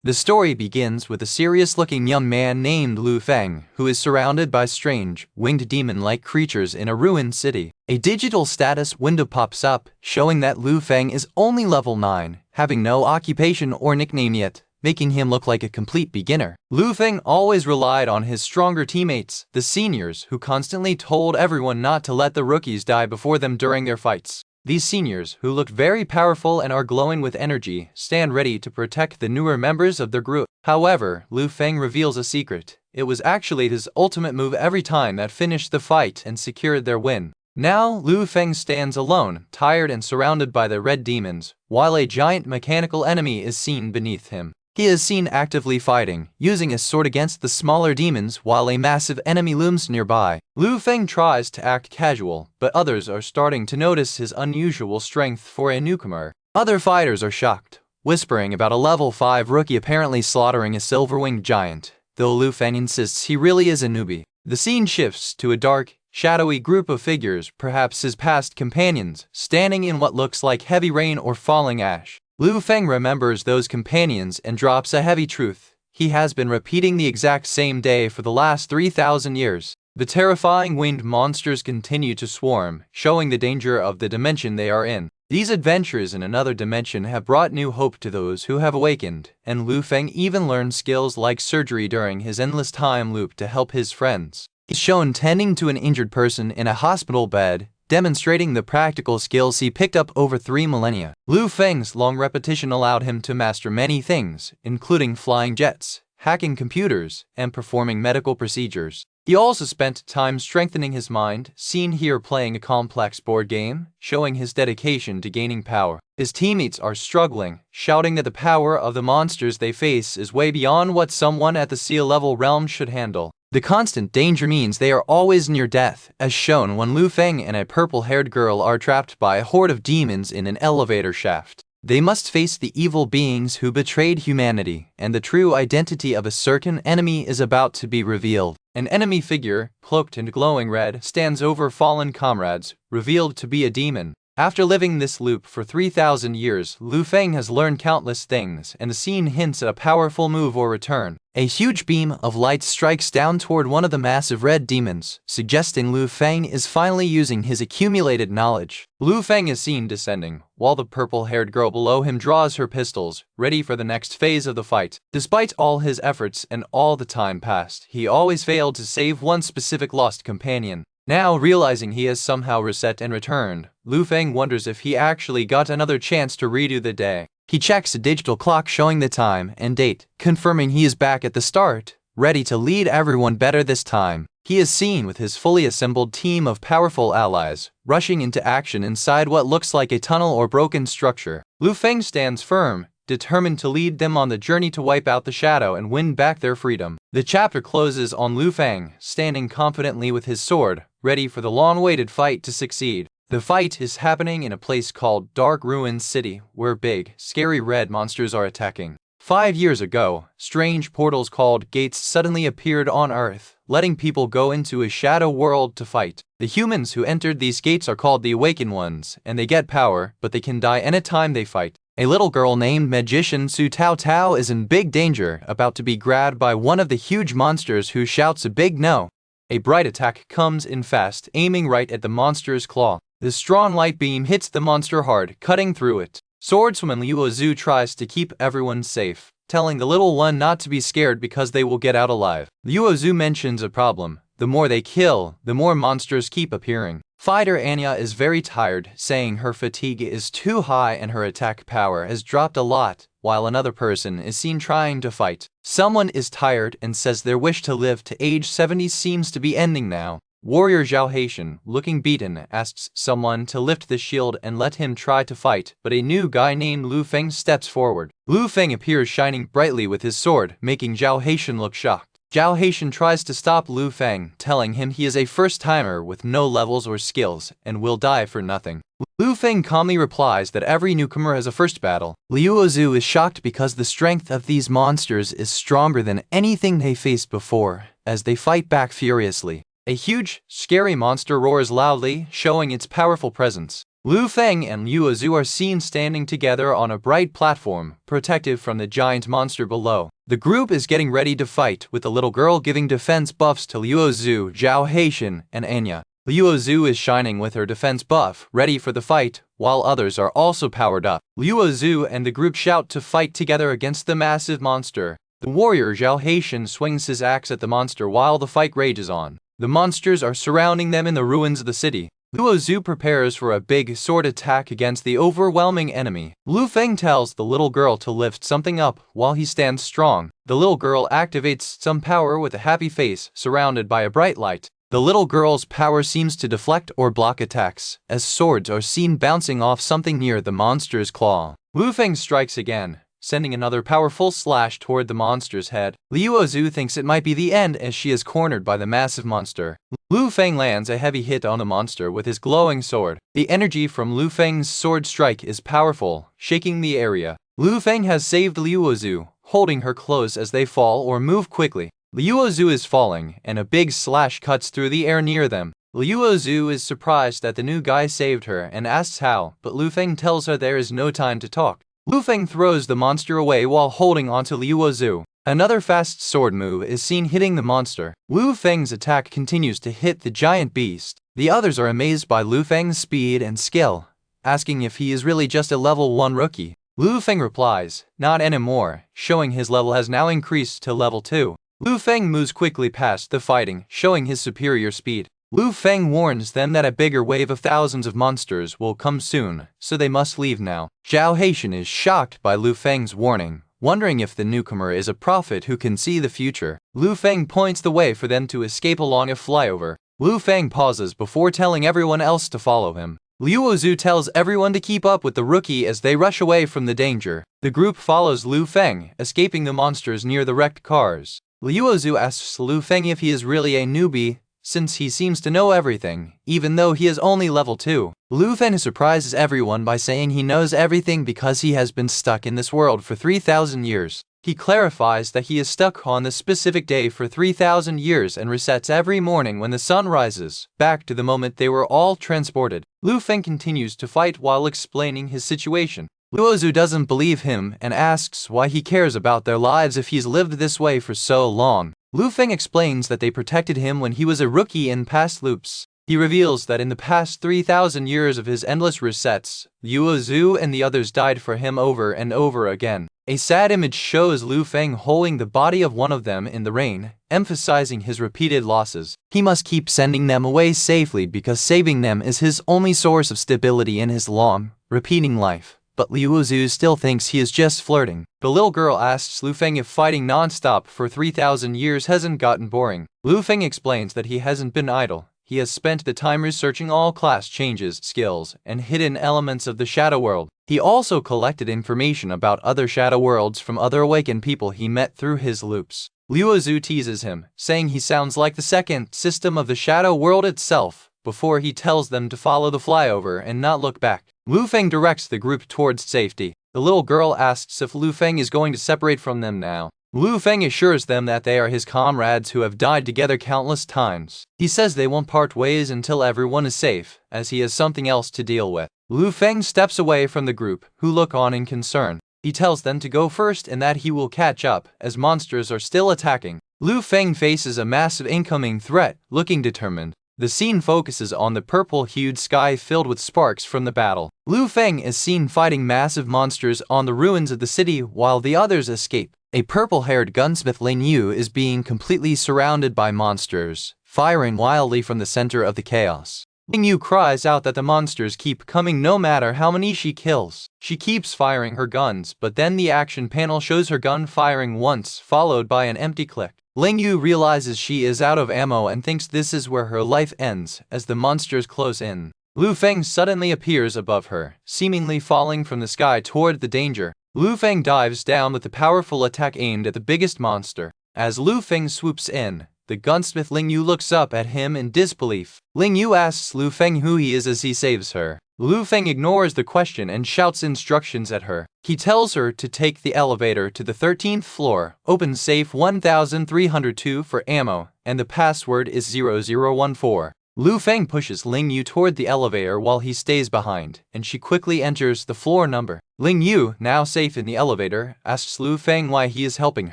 The story begins with a serious-looking young man named Lu Feng, who is surrounded by strange, winged demon-like creatures in a ruined city. A digital status window pops up, showing that Lu Feng is only level 9, having no occupation or nickname yet, making him look like a complete beginner. Lu Feng always relied on his stronger teammates, the seniors, who constantly told everyone not to let the rookies die before them during their fights. These seniors, who look very powerful and are glowing with energy, stand ready to protect the newer members of their group. However, Lu Feng reveals a secret. It was actually his ultimate move every time that finished the fight and secured their win. Now, Lu Feng stands alone, tired and surrounded by the red demons, while a giant mechanical enemy is seen beneath him. He is seen actively fighting, using his sword against the smaller demons while a massive enemy looms nearby. Lu Feng tries to act casual, but others are starting to notice his unusual strength for a newcomer. Other fighters are shocked, whispering about a level 5 rookie apparently slaughtering a silver-winged giant, though Lu Feng insists he really is a newbie. The scene shifts to a dark, shadowy group of figures, perhaps his past companions, standing in what looks like heavy rain or falling ash. Lu Feng remembers those companions and drops a heavy truth. He has been repeating the exact same day for the last 3,000 years. The terrifying winged monsters continue to swarm, showing the danger of the dimension they are in. These adventures in another dimension have brought new hope to those who have awakened, and Lu Feng even learned skills like surgery during his endless time loop to help his friends. He's shown tending to an injured person in a hospital bed, demonstrating the practical skills he picked up over 3 millennia. Lu Feng's long repetition allowed him to master many things, including flying jets, hacking computers, and performing medical procedures. He also spent time strengthening his mind, seen here playing a complex board game, showing his dedication to gaining power. His teammates are struggling, shouting that the power of the monsters they face is way beyond what someone at the sea-level realm should handle. The constant danger means they are always near death, as shown when Lu Feng and a purple-haired girl are trapped by a horde of demons in an elevator shaft. They must face the evil beings who betrayed humanity, and the true identity of a certain enemy is about to be revealed. An enemy figure, cloaked in glowing red, stands over fallen comrades, revealed to be a demon. After living this loop for 3,000 years, Lu Feng has learned countless things, and the scene hints at a powerful move or return. A huge beam of light strikes down toward one of the massive red demons, suggesting Lu Feng is finally using his accumulated knowledge. Lu Feng is seen descending, while the purple-haired girl below him draws her pistols, ready for the next phase of the fight. Despite all his efforts and all the time passed, he always failed to save one specific lost companion. Now, realizing he has somehow reset and returned, Lu Feng wonders if he actually got another chance to redo the day. He checks a digital clock showing the time and date, confirming he is back at the start, ready to lead everyone better this time. He is seen with his fully assembled team of powerful allies, rushing into action inside what looks like a tunnel or broken structure. Lu Feng stands firm, determined to lead them on the journey to wipe out the shadow and win back their freedom. The chapter closes on Lu Feng, standing confidently with his sword, ready for the long-awaited fight to succeed. The fight is happening in a place called Dark Ruins City, where big, scary red monsters are attacking. 5 years ago, strange portals called gates suddenly appeared on Earth, letting people go into a shadow world to fight. The humans who entered these gates are called the Awakened Ones, and they get power, but they can die anytime they fight. A little girl named Magician Su Tao Tao is in big danger, about to be grabbed by one of the huge monsters who shouts a big no. A bright attack comes in fast, aiming right at the monster's claw. The strong light beam hits the monster hard, cutting through it. Swordswoman Liu Zhu tries to keep everyone safe, telling the little one not to be scared because they will get out alive. Liu Zhu mentions a problem. The more they kill, the more monsters keep appearing. Fighter Anya is very tired, saying her fatigue is too high and her attack power has dropped a lot, while another person is seen trying to fight. Someone is tired and says their wish to live to age 70 seems to be ending now. Warrior Zhao Haitian, looking beaten, asks someone to lift the shield and let him try to fight, but a new guy named Lu Feng steps forward. Lu Feng appears shining brightly with his sword, making Zhao Haitian look shocked. Zhao Haitian tries to stop Lu Feng, telling him he is a first-timer with no levels or skills, and will die for nothing. Lu Feng calmly replies that every newcomer has a first battle. Liu Zhu is shocked because the strength of these monsters is stronger than anything they faced before, as they fight back furiously. A huge, scary monster roars loudly, showing its powerful presence. Lu Feng and Liu Zhu are seen standing together on a bright platform, protected from the giant monster below. The group is getting ready to fight, with the little girl giving defense buffs to Liu Zhu, Zhao Haitian, and Anya. Liu Zhu is shining with her defense buff, ready for the fight, while others are also powered up. Liu Zhu and the group shout to fight together against the massive monster. The warrior Zhao Haitian swings his axe at the monster while the fight rages on. The monsters are surrounding them in the ruins of the city. Liu Zhu prepares for a big sword attack against the overwhelming enemy. Lu Feng tells the little girl to lift something up while he stands strong. The little girl activates some power with a happy face, surrounded by a bright light. The little girl's power seems to deflect or block attacks, as swords are seen bouncing off something near the monster's claw. Lu Feng strikes again, sending another powerful slash toward the monster's head. Liu Zhu thinks it might be the end as she is cornered by the massive monster. Lu Feng lands a heavy hit on the monster with his glowing sword. The energy from Lu Feng's sword strike is powerful, shaking the area. Lu Feng has saved Liu Zhu, holding her close as they fall or move quickly. Liu Zhu is falling, and a big slash cuts through the air near them. Liu Zhu is surprised that the new guy saved her and asks how, but Lu Feng tells her there is no time to talk. Lu Feng throws the monster away while holding onto Liu Zhu. Another fast sword move is seen hitting the monster. Lu Feng's attack continues to hit the giant beast. The others are amazed by Lu Feng's speed and skill, asking if he is really just a level 1 rookie. Lu Feng replies, "Not anymore," showing his level has now increased to level 2. Lu Feng moves quickly past the fighting, showing his superior speed. Lu Feng warns them that a bigger wave of thousands of monsters will come soon, so they must leave now. Zhao Haitian is shocked by Lu Feng's warning, wondering if the newcomer is a prophet who can see the future. Lu Feng points the way for them to escape along a flyover. Lu Feng pauses before telling everyone else to follow him. Liu Zhu tells everyone to keep up with the rookie as they rush away from the danger. The group follows Lu Feng, escaping the monsters near the wrecked cars. Liu Zhu asks Lu Feng if he is really a newbie, since he seems to know everything, even though he is only level 2. Lu Feng surprises everyone by saying he knows everything because he has been stuck in this world for 3,000 years. He clarifies that he is stuck on this specific day for 3,000 years and resets every morning when the sun rises, back to the moment they were all transported. Lu Feng continues to fight while explaining his situation. Liu Zhu doesn't believe him and asks why he cares about their lives if he's lived this way for so long. Lu Feng explains that they protected him when he was a rookie in past loops. He reveals that in the past 3,000 years of his endless resets, Liu Zhu and the others died for him over and over again. A sad image shows Lu Feng holding the body of one of them in the rain, emphasizing his repeated losses. He must keep sending them away safely because saving them is his only source of stability in his long, repeating life. But Liu Zhu still thinks he is just flirting. The little girl asks Lu Feng if fighting non-stop for 3,000 years hasn't gotten boring. Lu Feng explains that he hasn't been idle. He has spent the time researching all class changes, skills, and hidden elements of the Shadow World. He also collected information about other Shadow Worlds from other awakened people he met through his loops. Liu Zhu teases him, saying he sounds like the second system of the Shadow World itself, before he tells them to follow the flyover and not look back. Lu Feng directs the group towards safety. The little girl asks if Lu Feng is going to separate from them now. Lu Feng assures them that they are his comrades who have died together countless times. He says they won't part ways until everyone is safe, as he has something else to deal with. Lu Feng steps away from the group, who look on in concern. He tells them to go first and that he will catch up, as monsters are still attacking. Lu Feng faces a massive incoming threat, looking determined. The scene focuses on the purple-hued sky filled with sparks from the battle. Lu Feng is seen fighting massive monsters on the ruins of the city while the others escape. A purple-haired gunsmith Ling Yu is being completely surrounded by monsters, firing wildly from the center of the chaos. Ling Yu cries out that the monsters keep coming no matter how many she kills. She keeps firing her guns, but then the action panel shows her gun firing once, followed by an empty click. Ling Yu realizes she is out of ammo and thinks this is where her life ends, as the monsters close in. Lu Feng suddenly appears above her, seemingly falling from the sky toward the danger. Lu Feng dives down with a powerful attack aimed at the biggest monster. As Lu Feng swoops in, the gunsmith Ling Yu looks up at him in disbelief. Ling Yu asks Lu Feng who he is as he saves her. Lu Feng ignores the question and shouts instructions at her. He tells her to take the elevator to the 13th floor, open safe 1302 for ammo, and the password is 0014. Lu Feng pushes Ling Yu toward the elevator while he stays behind, and she quickly enters the floor number. Ling Yu, now safe in the elevator, asks Lu Feng why he is helping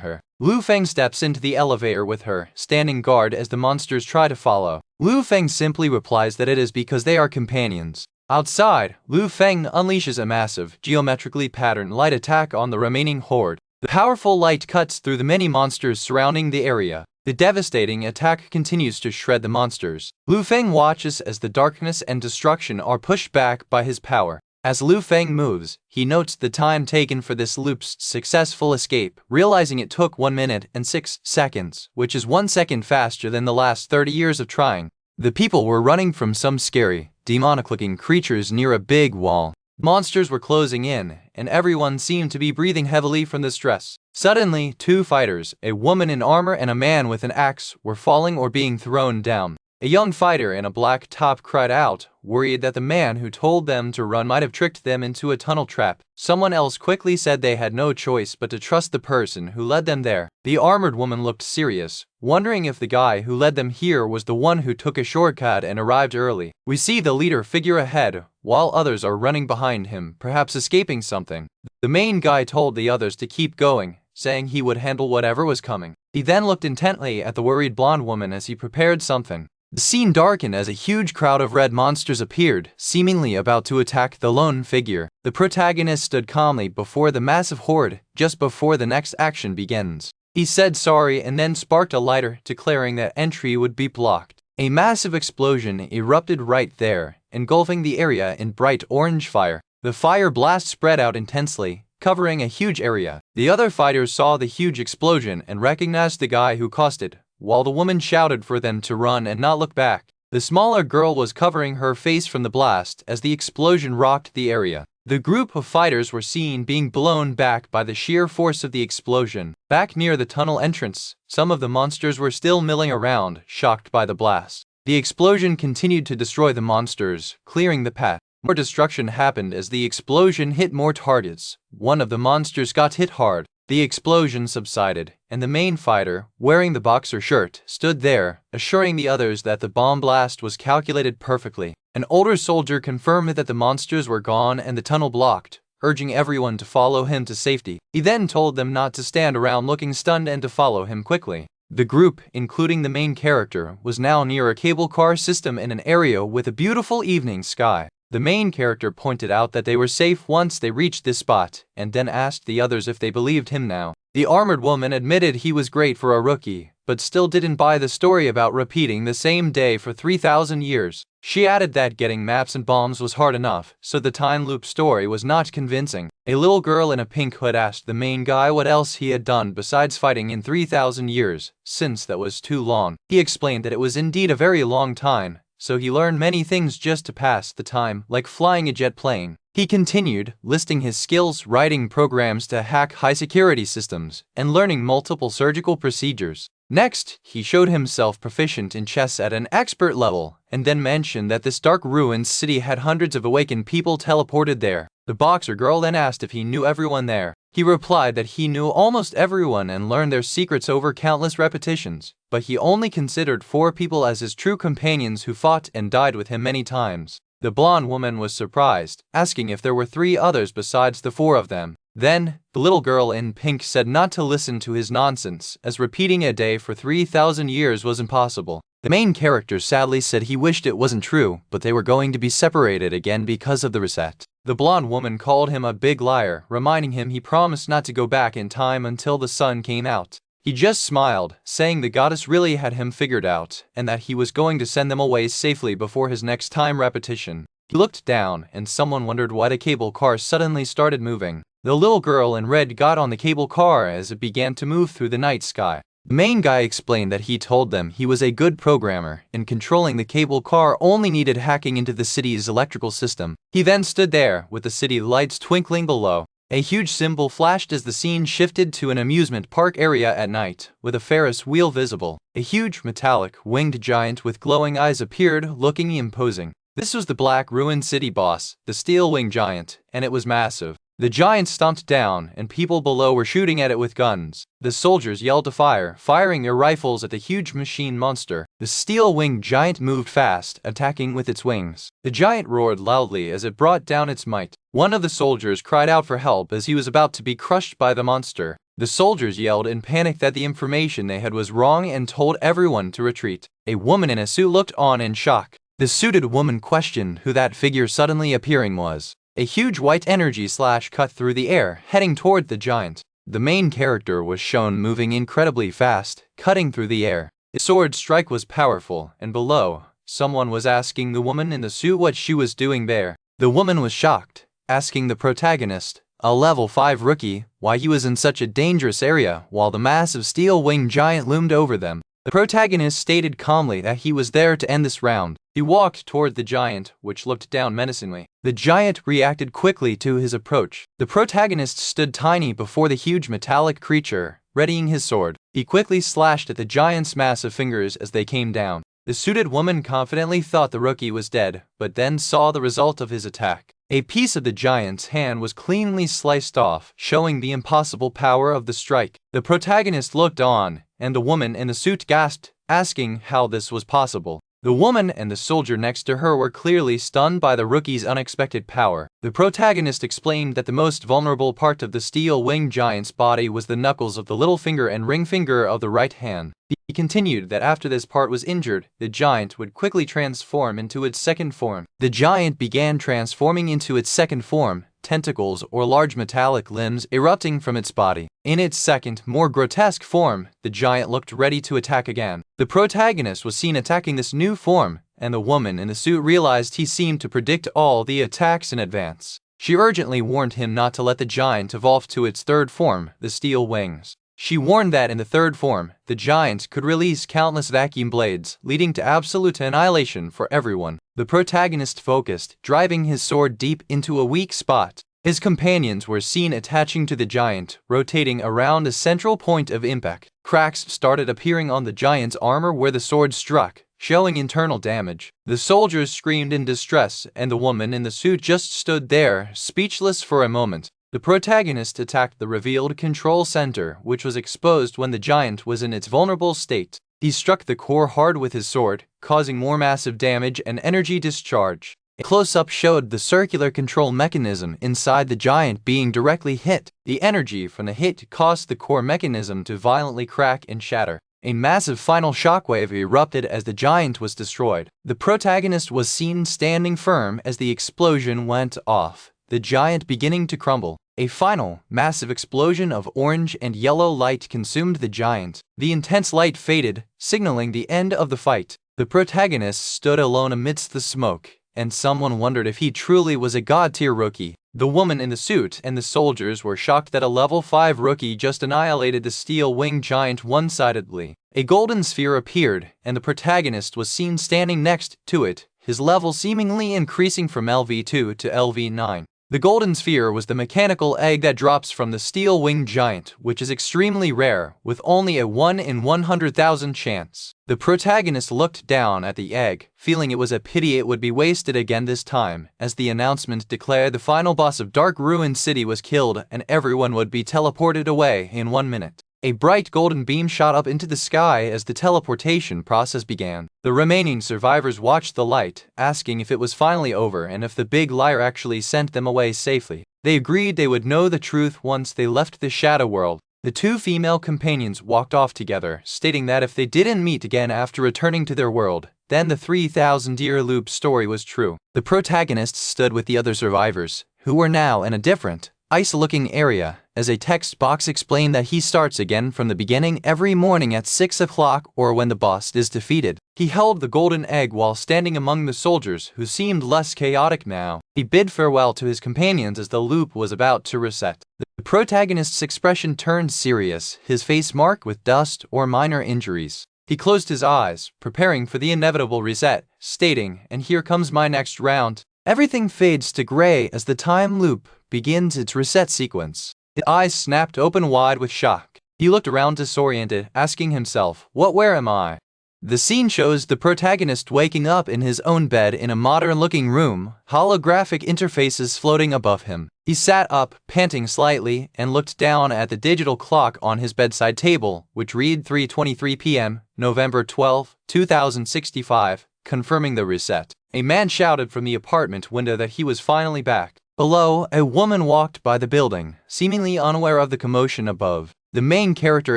her. Lu Feng steps into the elevator with her, standing guard as the monsters try to follow. Lu Feng simply replies that it is because they are companions. Outside, Lu Feng unleashes a massive, geometrically patterned light attack on the remaining horde. The powerful light cuts through the many monsters surrounding the area. The devastating attack continues to shred the monsters. Lu Feng watches as the darkness and destruction are pushed back by his power. As Lu Feng moves, he notes the time taken for this loop's successful escape, realizing it took 1 minute and 6 seconds, which is 1 second faster than the last 30 years of trying. The people were running from some scary, demonic-looking creatures near a big wall. Monsters were closing in, and everyone seemed to be breathing heavily from the stress. Suddenly, 2 fighters, a woman in armor and a man with an axe, were falling or being thrown down. A young fighter in a black top cried out, worried that the man who told them to run might have tricked them into a tunnel trap. Someone else quickly said they had no choice but to trust the person who led them there. The armored woman looked serious, wondering if the guy who led them here was the one who took a shortcut and arrived early. We see the leader figure ahead, while others are running behind him, perhaps escaping something. The main guy told the others to keep going, saying he would handle whatever was coming. He then looked intently at the worried blonde woman as he prepared something. The scene darkened as a huge crowd of red monsters appeared, seemingly about to attack the lone figure. The protagonist stood calmly before the massive horde, just before the next action begins. He said sorry and then sparked a lighter, declaring that entry would be blocked. A massive explosion erupted right there, engulfing the area in bright orange fire. The fire blast spread out intensely, covering a huge area. The other fighters saw the huge explosion and recognized the guy who caused it, while the woman shouted for them to run and not look back. The smaller girl was covering her face from the blast as the explosion rocked the area. The group of fighters were seen being blown back by the sheer force of the explosion. Back near the tunnel entrance, some of the monsters were still milling around, shocked by the blast. The explosion continued to destroy the monsters, clearing the path. More destruction happened as the explosion hit more targets. One of the monsters got hit hard. The explosion subsided, and the main fighter, wearing the boxer shirt, stood there, assuring the others that the bomb blast was calculated perfectly. An older soldier confirmed that the monsters were gone and the tunnel blocked, urging everyone to follow him to safety. He then told them not to stand around looking stunned and to follow him quickly. The group, including the main character, was now near a cable car system in an area with a beautiful evening sky. The main character pointed out that they were safe once they reached this spot, and then asked the others if they believed him now. The armored woman admitted he was great for a rookie, but still didn't buy the story about repeating the same day for 3,000 years. She added that getting maps and bombs was hard enough, so the time loop story was not convincing. A little girl in a pink hood asked the main guy what else he had done besides fighting in 3,000 years, since that was too long. He explained that it was indeed a very long time, so he learned many things just to pass the time, like flying a jet plane. He continued, listing his skills, writing programs to hack high-security systems, and learning multiple surgical procedures. Next, he showed himself proficient in chess at an expert level, and then mentioned that this dark ruined city had hundreds of awakened people teleported there. The boxer girl then asked if he knew everyone there. He replied that he knew almost everyone and learned their secrets over countless repetitions, but he only considered 4 people as his true companions who fought and died with him many times. The blonde woman was surprised, asking if there were 3 others besides the 4 of them. Then, the little girl in pink said not to listen to his nonsense, as repeating a day for 3,000 years was impossible. The main character sadly said he wished it wasn't true, but they were going to be separated again because of the reset. The blonde woman called him a big liar, reminding him he promised not to go back in time until the sun came out. He just smiled, saying the goddess really had him figured out, and that he was going to send them away safely before his next time repetition. He looked down, and someone wondered why the cable car suddenly started moving. The little girl in red got on the cable car as it began to move through the night sky. The main guy explained that he told them he was a good programmer, and controlling the cable car only needed hacking into the city's electrical system. He then stood there, with the city lights twinkling below. A huge symbol flashed as the scene shifted to an amusement park area at night, with a Ferris wheel visible. A huge, metallic, winged giant with glowing eyes appeared, looking imposing. This was the Black Ruin City boss, the Steel Wing Giant, and it was massive. The giant stomped down, and people below were shooting at it with guns. The soldiers yelled to fire, firing their rifles at the huge machine monster. The steel-winged giant moved fast, attacking with its wings. The giant roared loudly as it brought down its might. One of the soldiers cried out for help as he was about to be crushed by the monster. The soldiers yelled in panic that the information they had was wrong and told everyone to retreat. A woman in a suit looked on in shock. The suited woman questioned who that figure suddenly appearing was. A huge white energy slash cut through the air, heading toward the giant. The main character was shown moving incredibly fast, cutting through the air. His sword strike was powerful, and below, someone was asking the woman in the suit what she was doing there. The woman was shocked, asking the protagonist, a level 5 rookie, why he was in such a dangerous area while the massive steel-winged giant loomed over them. The protagonist stated calmly that he was there to end this round. He walked toward the giant, which looked down menacingly. The giant reacted quickly to his approach. The protagonist stood tiny before the huge metallic creature, readying his sword. He quickly slashed at the giant's massive fingers as they came down. The suited woman confidently thought the rookie was dead, but then saw the result of his attack. A piece of the giant's hand was cleanly sliced off, showing the impossible power of the strike. The protagonist looked on, and the woman in the suit gasped, asking how this was possible. The woman and the soldier next to her were clearly stunned by the rookie's unexpected power. The protagonist explained that the most vulnerable part of the steel-winged giant's body was the knuckles of the little finger and ring finger of the right hand. He continued that after this part was injured, the giant would quickly transform into its second form. The giant began transforming into its second form, tentacles or large metallic limbs erupting from its body. In its second, more grotesque form, the giant looked ready to attack again. The protagonist was seen attacking this new form, and the woman in the suit realized he seemed to predict all the attacks in advance. She urgently warned him not to let the giant evolve to its third form, the steel wings. She warned that in the third form, the giant could release countless vacuum blades, leading to absolute annihilation for everyone. The protagonist focused, driving his sword deep into a weak spot. His companions were seen attaching to the giant, rotating around a central point of impact. Cracks started appearing on the giant's armor where the sword struck, showing internal damage. The soldiers screamed in distress, and the woman in the suit just stood there, speechless for a moment. The protagonist attacked the revealed control center, which was exposed when the giant was in its vulnerable state. He struck the core hard with his sword, causing more massive damage and energy discharge. A close-up showed the circular control mechanism inside the giant being directly hit. The energy from the hit caused the core mechanism to violently crack and shatter. A massive final shockwave erupted as the giant was destroyed. The protagonist was seen standing firm as the explosion went off, the giant beginning to crumble. A final, massive explosion of orange and yellow light consumed the giant. The intense light faded, signaling the end of the fight. The protagonist stood alone amidst the smoke, and someone wondered if he truly was a god-tier rookie. The woman in the suit and the soldiers were shocked that a level 5 rookie just annihilated the steel-winged giant one-sidedly. A golden sphere appeared, and the protagonist was seen standing next to it, his level seemingly increasing from LV2 to LV9. The golden sphere was the mechanical egg that drops from the steel-winged giant, which is extremely rare, with only a 1 in 100,000 chance. The protagonist looked down at the egg, feeling it was a pity it would be wasted again this time, as the announcement declared the final boss of Dark Ruin City was killed and everyone would be teleported away in 1 minute. A bright golden beam shot up into the sky as the teleportation process began. The remaining survivors watched the light, asking if it was finally over and if the big liar actually sent them away safely. They agreed they would know the truth once they left the shadow world. The two female companions walked off together, stating that if they didn't meet again after returning to their world, then the 3,000-year loop story was true. The protagonist stood with the other survivors, who were now in a different, ice-looking area, as a text box explained that he starts again from the beginning every morning at 6 o'clock or when the boss is defeated. He held the golden egg while standing among the soldiers, who seemed less chaotic now. He bid farewell to his companions as the loop was about to reset. The protagonist's expression turned serious, his face marked with dust or minor injuries. He closed his eyes, preparing for the inevitable reset, stating, "And here comes my next round." Everything fades to gray as the time loop begins its reset sequence. His eyes snapped open wide with shock. He looked around disoriented, asking himself, where am I? The scene shows the protagonist waking up in his own bed in a modern-looking room, holographic interfaces floating above him. He sat up, panting slightly, and looked down at the digital clock on his bedside table, which read 3:23 p.m., November 12, 2065, confirming the reset. A man shouted from the apartment window that he was finally back. Below, a woman walked by the building, seemingly unaware of the commotion above. The main character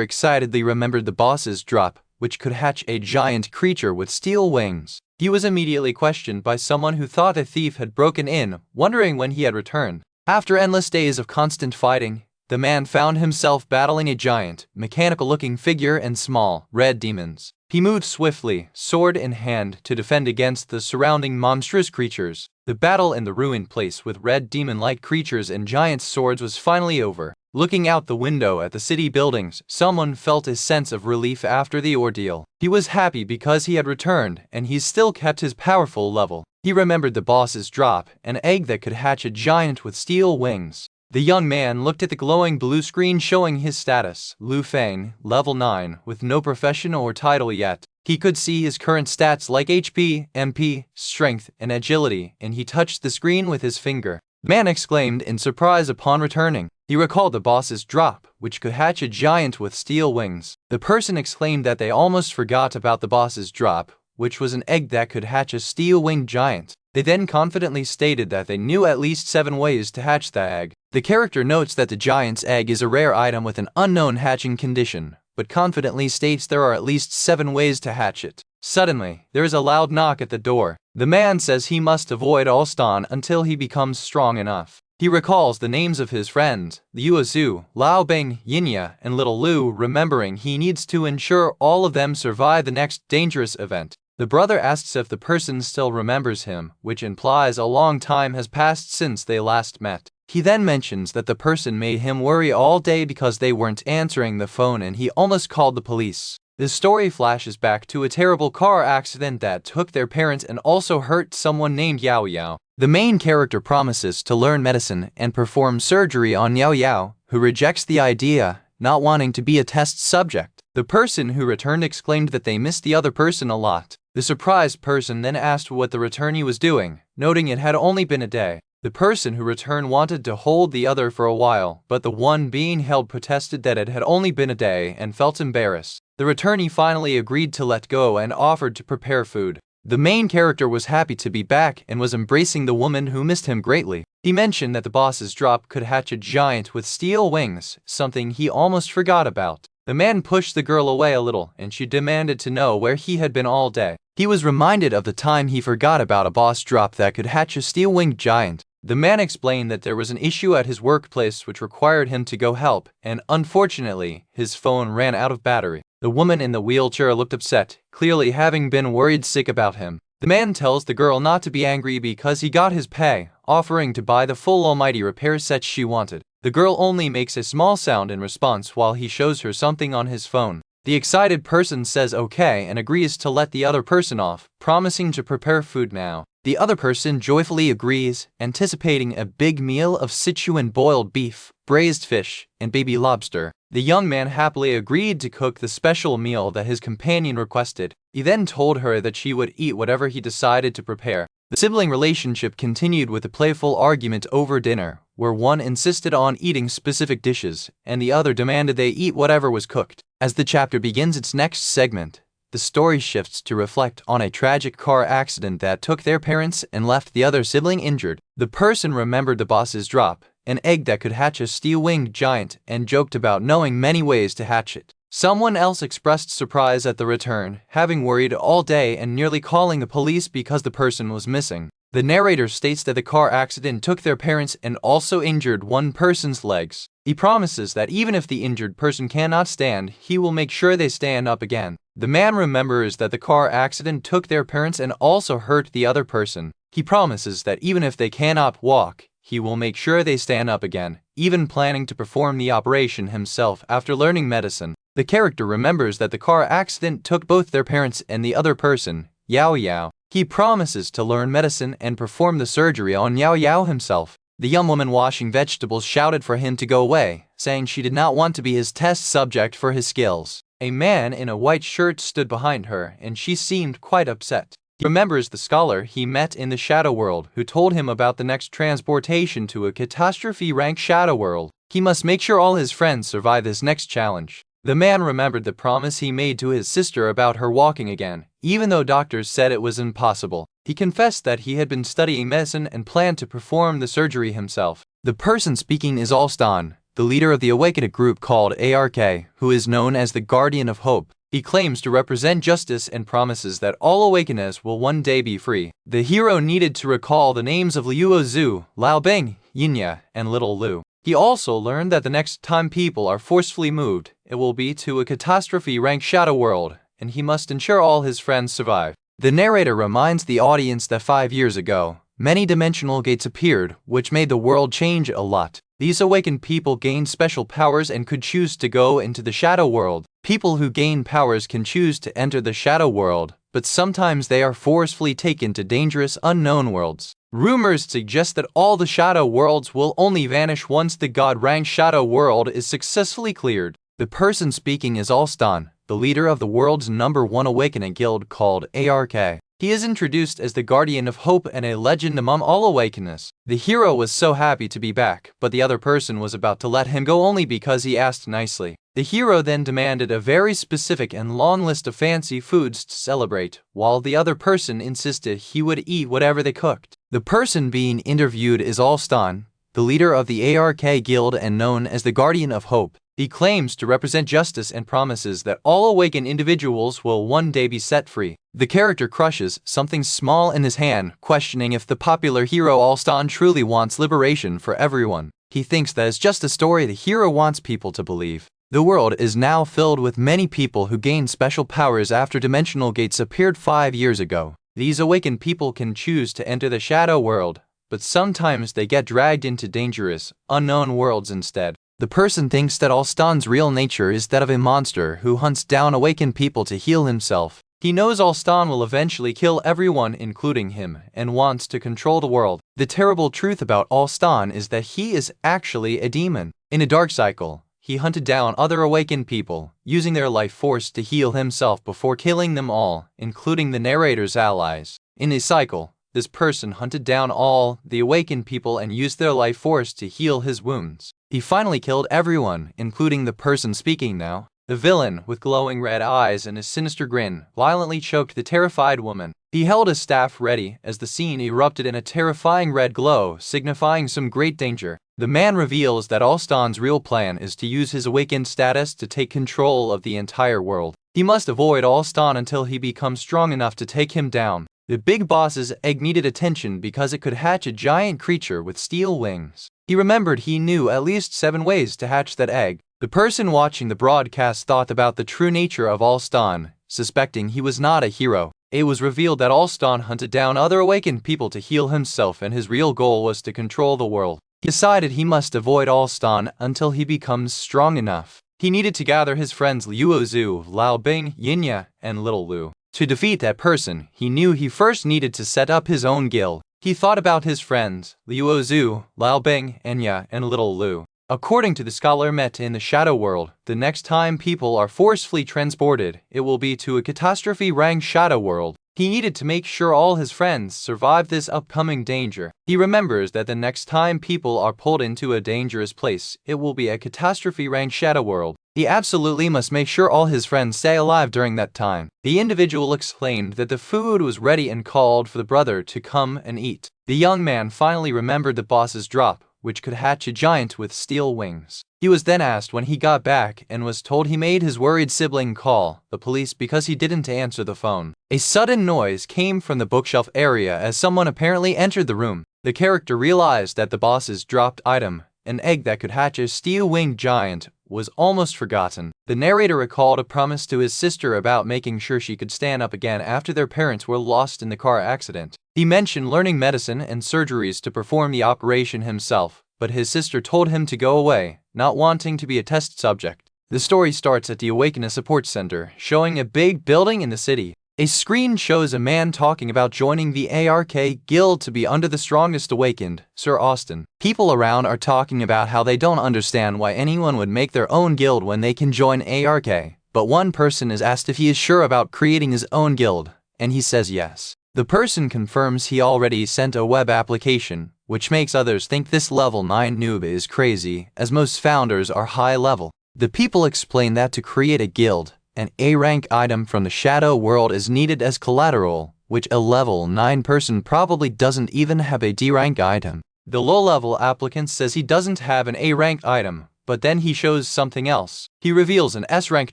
excitedly remembered the boss's drop, which could hatch a giant creature with steel wings. He was immediately questioned by someone who thought a thief had broken in, wondering when he had returned. After endless days of constant fighting, the man found himself battling a giant, mechanical-looking figure and small, red demons. He moved swiftly, sword in hand, to defend against the surrounding monstrous creatures. The battle in the ruined place with red demon-like creatures and giant swords was finally over. Looking out the window at the city buildings, someone felt a sense of relief after the ordeal. He was happy because he had returned, and he still kept his powerful level. He remembered the boss's drop, an egg that could hatch a giant with steel wings. The young man looked at the glowing blue screen showing his status, Lu Feng, level 9, with no profession or title yet. He could see his current stats like HP, MP, strength, and agility, and he touched the screen with his finger. The man exclaimed in surprise upon returning. He recalled the boss's drop, which could hatch a giant with steel wings. The person exclaimed that they almost forgot about the boss's drop, which was an egg that could hatch a steel-winged giant. They then confidently stated that they knew at least 7 ways to hatch the egg. The character notes that the giant's egg is a rare item with an unknown hatching condition, but confidently states there are at least 7 ways to hatch it. Suddenly, there is a loud knock at the door. The man says he must avoid all stun until he becomes strong enough. He recalls the names of his friends, the Yuazu, Lao Bing, Yinya, and Little Lu, remembering he needs to ensure all of them survive the next dangerous event. The brother asks if the person still remembers him, which implies a long time has passed since they last met. He then mentions that the person made him worry all day because they weren't answering the phone and he almost called the police. The story flashes back to a terrible car accident that took their parents and also hurt someone named Yao Yao. The main character promises to learn medicine and perform surgery on Yao Yao, who rejects the idea, not wanting to be a test subject. The person who returned exclaimed that they missed the other person a lot. The surprised person then asked what the returnee was doing, noting it had only been a day. The person who returned wanted to hold the other for a while, but the one being held protested that it had only been a day and felt embarrassed. The returnee finally agreed to let go and offered to prepare food. The main character was happy to be back and was embracing the woman who missed him greatly. He mentioned that the boss's drop could hatch a giant with steel wings, something he almost forgot about. The man pushed the girl away a little, and she demanded to know where he had been all day. He was reminded of the time he forgot about a boss drop that could hatch a steel-winged giant. The man explained that there was an issue at his workplace which required him to go help, and unfortunately, his phone ran out of battery. The woman in the wheelchair looked upset, clearly having been worried sick about him. The man tells the girl not to be angry because he got his pay, offering to buy the full almighty repair set she wanted. The girl only makes a small sound in response while he shows her something on his phone. The excited person says okay and agrees to let the other person off, promising to prepare food now. The other person joyfully agrees, anticipating a big meal of Sichuan boiled beef, braised fish, and baby lobster. The young man happily agreed to cook the special meal that his companion requested. He then told her that she would eat whatever he decided to prepare. The sibling relationship continued with a playful argument over dinner, where one insisted on eating specific dishes, and the other demanded they eat whatever was cooked. As the chapter begins its next segment, the story shifts to reflect on a tragic car accident that took their parents and left the other sibling injured. The person remembered the boss's drop, an egg that could hatch a steel-winged giant, and joked about knowing many ways to hatch it. Someone else expressed surprise at the return, having worried all day and nearly calling the police because the person was missing. The narrator states that the car accident took their parents and also injured one person's legs. He promises that even if the injured person cannot stand, he will make sure they stand up again. The man remembers that the car accident took their parents and also hurt the other person. He promises that even if they cannot walk, he will make sure they stand up again, even planning to perform the operation himself after learning medicine. The character remembers that the car accident took both their parents and the other person, Yao Yao. He promises to learn medicine and perform the surgery on Yao Yao himself. The young woman washing vegetables shouted for him to go away, saying she did not want to be his test subject for his skills. A man in a white shirt stood behind her, and she seemed quite upset. He remembers the scholar he met in the shadow world who told him about the next transportation to a catastrophe-ranked shadow world. He must make sure all his friends survive this next challenge. The man remembered the promise he made to his sister about her walking again, even though doctors said it was impossible. He confessed that he had been studying medicine and planned to perform the surgery himself. The person speaking is Alston, the leader of the awakened group called ARK, who is known as the Guardian of Hope. He claims to represent justice and promises that all awakeners will one day be free. The hero needed to recall the names of Liu Zhu, Lao Bing, Yinya, and Little Lu. He also learned that the next time people are forcefully moved, it will be to a catastrophe-ranked shadow world, and he must ensure all his friends survive. The narrator reminds the audience that 5 years ago, many dimensional gates appeared, which made the world change a lot. These awakened people gained special powers and could choose to go into the shadow world. People who gain powers can choose to enter the shadow world, but sometimes they are forcefully taken to dangerous unknown worlds. Rumors suggest that all the shadow worlds will only vanish once the god-ranked shadow world is successfully cleared. The person speaking is Alston, the leader of the world's #1 awakening guild called ARK. He is introduced as the Guardian of Hope and a legend among all awakeners. The hero was so happy to be back, but the other person was about to let him go only because he asked nicely. The hero then demanded a very specific and long list of fancy foods to celebrate, while the other person insisted he would eat whatever they cooked. The person being interviewed is Alston, the leader of the ARK guild and known as the Guardian of Hope. He claims to represent justice and promises that all awakened individuals will one day be set free. The character crushes something small in his hand, questioning if the popular hero Alston truly wants liberation for everyone. He thinks that it's just a story the hero wants people to believe. The world is now filled with many people who gained special powers after dimensional gates appeared 5 years ago. These awakened people can choose to enter the shadow world, but sometimes they get dragged into dangerous, unknown worlds instead. The person thinks that Alston's real nature is that of a monster who hunts down awakened people to heal himself. He knows Alston will eventually kill everyone including him and wants to control the world. The terrible truth about Alston is that he is actually a demon. In a dark cycle, he hunted down other awakened people, using their life force to heal himself before killing them all, including the narrator's allies. In a cycle, this person hunted down all the awakened people and used their life force to heal his wounds. He finally killed everyone, including the person speaking now. The villain, with glowing red eyes and a sinister grin, violently choked the terrified woman. He held his staff ready as the scene erupted in a terrifying red glow, signifying some great danger. The man reveals that Alston's real plan is to use his awakened status to take control of the entire world. He must avoid Alston until he becomes strong enough to take him down. The big boss's egg needed attention because it could hatch a giant creature with steel wings. He remembered he knew at least 7 ways to hatch that egg. The person watching the broadcast thought about the true nature of Alston, suspecting he was not a hero. It was revealed that Alston hunted down other awakened people to heal himself, and his real goal was to control the world. He decided he must avoid Alston until he becomes strong enough. He needed to gather his friends Liu Zhu, Lao Bing, Yinya, and Little Lu. To defeat that person, he knew he first needed to set up his own guild. He thought about his friends, Liu Zhu, Lao Bing, Yinya, and Little Lu. According to the scholar met in the shadow world, the next time people are forcefully transported, it will be to a catastrophe-ranked shadow world. He needed to make sure all his friends survive this upcoming danger. He remembers that the next time people are pulled into a dangerous place, it will be a catastrophe-ranked shadow world. He absolutely must make sure all his friends stay alive during that time. The individual explained that the food was ready and called for the brother to come and eat. The young man finally remembered the boss's drop, which could hatch a giant with steel wings. He was then asked when he got back and was told he made his worried sibling call the police because he didn't answer the phone. A sudden noise came from the bookshelf area as someone apparently entered the room. The character realized that the boss's dropped item, an egg that could hatch a steel-winged giant, was almost forgotten. The narrator recalled a promise to his sister about making sure she could stand up again after their parents were lost in the car accident. He mentioned learning medicine and surgeries to perform the operation himself, but his sister told him to go away, not wanting to be a test subject. The story starts at the Awakener Support Center, showing a big building in the city. A screen shows a man talking about joining the ARK guild to be under the strongest awakened, Sir Austin. People around are talking about how they don't understand why anyone would make their own guild when they can join ARK, but one person is asked if he is sure about creating his own guild, and he says yes. The person confirms he already sent a web application, which makes others think this level 9 noob is crazy, as most founders are high level. The people explain that to create a guild, an A-rank item from the shadow world is needed as collateral, which a level 9 person probably doesn't even have a D-rank item. The low-level applicant says he doesn't have an A-rank item, but then he shows something else. He reveals an S-rank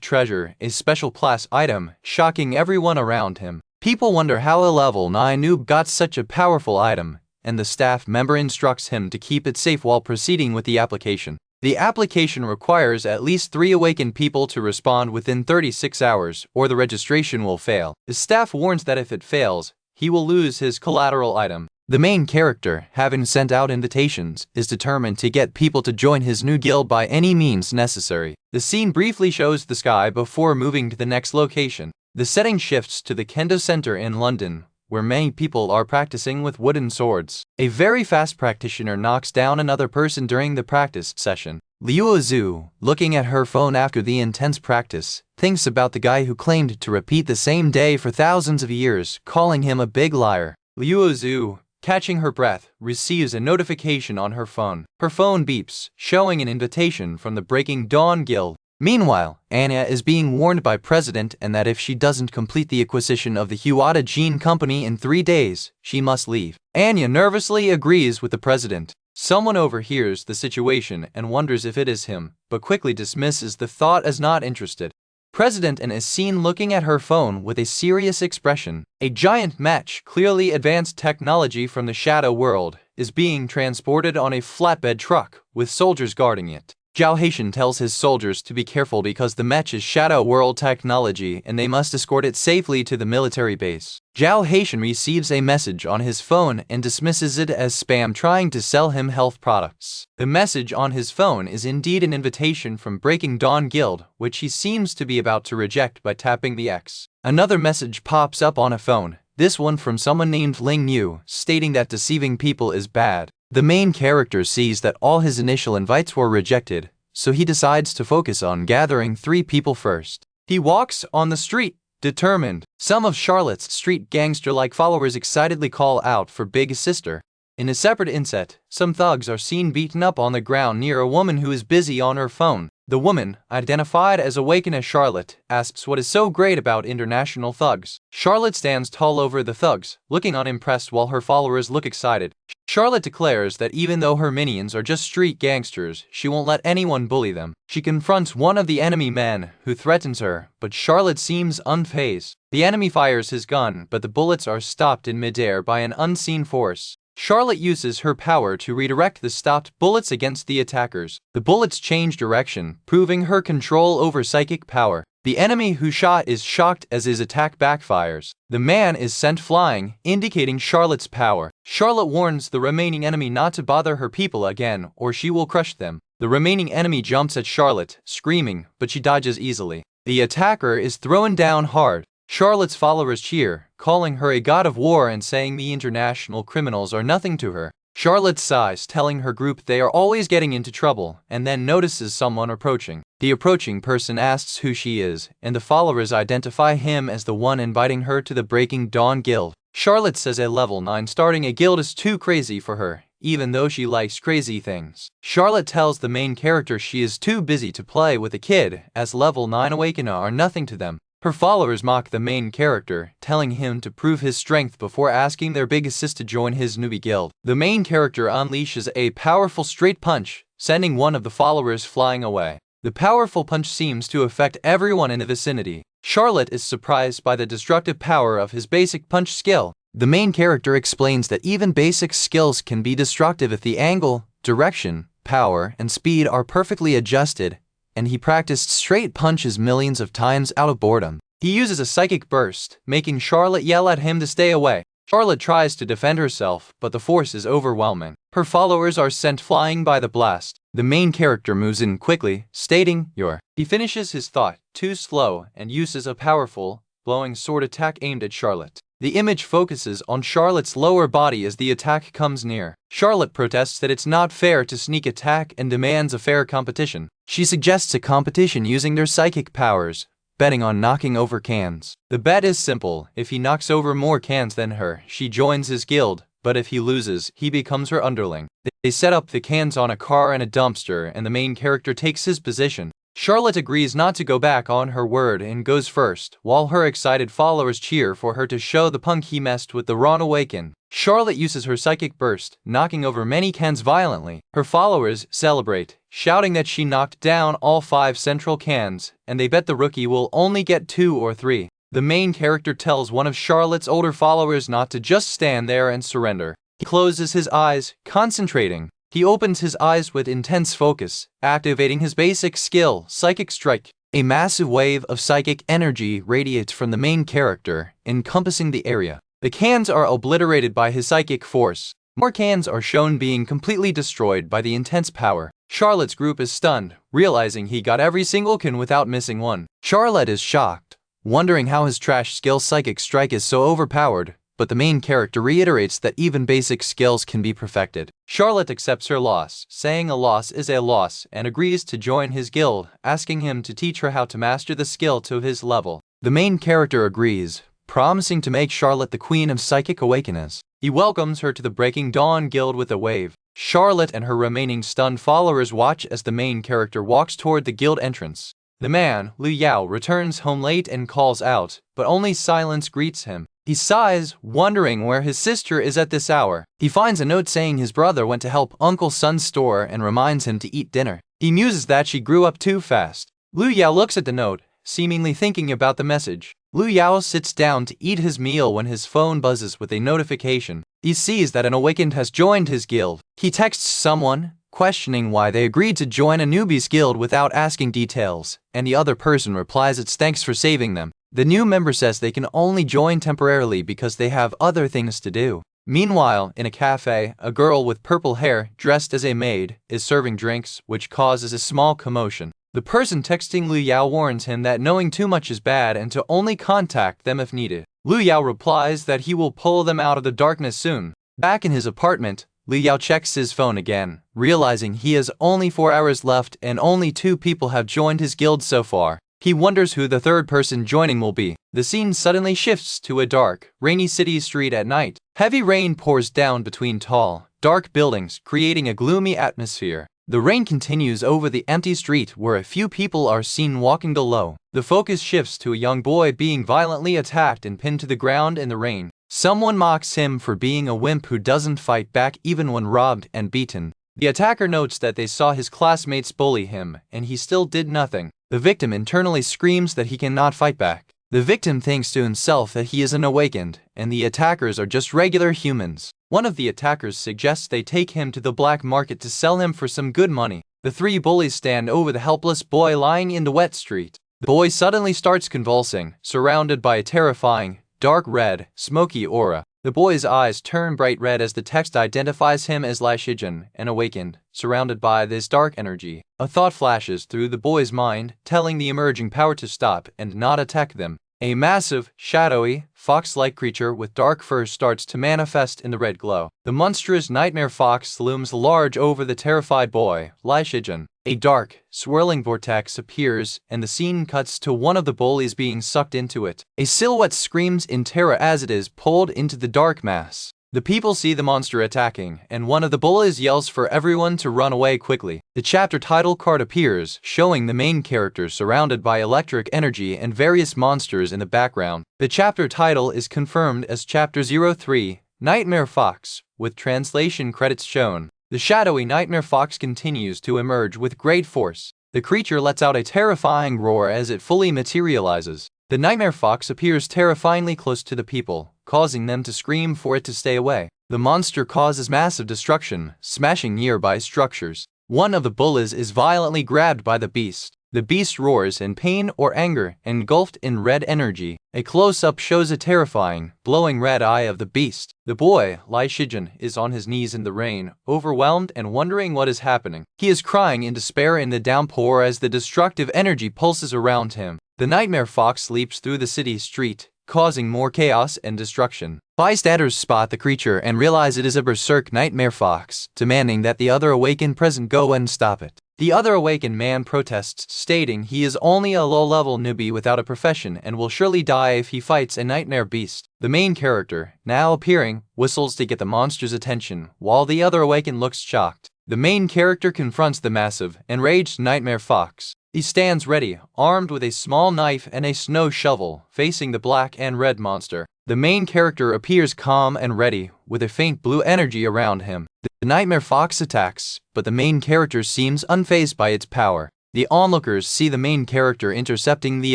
treasure, a special class item, shocking everyone around him. People wonder how a level 9 noob got such a powerful item, and the staff member instructs him to keep it safe while proceeding with the application. The application requires at least 3 awakened people to respond within 36 hours, or the registration will fail. The staff warns that if it fails, he will lose his collateral item. The main character, having sent out invitations, is determined to get people to join his new guild by any means necessary. The scene briefly shows the sky before moving to the next location. The setting shifts to the Kendo Center in London, where many people are practicing with wooden swords. A very fast practitioner knocks down another person during the practice session. Liuozu, looking at her phone after the intense practice, thinks about the guy who claimed to repeat the same day for thousands of years, calling him a big liar. Liuozu, catching her breath, receives a notification on her phone. Her phone beeps, showing an invitation from the Breaking Dawn Guild. Meanwhile, Anya is being warned by President and that if she doesn't complete the acquisition of the Huata Gene Company in 3 days, she must leave. Anya nervously agrees with the President. Someone overhears the situation and wonders if it is him, but quickly dismisses the thought as not interested. President Anne is seen looking at her phone with a serious expression. A giant match, clearly advanced technology from the shadow world, is being transported on a flatbed truck, with soldiers guarding it. Zhao Haitian tells his soldiers to be careful because the match is shadow world technology and they must escort it safely to the military base. Zhao Haitian receives a message on his phone and dismisses it as spam trying to sell him health products. The message on his phone is indeed an invitation from Breaking Dawn Guild, which he seems to be about to reject by tapping the X. Another message pops up on a phone, this one from someone named Ling Yu, stating that deceiving people is bad. The main character sees that all his initial invites were rejected, so he decides to focus on gathering 3 people first. He walks on the street, determined. Some of Charlotte's street gangster-like followers excitedly call out for Big Sister. In a separate inset, some thugs are seen beaten up on the ground near a woman who is busy on her phone. The woman, identified as Awaken as Charlotte, asks what is so great about international thugs. Charlotte stands tall over the thugs, looking unimpressed while her followers look excited. Charlotte declares that even though her minions are just street gangsters, she won't let anyone bully them. She confronts one of the enemy men, who threatens her, but Charlotte seems unfazed. The enemy fires his gun, but the bullets are stopped in midair by an unseen force. Charlotte uses her power to redirect the stopped bullets against the attackers. The bullets change direction, proving her control over psychic power. The enemy who shot is shocked as his attack backfires. The man is sent flying, indicating Charlotte's power. Charlotte warns the remaining enemy not to bother her people again, or she will crush them. The remaining enemy jumps at Charlotte, screaming, but she dodges easily. The attacker is thrown down hard. Charlotte's followers cheer, calling her a god of war and saying the international criminals are nothing to her. Charlotte sighs, telling her group they are always getting into trouble, and then notices someone approaching. The approaching person asks who she is, and the followers identify him as the one inviting her to the Breaking Dawn Guild. Charlotte says a level 9 starting a guild is too crazy for her, even though she likes crazy things. Charlotte tells the main character she is too busy to play with a kid, as level 9 Awakener are nothing to them. Her followers mock the main character, telling him to prove his strength before asking their big sis to join his newbie guild. The main character unleashes a powerful straight punch, sending one of the followers flying away. The powerful punch seems to affect everyone in the vicinity. Charlotte is surprised by the destructive power of his basic punch skill. The main character explains that even basic skills can be destructive if the angle, direction, power, and speed are perfectly adjusted, and he practiced straight punches millions of times out of boredom. He uses a psychic burst, making Charlotte yell at him to stay away. Charlotte tries to defend herself, but the force is overwhelming. Her followers are sent flying by the blast. The main character moves in quickly, stating, "You're." He finishes his thought, too slow, and uses a powerful, blowing sword attack aimed at Charlotte. The image focuses on Charlotte's lower body as the attack comes near. Charlotte protests that it's not fair to sneak attack and demands a fair competition. She suggests a competition using their psychic powers, betting on knocking over cans. The bet is simple: if he knocks over more cans than her, she joins his guild, but if he loses, he becomes her underling. They set up the cans on a car and a dumpster, and the main character takes his position. Charlotte agrees not to go back on her word and goes first, while her excited followers cheer for her to show the punk he messed with the wrong awaken. Charlotte uses her psychic burst, knocking over many cans violently. Her followers celebrate, shouting that she knocked down all 5 central cans, and they bet the rookie will only get 2 or 3. The main character tells one of Charlotte's older followers not to just stand there and surrender. He closes his eyes, concentrating. He opens his eyes with intense focus, activating his basic skill, Psychic Strike. A massive wave of psychic energy radiates from the main character, encompassing the area. The cans are obliterated by his psychic force. More cans are shown being completely destroyed by the intense power. Charlotte's group is stunned, realizing he got every single can without missing one. Charlotte is shocked, wondering how his trash skill Psychic Strike is so overpowered, but the main character reiterates that even basic skills can be perfected. Charlotte accepts her loss, saying a loss is a loss, and agrees to join his guild, asking him to teach her how to master the skill to his level. The main character agrees, promising to make Charlotte the queen of psychic awakeners. He welcomes her to the Breaking Dawn guild with a wave. Charlotte and her remaining stunned followers watch as the main character walks toward the guild entrance. The man, Liu Yao, returns home late and calls out, but only silence greets him. He sighs, wondering where his sister is at this hour. He finds a note saying his brother went to help Uncle Sun's store and reminds him to eat dinner. He muses that she grew up too fast. Liu Yao looks at the note, seemingly thinking about the message. Liu Yao sits down to eat his meal when his phone buzzes with a notification. He sees that an awakened has joined his guild. He texts someone, questioning why they agreed to join a newbie's guild without asking details, and the other person replies it's thanks for saving them. The new member says they can only join temporarily because they have other things to do. Meanwhile, in a cafe, a girl with purple hair, dressed as a maid, is serving drinks, which causes a small commotion. The person texting Liu Yao warns him that knowing too much is bad and to only contact them if needed. Liu Yao replies that he will pull them out of the darkness soon. Back in his apartment, Liu Yao checks his phone again, realizing he has only 4 hours left and only 2 people have joined his guild so far. He wonders who the third person joining will be. The scene suddenly shifts to a dark, rainy city street at night. Heavy rain pours down between tall, dark buildings, creating a gloomy atmosphere. The rain continues over the empty street where a few people are seen walking below. The focus shifts to a young boy being violently attacked and pinned to the ground in the rain. Someone mocks him for being a wimp who doesn't fight back even when robbed and beaten. The attacker notes that they saw his classmates bully him, and he still did nothing. The victim internally screams that he cannot fight back. The victim thinks to himself that he is an awakened, and the attackers are just regular humans. One of the attackers suggests they take him to the black market to sell him for some good money. The 3 bullies stand over the helpless boy lying in the wet street. The boy suddenly starts convulsing, surrounded by a terrifying, dark red, smoky aura. The boy's eyes turn bright red as the text identifies him as Lai Shijin, an awakened, surrounded by this dark energy. A thought flashes through the boy's mind, telling the emerging power to stop and not attack them. A massive, shadowy, fox-like creature with dark fur starts to manifest in the red glow. The monstrous nightmare fox looms large over the terrified boy, Lai Shijin. A dark, swirling vortex appears, and the scene cuts to one of the bullies being sucked into it. A silhouette screams in terror as it is pulled into the dark mass. The people see the monster attacking, and one of the bullies yells for everyone to run away quickly. The chapter title card appears, showing the main characters surrounded by electric energy and various monsters in the background. The chapter title is confirmed as Chapter 03, Nightmare Fox, with translation credits shown. The shadowy Nightmare Fox continues to emerge with great force. The creature lets out a terrifying roar as it fully materializes. The Nightmare Fox appears terrifyingly close to the people, causing them to scream for it to stay away. The monster causes massive destruction, smashing nearby structures. One of the bullies is violently grabbed by the beast. The beast roars in pain or anger, engulfed in red energy. A close-up shows a terrifying, glowing red eye of the beast. The boy, Lai Shijin, is on his knees in the rain, overwhelmed and wondering what is happening. He is crying in despair in the downpour as the destructive energy pulses around him. The Nightmare Fox leaps through the city street, causing more chaos and destruction. Bystanders spot the creature and realize it is a berserk nightmare fox, demanding that the other awakened present go and stop it. The other awakened man protests, stating he is only a low-level newbie without a profession and will surely die if he fights a nightmare beast. The main character, now appearing, whistles to get the monster's attention, while the other awakened looks shocked. The main character confronts the massive, enraged nightmare fox. He stands ready, armed with a small knife and a snow shovel, facing the black and red monster. The main character appears calm and ready, with a faint blue energy around him. The nightmare fox attacks, but the main character seems unfazed by its power. The onlookers see the main character intercepting the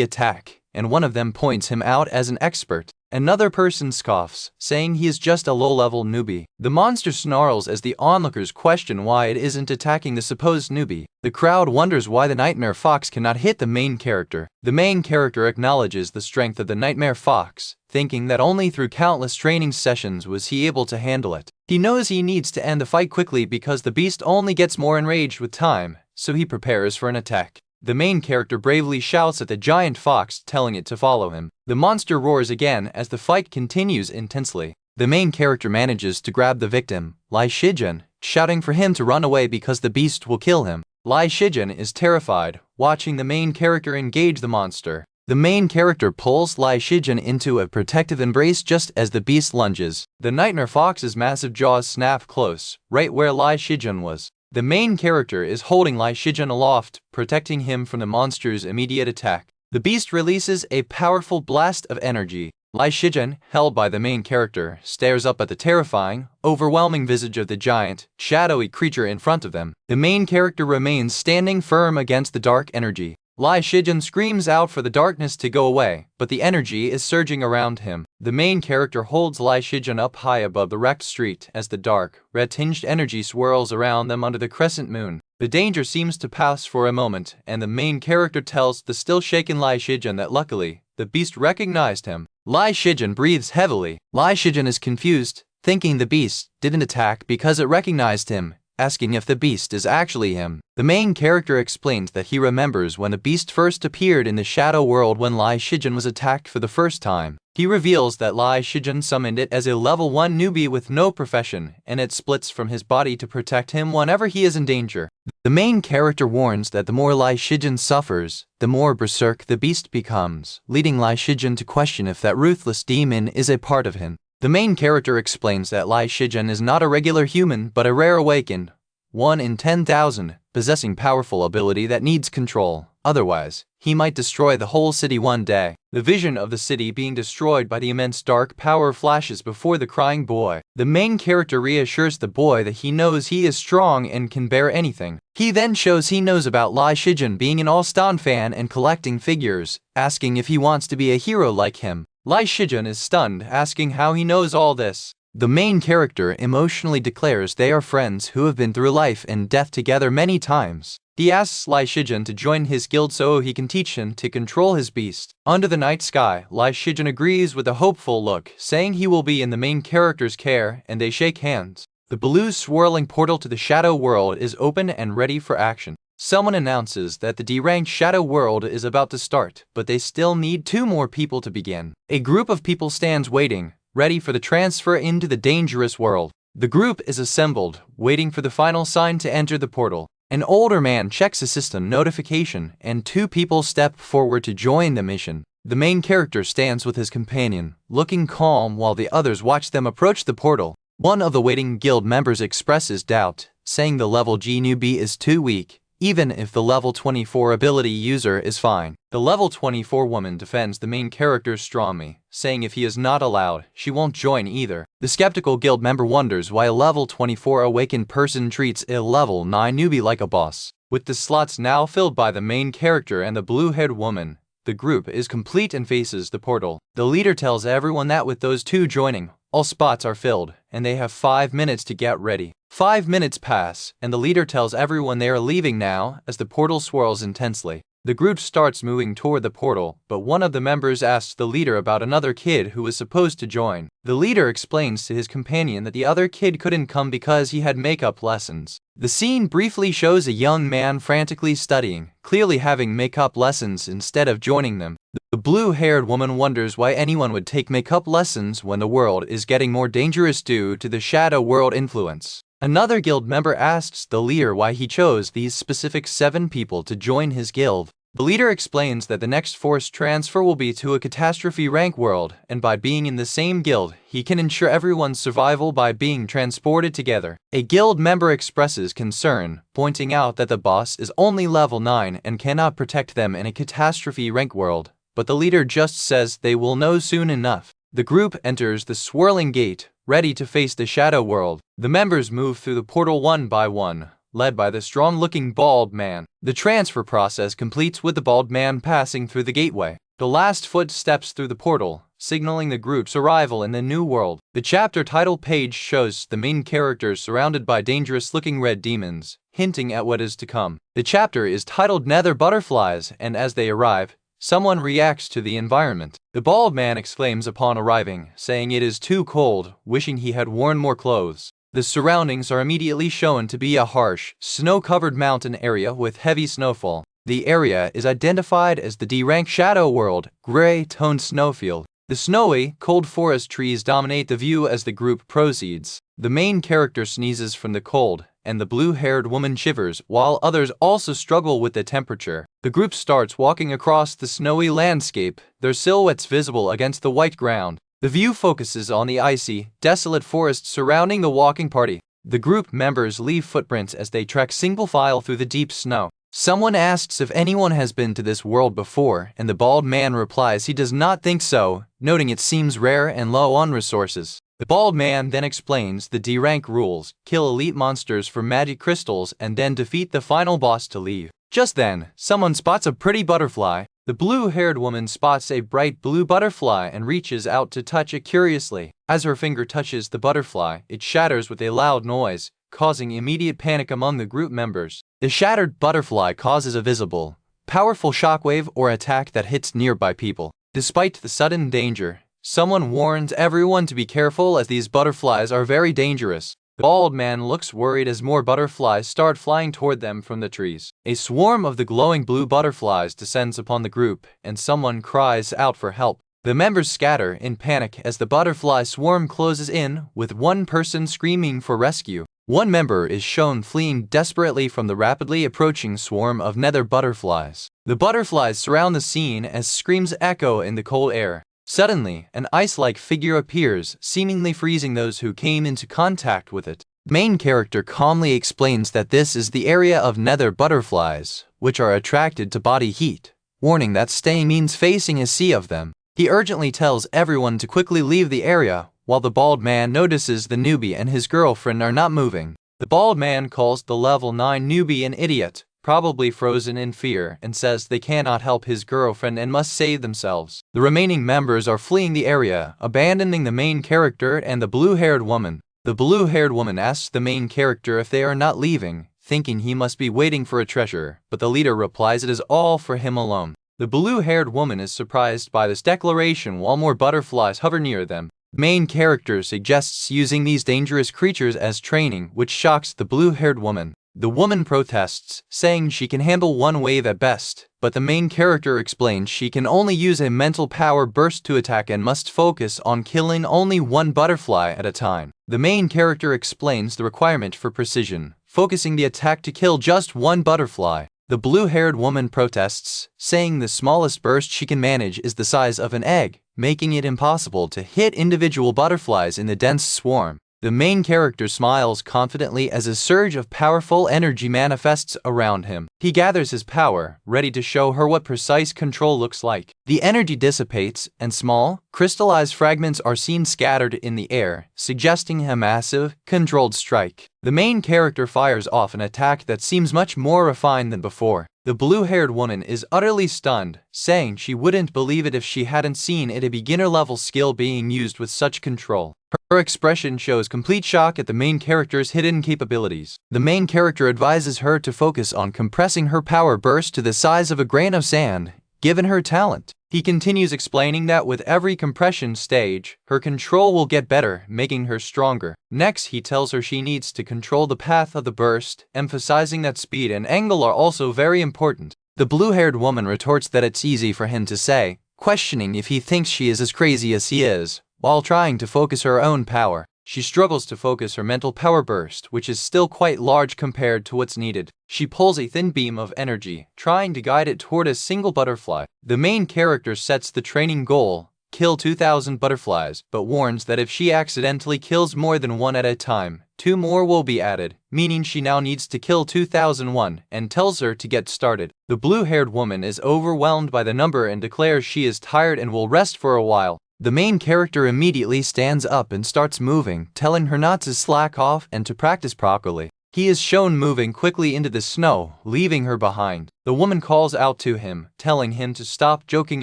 attack, and one of them points him out as an expert. Another person scoffs, saying he is just a low-level newbie. The monster snarls as the onlookers question why it isn't attacking the supposed newbie. The crowd wonders why the nightmare fox cannot hit the main character. The main character acknowledges the strength of the nightmare fox, thinking that only through countless training sessions was he able to handle it. He knows he needs to end the fight quickly because the beast only gets more enraged with time, so he prepares for an attack. The main character bravely shouts at the giant fox, telling it to follow him. The monster roars again as the fight continues intensely. The main character manages to grab the victim, Lai Shijun, shouting for him to run away because the beast will kill him. Lai Shijun is terrified, watching the main character engage the monster. The main character pulls Lai Shijun into a protective embrace just as the beast lunges. The nightmare fox's massive jaws snap close, right where Lai Shijun was. The main character is holding Lai Shijun aloft, protecting him from the monster's immediate attack. The beast releases a powerful blast of energy. Lai Shijun, held by the main character, stares up at the terrifying, overwhelming visage of the giant, shadowy creature in front of them. The main character remains standing firm against the dark energy. Lai Shijun screams out for the darkness to go away, but the energy is surging around him. The main character holds Lai Shijun up high above the wrecked street as the dark, red-tinged energy swirls around them under the crescent moon. The danger seems to pass for a moment, and the main character tells the still-shaken Lai Shijun that luckily, the beast recognized him. Lai Shijun breathes heavily. Lai Shijun is confused, thinking the beast didn't attack because it recognized him, asking if the beast is actually him. The main character explains that he remembers when the beast first appeared in the shadow world when Lai Shijun was attacked for the first time. He reveals that Lai Shijun summoned it as a level 1 newbie with no profession, and it splits from his body to protect him whenever he is in danger. The main character warns that the more Lai Shijun suffers, the more berserk the beast becomes, leading Lai Shijun to question if that ruthless demon is a part of him. The main character explains that Lai Shijun is not a regular human but a rare awakened, 1 in 10,000, possessing powerful ability that needs control. Otherwise, he might destroy the whole city one day. The vision of the city being destroyed by the immense dark power flashes before the crying boy. The main character reassures the boy that he knows he is strong and can bear anything. He then shows he knows about Lai Shijun being an all-star fan and collecting figures, asking if he wants to be a hero like him. Lai Shijun is stunned, asking how he knows all this. The main character emotionally declares they are friends who have been through life and death together many times. He asks Lai Shijun to join his guild so he can teach him to control his beast. Under the night sky, Lai Shijun agrees with a hopeful look, saying he will be in the main character's care, and they shake hands. The blue swirling portal to the shadow world is open and ready for action. Someone announces that the D-ranked shadow world is about to start, but they still need 2 more people to begin. A group of people stands waiting, ready for the transfer into the dangerous world. The group is assembled, waiting for the final sign to enter the portal. An older man checks a system notification, and 2 people step forward to join the mission. The main character stands with his companion, looking calm while the others watch them approach the portal. One of the waiting guild members expresses doubt, saying the level G newbie is too weak, even if the level 24 ability user is fine. The level 24 woman defends the main character strongly, saying if he is not allowed, she won't join either. The skeptical guild member wonders why a level 24 awakened person treats a level 9 newbie like a boss. With the slots now filled by the main character and the blue-haired woman, the group is complete and faces the portal. The leader tells everyone that with those 2 joining, all spots are filled, and they have 5 minutes to get ready. 5 minutes pass, and the leader tells everyone they are leaving now as the portal swirls intensely. The group starts moving toward the portal, but one of the members asks the leader about another kid who was supposed to join. The leader explains to his companion that the other kid couldn't come because he had makeup lessons. The scene briefly shows a young man frantically studying, clearly having makeup lessons instead of joining them. The blue-haired woman wonders why anyone would take makeup lessons when the world is getting more dangerous due to the shadow world influence. Another guild member asks the leader why he chose these specific 7 people to join his guild. The leader explains that the next forced transfer will be to a catastrophe rank world, and by being in the same guild, he can ensure everyone's survival by being transported together. A guild member expresses concern, pointing out that the boss is only level 9 and cannot protect them in a catastrophe rank world, but the leader just says they will know soon enough. The group enters the swirling gate, ready to face the shadow world. The members move through the portal one by one, led by the strong-looking bald man. The transfer process completes with the bald man passing through the gateway. The last foot steps through the portal, signaling the group's arrival in the new world. The chapter title page shows the main characters surrounded by dangerous-looking red demons, hinting at what is to come. The chapter is titled Nether Butterflies, and as they arrive, someone reacts to the environment. The bald man exclaims upon arriving, saying it is too cold, wishing he had worn more clothes. The surroundings are immediately shown to be a harsh, snow-covered mountain area with heavy snowfall. The area is identified as the D-rank shadow world, gray-toned snowfield. The snowy, cold forest trees dominate the view as the group proceeds. The main character sneezes from the cold, and the blue-haired woman shivers, while others also struggle with the temperature. The group starts walking across the snowy landscape, their silhouettes visible against the white ground. The view focuses on the icy, desolate forest surrounding the walking party. The group members leave footprints as they trek single file through the deep snow. Someone asks if anyone has been to this world before, and the bald man replies he does not think so, noting it seems rare and low on resources. The bald man then explains the D-rank rules: kill elite monsters for magic crystals and then defeat the final boss to leave. Just then, someone spots a pretty butterfly. The blue-haired woman spots a bright blue butterfly and reaches out to touch it curiously. As her finger touches the butterfly, it shatters with a loud noise, causing immediate panic among the group members. The shattered butterfly causes a visible, powerful shockwave or attack that hits nearby people. Despite the sudden danger, someone warns everyone to be careful as these butterflies are very dangerous. The bald man looks worried as more butterflies start flying toward them from the trees. A swarm of the glowing blue butterflies descends upon the group, and someone cries out for help. The members scatter in panic as the butterfly swarm closes in, with one person screaming for rescue. One member is shown fleeing desperately from the rapidly approaching swarm of nether butterflies. The butterflies surround the scene as screams echo in the cold air. Suddenly, an ice-like figure appears, seemingly freezing those who came into contact with it. The main character calmly explains that this is the area of nether butterflies, which are attracted to body heat, warning that staying means facing a sea of them. He urgently tells everyone to quickly leave the area, while the bald man notices the newbie and his girlfriend are not moving. The bald man calls the level 9 newbie an idiot, probably frozen in fear, and says they cannot help his girlfriend and must save themselves. The remaining members are fleeing the area, abandoning the main character and the blue-haired woman. The blue-haired woman asks the main character if they are not leaving, thinking he must be waiting for a treasure, but the leader replies it is all for him alone. The blue-haired woman is surprised by this declaration while more butterflies hover near them. The main character suggests using these dangerous creatures as training, which shocks the blue-haired woman. The woman protests, saying she can handle one wave at best, but the main character explains she can only use a mental power burst to attack and must focus on killing only one butterfly at a time. The main character explains the requirement for precision, focusing the attack to kill just one butterfly. The blue-haired woman protests, saying the smallest burst she can manage is the size of an egg, making it impossible to hit individual butterflies in the dense swarm. The main character smiles confidently as a surge of powerful energy manifests around him. He gathers his power, ready to show her what precise control looks like. The energy dissipates, and small, crystallized fragments are seen scattered in the air, suggesting a massive, controlled strike. The main character fires off an attack that seems much more refined than before. The blue-haired woman is utterly stunned, saying she wouldn't believe it if she hadn't seen it, a beginner-level skill being used with such control. Her expression shows complete shock at the main character's hidden capabilities. The main character advises her to focus on compressing her power burst to the size of a grain of sand, given her talent. He continues explaining that with every compression stage, her control will get better, making her stronger. Next, he tells her she needs to control the path of the burst, emphasizing that speed and angle are also very important. The blue-haired woman retorts that it's easy for him to say, questioning if he thinks she is as crazy as he is, while trying to focus her own power. She struggles to focus her mental power burst, which is still quite large compared to what's needed. She pulls a thin beam of energy, trying to guide it toward a single butterfly. The main character sets the training goal, kill 2,000 butterflies, but warns that if she accidentally kills more than one at a time, 2 more will be added, meaning she now needs to kill 2001, and tells her to get started. The blue-haired woman is overwhelmed by the number and declares she is tired and will rest for a while. The main character immediately stands up and starts moving, telling her not to slack off and to practice properly. He is shown moving quickly into the snow, leaving her behind. The woman calls out to him, telling him to stop joking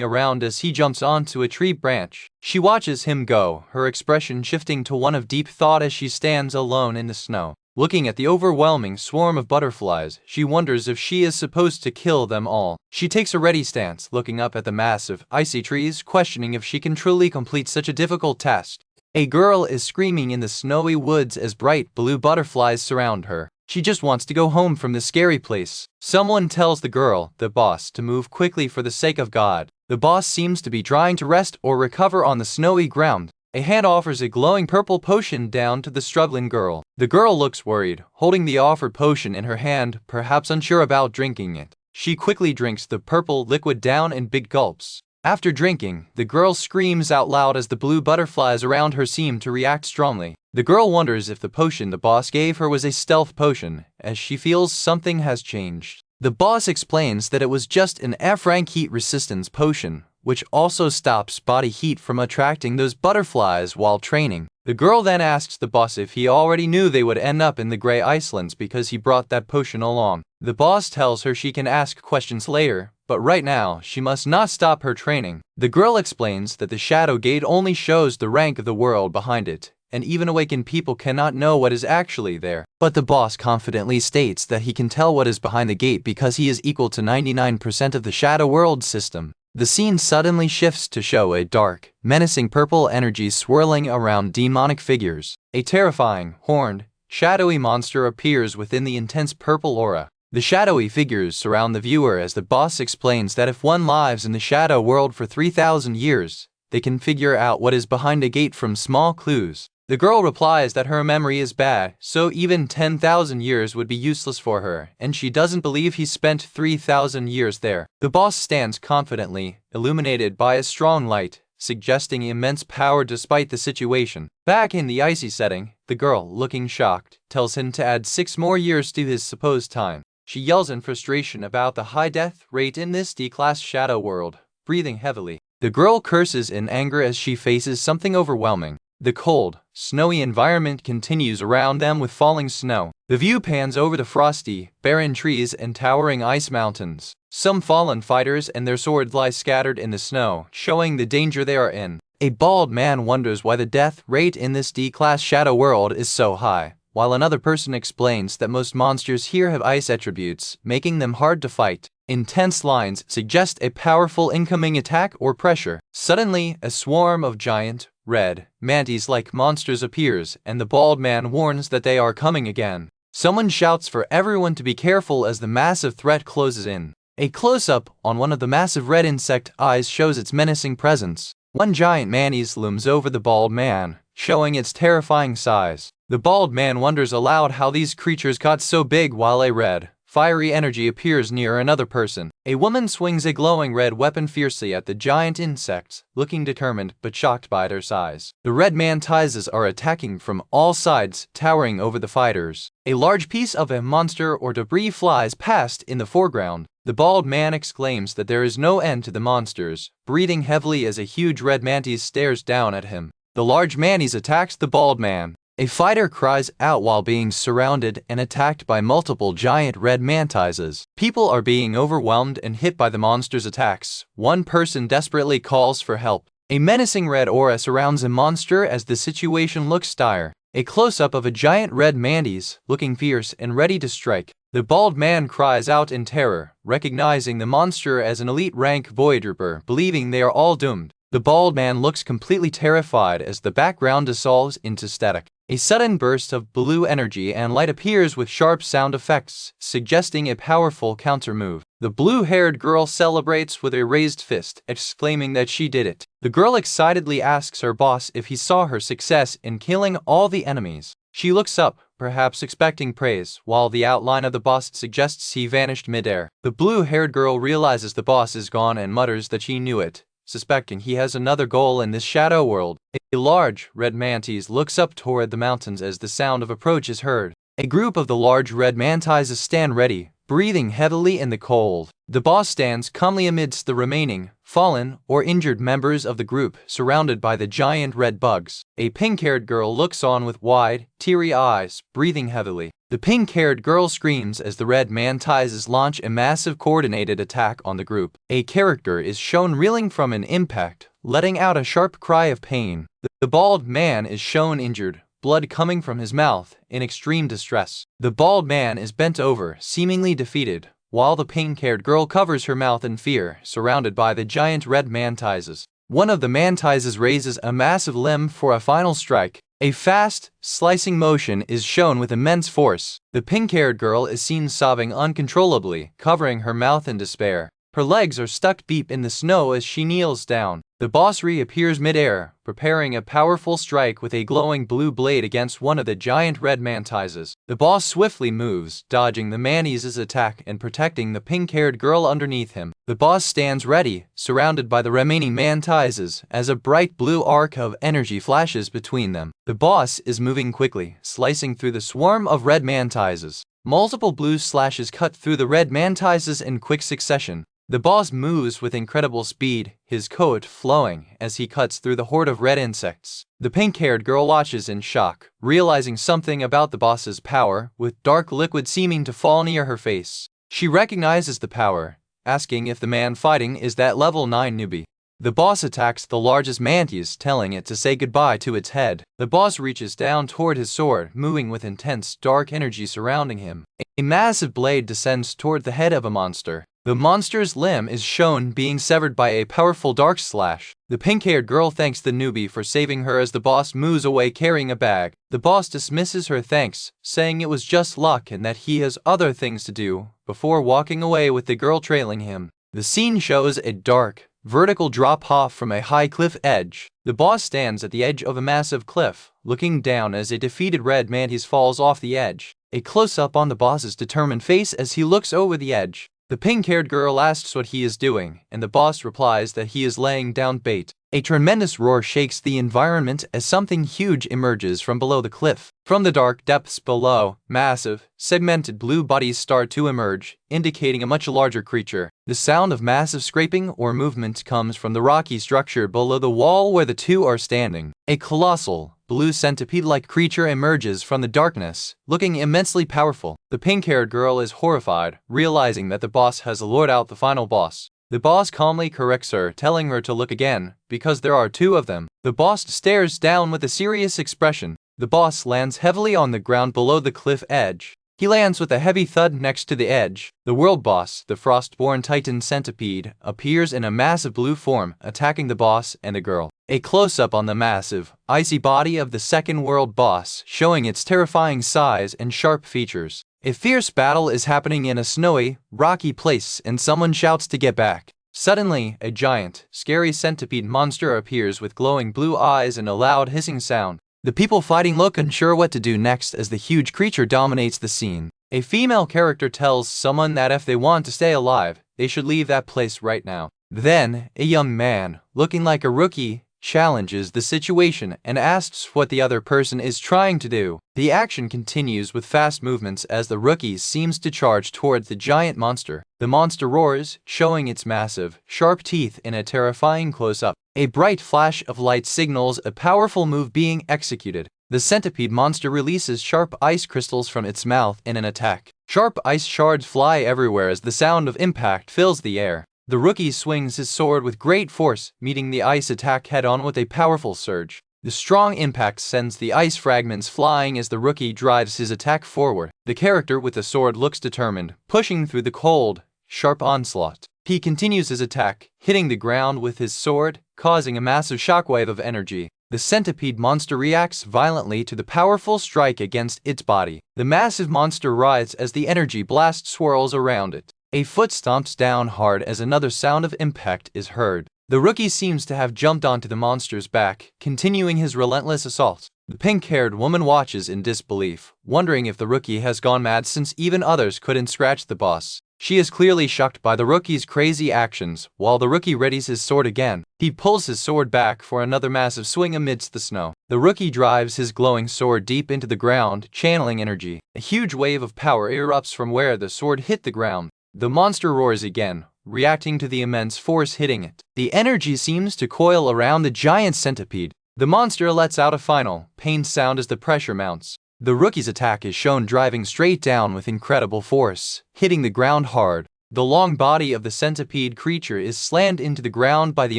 around as he jumps onto a tree branch. She watches him go, her expression shifting to one of deep thought as she stands alone in the snow. Looking at the overwhelming swarm of butterflies, she wonders if she is supposed to kill them all. She takes a ready stance, looking up at the massive, icy trees, questioning if she can truly complete such a difficult task. A girl is screaming in the snowy woods as bright blue butterflies surround her. She just wants to go home from the scary place. Someone tells the girl, the boss, to move quickly for the sake of God. The boss seems to be trying to rest or recover on the snowy ground. A hand offers a glowing purple potion down to the struggling girl. The girl looks worried, holding the offered potion in her hand, perhaps unsure about drinking it. She quickly drinks the purple liquid down in big gulps. After drinking, the girl screams out loud as the blue butterflies around her seem to react strongly. The girl wonders if the potion the boss gave her was a stealth potion, as she feels something has changed. The boss explains that it was just an F-rank heat resistance potion, which also stops body heat from attracting those butterflies while training. The girl then asks the boss if he already knew they would end up in the Grey Icelands because he brought that potion along. The boss tells her she can ask questions later, but right now, she must not stop her training. The girl explains that the Shadow Gate only shows the rank of the world behind it, and even awakened people cannot know what is actually there. But the boss confidently states that he can tell what is behind the gate because he is equal to 99% of the Shadow World system. The scene suddenly shifts to show a dark, menacing purple energy swirling around demonic figures. A terrifying, horned, shadowy monster appears within the intense purple aura. The shadowy figures surround the viewer as the boss explains that if one lives in the shadow world for 3,000 years, they can figure out what is behind a gate from small clues. The girl replies that her memory is bad, so even 10,000 years would be useless for her, and she doesn't believe he spent 3,000 years there. The boss stands confidently, illuminated by a strong light, suggesting immense power despite the situation. Back in the icy setting, the girl, looking shocked, tells him to add 6 more years to his supposed time. She yells in frustration about the high death rate in this D-class shadow world, breathing heavily. The girl curses in anger as she faces something overwhelming. The cold, snowy environment continues around them with falling snow. The view pans over the frosty, barren trees and towering ice mountains. Some fallen fighters and their swords lie scattered in the snow, showing the danger they are in. A bald man wonders why the death rate in this D-class shadow world is so high, while another person explains that most monsters here have ice attributes, making them hard to fight. Intense lines suggest a powerful incoming attack or pressure. Suddenly, a swarm of giant, red, mantis-like monsters appears, and the bald man warns that they are coming again. Someone shouts for everyone to be careful as the massive threat closes in. A close-up on one of the massive red insect eyes shows its menacing presence. One giant mantis looms over the bald man, showing its terrifying size. The bald man wonders aloud how these creatures got so big while a red, fiery energy appears near another person. A woman swings a glowing red weapon fiercely at the giant insects, looking determined but shocked by their size. The red mantises are attacking from all sides, towering over the fighters. A large piece of a monster or debris flies past in the foreground. The bald man exclaims that there is no end to the monsters, breathing heavily as a huge red mantis stares down at him. The large mantis attacks the bald man. A fighter cries out while being surrounded and attacked by multiple giant red mantises. People are being overwhelmed and hit by the monster's attacks. One person desperately calls for help. A menacing red aura surrounds a monster as the situation looks dire. A close-up of a giant red mantis, looking fierce and ready to strike. The bald man cries out in terror, recognizing the monster as an elite rank voidtrooper, believing they are all doomed. The bald man looks completely terrified as the background dissolves into static. A sudden burst of blue energy and light appears with sharp sound effects, suggesting a powerful counter-move. The blue-haired girl celebrates with a raised fist, exclaiming that she did it. The girl excitedly asks her boss if he saw her success in killing all the enemies. She looks up, perhaps expecting praise, while the outline of the boss suggests he vanished midair. The blue-haired girl realizes the boss is gone and mutters that she knew it, suspecting he has another goal in this shadow world. A large red mantis looks up toward the mountains as the sound of approach is heard. A group of the large red mantises stand ready, breathing heavily in the cold. The boss stands calmly amidst the remaining, fallen, or injured members of the group, surrounded by the giant red bugs. A pink-haired girl looks on with wide, teary eyes, breathing heavily. The pink-haired girl screams as the red mantises launch a massive coordinated attack on the group. A character is shown reeling from an impact, letting out a sharp cry of pain. The bald man is shown injured, blood coming from his mouth, in extreme distress. The bald man is bent over, seemingly defeated, while the pink-haired girl covers her mouth in fear, surrounded by the giant red mantises. One of the mantises raises a massive limb for a final strike. A fast, slicing motion is shown with immense force. The pink-haired girl is seen sobbing uncontrollably, covering her mouth in despair. Her legs are stuck deep in the snow as she kneels down. The boss reappears mid-air, preparing a powerful strike with a glowing blue blade against one of the giant red mantises. The boss swiftly moves, dodging the mantis' attack and protecting the pink-haired girl underneath him. The boss stands ready, surrounded by the remaining mantises, as a bright blue arc of energy flashes between them. The boss is moving quickly, slicing through the swarm of red mantises. Multiple blue slashes cut through the red mantises in quick succession. The boss moves with incredible speed, his coat flowing as he cuts through the horde of red insects. The pink-haired girl watches in shock, realizing something about the boss's power, with dark liquid seeming to fall near her face. She recognizes the power, asking if the man fighting is that level 9 newbie. The boss attacks the largest mantis, telling it to say goodbye to its head. The boss reaches down toward his sword, moving with intense, dark energy surrounding him. A massive blade descends toward the head of a monster. The monster's limb is shown being severed by a powerful dark slash. The pink-haired girl thanks the newbie for saving her as the boss moves away carrying a bag. The boss dismisses her thanks, saying it was just luck and that he has other things to do, before walking away with the girl trailing him. The scene shows a dark, vertical drop-off from a high cliff edge. The boss stands at the edge of a massive cliff, looking down as a defeated red mantis falls off the edge. A close-up on the boss's determined face as he looks over the edge. The pink-haired girl asks what he is doing, and the boss replies that he is laying down bait. A tremendous roar shakes the environment as something huge emerges from below the cliff. From the dark depths below, massive, segmented blue bodies start to emerge, indicating a much larger creature. The sound of massive scraping or movement comes from the rocky structure below the wall where the two are standing. A colossal, blue centipede-like creature emerges from the darkness, looking immensely powerful. The pink-haired girl is horrified, realizing that the boss has lured out the final boss. The boss calmly corrects her, telling her to look again, because there are two of them. The boss stares down with a serious expression. The boss lands heavily on the ground below the cliff edge. He lands with a heavy thud next to the edge. The world boss, the Frostborn Titan Centipede, appears in a massive blue form, attacking the boss and the girl. A close-up on the massive, icy body of the second world boss, showing its terrifying size and sharp features. A fierce battle is happening in a snowy, rocky place and someone shouts to get back. Suddenly, a giant, scary centipede monster appears with glowing blue eyes and a loud hissing sound. The people fighting look unsure what to do next as the huge creature dominates the scene. A female character tells someone that if they want to stay alive, they should leave that place right now. Then, a young man, looking like a rookie, challenges the situation and asks what the other person is trying to do. The action continues with fast movements as the rookie seems to charge towards the giant monster. The monster roars, showing its massive, sharp teeth in a terrifying close-up. A bright flash of light signals a powerful move being executed. The centipede monster releases sharp ice crystals from its mouth in an attack. Sharp ice shards fly everywhere as the sound of impact fills the air. The rookie swings his sword with great force, meeting the ice attack head-on with a powerful surge. The strong impact sends the ice fragments flying as the rookie drives his attack forward. The character with the sword looks determined, pushing through the cold, sharp onslaught. He continues his attack, hitting the ground with his sword, causing a massive shockwave of energy. The centipede monster reacts violently to the powerful strike against its body. The massive monster writhes as the energy blast swirls around it. A foot stomps down hard as another sound of impact is heard. The rookie seems to have jumped onto the monster's back, continuing his relentless assault. The pink-haired woman watches in disbelief, wondering if the rookie has gone mad since even others couldn't scratch the boss. She is clearly shocked by the rookie's crazy actions. While the rookie readies his sword again, he pulls his sword back for another massive swing amidst the snow. The rookie drives his glowing sword deep into the ground, channeling energy. A huge wave of power erupts from where the sword hit the ground. The monster roars again, reacting to the immense force hitting it. The energy seems to coil around the giant centipede. The monster lets out a final, pained sound as the pressure mounts. The rookie's attack is shown driving straight down with incredible force, hitting the ground hard. The long body of the centipede creature is slammed into the ground by the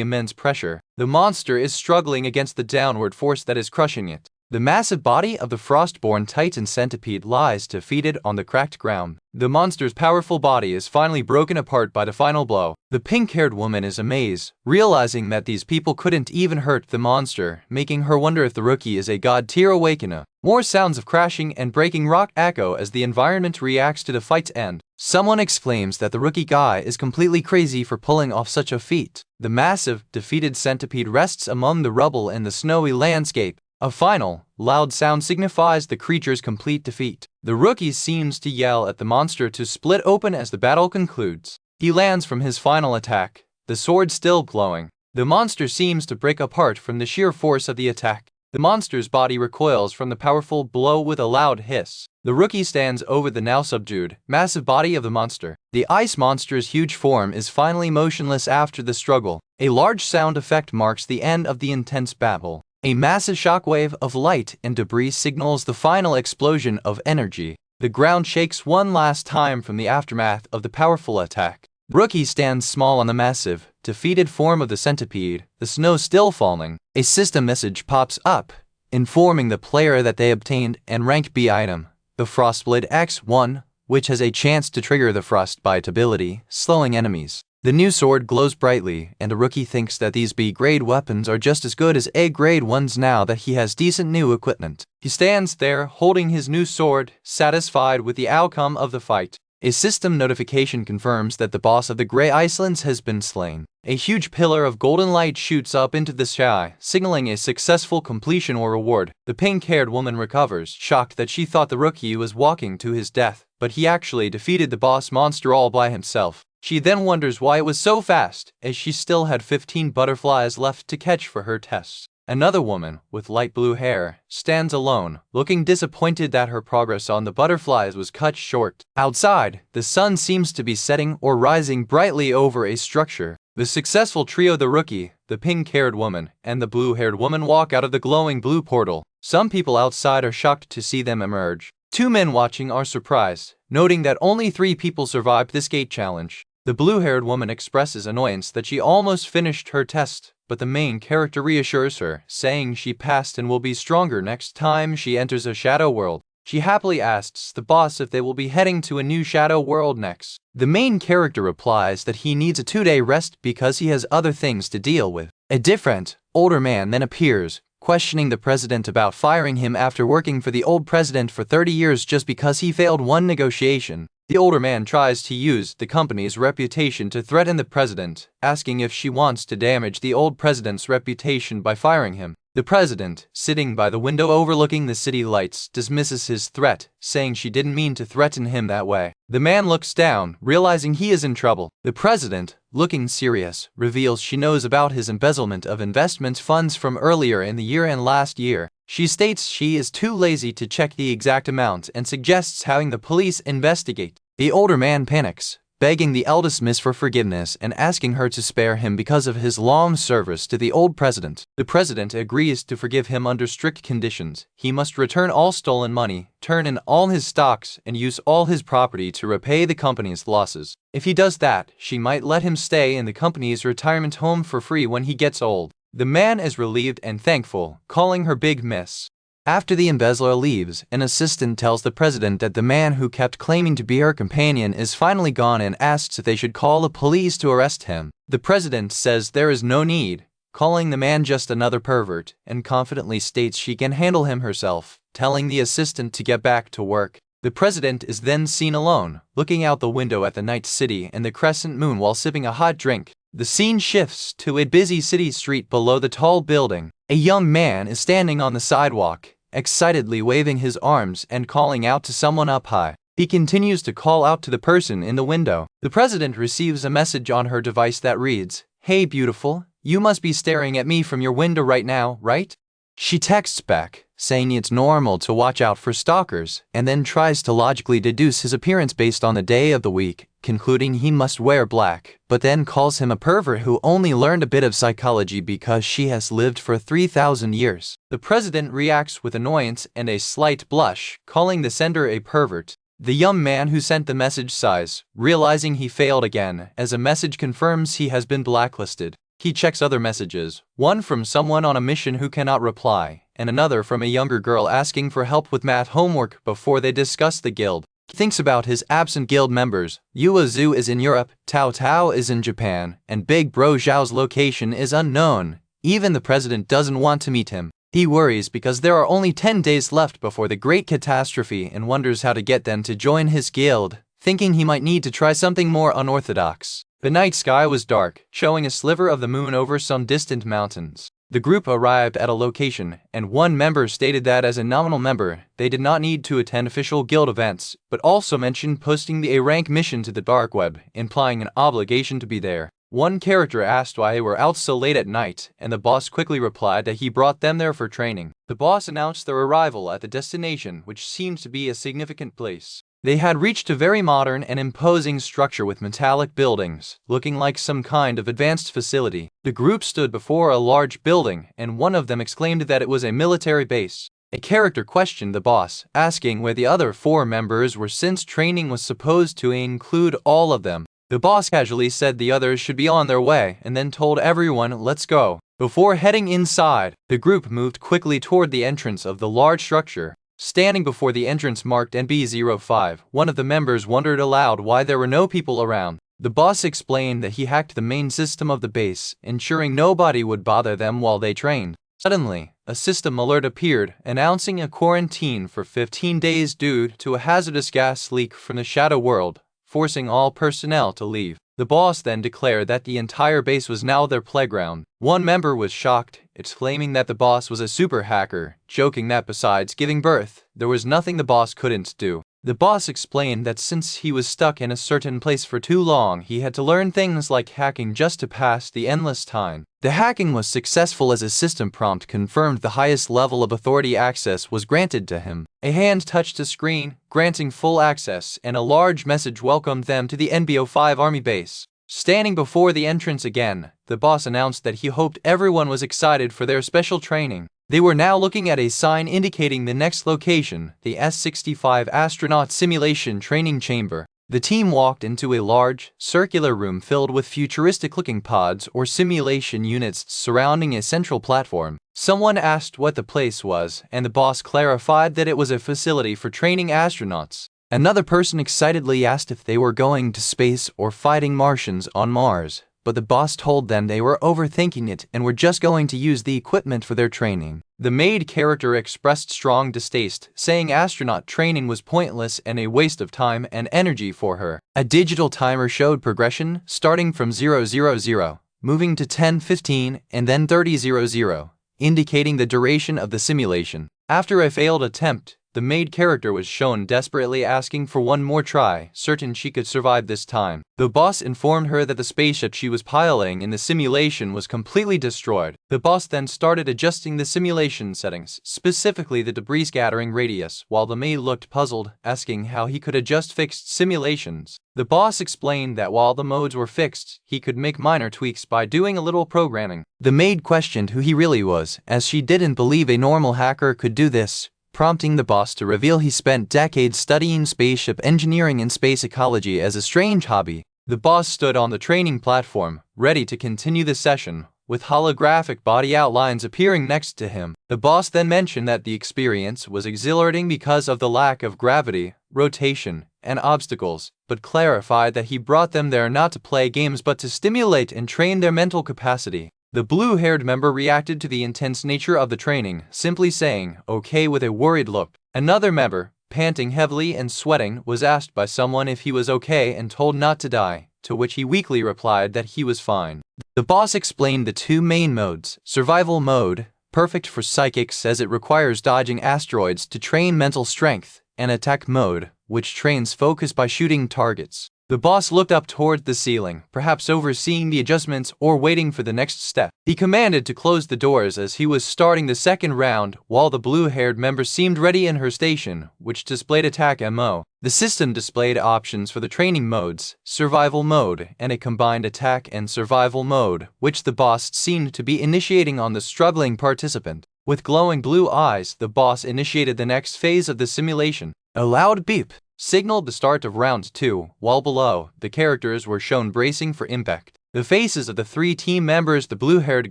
immense pressure. The monster is struggling against the downward force that is crushing it. The massive body of the frostborn titan centipede lies defeated on the cracked ground. The monster's powerful body is finally broken apart by the final blow. The pink-haired woman is amazed, realizing that these people couldn't even hurt the monster, making her wonder if the rookie is a god-tier awakener. More sounds of crashing and breaking rock echo as the environment reacts to the fight's end. Someone exclaims that the rookie guy is completely crazy for pulling off such a feat. The massive, defeated centipede rests among the rubble in the snowy landscape. A final, loud sound signifies the creature's complete defeat. The rookie seems to yell at the monster to split open as the battle concludes. He lands from his final attack, the sword still glowing. The monster seems to break apart from the sheer force of the attack. The monster's body recoils from the powerful blow with a loud hiss. The rookie stands over the now subdued, massive body of the monster. The ice monster's huge form is finally motionless after the struggle. A large sound effect marks the end of the intense battle. A massive shockwave of light and debris signals the final explosion of energy. The ground shakes one last time from the aftermath of the powerful attack. Rookie stands small on the massive, defeated form of the centipede, the snow still falling. A system message pops up, informing the player that they obtained an rank B item, the Frostblade X1, which has a chance to trigger the Frostbite ability, slowing enemies. The new sword glows brightly, and the rookie thinks that these B-grade weapons are just as good as A-grade ones now that he has decent new equipment. He stands there, holding his new sword, satisfied with the outcome of the fight. A system notification confirms that the boss of the Grey Icelands has been slain. A huge pillar of golden light shoots up into the sky, signaling a successful completion or reward. The pink-haired woman recovers, shocked that she thought the rookie was walking to his death, but he actually defeated the boss monster all by himself. She then wonders why it was so fast, as she still had 15 butterflies left to catch for her tests. Another woman, with light blue hair, stands alone, looking disappointed that her progress on the butterflies was cut short. Outside, the sun seems to be setting or rising brightly over a structure. The successful trio, the rookie, the pink-haired woman, and the blue-haired woman, walk out of the glowing blue portal. Some people outside are shocked to see them emerge. Two men watching are surprised, noting that only 3 people survived this gate challenge. The blue-haired woman expresses annoyance that she almost finished her test, but the main character reassures her, saying she passed and will be stronger next time she enters a shadow world. She happily asks the boss if they will be heading to a new shadow world next. The main character replies that he needs a 2-day rest because he has other things to deal with. A different, older man then appears, questioning the president about firing him after working for the old president for 30 years just because he failed one negotiation. The older man tries to use the company's reputation to threaten the president, asking if she wants to damage the old president's reputation by firing him. The president, sitting by the window overlooking the city lights, dismisses his threat, saying she didn't mean to threaten him that way. The man looks down, realizing he is in trouble. The president, looking serious, reveals she knows about his embezzlement of investment funds from earlier in the year and last year. She states she is too lazy to check the exact amount and suggests having the police investigate. The older man panics, begging the eldest miss for forgiveness and asking her to spare him because of his long service to the old president. The president agrees to forgive him under strict conditions. He must return all stolen money, turn in all his stocks, and use all his property to repay the company's losses. If he does that, she might let him stay in the company's retirement home for free when he gets old. The man is relieved and thankful, calling her Big Miss. After the embezzler leaves, an assistant tells the president that the man who kept claiming to be her companion is finally gone and asks if they should call the police to arrest him. The president says there is no need, calling the man just another pervert, and confidently states she can handle him herself, telling the assistant to get back to work. The president is then seen alone, looking out the window at the night city and the crescent moon while sipping a hot drink. The scene shifts to a busy city street below the tall building. A young man is standing on the sidewalk, excitedly waving his arms and calling out to someone up high. He continues to call out to the person in the window. The president receives a message on her device that reads, "Hey beautiful, you must be staring at me from your window right now, right?" She texts back, saying it's normal to watch out for stalkers, and then tries to logically deduce his appearance based on the day of the week, concluding he must wear black, but then calls him a pervert who only learned a bit of psychology because she has lived for 3,000 years. The president reacts with annoyance and a slight blush, calling the sender a pervert. The young man who sent the message sighs, realizing he failed again, as a message confirms he has been blacklisted. He checks other messages, one from someone on a mission who cannot reply, and another from a younger girl asking for help with math homework before they discuss the guild. He thinks about his absent guild members. Yuazu is in Europe, Tao Tao is in Japan, and Big Bro Zhao's location is unknown. Even the president doesn't want to meet him. He worries because there are only 10 days left before the great catastrophe and wonders how to get them to join his guild, thinking he might need to try something more unorthodox. The night sky was dark, showing a sliver of the moon over some distant mountains. The group arrived at a location, and one member stated that as a nominal member, they did not need to attend official guild events, but also mentioned posting the A-rank mission to the dark web, implying an obligation to be there. One character asked why they were out so late at night, and the boss quickly replied that he brought them there for training. The boss announced their arrival at the destination, which seemed to be a significant place. They had reached a very modern and imposing structure with metallic buildings, looking like some kind of advanced facility. The group stood before a large building, and one of them exclaimed that it was a military base. A character questioned the boss, asking where the other 4 members were since training was supposed to include all of them. The boss casually said the others should be on their way, and then told everyone, "Let's go." Before heading inside, the group moved quickly toward the entrance of the large structure. Standing before the entrance marked NB05, one of the members wondered aloud why there were no people around. The boss explained that he hacked the main system of the base, ensuring nobody would bother them while they trained. Suddenly, a system alert appeared, announcing a quarantine for 15 days due to a hazardous gas leak from the shadow world, forcing all personnel to leave. The boss then declared that the entire base was now their playground. One member was shocked, exclaiming that the boss was a super hacker, joking that besides giving birth, there was nothing the boss couldn't do. The boss explained that since he was stuck in a certain place for too long, he had to learn things like hacking just to pass the endless time. The hacking was successful as a system prompt confirmed the highest level of authority access was granted to him. A hand touched a screen, granting full access, and a large message welcomed them to the NBO5 army base. Standing before the entrance again, the boss announced that he hoped everyone was excited for their special training. They were now looking at a sign indicating the next location, the S-65 Astronaut Simulation Training Chamber. The team walked into a large, circular room filled with futuristic-looking pods or simulation units surrounding a central platform. Someone asked what the place was, and the boss clarified that it was a facility for training astronauts. Another person excitedly asked if they were going to space or fighting Martians on Mars, but the boss told them they were overthinking it and were just going to use the equipment for their training. The maid character expressed strong distaste, saying astronaut training was pointless and a waste of time and energy for her. A digital timer showed progression, starting from 000, moving to 10:15, and then 30:00, indicating the duration of the simulation. After a failed attempt, the maid character was shown desperately asking for one more try, certain she could survive this time. The boss informed her that the spaceship she was piloting in the simulation was completely destroyed. The boss then started adjusting the simulation settings, specifically the debris scattering radius, while the maid looked puzzled, asking how he could adjust fixed simulations. The boss explained that while the modes were fixed, he could make minor tweaks by doing a little programming. The maid questioned who he really was, as she didn't believe a normal hacker could do this, prompting the boss to reveal he spent decades studying spaceship engineering and space ecology as a strange hobby. The boss stood on the training platform, ready to continue the session, with holographic body outlines appearing next to him. The boss then mentioned that the experience was exhilarating because of the lack of gravity, rotation, and obstacles, but clarified that he brought them there not to play games but to stimulate and train their mental capacity. The blue-haired member reacted to the intense nature of the training, simply saying, "Okay," with a worried look. Another member, panting heavily and sweating, was asked by someone if he was okay and told not to die, to which he weakly replied that he was fine. The boss explained the two main modes: survival mode, perfect for psychics as it requires dodging asteroids to train mental strength, and attack mode, which trains focus by shooting targets. The boss looked up toward the ceiling, perhaps overseeing the adjustments or waiting for the next step. He commanded to close the doors as he was starting the second round, while the blue-haired member seemed ready in her station, which displayed attack MO. The system displayed options for the training modes, survival mode, and a combined attack and survival mode, which the boss seemed to be initiating on the struggling participant. With glowing blue eyes, the boss initiated the next phase of the simulation. A loud beep signaled the start of round 2, while below, the characters were shown bracing for impact. The faces of the three team members, the blue-haired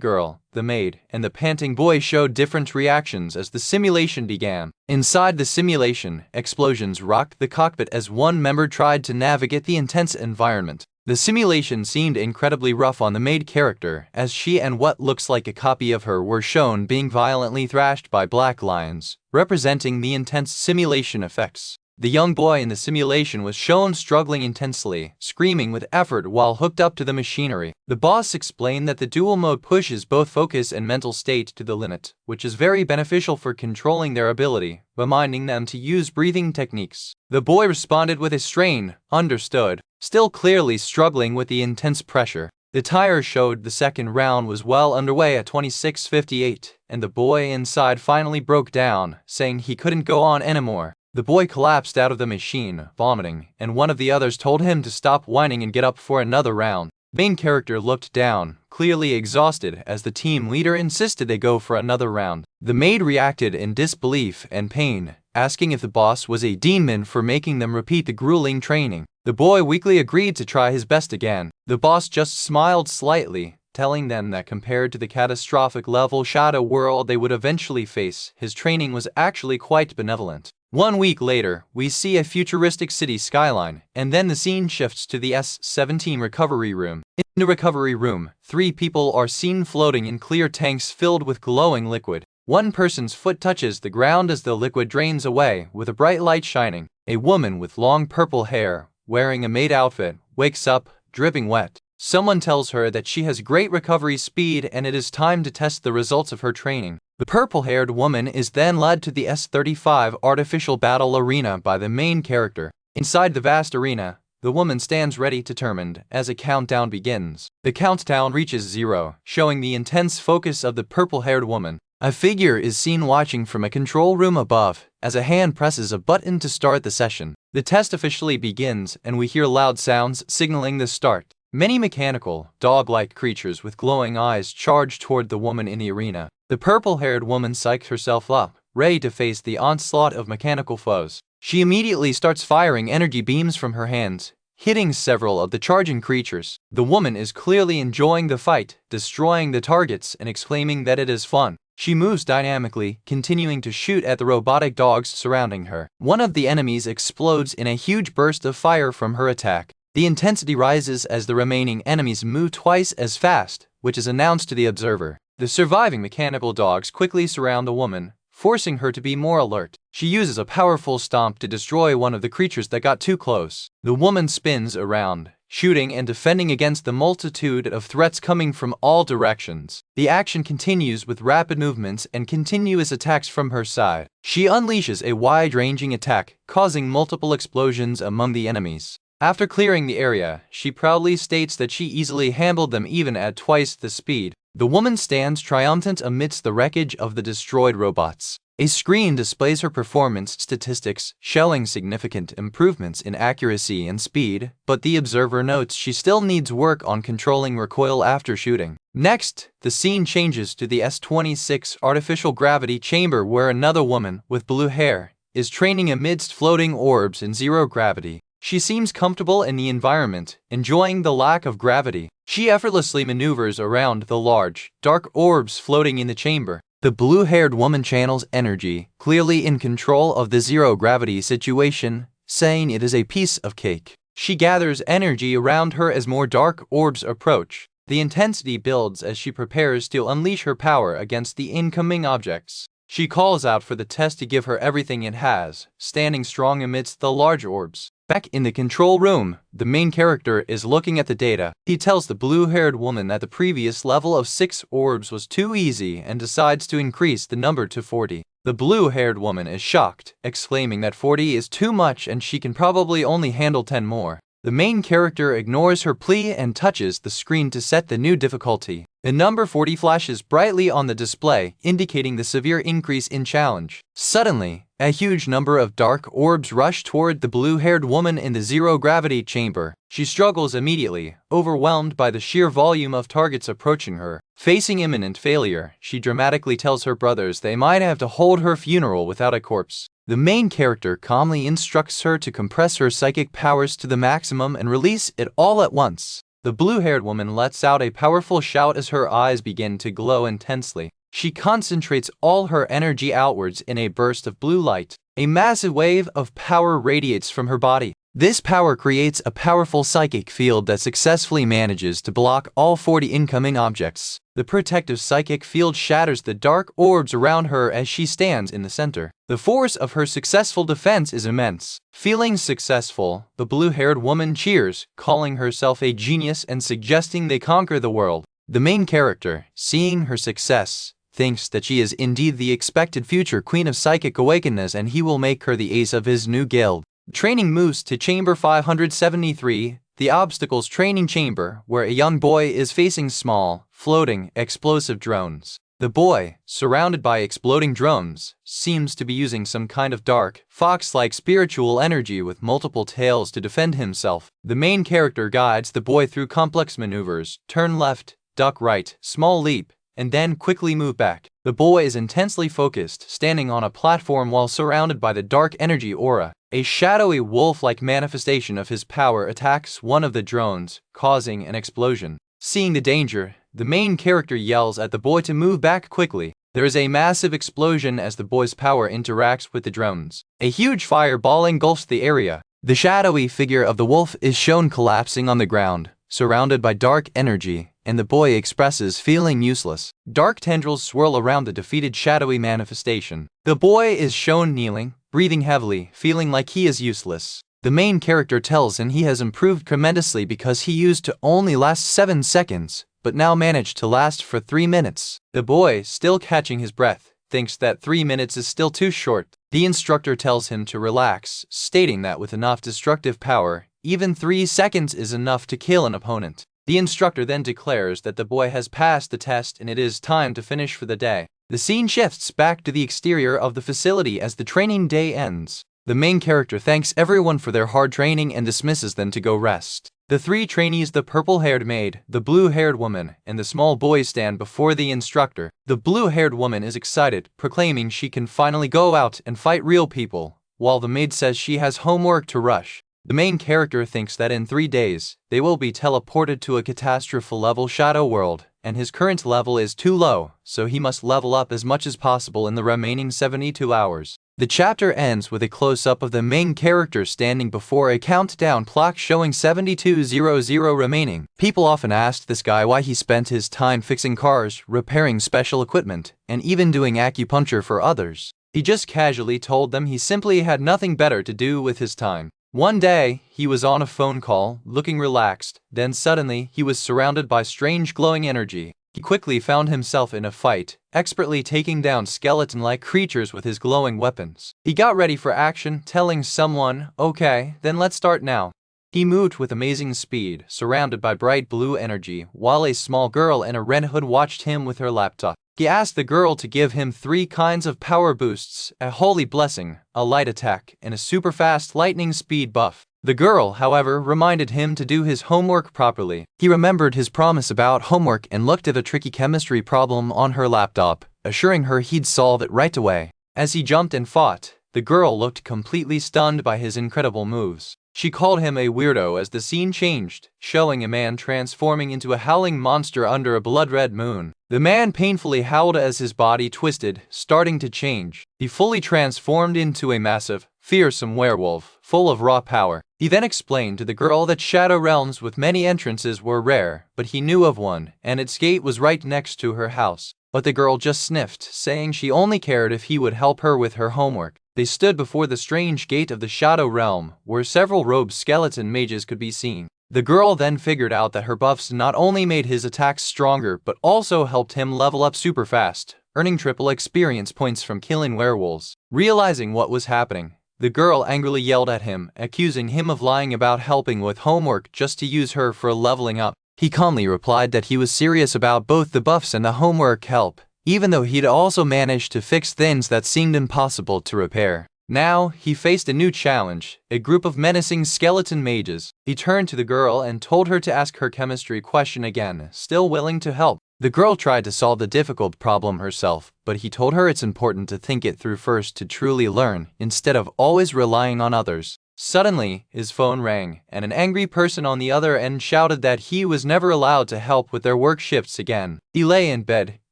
girl, the maid, and the panting boy, showed different reactions as the simulation began. Inside the simulation, explosions rocked the cockpit as one member tried to navigate the intense environment. The simulation seemed incredibly rough on the maid character, as she and what looks like a copy of her were shown being violently thrashed by black lions, representing the intense simulation effects. The young boy in the simulation was shown struggling intensely, screaming with effort while hooked up to the machinery. The boss explained that the dual mode pushes both focus and mental state to the limit, which is very beneficial for controlling their ability, reminding them to use breathing techniques. The boy responded with a strain, understood, still clearly struggling with the intense pressure. The tire showed the second round was well underway at 26:58, and the boy inside finally broke down, saying he couldn't go on anymore. The boy collapsed out of the machine, vomiting, and one of the others told him to stop whining and get up for another round. The main character looked down, clearly exhausted, as the team leader insisted they go for another round. The maid reacted in disbelief and pain, asking if the boss was a demon for making them repeat the grueling training. The boy weakly agreed to try his best again. The boss just smiled slightly, telling them that compared to the catastrophic level shadow world they would eventually face, his training was actually quite benevolent. 1 week later, we see a futuristic city skyline, and then the scene shifts to the S-17 recovery room. In the recovery room, 3 people are seen floating in clear tanks filled with glowing liquid. One person's foot touches the ground as the liquid drains away, with a bright light shining. A woman with long purple hair, wearing a maid outfit, wakes up, dripping wet. Someone tells her that she has great recovery speed and it is time to test the results of her training. The purple-haired woman is then led to the S-35 artificial battle arena by the main character. Inside the vast arena, the woman stands ready, determined, as a countdown begins. The countdown reaches 0, showing the intense focus of the purple-haired woman. A figure is seen watching from a control room above, as a hand presses a button to start the session. The test officially begins, and we hear loud sounds signaling the start. Many mechanical, dog-like creatures with glowing eyes charge toward the woman in the arena. The purple-haired woman psychs herself up, ready to face the onslaught of mechanical foes. She immediately starts firing energy beams from her hands, hitting several of the charging creatures. The woman is clearly enjoying the fight, destroying the targets and exclaiming that it is fun. She moves dynamically, continuing to shoot at the robotic dogs surrounding her. One of the enemies explodes in a huge burst of fire from her attack. The intensity rises as the remaining enemies move twice as fast, which is announced to the observer. The surviving mechanical dogs quickly surround the woman, forcing her to be more alert. She uses a powerful stomp to destroy one of the creatures that got too close. The woman spins around, shooting and defending against the multitude of threats coming from all directions. The action continues with rapid movements and continuous attacks from her side. She unleashes a wide-ranging attack, causing multiple explosions among the enemies. After clearing the area, she proudly states that she easily handled them even at twice the speed. The woman stands triumphant amidst the wreckage of the destroyed robots. A screen displays her performance statistics, showing significant improvements in accuracy and speed, but the observer notes she still needs work on controlling recoil after shooting. Next, the scene changes to the S-26 artificial gravity chamber where another woman, with blue hair, is training amidst floating orbs in zero gravity. She seems comfortable in the environment, enjoying the lack of gravity. She effortlessly maneuvers around the large, dark orbs floating in the chamber. The blue-haired woman channels energy, clearly in control of the zero-gravity situation, saying it is a piece of cake. She gathers energy around her as more dark orbs approach. The intensity builds as she prepares to unleash her power against the incoming objects. She calls out for the test to give her everything it has, standing strong amidst the large orbs. Back in the control room, the main character is looking at the data. He tells the blue-haired woman that the previous level of 6 orbs was too easy and decides to increase the number to 40. The blue-haired woman is shocked, exclaiming that 40 is too much and she can probably only handle 10 more. The main character ignores her plea and touches the screen to set the new difficulty. The number 40 flashes brightly on the display, indicating the severe increase in challenge. Suddenly, a huge number of dark orbs rush toward the blue-haired woman in the zero-gravity chamber. She struggles immediately, overwhelmed by the sheer volume of targets approaching her. Facing imminent failure, she dramatically tells her brothers they might have to hold her funeral without a corpse. The main character calmly instructs her to compress her psychic powers to the maximum and release it all at once. The blue-haired woman lets out a powerful shout as her eyes begin to glow intensely. She concentrates all her energy outwards in a burst of blue light. A massive wave of power radiates from her body. This power creates a powerful psychic field that successfully manages to block all 40 incoming objects. The protective psychic field shatters the dark orbs around her as she stands in the center. The force of her successful defense is immense. Feeling successful, the blue-haired woman cheers, calling herself a genius and suggesting they conquer the world. The main character, seeing her success, thinks that she is indeed the expected future queen of psychic awakeness and he will make her the ace of his new guild. Training moves to Chamber 573, the obstacles training chamber, where a young boy is facing small, floating, explosive drones. The boy, surrounded by exploding drones, seems to be using some kind of dark, fox-like spiritual energy with multiple tails to defend himself. The main character guides the boy through complex maneuvers, turn left, duck right, small leap, and then quickly move back. The boy is intensely focused, standing on a platform while surrounded by the dark energy aura. A shadowy wolf-like manifestation of his power attacks one of the drones, causing an explosion. Seeing the danger, the main character yells at the boy to move back quickly. There is a massive explosion as the boy's power interacts with the drones. A huge fireball engulfs the area. The shadowy figure of the wolf is shown collapsing on the ground, surrounded by dark energy, and the boy expresses feeling useless. Dark tendrils swirl around the defeated shadowy manifestation. The boy is shown kneeling, breathing heavily, feeling like he is useless. The main character tells him he has improved tremendously because he used to only last 7 seconds, but now managed to last for 3 minutes. The boy, still catching his breath, thinks that 3 minutes is still too short. The instructor tells him to relax, stating that with enough destructive power, even 3 seconds is enough to kill an opponent. The instructor then declares that the boy has passed the test and it is time to finish for the day. The scene shifts back to the exterior of the facility as the training day ends. The main character thanks everyone for their hard training and dismisses them to go rest. The 3 trainees, the purple-haired maid, the blue-haired woman, and the small boy stand before the instructor. The blue-haired woman is excited, proclaiming she can finally go out and fight real people, while the maid says she has homework to rush. The main character thinks that in 3 days, they will be teleported to a catastrophe-level shadow world, and his current level is too low, so he must level up as much as possible in the remaining 72 hours. The chapter ends with a close-up of the main character standing before a countdown clock showing 7200 remaining. People often asked this guy why he spent his time fixing cars, repairing special equipment, and even doing acupuncture for others. He just casually told them he simply had nothing better to do with his time. One day, he was on a phone call, looking relaxed, then suddenly he was surrounded by strange glowing energy. He quickly found himself in a fight, expertly taking down skeleton-like creatures with his glowing weapons. He got ready for action, telling someone, "Okay, then let's start now." He moved with amazing speed, surrounded by bright blue energy, while a small girl in a red hood watched him with her laptop. He asked the girl to give him 3 kinds of power boosts, a holy blessing, a light attack, and a super fast lightning speed buff. The girl, however, reminded him to do his homework properly. He remembered his promise about homework and looked at a tricky chemistry problem on her laptop, assuring her he'd solve it right away. As he jumped and fought, the girl looked completely stunned by his incredible moves. She called him a weirdo as the scene changed, showing a man transforming into a howling monster under a blood-red moon. The man painfully howled as his body twisted, starting to change. He fully transformed into a massive, fearsome werewolf, full of raw power. He then explained to the girl that shadow realms with many entrances were rare, but he knew of one, and its gate was right next to her house. But the girl just sniffed, saying she only cared if he would help her with her homework. They stood before the strange gate of the Shadow Realm, where several robed skeleton mages could be seen. The girl then figured out that her buffs not only made his attacks stronger but also helped him level up super fast, earning triple experience points from killing werewolves. Realizing what was happening, the girl angrily yelled at him, accusing him of lying about helping with homework just to use her for leveling up. He calmly replied that he was serious about both the buffs and the homework help, even though he'd also managed to fix things that seemed impossible to repair. Now, he faced a new challenge, a group of menacing skeleton mages. He turned to the girl and told her to ask her chemistry question again, still willing to help. The girl tried to solve the difficult problem herself, but he told her it's important to think it through first to truly learn, instead of always relying on others. Suddenly, his phone rang, and an angry person on the other end shouted that he was never allowed to help with their work shifts again. He lay in bed,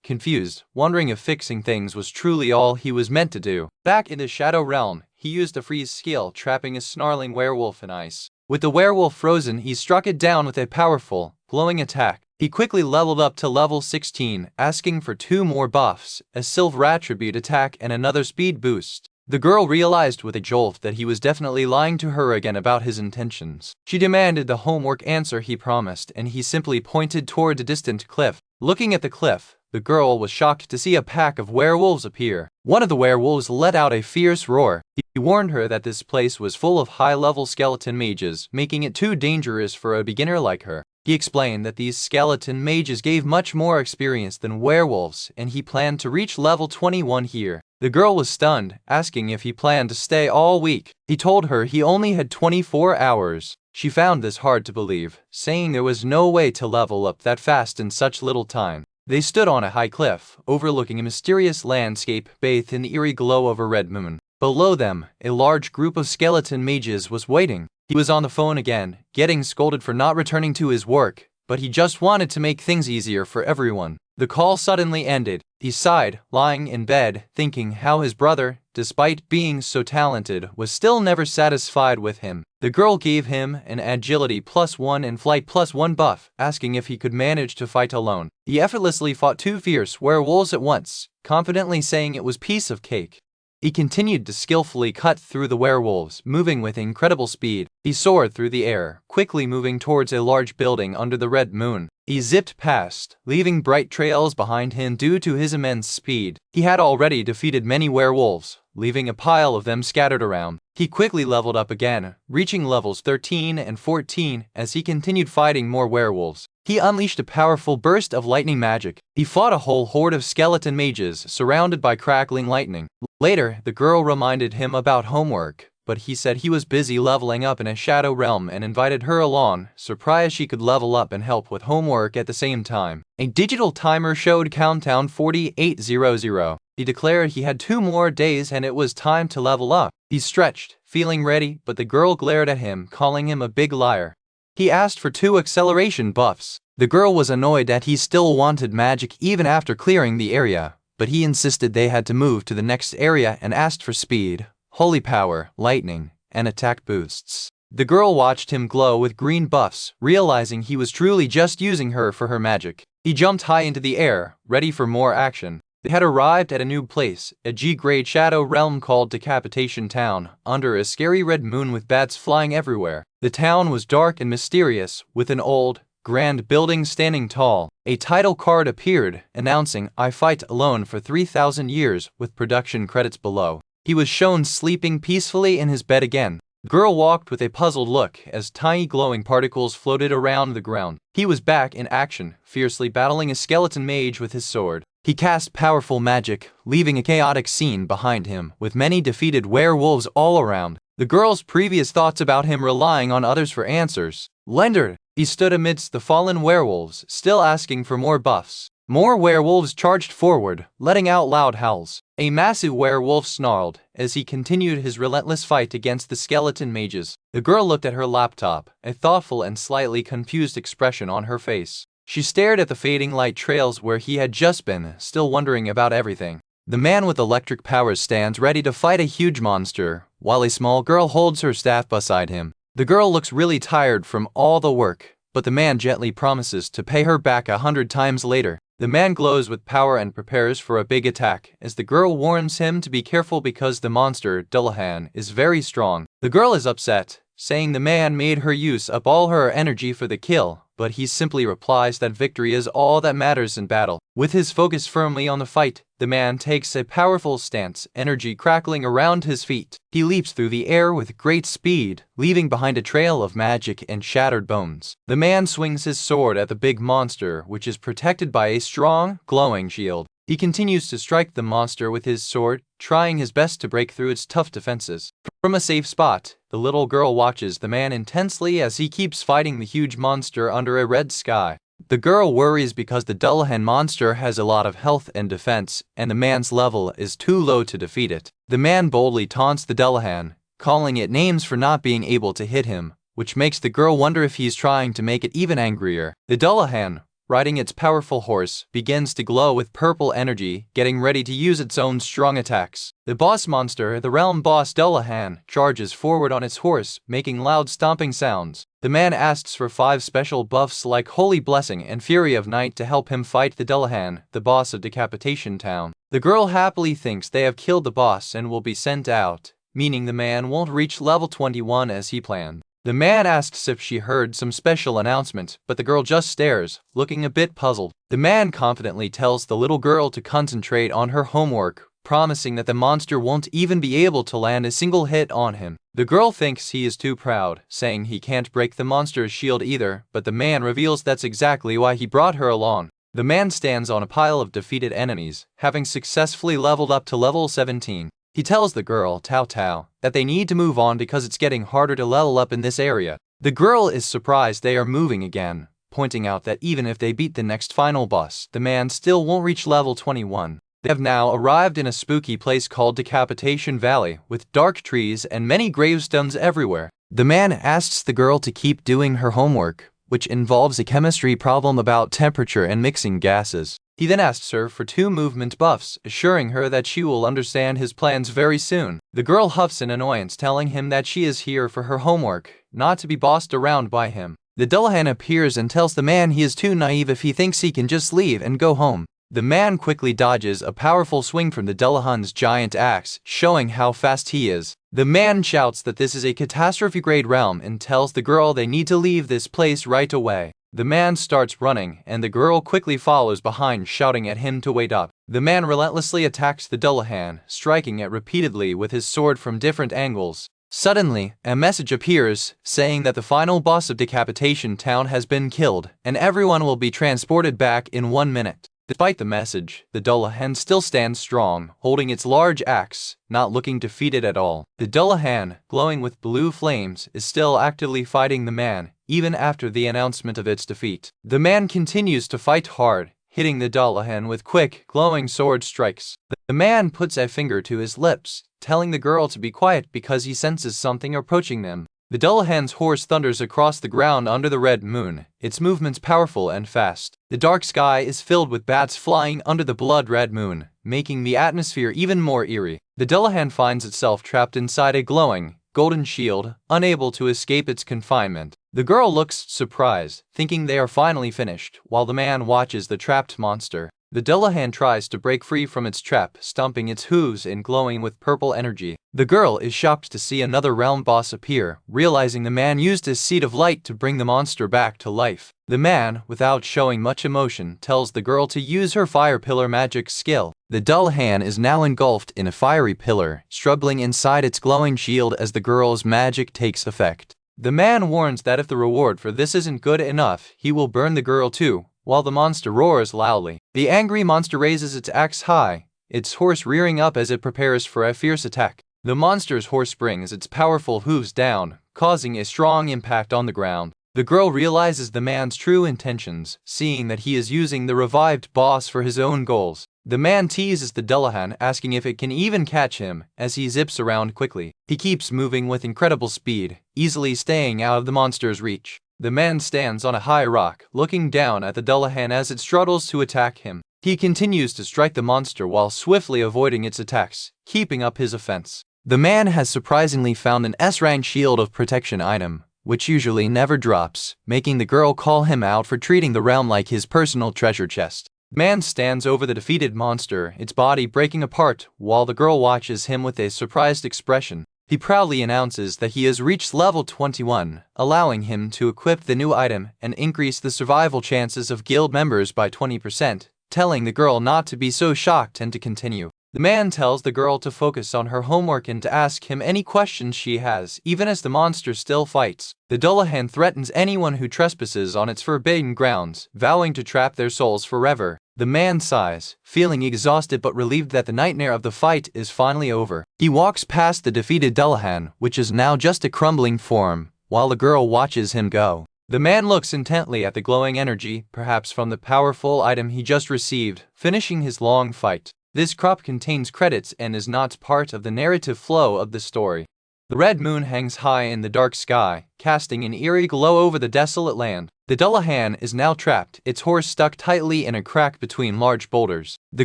confused, wondering if fixing things was truly all he was meant to do. Back in the Shadow Realm, he used a freeze skill, trapping a snarling werewolf in ice. With the werewolf frozen, he struck it down with a powerful, glowing attack. He quickly leveled up to level 16, asking for 2 more buffs, a silver attribute attack and another speed boost. The girl realized with a jolt that he was definitely lying to her again about his intentions. She demanded the homework answer he promised, and he simply pointed toward a distant cliff. Looking at the cliff, the girl was shocked to see a pack of werewolves appear. One of the werewolves let out a fierce roar. He warned her that this place was full of high-level skeleton mages, making it too dangerous for a beginner like her. He explained that these skeleton mages gave much more experience than werewolves, and he planned to reach level 21 here. The girl was stunned, asking if he planned to stay all week. He told her he only had 24 hours. She found this hard to believe, saying there was no way to level up that fast in such little time. They stood on a high cliff, overlooking a mysterious landscape bathed in the eerie glow of a red moon. Below them, a large group of skeleton mages was waiting. He was on the phone again, getting scolded for not returning to his work, but he just wanted to make things easier for everyone. The call suddenly ended. He sighed, lying in bed, thinking how his brother, despite being so talented, was still never satisfied with him. The girl gave him an agility +1 and flight +1 buff, asking if he could manage to fight alone. He effortlessly fought 2 fierce werewolves at once, confidently saying it was piece of cake. He continued to skillfully cut through the werewolves, moving with incredible speed. He soared through the air, quickly moving towards a large building under the red moon. He zipped past, leaving bright trails behind him due to his immense speed. He had already defeated many werewolves, leaving a pile of them scattered around. He quickly leveled up again, reaching levels 13 and 14 as he continued fighting more werewolves. He unleashed a powerful burst of lightning magic. He fought a whole horde of skeleton mages, surrounded by crackling lightning. Later, the girl reminded him about homework, but he said he was busy leveling up in a shadow realm and invited her along, surprised she could level up and help with homework at the same time. A digital timer showed countdown 4800. He declared he had 2 more days and it was time to level up. He stretched, feeling ready, but the girl glared at him, calling him a big liar. He asked for 2 acceleration buffs. The girl was annoyed that he still wanted magic even after clearing the area, but he insisted they had to move to the next area and asked for speed, holy power, lightning, and attack boosts. The girl watched him glow with green buffs, realizing he was truly just using her for her magic. He jumped high into the air, ready for more action. They had arrived at a new place, a G-grade shadow realm called Decapitation Town, under a scary red moon with bats flying everywhere. The town was dark and mysterious, with an old, grand building standing tall. A title card appeared, announcing, "I fight alone for 3,000 years," with production credits below. He was shown sleeping peacefully in his bed again. The girl walked with a puzzled look as tiny glowing particles floated around the ground. He was back in action, fiercely battling a skeleton mage with his sword. He cast powerful magic, leaving a chaotic scene behind him, with many defeated werewolves all around. The girl's previous thoughts about him relying on others for answers lingered. He stood amidst the fallen werewolves, still asking for more buffs. More werewolves charged forward, letting out loud howls. A massive werewolf snarled as he continued his relentless fight against the skeleton mages. The girl looked at her laptop, a thoughtful and slightly confused expression on her face. She stared at the fading light trails where he had just been, still wondering about everything. The man with electric powers stands ready to fight a huge monster, while a small girl holds her staff beside him. The girl looks really tired from all the work, but the man gently promises to pay her back 100 times later. The man glows with power and prepares for a big attack, as the girl warns him to be careful because the monster, Dullahan, is very strong. The girl is upset, saying the man made her use up all her energy for the kill, but he simply replies that victory is all that matters in battle. With his focus firmly on the fight, the man takes a powerful stance, energy crackling around his feet. He leaps through the air with great speed, leaving behind a trail of magic and shattered bones. The man swings his sword at the big monster, which is protected by a strong, glowing shield. He continues to strike the monster with his sword, trying his best to break through its tough defenses. From a safe spot, the little girl watches the man intensely as he keeps fighting the huge monster under a red sky. The girl worries because the Dullahan monster has a lot of health and defense, and the man's level is too low to defeat it. The man boldly taunts the Dullahan, calling it names for not being able to hit him, which makes the girl wonder if he's trying to make it even angrier. The Dullahan, riding its powerful horse, begins to glow with purple energy, getting ready to use its own strong attacks. The boss monster, the realm boss Dullahan, charges forward on its horse, making loud stomping sounds. The man asks for 5 special buffs like Holy Blessing and Fury of Night to help him fight the Dullahan, the boss of Decapitation Town. The girl happily thinks they have killed the boss and will be sent out, meaning the man won't reach level 21 as he planned. The man asks if she heard some special announcement, but the girl just stares, looking a bit puzzled. The man confidently tells the little girl to concentrate on her homework, promising that the monster won't even be able to land a single hit on him. The girl thinks he is too proud, saying he can't break the monster's shield either, but the man reveals that's exactly why he brought her along. The man stands on a pile of defeated enemies, having successfully leveled up to level 17. He tells the girl, Tao Tao, that they need to move on because it's getting harder to level up in this area. The girl is surprised they are moving again, pointing out that even if they beat the next final boss, the man still won't reach level 21. They have now arrived in a spooky place called Decapitation Valley, with dark trees and many gravestones everywhere. The man asks the girl to keep doing her homework, which involves a chemistry problem about temperature and mixing gases. He then asks her for 2 movement buffs, assuring her that she will understand his plans very soon. The girl huffs in annoyance, telling him that she is here for her homework, not to be bossed around by him. The Dullahan appears and tells the man he is too naive if he thinks he can just leave and go home. The man quickly dodges a powerful swing from the Dullahan's giant axe, showing how fast he is. The man shouts that this is a catastrophe-grade realm and tells the girl they need to leave this place right away. The man starts running, and the girl quickly follows behind, shouting at him to wait up. The man relentlessly attacks the Dullahan, striking it repeatedly with his sword from different angles. Suddenly, a message appears, saying that the final boss of Decapitation Town has been killed, and everyone will be transported back in 1 minute. Despite the message, the Dullahan still stands strong, holding its large axe, not looking defeated at all. The Dullahan, glowing with blue flames, is still actively fighting the man, even after the announcement of its defeat. The man continues to fight hard, hitting the Dullahan with quick, glowing sword strikes. The man puts a finger to his lips, telling the girl to be quiet because he senses something approaching them. The Dullahan's horse thunders across the ground under the red moon, its movements powerful and fast. The dark sky is filled with bats flying under the blood-red moon, making the atmosphere even more eerie. The Dullahan finds itself trapped inside a glowing, golden shield, unable to escape its confinement. The girl looks surprised, thinking they are finally finished, while the man watches the trapped monster. The Dullahan tries to break free from its trap, stomping its hooves and glowing with purple energy. The girl is shocked to see another realm boss appear, realizing the man used his seed of light to bring the monster back to life. The man, without showing much emotion, tells the girl to use her fire pillar magic skill. The Dullahan is now engulfed in a fiery pillar, struggling inside its glowing shield as the girl's magic takes effect. The man warns that if the reward for this isn't good enough, he will burn the girl too, while the monster roars loudly. The angry monster raises its axe high, its horse rearing up as it prepares for a fierce attack. The monster's horse brings its powerful hooves down, causing a strong impact on the ground. The girl realizes the man's true intentions, seeing that he is using the revived boss for his own goals. The man teases the Dullahan, asking if it can even catch him, as he zips around quickly. He keeps moving with incredible speed, easily staying out of the monster's reach. The man stands on a high rock, looking down at the Dullahan as it struggles to attack him. He continues to strike the monster while swiftly avoiding its attacks, keeping up his offense. The man has surprisingly found an S-rank shield of protection item, which usually never drops, making the girl call him out for treating the realm like his personal treasure chest. Man stands over the defeated monster, its body breaking apart, while the girl watches him with a surprised expression. He proudly announces that he has reached level 21, allowing him to equip the new item and increase the survival chances of guild members by 20%, telling the girl not to be so shocked and to continue. The man tells the girl to focus on her homework and to ask him any questions she has, even as the monster still fights. The Dullahan threatens anyone who trespasses on its forbidden grounds, vowing to trap their souls forever. The man sighs, feeling exhausted but relieved that the nightmare of the fight is finally over. He walks past the defeated Dullahan, which is now just a crumbling form, while the girl watches him go. The man looks intently at the glowing energy, perhaps from the powerful item he just received, finishing his long fight. This crop contains credits and is not part of the narrative flow of the story. The red moon hangs high in the dark sky, casting an eerie glow over the desolate land. The Dullahan is now trapped, its horse stuck tightly in a crack between large boulders. The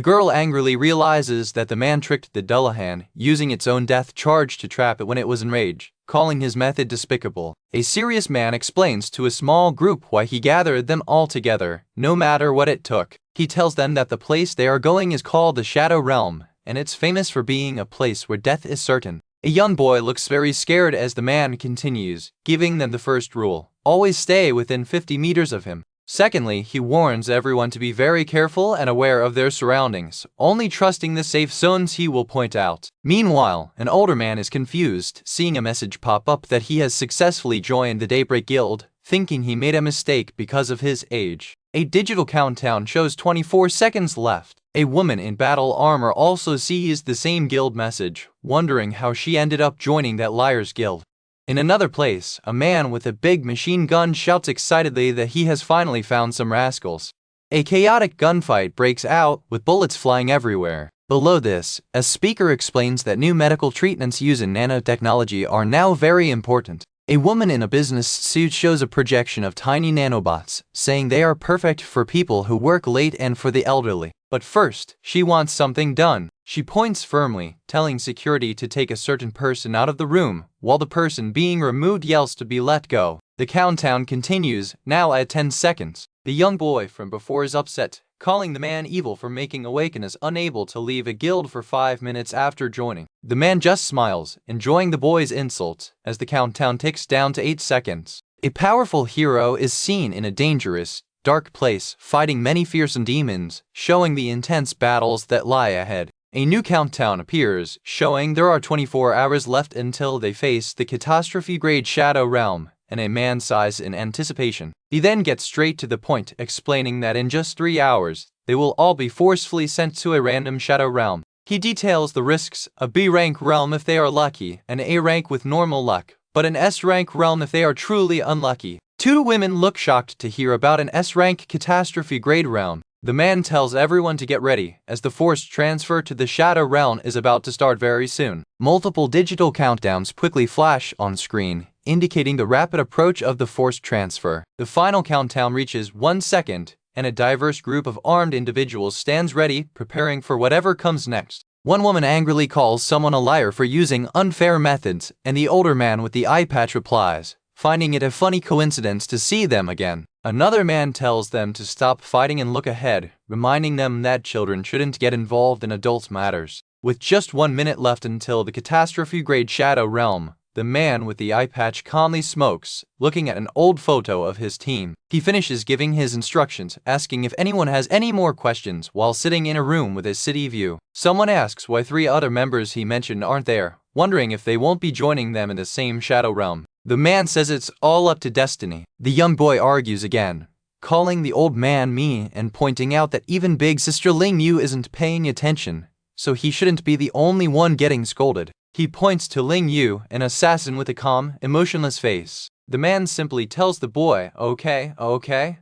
girl angrily realizes that the man tricked the Dullahan, using its own death charge to trap it when it was enraged, calling his method despicable. A serious man explains to a small group why he gathered them all together, no matter what it took. He tells them that the place they are going is called the Shadow Realm, and it's famous for being a place where death is certain. A young boy looks very scared as the man continues, giving them the first rule: always stay within 50 meters of him. Secondly, he warns everyone to be very careful and aware of their surroundings, only trusting the safe zones he will point out. Meanwhile, an older man is confused, seeing a message pop up that he has successfully joined the Daybreak Guild, thinking he made a mistake because of his age. A digital countdown shows 24 seconds left. A woman in battle armor also sees the same guild message, wondering how she ended up joining that liar's guild. In another place, a man with a big machine gun shouts excitedly that he has finally found some rascals. A chaotic gunfight breaks out, with bullets flying everywhere. Below this, a speaker explains that new medical treatments using nanotechnology are now very important. A woman in a business suit shows a projection of tiny nanobots, saying they are perfect for people who work late and for the elderly. But first, she wants something done. She points firmly, telling security to take a certain person out of the room, while the person being removed yells to be let go. The countdown continues, now at 10 seconds. The young boy from before is upset, calling the man evil for making awake and is unable to leave a guild for 5 minutes after joining. The man just smiles, enjoying the boy's insult, as the countdown ticks down to 8 seconds. A powerful hero is seen in a dangerous, dark place, fighting many fearsome demons, showing the intense battles that lie ahead. A new countdown appears, showing there are 24 hours left until they face the catastrophe-grade Shadow Realm, and a man sighs in anticipation. He then gets straight to the point, explaining that in just 3 hours, they will all be forcefully sent to a random Shadow Realm. He details the risks: a B-rank realm if they are lucky, an A-rank with normal luck, but an S-rank realm if they are truly unlucky. Two women look shocked to hear about an S-rank catastrophe grade realm. The man tells everyone to get ready, as the forced transfer to the Shadow Realm is about to start very soon. Multiple digital countdowns quickly flash on screen, indicating the rapid approach of the forced transfer. The final countdown reaches 1 second, and a diverse group of armed individuals stands ready, preparing for whatever comes next. One woman angrily calls someone a liar for using unfair methods, and the older man with the eye patch replies, finding it a funny coincidence to see them again. Another man tells them to stop fighting and look ahead, reminding them that children shouldn't get involved in adult matters. With just 1 minute left until the catastrophe-grade Shadow Realm, the man with the eye patch calmly smokes, looking at an old photo of his team. He finishes giving his instructions, asking if anyone has any more questions while sitting in a room with a city view. Someone asks why 3 other members he mentioned aren't there, wondering if they won't be joining them in the same Shadow Realm. The man says it's all up to destiny. The young boy argues again, calling the old man mean and pointing out that even big sister Ling Yu isn't paying attention, so he shouldn't be the only one getting scolded. He points to Ling Yu, an assassin with a calm, emotionless face. The man simply tells the boy, okay,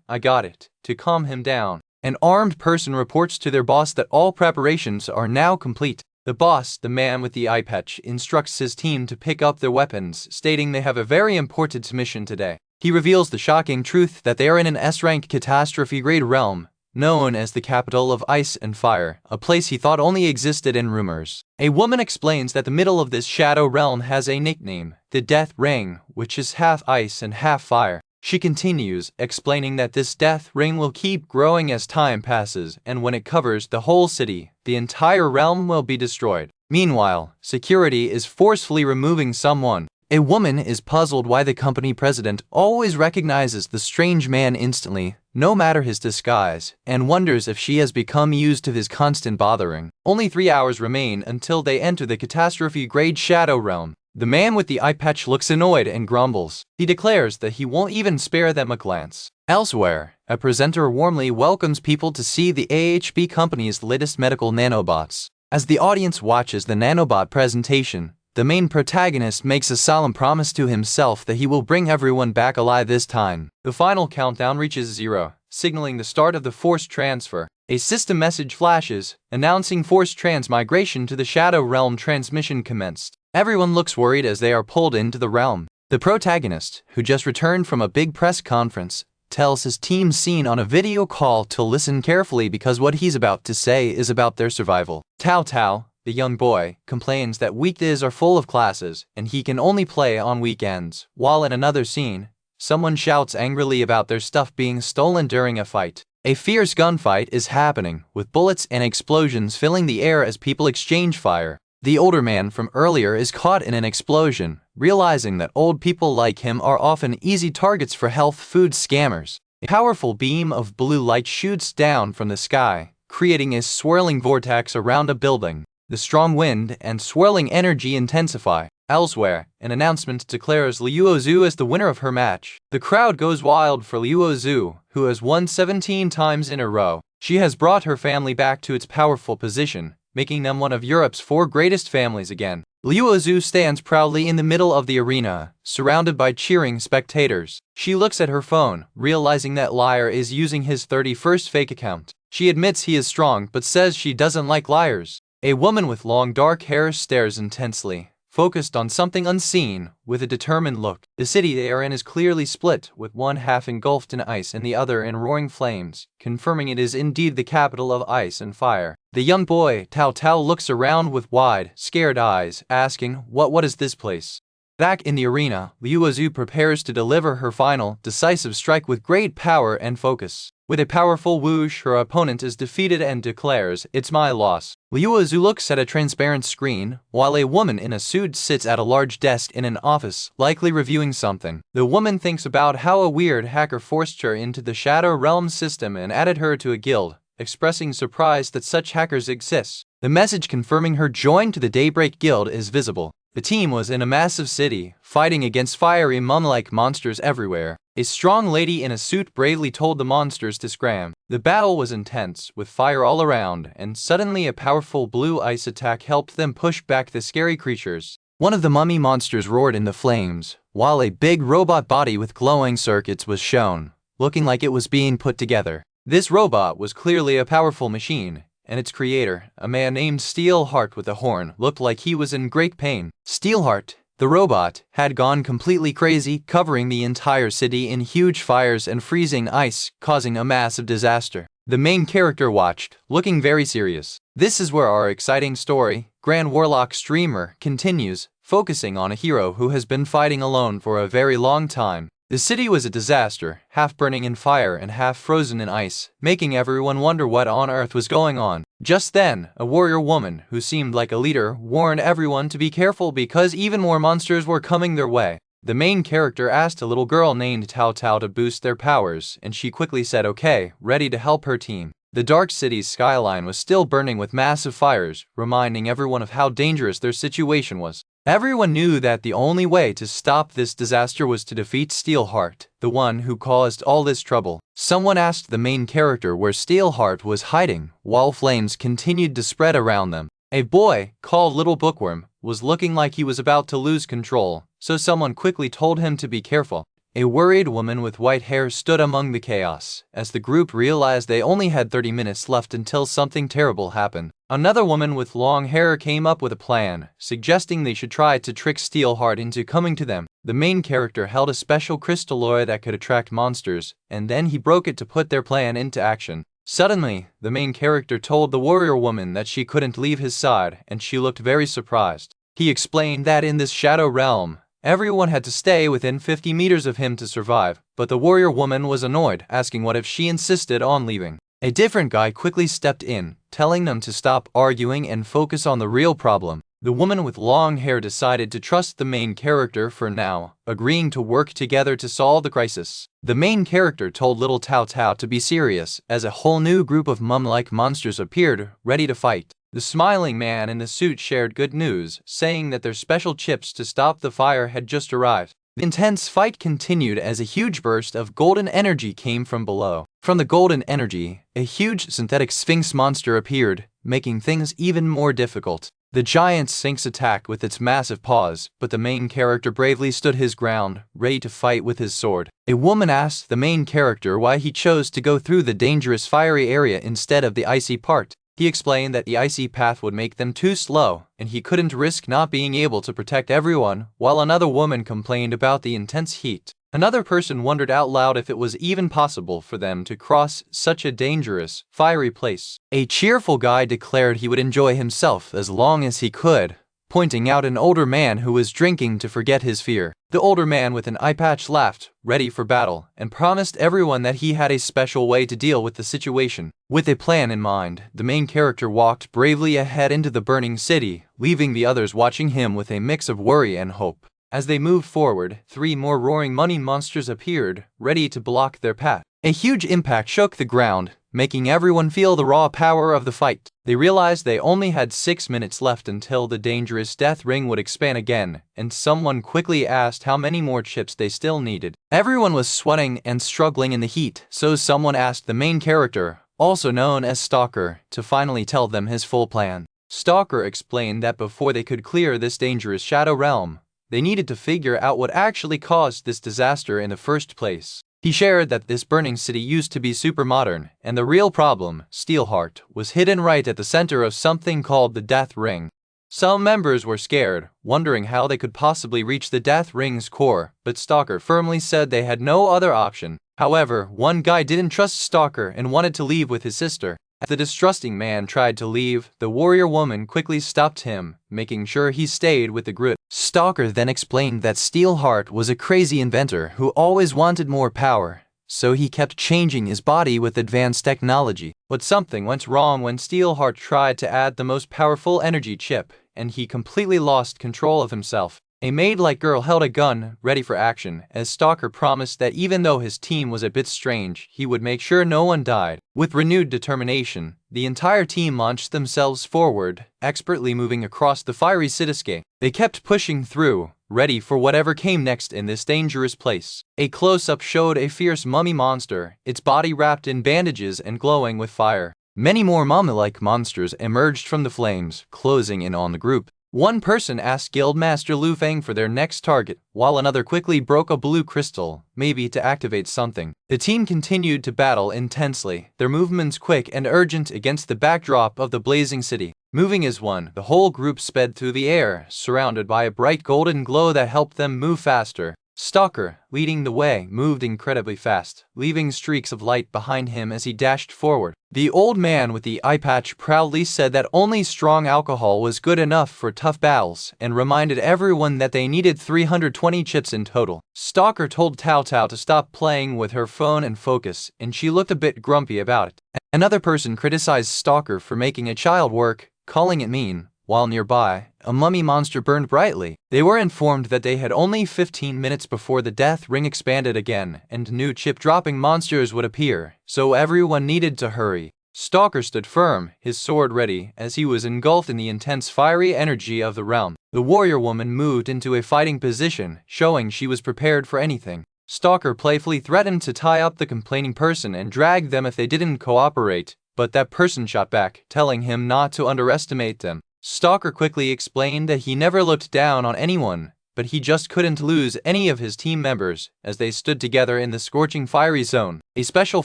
I got it, to calm him down. An armed person reports to their boss that all preparations are now complete. The boss, the man with the eye patch, instructs his team to pick up their weapons, stating they have a very important mission today. He reveals the shocking truth that they are in an S-rank catastrophe-grade realm, known as the capital of ice and fire, a place he thought only existed in rumors. A woman explains that the middle of this shadow realm has a nickname, the Death Ring, which is half ice and half fire. She continues, explaining that this death ring will keep growing as time passes, and when it covers the whole city, the entire realm will be destroyed. Meanwhile, security is forcefully removing someone. A woman is puzzled why the company president always recognizes the strange man instantly, no matter his disguise, and wonders if she has become used to his constant bothering. Only 3 hours remain until they enter the catastrophe-grade shadow realm. The man with the eye patch looks annoyed and grumbles. He declares that he won't even spare them a glance. Elsewhere, a presenter warmly welcomes people to see the AHB company's latest medical nanobots. As the audience watches the nanobot presentation, the main protagonist makes a solemn promise to himself that he will bring everyone back alive this time. The final countdown reaches 0, signaling the start of the forced transfer. A system message flashes, announcing forced transmigration to the Shadow Realm. Transmission commenced. Everyone looks worried as they are pulled into the realm. The protagonist, who just returned from a big press conference, tells his team seen on a video call to listen carefully because what he's about to say is about their survival. Tao Tao, the young boy, complains that weekdays are full of classes and he can only play on weekends, while in another scene, someone shouts angrily about their stuff being stolen during a fight. A fierce gunfight is happening, with bullets and explosions filling the air as people exchange fire. The older man from earlier is caught in an explosion, realizing that old people like him are often easy targets for health food scammers. A powerful beam of blue light shoots down from the sky, creating a swirling vortex around a building. The strong wind and swirling energy intensify. Elsewhere, an announcement declares Liu Zhu as the winner of her match. The crowd goes wild for Liu Zhu, who has won 17 times in a row. She has brought her family back to its powerful position, making them one of Europe's 4 greatest families again. Liu Zhu stands proudly in the middle of the arena, surrounded by cheering spectators. She looks at her phone, realizing that Liar is using his 31st fake account. She admits he is strong but says she doesn't like liars. A woman with long dark hair stares intensely, focused on something unseen, with a determined look. The city they are in is clearly split, with one half engulfed in ice and the other in roaring flames, confirming it is indeed the capital of ice and fire. The young boy, Tao Tao, looks around with wide, scared eyes, asking, what is this place? Back in the arena, Liu Zhu prepares to deliver her final, decisive strike with great power and focus. With a powerful whoosh, her opponent is defeated and declares, "It's my loss." Liu Zhu looks at a transparent screen, while a woman in a suit sits at a large desk in an office, likely reviewing something. The woman thinks about how a weird hacker forced her into the Shadow Realm system and added her to a guild, expressing surprise that such hackers exist. The message confirming her join to the Daybreak Guild is visible. The team was in a massive city, fighting against fiery mum-like monsters everywhere. A strong lady in a suit bravely told the monsters to scram. The battle was intense, with fire all around, and suddenly a powerful blue ice attack helped them push back the scary creatures. One of the mummy monsters roared in the flames, while a big robot body with glowing circuits was shown, looking like it was being put together. This robot was clearly a powerful machine, and its creator, a man named Steelheart with a horn, looked like he was in great pain. Steelheart, the robot, had gone completely crazy, covering the entire city in huge fires and freezing ice, causing a massive disaster. The main character watched, looking very serious. This is where our exciting story, Grand Warlock streamer continues, focusing on a hero who has been fighting alone for a very long time. The city was a disaster, half burning in fire and half frozen in ice, making everyone wonder what on earth was going on. Just then, a warrior woman, who seemed like a leader, warned everyone to be careful because even more monsters were coming their way. The main character asked a little girl named Tao Tao to boost their powers, and she quickly said okay, ready to help her team. The dark city's skyline was still burning with massive fires, reminding everyone of how dangerous their situation was. Everyone knew that the only way to stop this disaster was to defeat Steelheart, the one who caused all this trouble. Someone asked the main character where Steelheart was hiding, while flames continued to spread around them. A boy, called Little Bookworm, was looking like he was about to lose control, so someone quickly told him to be careful. A worried woman with white hair stood among the chaos, as the group realized they only had 30 minutes left until something terrible happened. Another woman with long hair came up with a plan, suggesting they should try to trick Steelheart into coming to them. The main character held a special crystalloid that could attract monsters, and then he broke it to put their plan into action. Suddenly, the main character told the warrior woman that she couldn't leave his side, and she looked very surprised. He explained that in this shadow realm, everyone had to stay within 50 meters of him to survive, but the warrior woman was annoyed, asking what if she insisted on leaving. A different guy quickly stepped in, telling them to stop arguing and focus on the real problem. The woman with long hair decided to trust the main character for now, agreeing to work together to solve the crisis. The main character told little Tao Tao to be serious, as a whole new group of mum-like monsters appeared, ready to fight. The smiling man in the suit shared good news, saying that their special chips to stop the fire had just arrived. The intense fight continued as a huge burst of golden energy came from below. From the golden energy, a huge synthetic sphinx monster appeared, making things even more difficult. The giant sphinx attacked with its massive paws, but the main character bravely stood his ground, ready to fight with his sword. A woman asked the main character why he chose to go through the dangerous fiery area instead of the icy part. He explained that the icy path would make them too slow, and he couldn't risk not being able to protect everyone, while another woman complained about the intense heat. Another person wondered out loud if it was even possible for them to cross such a dangerous, fiery place. A cheerful guy declared he would enjoy himself as long as he could, pointing out an older man who was drinking to forget his fear. The older man with an eye patch laughed, ready for battle, and promised everyone that he had a special way to deal with the situation. With a plan in mind, the main character walked bravely ahead into the burning city, leaving the others watching him with a mix of worry and hope. As they moved forward, 3 more roaring money monsters appeared, ready to block their path. A huge impact shook the ground, making everyone feel the raw power of the fight. They realized they only had 6 minutes left until the dangerous death ring would expand again, and someone quickly asked how many more chips they still needed. Everyone was sweating and struggling in the heat, so someone asked the main character, also known as Stalker, to finally tell them his full plan. Stalker explained that before they could clear this dangerous shadow realm, they needed to figure out what actually caused this disaster in the first place. He shared that this burning city used to be super modern, and the real problem, Steelheart, was hidden right at the center of something called the Death Ring. Some members were scared, wondering how they could possibly reach the Death Ring's core, but Stalker firmly said they had no other option. However, one guy didn't trust Stalker and wanted to leave with his sister. As the distrusting man tried to leave, the warrior woman quickly stopped him, making sure he stayed with the group. Stalker then explained that Steelheart was a crazy inventor who always wanted more power, so he kept changing his body with advanced technology. But something went wrong when Steelheart tried to add the most powerful energy chip, and he completely lost control of himself. A maid-like girl held a gun, ready for action, as Stalker promised that even though his team was a bit strange, he would make sure no one died. With renewed determination, the entire team launched themselves forward, expertly moving across the fiery cityscape. They kept pushing through, ready for whatever came next in this dangerous place. A close-up showed a fierce mummy monster, its body wrapped in bandages and glowing with fire. Many more mummy-like monsters emerged from the flames, closing in on the group. One person asked Guildmaster Lu Feng for their next target, while another quickly broke a blue crystal, maybe to activate something. The team continued to battle intensely, their movements quick and urgent against the backdrop of the blazing city. Moving as one, the whole group sped through the air, surrounded by a bright golden glow that helped them move faster. Stalker, leading the way, moved incredibly fast, leaving streaks of light behind him as he dashed forward. The old man with the eye patch proudly said that only strong alcohol was good enough for tough battles and reminded everyone that they needed 320 chips in total. Stalker told Tao Tao to stop playing with her phone and focus, and she looked a bit grumpy about it. Another person criticized Stalker for making a child work, calling it mean. While nearby, a mummy monster burned brightly. They were informed that they had only 15 minutes before the death ring expanded again and new chip-dropping monsters would appear, so everyone needed to hurry. Stalker stood firm, his sword ready, as he was engulfed in the intense fiery energy of the realm. The warrior woman moved into a fighting position, showing she was prepared for anything. Stalker playfully threatened to tie up the complaining person and drag them if they didn't cooperate, but that person shot back, telling him not to underestimate them. Stalker quickly explained that he never looked down on anyone, but he just couldn't lose any of his team members as they stood together in the scorching fiery zone. A special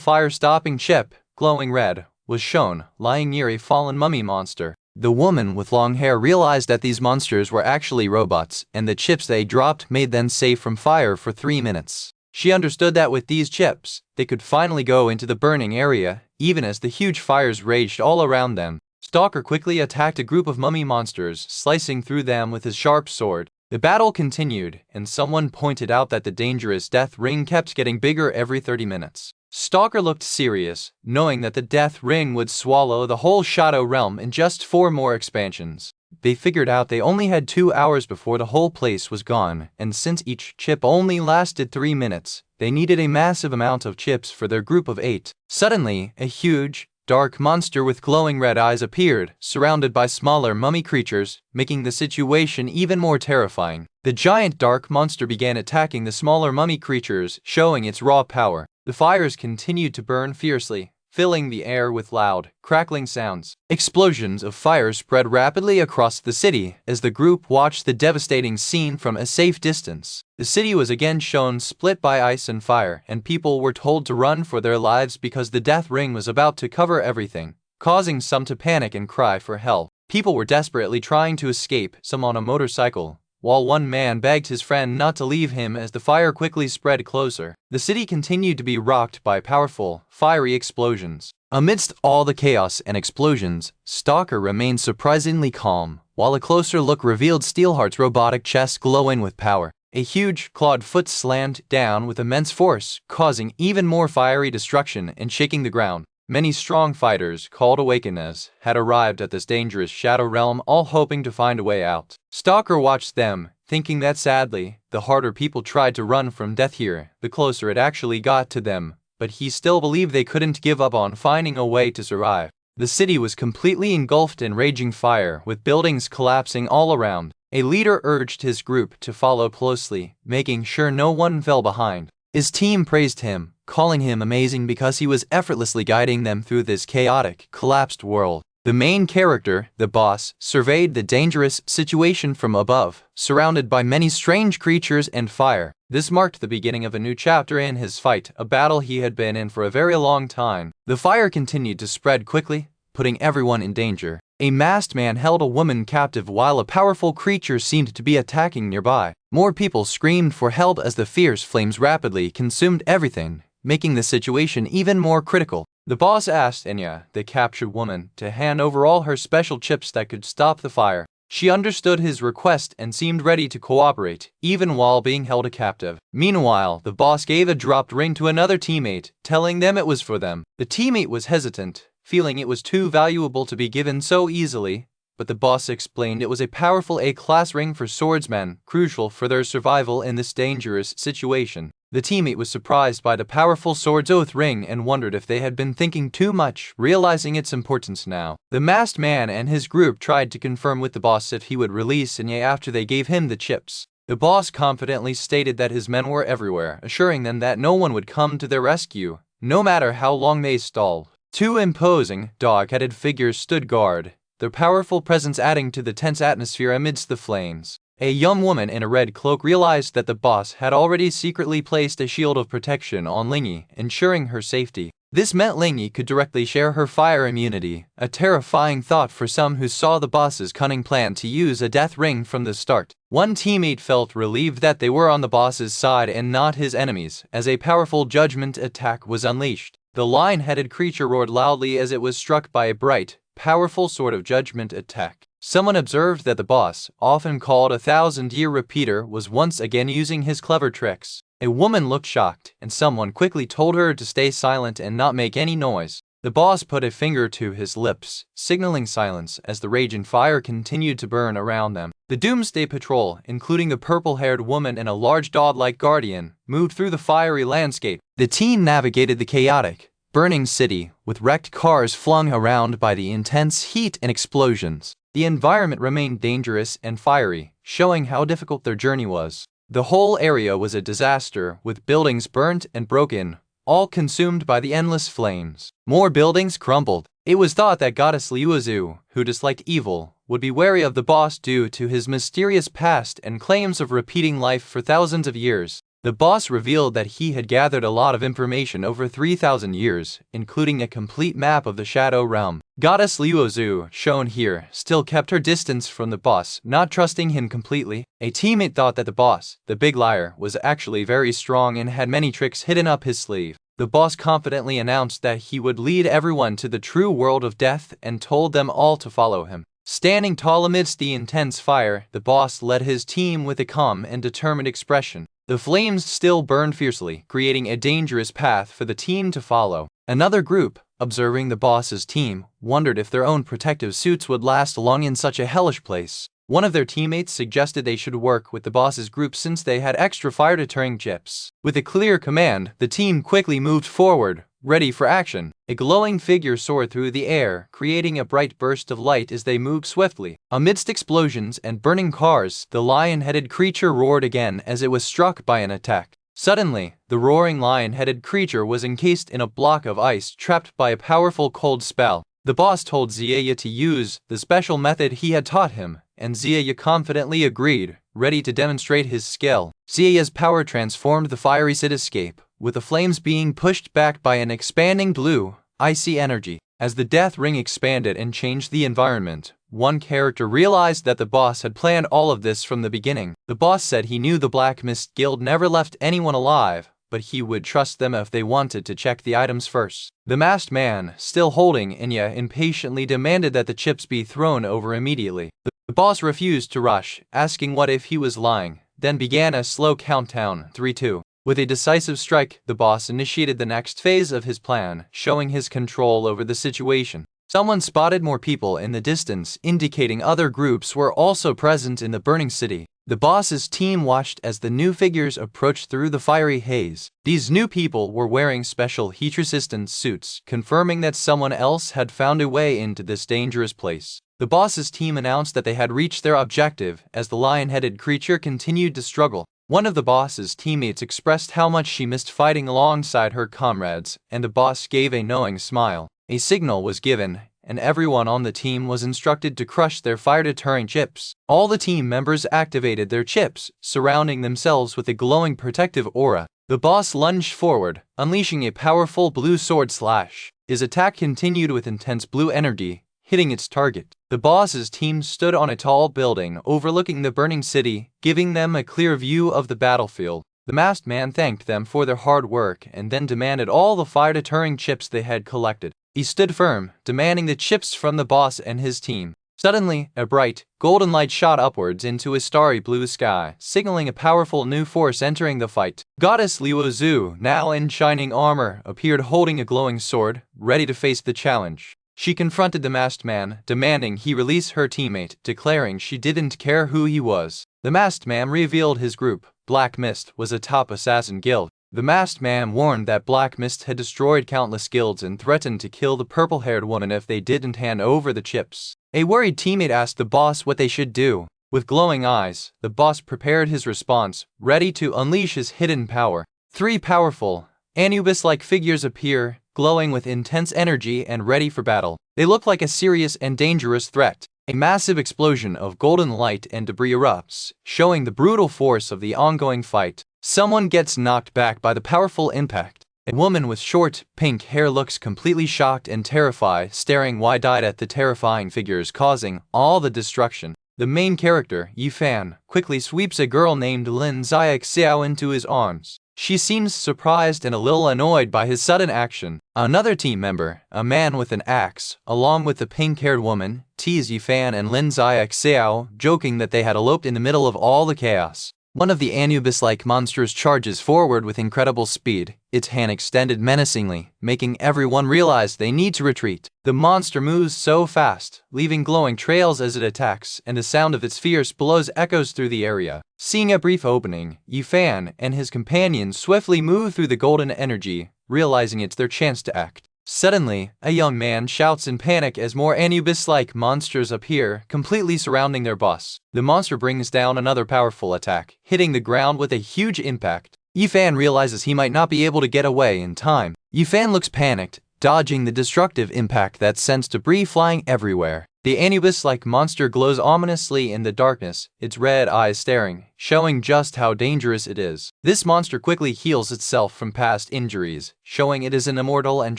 fire-stopping chip, glowing red, was shown, lying near a fallen mummy monster. The woman with long hair realized that these monsters were actually robots, and the chips they dropped made them safe from fire for 3 minutes. She understood that with these chips, they could finally go into the burning area, even as the huge fires raged all around them. Stalker quickly attacked a group of mummy monsters, slicing through them with his sharp sword. The battle continued, and someone pointed out that the dangerous death ring kept getting bigger every 30 minutes. Stalker looked serious, knowing that the death ring would swallow the whole Shadow Realm in just 4 more expansions. They figured out they only had 2 hours before the whole place was gone, and since each chip only lasted 3 minutes, they needed a massive amount of chips for their group of 8. Suddenly, a huge, dark monster with glowing red eyes appeared, surrounded by smaller mummy creatures, making the situation even more terrifying. The giant dark monster began attacking the smaller mummy creatures, showing its raw power. The fires continued to burn fiercely, filling the air with loud, crackling sounds. Explosions of fire spread rapidly across the city as the group watched the devastating scene from a safe distance. The city was again shown split by ice and fire, and people were told to run for their lives because the death ring was about to cover everything, causing some to panic and cry for help. People were desperately trying to escape, some on a motorcycle, while one man begged his friend not to leave him as the fire quickly spread closer. The city continued to be rocked by powerful, fiery explosions. Amidst all the chaos and explosions, Stalker remained surprisingly calm, while a closer look revealed Steelheart's robotic chest glowing with power. A huge, clawed foot slammed down with immense force, causing even more fiery destruction and shaking the ground. Many strong fighters, called Awakeners, had arrived at this dangerous Shadow Realm, all hoping to find a way out. Stalker watched them, thinking that sadly, the harder people tried to run from death here, the closer it actually got to them, but he still believed they couldn't give up on finding a way to survive. The city was completely engulfed in raging fire, with buildings collapsing all around. A leader urged his group to follow closely, making sure no one fell behind. His team praised him, calling him amazing because he was effortlessly guiding them through this chaotic, collapsed world. The main character, the boss, surveyed the dangerous situation from above, surrounded by many strange creatures and fire. This marked the beginning of a new chapter in his fight, a battle he had been in for a very long time. The fire continued to spread quickly, putting everyone in danger. A masked man held a woman captive while a powerful creature seemed to be attacking nearby. More people screamed for help as the fierce flames rapidly consumed everything, making the situation even more critical. The boss asked Enya, the captured woman, to hand over all her special chips that could stop the fire. She understood his request and seemed ready to cooperate, even while being held a captive. Meanwhile, the boss gave a dropped ring to another teammate, telling them it was for them. The teammate was hesitant, feeling it was too valuable to be given so easily, but the boss explained it was a powerful A-class ring for swordsmen, crucial for their survival in this dangerous situation. The teammate was surprised by the powerful Sword's Oath ring and wondered if they had been thinking too much, realizing its importance now. The masked man and his group tried to confirm with the boss if he would release Enya after they gave him the chips. The boss confidently stated that his men were everywhere, assuring them that no one would come to their rescue, no matter how long they stalled. 2 imposing, dog-headed figures stood guard, their powerful presence adding to the tense atmosphere amidst the flames. A young woman in a red cloak realized that the boss had already secretly placed a shield of protection on Lingy, ensuring her safety. This meant Lingyi could directly share her fire immunity, a terrifying thought for some who saw the boss's cunning plan to use a death ring from the start. One teammate felt relieved that they were on the boss's side and not his enemies, as a powerful judgment attack was unleashed. The lion-headed creature roared loudly as it was struck by a bright, powerful sort of judgment attack. Someone observed that the boss, often called a 1,000-year repeater, was once again using his clever tricks. A woman looked shocked, and someone quickly told her to stay silent and not make any noise. The boss put a finger to his lips, signaling silence as the raging fire continued to burn around them. The Doomsday Patrol, including the purple-haired woman and a large dog-like guardian, moved through the fiery landscape. The team navigated the chaotic, burning city, with wrecked cars flung around by the intense heat and explosions. The environment remained dangerous and fiery, showing how difficult their journey was. The whole area was a disaster, with buildings burnt and broken, all consumed by the endless flames. More buildings crumbled. It was thought that goddess Liuzu, who disliked evil, would be wary of the boss due to his mysterious past and claims of repeating life for thousands of years. The boss revealed that he had gathered a lot of information over 3,000 years, including a complete map of the Shadow Realm. Goddess Liuzu, shown here, still kept her distance from the boss, not trusting him completely. A teammate thought that the boss, the big liar, was actually very strong and had many tricks hidden up his sleeve. The boss confidently announced that he would lead everyone to the true world of death and told them all to follow him. Standing tall amidst the intense fire, the boss led his team with a calm and determined expression. The flames still burned fiercely, creating a dangerous path for the team to follow. Another group, observing the boss's team, wondered if their own protective suits would last long in such a hellish place. One of their teammates suggested they should work with the boss's group since they had extra fire-deterring chips. With a clear command, the team quickly moved forward, ready for action. A glowing figure soared through the air, creating a bright burst of light as they moved swiftly. Amidst explosions and burning cars, the lion-headed creature roared again as it was struck by an attack. Suddenly, the roaring lion-headed creature was encased in a block of ice trapped by a powerful cold spell. The boss told Yahello to use the special method he had taught him, and Yahello confidently agreed, ready to demonstrate his skill. Yahello's power transformed the fiery cityscape, with the flames being pushed back by an expanding blue, icy energy. As the death ring expanded and changed the environment, one character realized that the boss had planned all of this from the beginning. The boss said he knew the Black Mist Guild never left anyone alive, but he would trust them if they wanted to check the items first. The masked man, still holding Enya, impatiently demanded that the chips be thrown over immediately. The boss refused to rush, asking what if he was lying, then began a slow countdown, 3-2. With a decisive strike, the boss initiated the next phase of his plan, showing his control over the situation. Someone spotted more people in the distance, indicating other groups were also present in the burning city. The boss's team watched as the new figures approached through the fiery haze. These new people were wearing special heat-resistant suits, confirming that someone else had found a way into this dangerous place. The boss's team announced that they had reached their objective as the lion-headed creature continued to struggle. One of the boss's teammates expressed how much she missed fighting alongside her comrades, and the boss gave a knowing smile. A signal was given, and everyone on the team was instructed to crush their fire-deterring chips. All the team members activated their chips, surrounding themselves with a glowing protective aura. The boss lunged forward, unleashing a powerful blue sword slash. His attack continued with intense blue energy, hitting its target. The boss's team stood on a tall building overlooking the burning city, giving them a clear view of the battlefield. The masked man thanked them for their hard work and then demanded all the fire-deterring chips they had collected. He stood firm, demanding the chips from the boss and his team. Suddenly, a bright, golden light shot upwards into a starry blue sky, signaling a powerful new force entering the fight. Goddess Liuzu, now in shining armor, appeared holding a glowing sword, ready to face the challenge. She confronted the masked man, demanding he release her teammate, declaring she didn't care who he was. The masked man revealed his group. Black Mist was a top assassin guild. The masked man warned that Black Mist had destroyed countless guilds and threatened to kill the purple-haired woman if they didn't hand over the chips. A worried teammate asked the boss what they should do. With glowing eyes, the boss prepared his response, ready to unleash his hidden power. Three powerful, Anubis-like figures appear, glowing with intense energy and ready for battle. They look like a serious and dangerous threat. A massive explosion of golden light and debris erupts, showing the brutal force of the ongoing fight. Someone gets knocked back by the powerful impact. A woman with short, pink hair looks completely shocked and terrified, staring wide-eyed at the terrifying figures causing all the destruction. The main character, Yifan, quickly sweeps a girl named Lin Xiaoxiao into his arms. She seems surprised and a little annoyed by his sudden action. Another team member, a man with an axe, along with the pink-haired woman, tease Yifan and Lin Xiaoxiao, joking that they had eloped in the middle of all the chaos. One of the Anubis-like monsters charges forward with incredible speed, its hand extended menacingly, making everyone realize they need to retreat. The monster moves so fast, leaving glowing trails as it attacks, and the sound of its fierce blows echoes through the area. Seeing a brief opening, Yifan and his companions swiftly move through the golden energy, realizing it's their chance to act. Suddenly, a young man shouts in panic as more Anubis-like monsters appear, completely surrounding their boss. The monster brings down another powerful attack, hitting the ground with a huge impact. Yifan realizes he might not be able to get away in time. Yifan looks panicked, dodging the destructive impact that sends debris flying everywhere. The Anubis-like monster glows ominously in the darkness, its red eyes staring, showing just how dangerous it is. This monster quickly heals itself from past injuries, showing it is an immortal and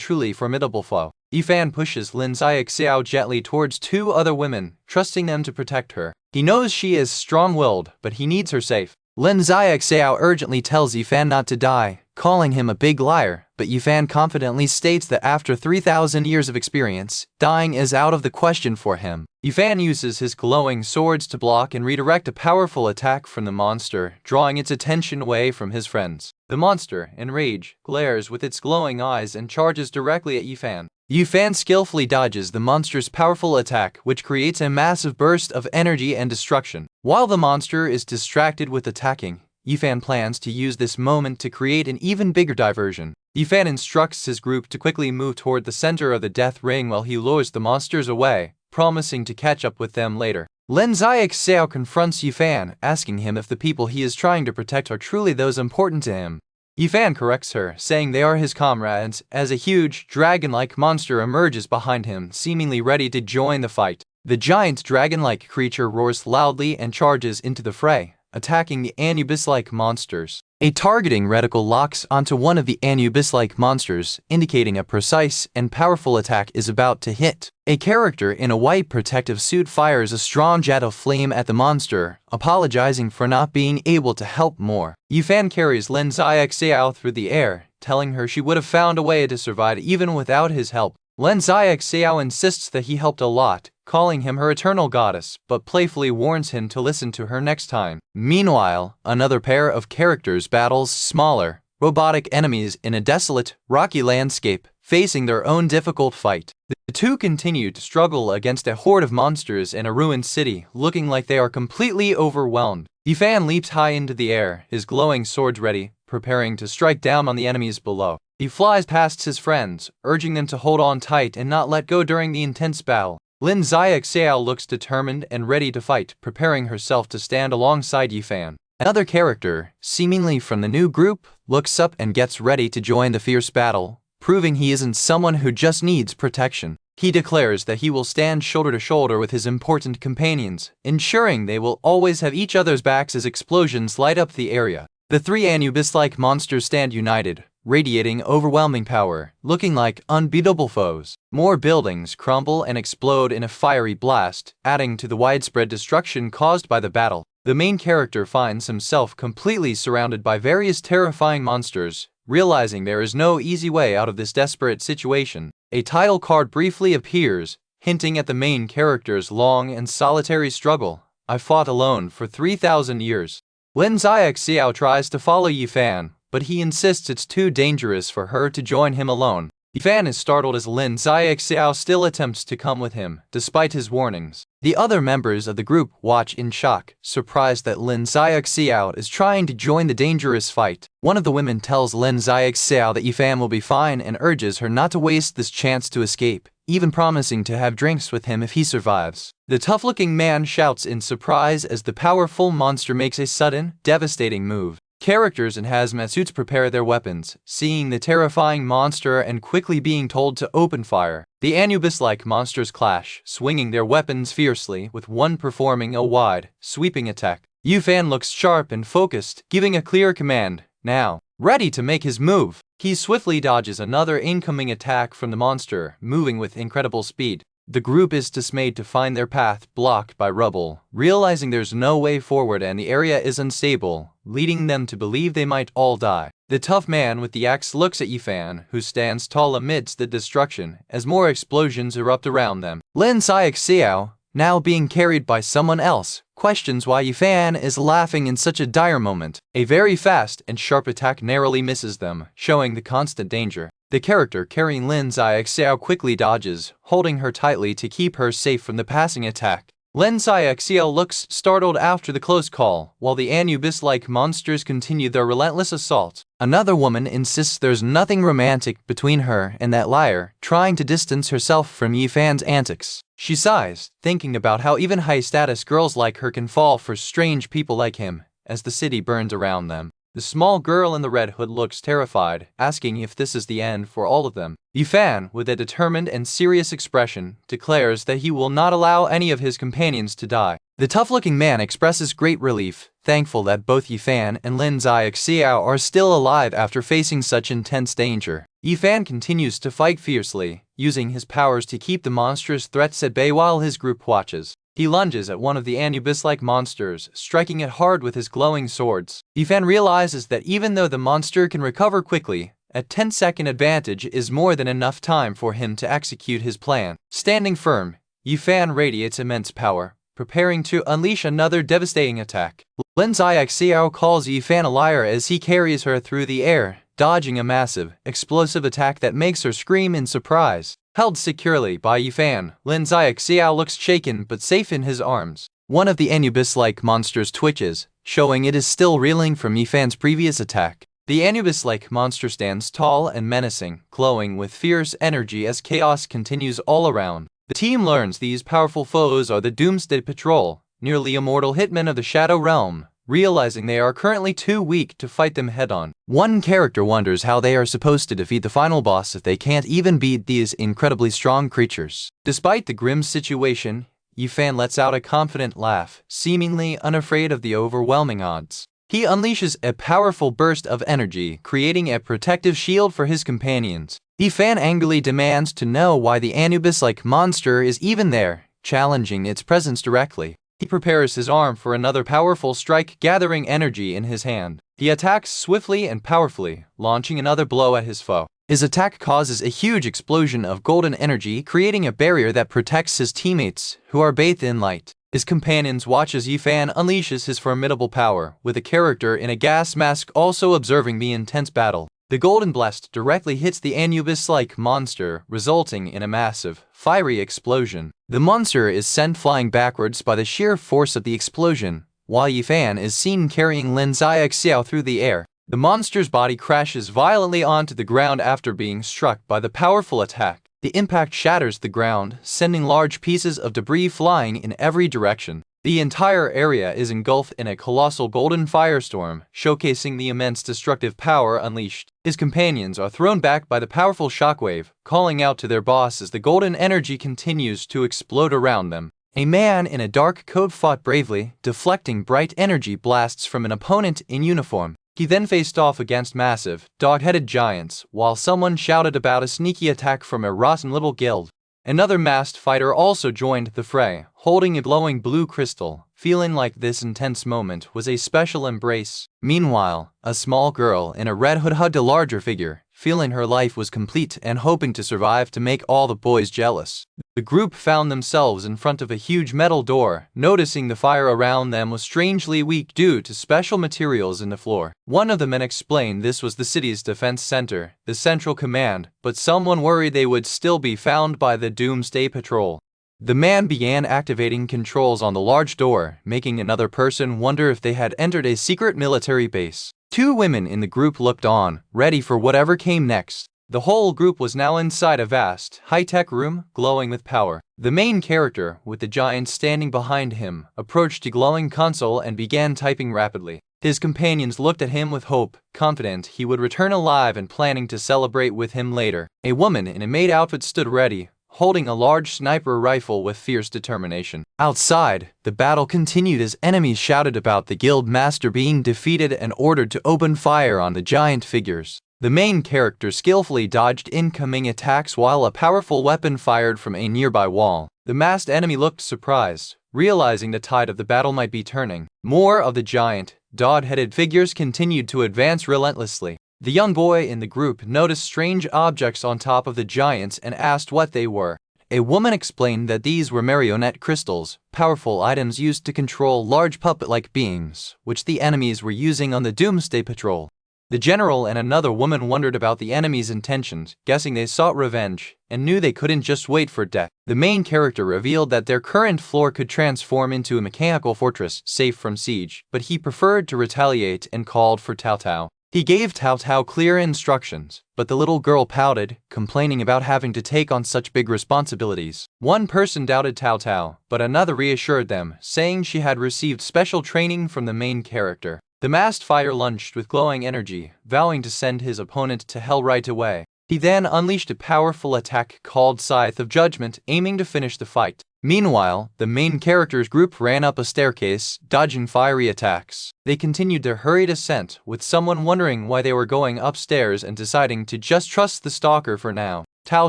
truly formidable foe. Yifan pushes Lin Xiaoxiao gently towards two other women, trusting them to protect her. He knows she is strong-willed, but he needs her safe. Lin Xiaoxiao urgently tells Yifan not to die, calling him a big liar, but Yifan confidently states that after 3,000 years of experience, dying is out of the question for him. Yifan uses his glowing swords to block and redirect a powerful attack from the monster, drawing its attention away from his friends. The monster, enraged, glares with its glowing eyes and charges directly at Yifan. Yifan skillfully dodges the monster's powerful attack, which creates a massive burst of energy and destruction. While the monster is distracted with attacking, Yifan plans to use this moment to create an even bigger diversion. Yifan instructs his group to quickly move toward the center of the death ring while he lures the monsters away, promising to catch up with them later. Lin Xiaoxiao confronts Yifan, asking him if the people he is trying to protect are truly those important to him. Yifan corrects her, saying they are his comrades, as a huge, dragon-like monster emerges behind him, seemingly ready to join the fight. The giant dragon-like creature roars loudly and charges into the fray, attacking the Anubis-like monsters. A targeting reticle locks onto one of the Anubis-like monsters, indicating a precise and powerful attack is about to hit. A character in a white protective suit fires a strong jet of flame at the monster, apologizing for not being able to help more. Yifan carries Lin Xiaoxiao through the air, telling her she would have found a way to survive even without his help. Lin Xiaoxiao insists that he helped a lot, calling him her eternal goddess, but playfully warns him to listen to her next time. Meanwhile, another pair of characters battles smaller, robotic enemies in a desolate, rocky landscape, facing their own difficult fight. The two continue to struggle against a horde of monsters in a ruined city, looking like they are completely overwhelmed. Yifan leaps high into the air, his glowing swords ready, preparing to strike down on the enemies below. He flies past his friends, urging them to hold on tight and not let go during the intense battle. Lin Xiaoxiao looks determined and ready to fight, preparing herself to stand alongside Yifan. Another character, seemingly from the new group, looks up and gets ready to join the fierce battle, proving he isn't someone who just needs protection. He declares that he will stand shoulder to shoulder with his important companions, ensuring they will always have each other's backs as explosions light up the area. The three Anubis-like monsters stand united, radiating overwhelming power, looking like unbeatable foes. More buildings crumble and explode in a fiery blast, adding to the widespread destruction caused by the battle. The main character finds himself completely surrounded by various terrifying monsters, realizing there is no easy way out of this desperate situation. A title card briefly appears, hinting at the main character's long and solitary struggle. I fought alone for 3,000 years. Lin Xiaoxiao tries to follow Yifan, but he insists it's too dangerous for her to join him alone. Yifan is startled as Lin Xiaoxiao still attempts to come with him, despite his warnings. The other members of the group watch in shock, surprised that Lin Xiaoxiao is trying to join the dangerous fight. One of the women tells Lin Xiaoxiao that Yifan will be fine and urges her not to waste this chance to escape, even promising to have drinks with him if he survives. The tough-looking man shouts in surprise as the powerful monster makes a sudden, devastating move. Characters in hazmat suits prepare their weapons, seeing the terrifying monster and quickly being told to open fire. The Anubis-like monsters clash, swinging their weapons fiercely, with one performing a wide, sweeping attack. Yifan looks sharp and focused, giving a clear command, now, ready to make his move. He swiftly dodges another incoming attack from the monster, moving with incredible speed. The group is dismayed to find their path blocked by rubble, realizing there's no way forward and the area is unstable, leading them to believe they might all die. The tough man with the axe looks at Yifan, who stands tall amidst the destruction, as more explosions erupt around them. Lin Xiao, now being carried by someone else, questions why Yifan is laughing in such a dire moment. A very fast and sharp attack narrowly misses them, showing the constant danger. The character carrying Lin Xiao quickly dodges, holding her tightly to keep her safe from the passing attack. Lin Xiao looks startled after the close call, while the Anubis-like monsters continue their relentless assault. Another woman insists there's nothing romantic between her and that liar, trying to distance herself from Yifan's antics. She sighs, thinking about how even high-status girls like her can fall for strange people like him, as the city burns around them. The small girl in the red hood looks terrified, asking if this is the end for all of them. Yifan, with a determined and serious expression, declares that he will not allow any of his companions to die. The tough-looking man expresses great relief, thankful that both Yifan and Lin Xiao are still alive after facing such intense danger. Yifan continues to fight fiercely, using his powers to keep the monstrous threats at bay while his group watches. He lunges at one of the Anubis-like monsters, striking it hard with his glowing swords. Yifan realizes that even though the monster can recover quickly, a 10-second advantage is more than enough time for him to execute his plan. Standing firm, Yifan radiates immense power, preparing to unleash another devastating attack. Lin Xiao calls Yifan a liar as he carries her through the air, dodging a massive, explosive attack that makes her scream in surprise. Held securely by Yifan, Lin Xiao looks shaken but safe in his arms. One of the Anubis-like monsters twitches, showing it is still reeling from Yifan's previous attack. The Anubis-like monster stands tall and menacing, glowing with fierce energy as chaos continues all around. The team learns these powerful foes are the Doomsday Patrol, nearly immortal hitmen of the Shadow Realm, realizing they are currently too weak to fight them head-on. One character wonders how they are supposed to defeat the final boss if they can't even beat these incredibly strong creatures. Despite the grim situation, Yifan lets out a confident laugh, seemingly unafraid of the overwhelming odds. He unleashes a powerful burst of energy, creating a protective shield for his companions. Yifan angrily demands to know why the Anubis-like monster is even there, challenging its presence directly. He prepares his arm for another powerful strike, gathering energy in his hand. He attacks swiftly and powerfully, launching another blow at his foe. His attack causes a huge explosion of golden energy, creating a barrier that protects his teammates, who are bathed in light. His companions watch as Yifan unleashes his formidable power, with a character in a gas mask also observing the intense battle. The golden blast directly hits the Anubis-like monster, resulting in a massive, fiery explosion. The monster is sent flying backwards by the sheer force of the explosion, while Yifan is seen carrying Lin Xiao through the air. The monster's body crashes violently onto the ground after being struck by the powerful attack. The impact shatters the ground, sending large pieces of debris flying in every direction. The entire area is engulfed in a colossal golden firestorm, showcasing the immense destructive power unleashed. His companions are thrown back by the powerful shockwave, calling out to their boss as the golden energy continues to explode around them. A man in a dark coat fought bravely, deflecting bright energy blasts from an opponent in uniform. He then faced off against massive, dog-headed giants, while someone shouted about a sneaky attack from a rotten little guild. Another masked fighter also joined the fray, holding a glowing blue crystal, feeling like this intense moment was a special embrace. Meanwhile, a small girl in a red hood hugged a larger figure, feeling her life was complete and hoping to survive to make all the boys jealous. The group found themselves in front of a huge metal door, noticing the fire around them was strangely weak due to special materials in the floor. One of the men explained this was the city's defense center, the central command, but someone worried they would still be found by the Doomsday Patrol. The man began activating controls on the large door, making another person wonder if they had entered a secret military base. Two women in the group looked on, ready for whatever came next. The whole group was now inside a vast, high-tech room, glowing with power. The main character, with the giant standing behind him, approached a glowing console and began typing rapidly. His companions looked at him with hope, confident he would return alive and planning to celebrate with him later. A woman in a maid outfit stood ready, holding a large sniper rifle with fierce determination. Outside, the battle continued as enemies shouted about the guild master being defeated and ordered to open fire on the giant figures. The main character skillfully dodged incoming attacks while a powerful weapon fired from a nearby wall. The masked enemy looked surprised, realizing the tide of the battle might be turning. More of the giant, dog-headed figures continued to advance relentlessly. The young boy in the group noticed strange objects on top of the giants and asked what they were. A woman explained that these were marionette crystals, powerful items used to control large puppet-like beings, which the enemies were using on the Doomsday Patrol. The general and another woman wondered about the enemy's intentions, guessing they sought revenge, and knew they couldn't just wait for death. The main character revealed that their current floor could transform into a mechanical fortress safe from siege, but he preferred to retaliate and called for Tao Tao. He gave Tao Tao clear instructions, but the little girl pouted, complaining about having to take on such big responsibilities. One person doubted Tao Tao, but another reassured them, saying she had received special training from the main character. The masked fighter lunged with glowing energy, vowing to send his opponent to hell right away. He then unleashed a powerful attack called Scythe of Judgment, aiming to finish the fight. Meanwhile, the main character's group ran up a staircase, dodging fiery attacks. They continued their hurried ascent, with someone wondering why they were going upstairs and deciding to just trust the stalker for now. Tao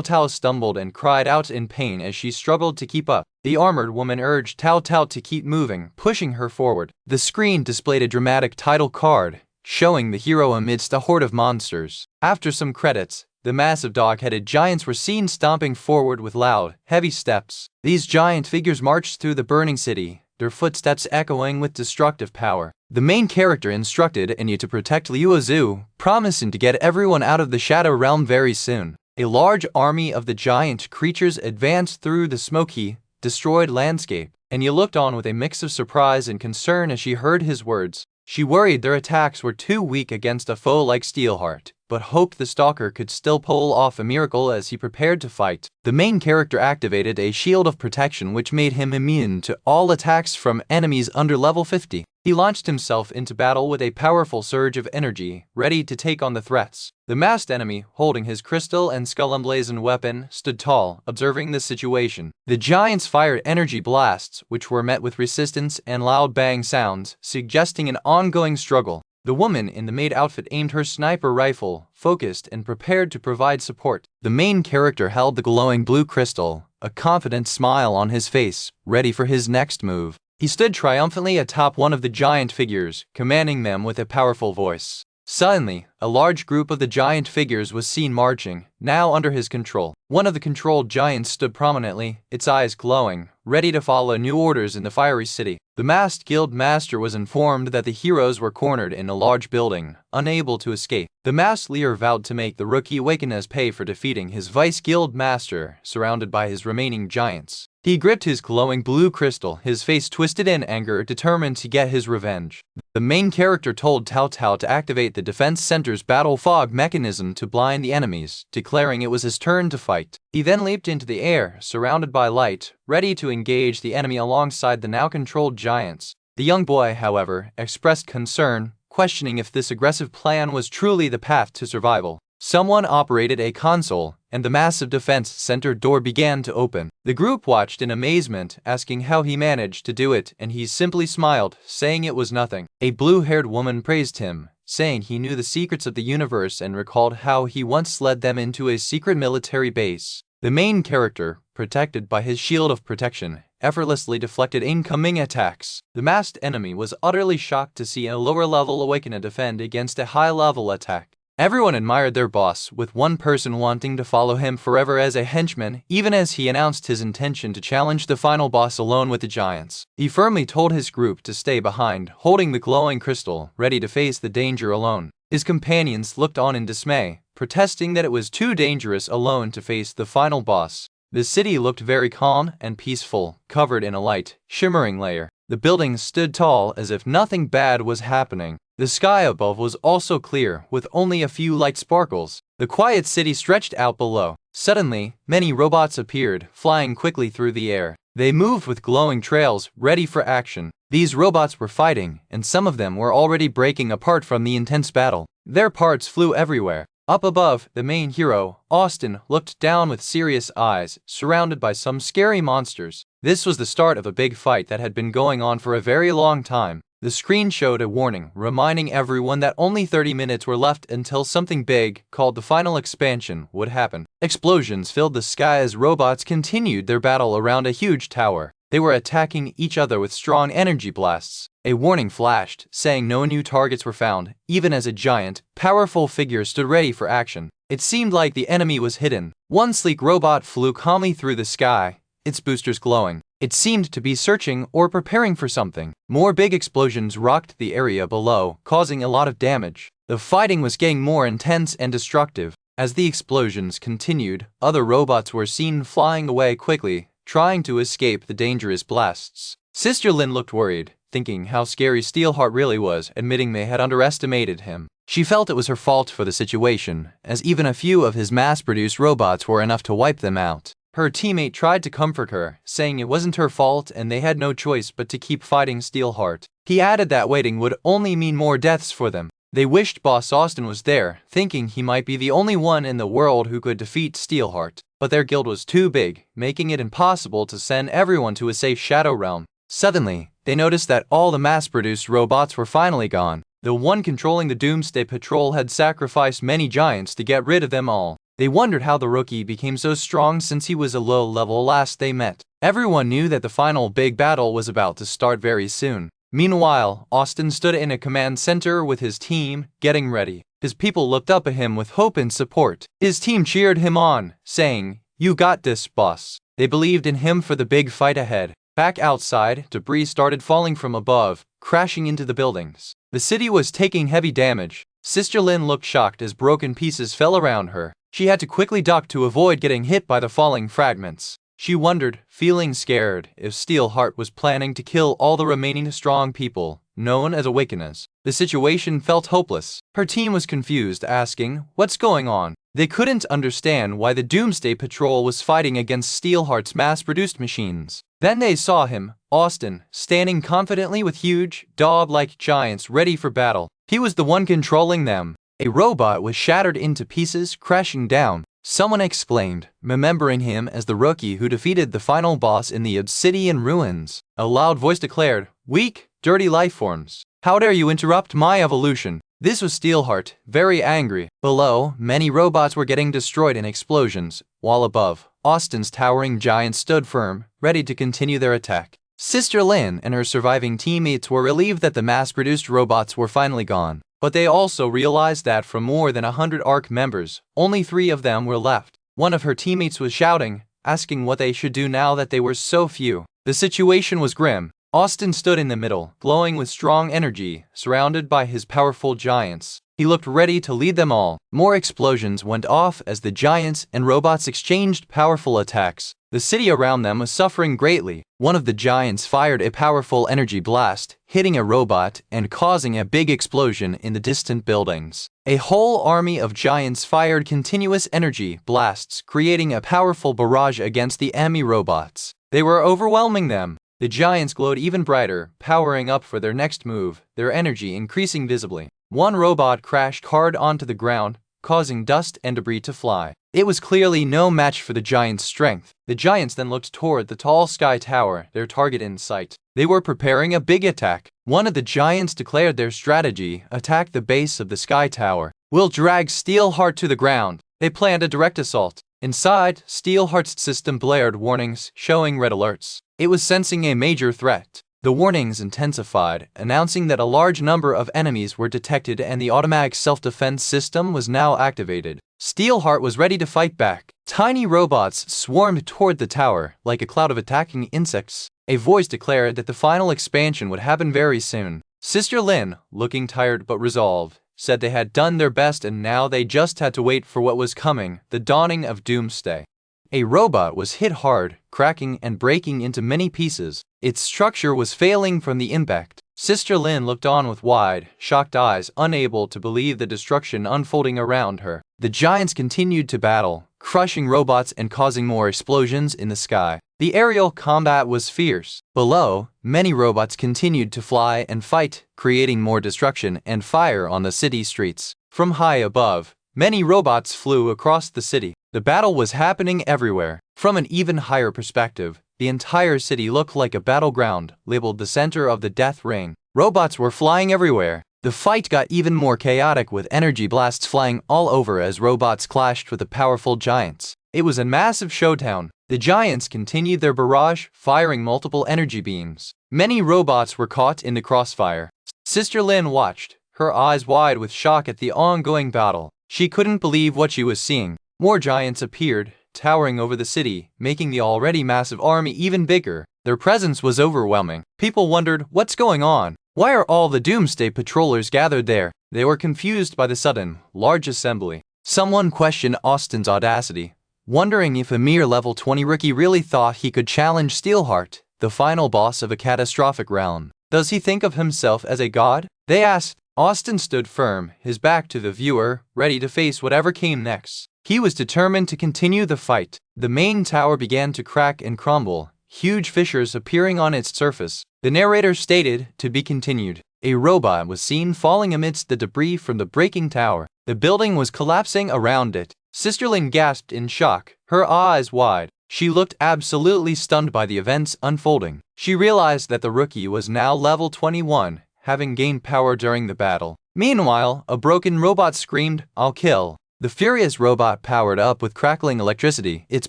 Tao stumbled and cried out in pain as she struggled to keep up. The armored woman urged Tao Tao to keep moving, pushing her forward. The screen displayed a dramatic title card, showing the hero amidst a horde of monsters. After some credits, the massive dog-headed giants were seen stomping forward with loud, heavy steps. These giant figures marched through the burning city, their footsteps echoing with destructive power. The main character instructed Anya to protect Liuazu, promising to get everyone out of the Shadow Realm very soon. A large army of the giant creatures advanced through the smoky, destroyed landscape. Anya looked on with a mix of surprise and concern as she heard his words. She worried their attacks were too weak against a foe like Steelheart, but hoped the stalker could still pull off a miracle as he prepared to fight. The main character activated a shield of protection which made him immune to all attacks from enemies under level 50. He launched himself into battle with a powerful surge of energy, ready to take on the threats. The masked enemy, holding his crystal and skull-emblazoned weapon, stood tall, observing the situation. The giants fired energy blasts, which were met with resistance and loud bang sounds, suggesting an ongoing struggle. The woman in the maid outfit aimed her sniper rifle, focused and prepared to provide support. The main character held the glowing blue crystal, a confident smile on his face, ready for his next move. He stood triumphantly atop one of the giant figures, commanding them with a powerful voice. Suddenly, a large group of the giant figures was seen marching, now under his control. One of the controlled giants stood prominently, its eyes glowing, ready to follow new orders in the fiery city. The masked guild master was informed that the heroes were cornered in a large building, unable to escape. The masked leader vowed to make the rookie Wakenas pay for defeating his vice guild master, surrounded by his remaining giants. He gripped his glowing blue crystal, his face twisted in anger, determined to get his revenge. The main character told Tao Tao to activate the defense center's battle fog mechanism to blind the enemies, declaring it was his turn to fight. He then leaped into the air, surrounded by light, ready to engage the enemy alongside the now controlled giants. The young boy, however, expressed concern, questioning if this aggressive plan was truly the path to survival. Someone operated a console, and the massive defense center door began to open. The group watched in amazement, asking how he managed to do it, and he simply smiled, saying it was nothing. A blue-haired woman praised him, saying he knew the secrets of the universe and recalled how he once led them into a secret military base. The main character, protected by his shield of protection, effortlessly deflected incoming attacks. The masked enemy was utterly shocked to see a lower-level Awakener defend against a high-level attack. Everyone admired their boss, with one person wanting to follow him forever as a henchman, even as he announced his intention to challenge the final boss alone with the giants. He firmly told his group to stay behind, holding the glowing crystal, ready to face the danger alone. His companions looked on in dismay, protesting that it was too dangerous alone to face the final boss. The city looked very calm and peaceful, covered in a light, shimmering layer. The buildings stood tall as if nothing bad was happening. The sky above was also clear, with only a few light sparkles. The quiet city stretched out below. Suddenly, many robots appeared, flying quickly through the air. They moved with glowing trails, ready for action. These robots were fighting, and some of them were already breaking apart from the intense battle. Their parts flew everywhere. Up above, the main hero, Austin, looked down with serious eyes, surrounded by some scary monsters. This was the start of a big fight that had been going on for a very long time. The screen showed a warning, reminding everyone that only 30 minutes were left until something big, called the final expansion, would happen. Explosions filled the sky as robots continued their battle around a huge tower. They were attacking each other with strong energy blasts. A warning flashed, saying no new targets were found, even as a giant, powerful figure stood ready for action. It seemed like the enemy was hidden. One sleek robot flew calmly through the sky, its boosters glowing. It seemed to be searching or preparing for something. More big explosions rocked the area below, causing a lot of damage. The fighting was getting more intense and destructive. As the explosions continued, other robots were seen flying away quickly, trying to escape the dangerous blasts. Sister Lin looked worried, thinking how scary Steelheart really was, admitting they had underestimated him. She felt it was her fault for the situation, as even a few of his mass-produced robots were enough to wipe them out. Her teammate tried to comfort her, saying it wasn't her fault and they had no choice but to keep fighting Steelheart. He added that waiting would only mean more deaths for them. They wished Boss Austin was there, thinking he might be the only one in the world who could defeat Steelheart. But their guild was too big, making it impossible to send everyone to a safe Shadow Realm. Suddenly, they noticed that all the mass-produced robots were finally gone. The one controlling the Doomsday Patrol had sacrificed many giants to get rid of them all. They wondered how the rookie became so strong since he was a low level last they met. Everyone knew that the final big battle was about to start very soon. Meanwhile, Austin stood in a command center with his team, getting ready. His people looked up at him with hope and support. His team cheered him on, saying, "You got this, boss." They believed in him for the big fight ahead. Back outside, debris started falling from above, crashing into the buildings. The city was taking heavy damage. Sister Lin looked shocked as broken pieces fell around her. She had to quickly duck to avoid getting hit by the falling fragments. She wondered, feeling scared, if Steelheart was planning to kill all the remaining strong people, known as Awakeners. The situation felt hopeless. Her team was confused, asking, "What's going on?" They couldn't understand why the Doomsday Patrol was fighting against Steelheart's mass-produced machines. Then they saw him, Austin, standing confidently with huge, dog-like giants ready for battle. He was the one controlling them. A robot was shattered into pieces, crashing down. Someone exclaimed, remembering him as the rookie who defeated the final boss in the Obsidian Ruins. A loud voice declared, "Weak, dirty lifeforms. How dare you interrupt my evolution?" This was Steelheart, very angry. Below, many robots were getting destroyed in explosions, while above, Austin's towering giants stood firm, ready to continue their attack. Sister Lin and her surviving teammates were relieved that the mass-produced robots were finally gone. But they also realized that from more than 100 ARC members, only 3 of them were left. One of her teammates was shouting, asking what they should do now that they were so few. The situation was grim. Austin stood in the middle, glowing with strong energy, surrounded by his powerful giants. He looked ready to lead them all. More explosions went off as the giants and robots exchanged powerful attacks. The city around them was suffering greatly. One of the giants fired a powerful energy blast, hitting a robot and causing a big explosion in the distant buildings. A whole army of giants fired continuous energy blasts, creating a powerful barrage against the enemy robots. They were overwhelming them. The giants glowed even brighter, powering up for their next move, their energy increasing visibly. One robot crashed hard onto the ground, causing dust and debris to fly. It was clearly no match for the giant's strength. The giants then looked toward the tall sky tower, their target in sight. They were preparing a big attack. One of the giants declared their strategy, attack the base of the sky tower. "We'll drag Steelheart to the ground." They planned a direct assault. Inside, Steelheart's system blared warnings, showing red alerts. It was sensing a major threat. The warnings intensified, announcing that a large number of enemies were detected and the automatic self-defense system was now activated. Steelheart was ready to fight back. Tiny robots swarmed toward the tower, like a cloud of attacking insects. A voice declared that the final expansion would happen very soon. Sister Lin, looking tired but resolved, said they had done their best and now they just had to wait for what was coming, the dawning of Doomsday. A robot was hit hard, cracking and breaking into many pieces. Its structure was failing from the impact. Sister Lin looked on with wide, shocked eyes, unable to believe the destruction unfolding around her. The giants continued to battle, crushing robots and causing more explosions in the sky. The aerial combat was fierce. Below, many robots continued to fly and fight, creating more destruction and fire on the city streets. From high above, many robots flew across the city. The battle was happening everywhere. From an even higher perspective, the entire city looked like a battleground, labeled the center of the Death Ring. Robots were flying everywhere. The fight got even more chaotic with energy blasts flying all over as robots clashed with the powerful giants. It was a massive showdown. The giants continued their barrage, firing multiple energy beams. Many robots were caught in the crossfire. Sister Lin watched, her eyes wide with shock at the ongoing battle. She couldn't believe what she was seeing. More giants appeared, towering over the city, making the already massive army even bigger. Their presence was overwhelming. People wondered, what's going on? Why are all the Doomsday Patrollers gathered there? They were confused by the sudden, large assembly. Someone questioned Austin's audacity, wondering if a mere level 20 rookie really thought he could challenge Steelheart, the final boss of a catastrophic realm. Does he think of himself as a god? They asked. Austin stood firm, his back to the viewer, ready to face whatever came next. He was determined to continue the fight. The main tower began to crack and crumble, huge fissures appearing on its surface. The narrator stated, to be continued. A robot was seen falling amidst the debris from the breaking tower. The building was collapsing around it. Sister Lin gasped in shock, her eyes wide. She looked absolutely stunned by the events unfolding. She realized that the rookie was now level 21, having gained power during the battle. Meanwhile, a broken robot screamed, "I'll kill." The furious robot powered up with crackling electricity, its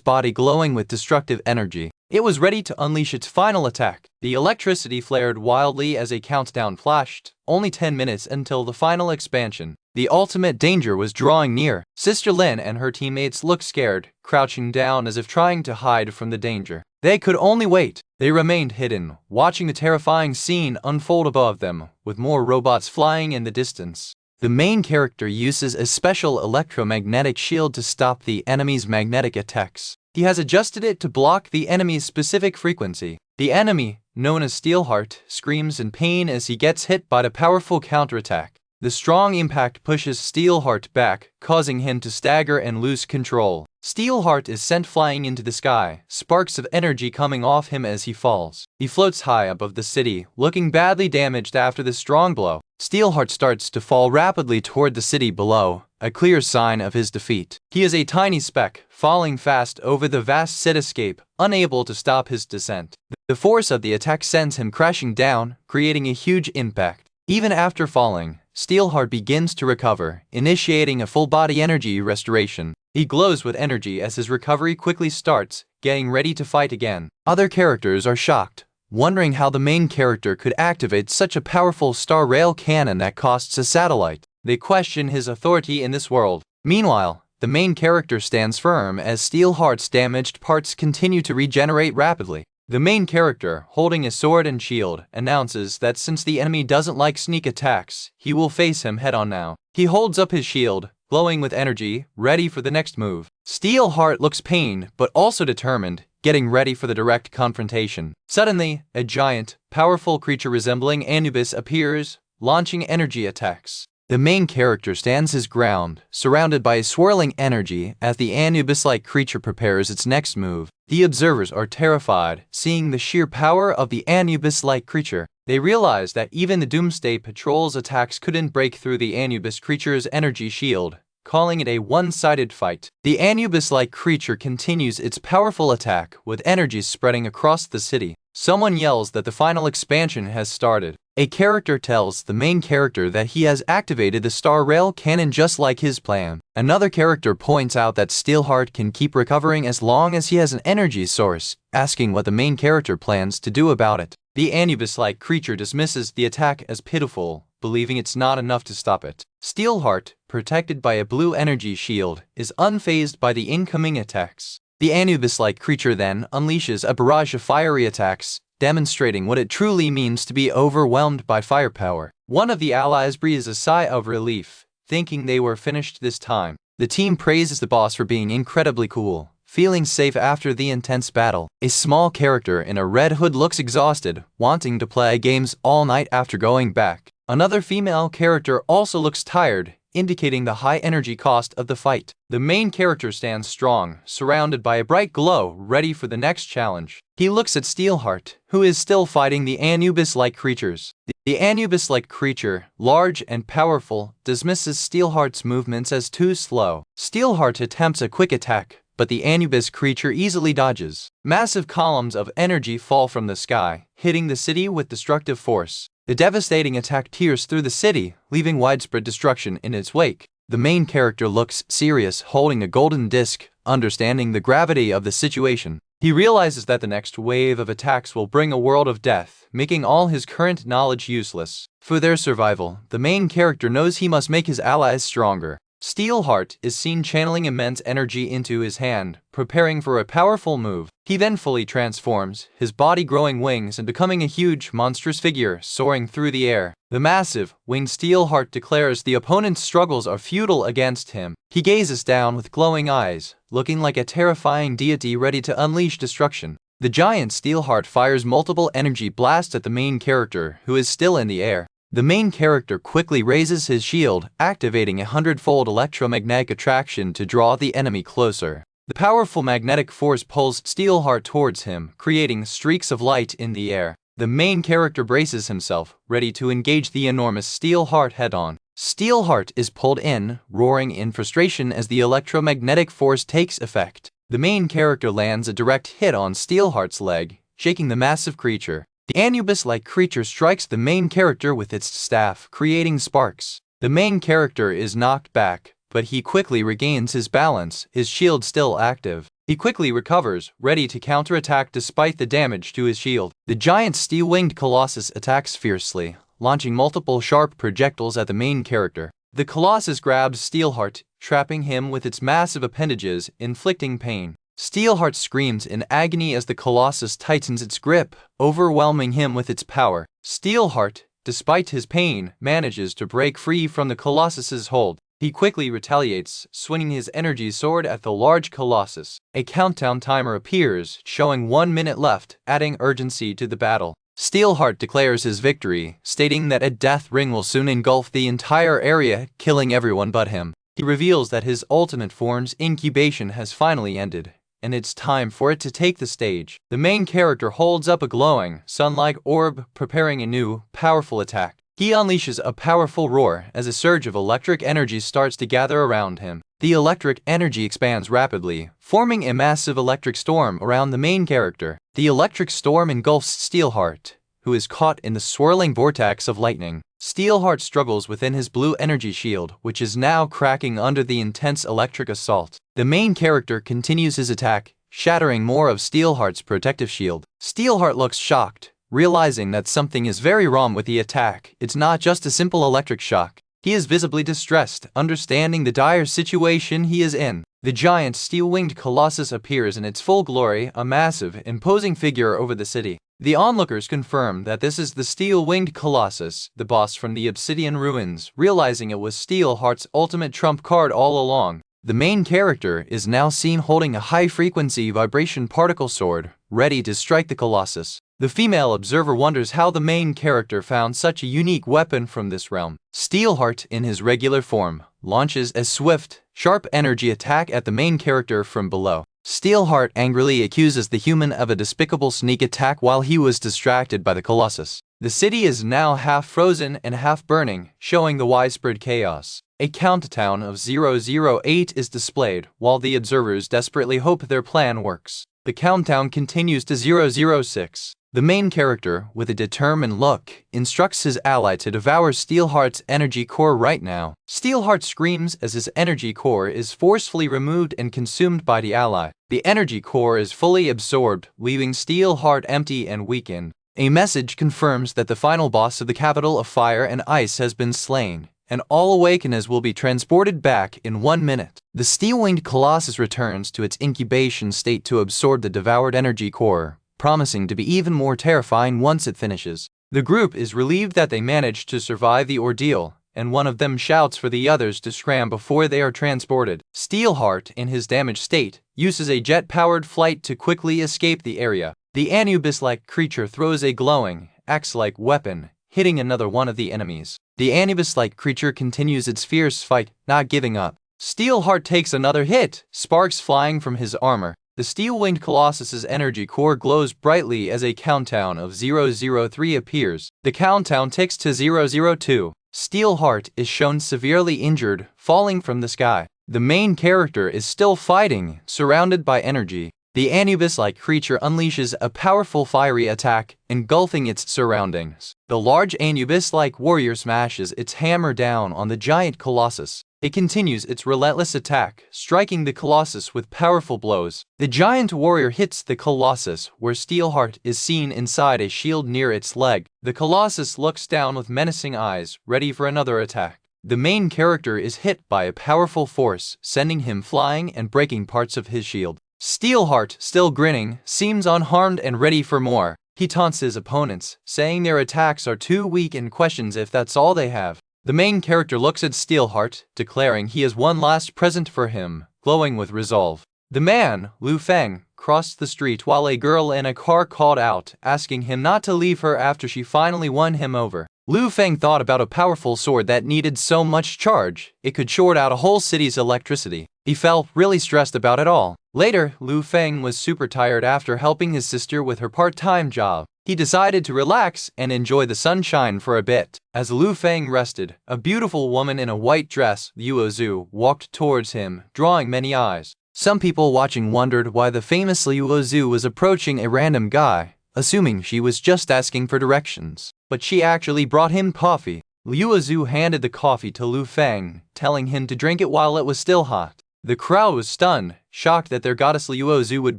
body glowing with destructive energy. It was ready to unleash its final attack. The electricity flared wildly as a countdown flashed, only 10 minutes until the final expansion. The ultimate danger was drawing near. Sister Lin and her teammates looked scared, crouching down as if trying to hide from the danger. They could only wait. They remained hidden, watching the terrifying scene unfold above them, with more robots flying in the distance. The main character uses a special electromagnetic shield to stop the enemy's magnetic attacks. He has adjusted it to block the enemy's specific frequency. The enemy, known as Steelheart, screams in pain as he gets hit by the powerful counterattack. The strong impact pushes Steelheart back, causing him to stagger and lose control. Steelheart is sent flying into the sky, sparks of energy coming off him as he falls. He floats high above the city, looking badly damaged after the strong blow. Steelheart starts to fall rapidly toward the city below, a clear sign of his defeat. He is a tiny speck, falling fast over the vast cityscape, unable to stop his descent. The force of the attack sends him crashing down, creating a huge impact. Even after falling, Steelheart begins to recover, initiating a full-body energy restoration. He glows with energy as his recovery quickly starts, getting ready to fight again. Other characters are shocked, wondering how the main character could activate such a powerful star rail cannon that costs a satellite. They question his authority in this world. Meanwhile, the main character stands firm as Steelheart's damaged parts continue to regenerate rapidly. The main character, holding a sword and shield, announces that since the enemy doesn't like sneak attacks, he will face him head-on now. He holds up his shield, glowing with energy, ready for the next move. Steelheart looks pained, but also determined, getting ready for the direct confrontation. Suddenly, a giant, powerful creature resembling Anubis appears, launching energy attacks. The main character stands his ground, surrounded by swirling energy as the Anubis-like creature prepares its next move. The observers are terrified, seeing the sheer power of the Anubis-like creature. They realize that even the Doomsday Patrol's attacks couldn't break through the Anubis creature's energy shield, calling it a one-sided fight. The Anubis-like creature continues its powerful attack, with energy spreading across the city. Someone yells that the final expansion has started. A character tells the main character that he has activated the Star Rail cannon just like his plan. Another character points out that Steelheart can keep recovering as long as he has an energy source, asking what the main character plans to do about it. The Anubis-like creature dismisses the attack as pitiful, believing it's not enough to stop it. Steelheart, protected by a blue energy shield, is unfazed by the incoming attacks. The Anubis-like creature then unleashes a barrage of fiery attacks, demonstrating what it truly means to be overwhelmed by firepower. One of the allies breathes a sigh of relief, thinking they were finished this time. The team praises the boss for being incredibly cool, feeling safe after the intense battle. A small character in a red hood looks exhausted, wanting to play games all night after going back. Another female character also looks tired, indicating the high energy cost of the fight. The main character stands strong, surrounded by a bright glow, ready for the next challenge. He looks at Steelheart, who is still fighting the Anubis-like creatures. The Anubis-like creature, large and powerful, dismisses Steelheart's movements as too slow. Steelheart attempts a quick attack, but the Anubis creature easily dodges. Massive columns of energy fall from the sky, hitting the city with destructive force. The devastating attack tears through the city, leaving widespread destruction in its wake. The main character looks serious, holding a golden disc, understanding the gravity of the situation. He realizes that the next wave of attacks will bring a world of death, making all his current knowledge useless. For their survival, the main character knows he must make his allies stronger. Steelheart is seen channeling immense energy into his hand, preparing for a powerful move. He then fully transforms, his body growing wings and becoming a huge, monstrous figure soaring through the air. The massive, winged Steelheart declares the opponent's struggles are futile against him. He gazes down with glowing eyes, looking like a terrifying deity ready to unleash destruction. The giant Steelheart fires multiple energy blasts at the main character, who is still in the air. The main character quickly raises his shield, activating a 100-fold electromagnetic attraction to draw the enemy closer. The powerful magnetic force pulls Steelheart towards him, creating streaks of light in the air. The main character braces himself, ready to engage the enormous Steelheart head-on. Steelheart is pulled in, roaring in frustration as the electromagnetic force takes effect. The main character lands a direct hit on Steelheart's leg, shaking the massive creature. The Anubis-like creature strikes the main character with its staff, creating sparks. The main character is knocked back, but he quickly regains his balance, his shield still active. He quickly recovers, ready to counterattack despite the damage to his shield. The giant steel-winged colossus attacks fiercely, launching multiple sharp projectiles at the main character. The colossus grabs Steelheart, trapping him with its massive appendages, inflicting pain. Steelheart screams in agony as the colossus tightens its grip, overwhelming him with its power. Steelheart, despite his pain, manages to break free from the colossus's hold. He quickly retaliates, swinging his energy sword at the large colossus. A countdown timer appears, showing 1 minute left, adding urgency to the battle. Steelheart declares his victory, stating that a death ring will soon engulf the entire area, killing everyone but him. He reveals that his ultimate form's incubation has finally ended, and it's time for it to take the stage. The main character holds up a glowing, sun-like orb, preparing a new, powerful attack. He unleashes a powerful roar as a surge of electric energy starts to gather around him. The electric energy expands rapidly, forming a massive electric storm around the main character. The electric storm engulfs Steelheart, who is caught in the swirling vortex of lightning. Steelheart struggles within his blue energy shield, which is now cracking under the intense electric assault. The main character continues his attack, shattering more of Steelheart's protective shield. Steelheart looks shocked, realizing that something is very wrong with the attack. It's not just a simple electric shock. He is visibly distressed, understanding the dire situation he is in. The giant steel-winged colossus appears in its full glory, a massive, imposing figure over the city. The onlookers confirm that this is the steel-winged colossus, the boss from the Obsidian Ruins, realizing it was Steelheart's ultimate trump card all along. The main character is now seen holding a high-frequency vibration particle sword, ready to strike the colossus. The female observer wonders how the main character found such a unique weapon from this realm. Steelheart, in his regular form, launches a swift, sharp energy attack at the main character from below. Steelheart angrily accuses the human of a despicable sneak attack while he was distracted by the colossus. The city is now half frozen and half burning, showing the widespread chaos. A countdown of 008 is displayed, while the observers desperately hope their plan works. The countdown continues to 006. The main character, with a determined look, instructs his ally to devour Steelheart's energy core right now. Steelheart screams as his energy core is forcefully removed and consumed by the ally. The energy core is fully absorbed, leaving Steelheart empty and weakened. A message confirms that the final boss of the capital of fire and ice has been slain, and all awakeners will be transported back in 1 minute. The steel-winged colossus returns to its incubation state to absorb the devoured energy core, promising to be even more terrifying once it finishes. The group is relieved that they managed to survive the ordeal, and one of them shouts for the others to scram before they are transported. Steelheart, in his damaged state, uses a jet-powered flight to quickly escape the area. The Anubis-like creature throws a glowing, axe-like weapon, hitting another one of the enemies. The Anubis-like creature continues its fierce fight, not giving up. Steelheart takes another hit, sparks flying from his armor. The steel-winged colossus's energy core glows brightly as a countdown of 003 appears. The countdown ticks to 002. Steelheart is shown severely injured, falling from the sky. The main character is still fighting, surrounded by energy. The anubis-like creature unleashes a powerful fiery attack, engulfing its surroundings. The large anubis-like warrior smashes its hammer down on the giant colossus. It continues its relentless attack, striking the colossus with powerful blows. The giant warrior hits the colossus where Steelheart is seen inside a shield near its leg. The colossus looks down with menacing eyes, ready for another attack. The main character is hit by a powerful force, sending him flying and breaking parts of his shield. Steelheart, still grinning, seems unharmed and ready for more. He taunts his opponents, saying their attacks are too weak and questions if that's all they have. The main character looks at Steelheart, declaring he has one last present for him, glowing with resolve. The man, Lu Feng, crossed the street while a girl in a car called out, asking him not to leave her after she finally won him over. Lu Feng thought about a powerful sword that needed so much charge, it could short out a whole city's electricity. He felt really stressed about it all. Later, Lu Feng was super tired after helping his sister with her part-time job. He decided to relax and enjoy the sunshine for a bit. As Lu Feng rested, a beautiful woman in a white dress, Liu Zhu, walked towards him, drawing many eyes. Some people watching wondered why the famous Liu Zhu was approaching a random guy, assuming she was just asking for directions. But she actually brought him coffee. Liu Zhu handed the coffee to Lu Feng, telling him to drink it while it was still hot. The crowd was stunned, shocked that their goddess Liu Zhu would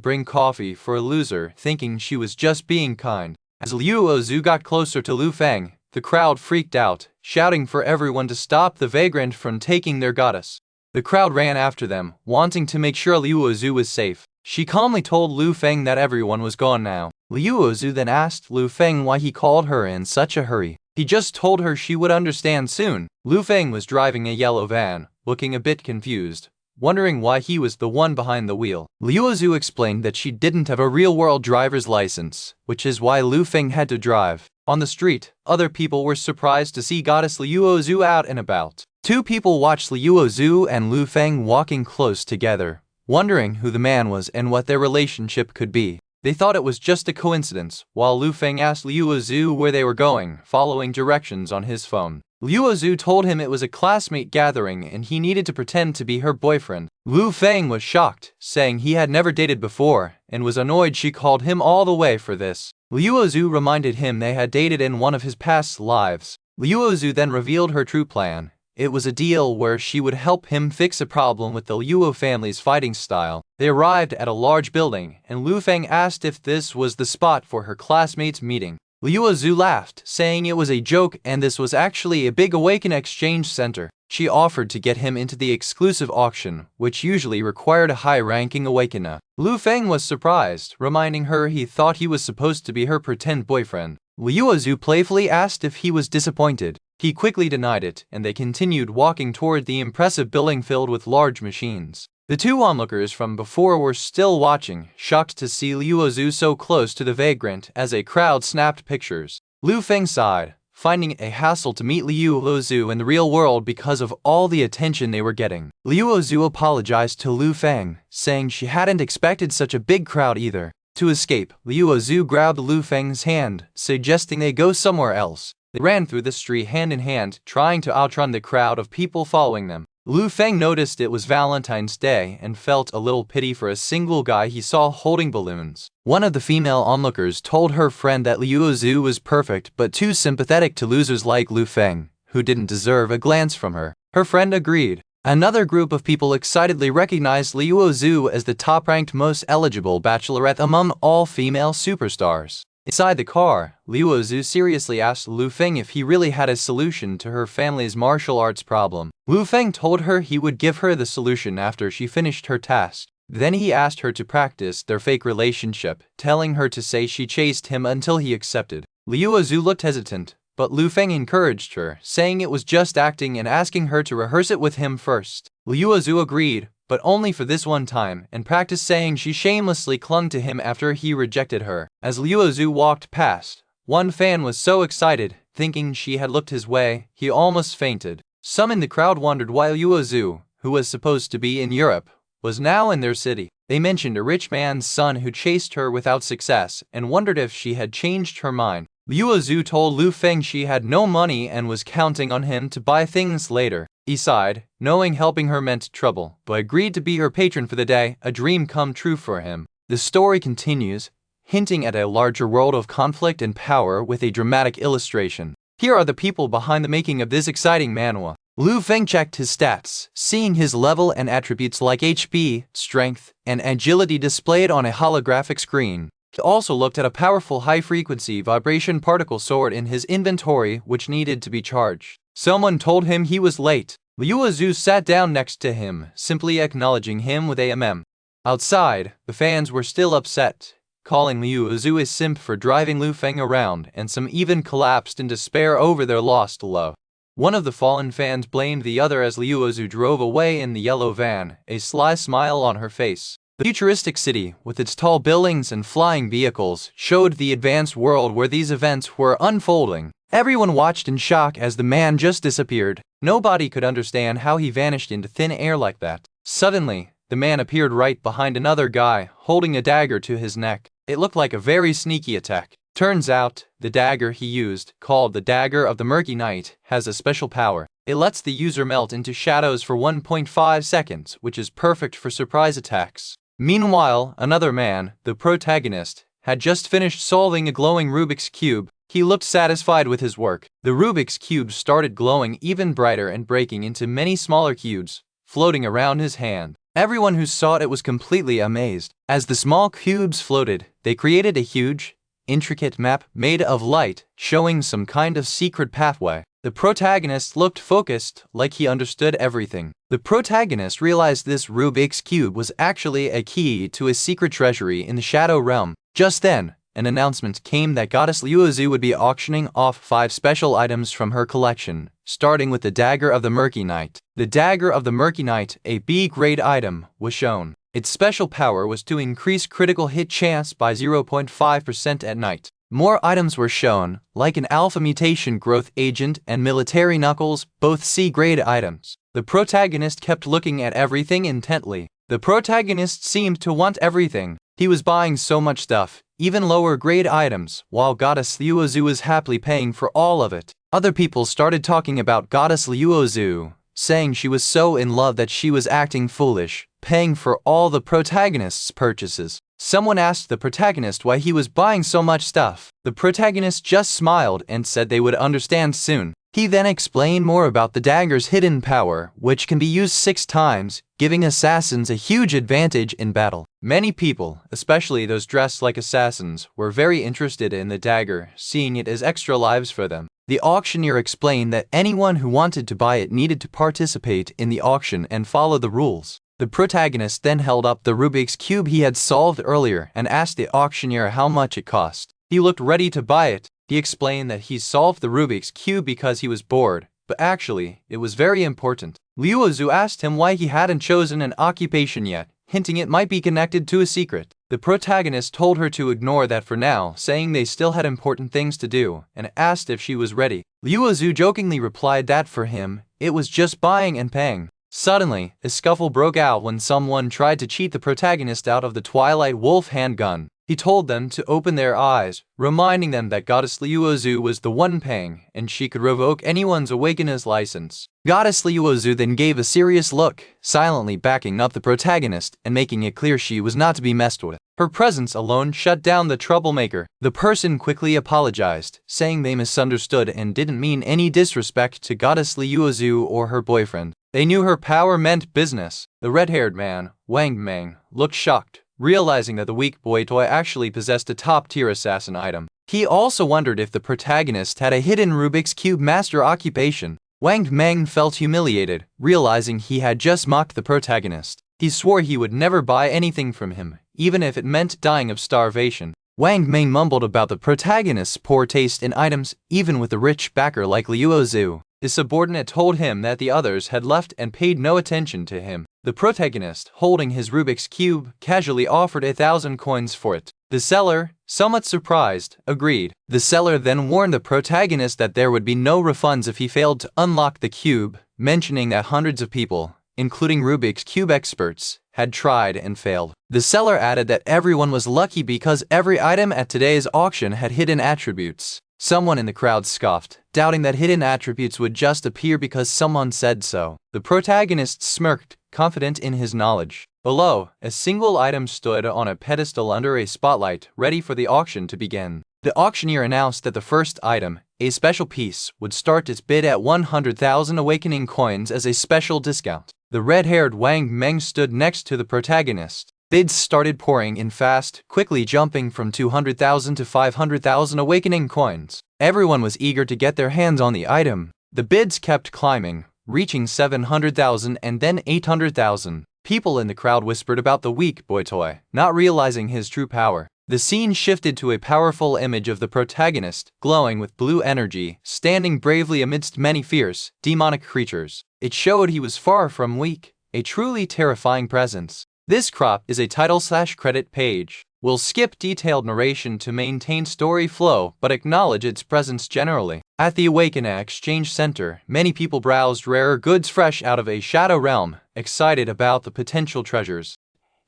bring coffee for a loser, thinking she was just being kind. As Liu Zhu got closer to Lu Feng, the crowd freaked out, shouting for everyone to stop the vagrant from taking their goddess. The crowd ran after them, wanting to make sure Liu Zhu was safe. She calmly told Lu Feng that everyone was gone now. Liu Zhu then asked Lu Feng why he called her in such a hurry. He just told her she would understand soon. Lu Feng was driving a yellow van, looking a bit confused, wondering why he was the one behind the wheel. Liu Zhu explained that she didn't have a real-world driver's license, which is why Lu Feng had to drive. On the street, other people were surprised to see goddess Liu Zhu out and about. Two people watched Liu Zhu and Lu Feng walking close together, wondering who the man was and what their relationship could be. They thought it was just a coincidence, while Lu Feng asked Liu Zhu where they were going, following directions on his phone. Liu Zhu told him it was a classmate gathering and he needed to pretend to be her boyfriend. Lu Feng was shocked, saying he had never dated before, and was annoyed she called him all the way for this. Liu Zhu reminded him they had dated in one of his past lives. Liu Zhu then revealed her true plan. It was a deal where she would help him fix a problem with the Liu family's fighting style. They arrived at a large building, and Lu Feng asked if this was the spot for her classmates' meeting. Liu Zhu laughed, saying it was a joke and this was actually a big Awaken exchange center. She offered to get him into the exclusive auction, which usually required a high-ranking Awakener. Lu Feng was surprised, reminding her he thought he was supposed to be her pretend boyfriend. Liu Zhu playfully asked if he was disappointed. He quickly denied it, and they continued walking toward the impressive building filled with large machines. The two onlookers from before were still watching, shocked to see Liu Zhu so close to the vagrant as a crowd snapped pictures. Lu Feng sighed, finding a hassle to meet Liu Zhu in the real world because of all the attention they were getting. Liu Zhu apologized to Lu Feng, saying she hadn't expected such a big crowd either. To escape, Liu Zhu grabbed Lu Feng's hand, suggesting they go somewhere else. They ran through the street hand in hand, trying to outrun the crowd of people following them. Lu Feng noticed it was Valentine's Day and felt a little pity for a single guy he saw holding balloons. One of the female onlookers told her friend that Liu Zhu was perfect but too sympathetic to losers like Lu Feng, who didn't deserve a glance from her. Her friend agreed. Another group of people excitedly recognized Liu Zhu as the top-ranked most eligible bachelorette among all female superstars. Inside the car, Liu Zhu seriously asked Lu Feng if he really had a solution to her family's martial arts problem. Lu Feng told her he would give her the solution after she finished her task. Then he asked her to practice their fake relationship, telling her to say she chased him until he accepted. Liu Zhu looked hesitant, but Lu Feng encouraged her, saying it was just acting and asking her to rehearse it with him first. Liu Zhu agreed, but only for this one time, and practiced saying she shamelessly clung to him after he rejected her. As Liu Zhu walked past, one fan was so excited, thinking she had looked his way, he almost fainted. Some in the crowd wondered why Liu Zhu, who was supposed to be in Europe, was now in their city. They mentioned a rich man's son who chased her without success, and wondered if she had changed her mind. Liu Zhu told Lu Feng she had no money and was counting on him to buy things later. He sighed, knowing helping her meant trouble, but agreed to be her patron for the day, a dream come true for him. The story continues, hinting at a larger world of conflict and power with a dramatic illustration. Here are the people behind the making of this exciting manhwa. Lu Feng checked his stats, seeing his level and attributes like HP, strength, and agility displayed on a holographic screen. He also looked at a powerful high-frequency vibration particle sword in his inventory which needed to be charged. Someone told him he was late. Liu Zhu sat down next to him, simply acknowledging him with a Outside, the fans were still upset, calling Liu Zhu a simp for driving Lu Feng around, and some even collapsed in despair over their lost love. One of the fallen fans blamed the other as Liu Zhu drove away in the yellow van, a sly smile on her face. The futuristic city, with its tall buildings and flying vehicles, showed the advanced world where these events were unfolding. Everyone watched in shock as the man just disappeared. Nobody could understand how he vanished into thin air like that. Suddenly, the man appeared right behind another guy, holding a dagger to his neck. It looked like a very sneaky attack. Turns out, the dagger he used, called the Dagger of the Murky Night, has a special power. It lets the user melt into shadows for 1.5 seconds, which is perfect for surprise attacks. Meanwhile, another man, the protagonist, had just finished solving a glowing Rubik's Cube. He looked satisfied with his work. The Rubik's Cube started glowing even brighter and breaking into many smaller cubes, floating around his hand. Everyone who saw it was completely amazed. As the small cubes floated, they created a huge, intricate map made of light, showing some kind of secret pathway. The protagonist looked focused, like he understood everything. The protagonist realized this Rubik's Cube was actually a key to a secret treasury in the Shadow Realm. Just then, an announcement came that Goddess Liu Zhu would be auctioning off 5 special items from her collection, starting with the Dagger of the Murky Night. The Dagger of the Murky Night, a B-grade item, was shown. Its special power was to increase critical hit chance by 0.5% at night. More items were shown, like an Alpha Mutation Growth Agent and Military Knuckles, both C-grade items. The protagonist kept looking at everything intently. The protagonist seemed to want everything. He was buying so much stuff, even lower-grade items, while Goddess Liu Zhu was happily paying for all of it. Other people started talking about Goddess Liu Zhu, saying she was so in love that she was acting foolish, paying for all the protagonist's purchases. Someone asked the protagonist why he was buying so much stuff. The protagonist just smiled and said they would understand soon. He then explained more about the dagger's hidden power, which can be used 6 times, giving assassins a huge advantage in battle. Many people, especially those dressed like assassins, were very interested in the dagger, seeing it as extra lives for them. The auctioneer explained that anyone who wanted to buy it needed to participate in the auction and follow the rules. The protagonist then held up the Rubik's Cube he had solved earlier and asked the auctioneer how much it cost. He looked ready to buy it. He explained that he solved the Rubik's Cube because he was bored, but actually, it was very important. Liu Zhu asked him why he hadn't chosen an occupation yet, hinting it might be connected to a secret. The protagonist told her to ignore that for now, saying they still had important things to do, and asked if she was ready. Liu Zhu jokingly replied that for him, it was just buying and paying. Suddenly, a scuffle broke out when someone tried to cheat the protagonist out of the Twilight Wolf handgun. He told them to open their eyes, reminding them that Goddess Liu Zhu was the one paying, and she could revoke anyone's Awakener's license. Goddess Liu Zhu then gave a serious look, silently backing up the protagonist and making it clear she was not to be messed with. Her presence alone shut down the troublemaker. The person quickly apologized, saying they misunderstood and didn't mean any disrespect to Goddess Liu Zhu or her boyfriend. They knew her power meant business. The red-haired man, Wang Meng, looked shocked, realizing that the weak boy toy actually possessed a top-tier assassin item. He also wondered if the protagonist had a hidden Rubik's Cube master occupation. Wang Meng felt humiliated, realizing he had just mocked the protagonist. He swore he would never buy anything from him, even if it meant dying of starvation. Wang Meng mumbled about the protagonist's poor taste in items, even with a rich backer like Liu Zhu. His subordinate told him that the others had left and paid no attention to him. The protagonist, holding his Rubik's Cube, casually offered 1,000 coins for it. The seller, somewhat surprised, agreed. The seller then warned the protagonist that there would be no refunds if he failed to unlock the cube, mentioning that hundreds of people, including Rubik's Cube experts, had tried and failed. The seller added that everyone was lucky because every item at today's auction had hidden attributes. Someone in the crowd scoffed, doubting that hidden attributes would just appear because someone said so. The protagonist smirked, confident in his knowledge. Below, a single item stood on a pedestal under a spotlight, ready for the auction to begin. The auctioneer announced that the first item, a special piece, would start its bid at 100,000 awakening coins as a special discount. The red-haired Wang Meng stood next to the protagonist. Bids started pouring in fast, quickly jumping from 200,000 to 500,000 awakening coins. Everyone was eager to get their hands on the item. The bids kept climbing, reaching 700,000 and then 800,000. People in the crowd whispered about the weak boy toy, not realizing his true power. The scene shifted to a powerful image of the protagonist, glowing with blue energy, standing bravely amidst many fierce, demonic creatures. It showed he was far from weak, a truly terrifying presence. This crop is a title/credit page. We'll skip detailed narration to maintain story flow, but acknowledge its presence generally. At the Awaken Exchange Center, many people browsed rare goods fresh out of a shadow realm, excited about the potential treasures.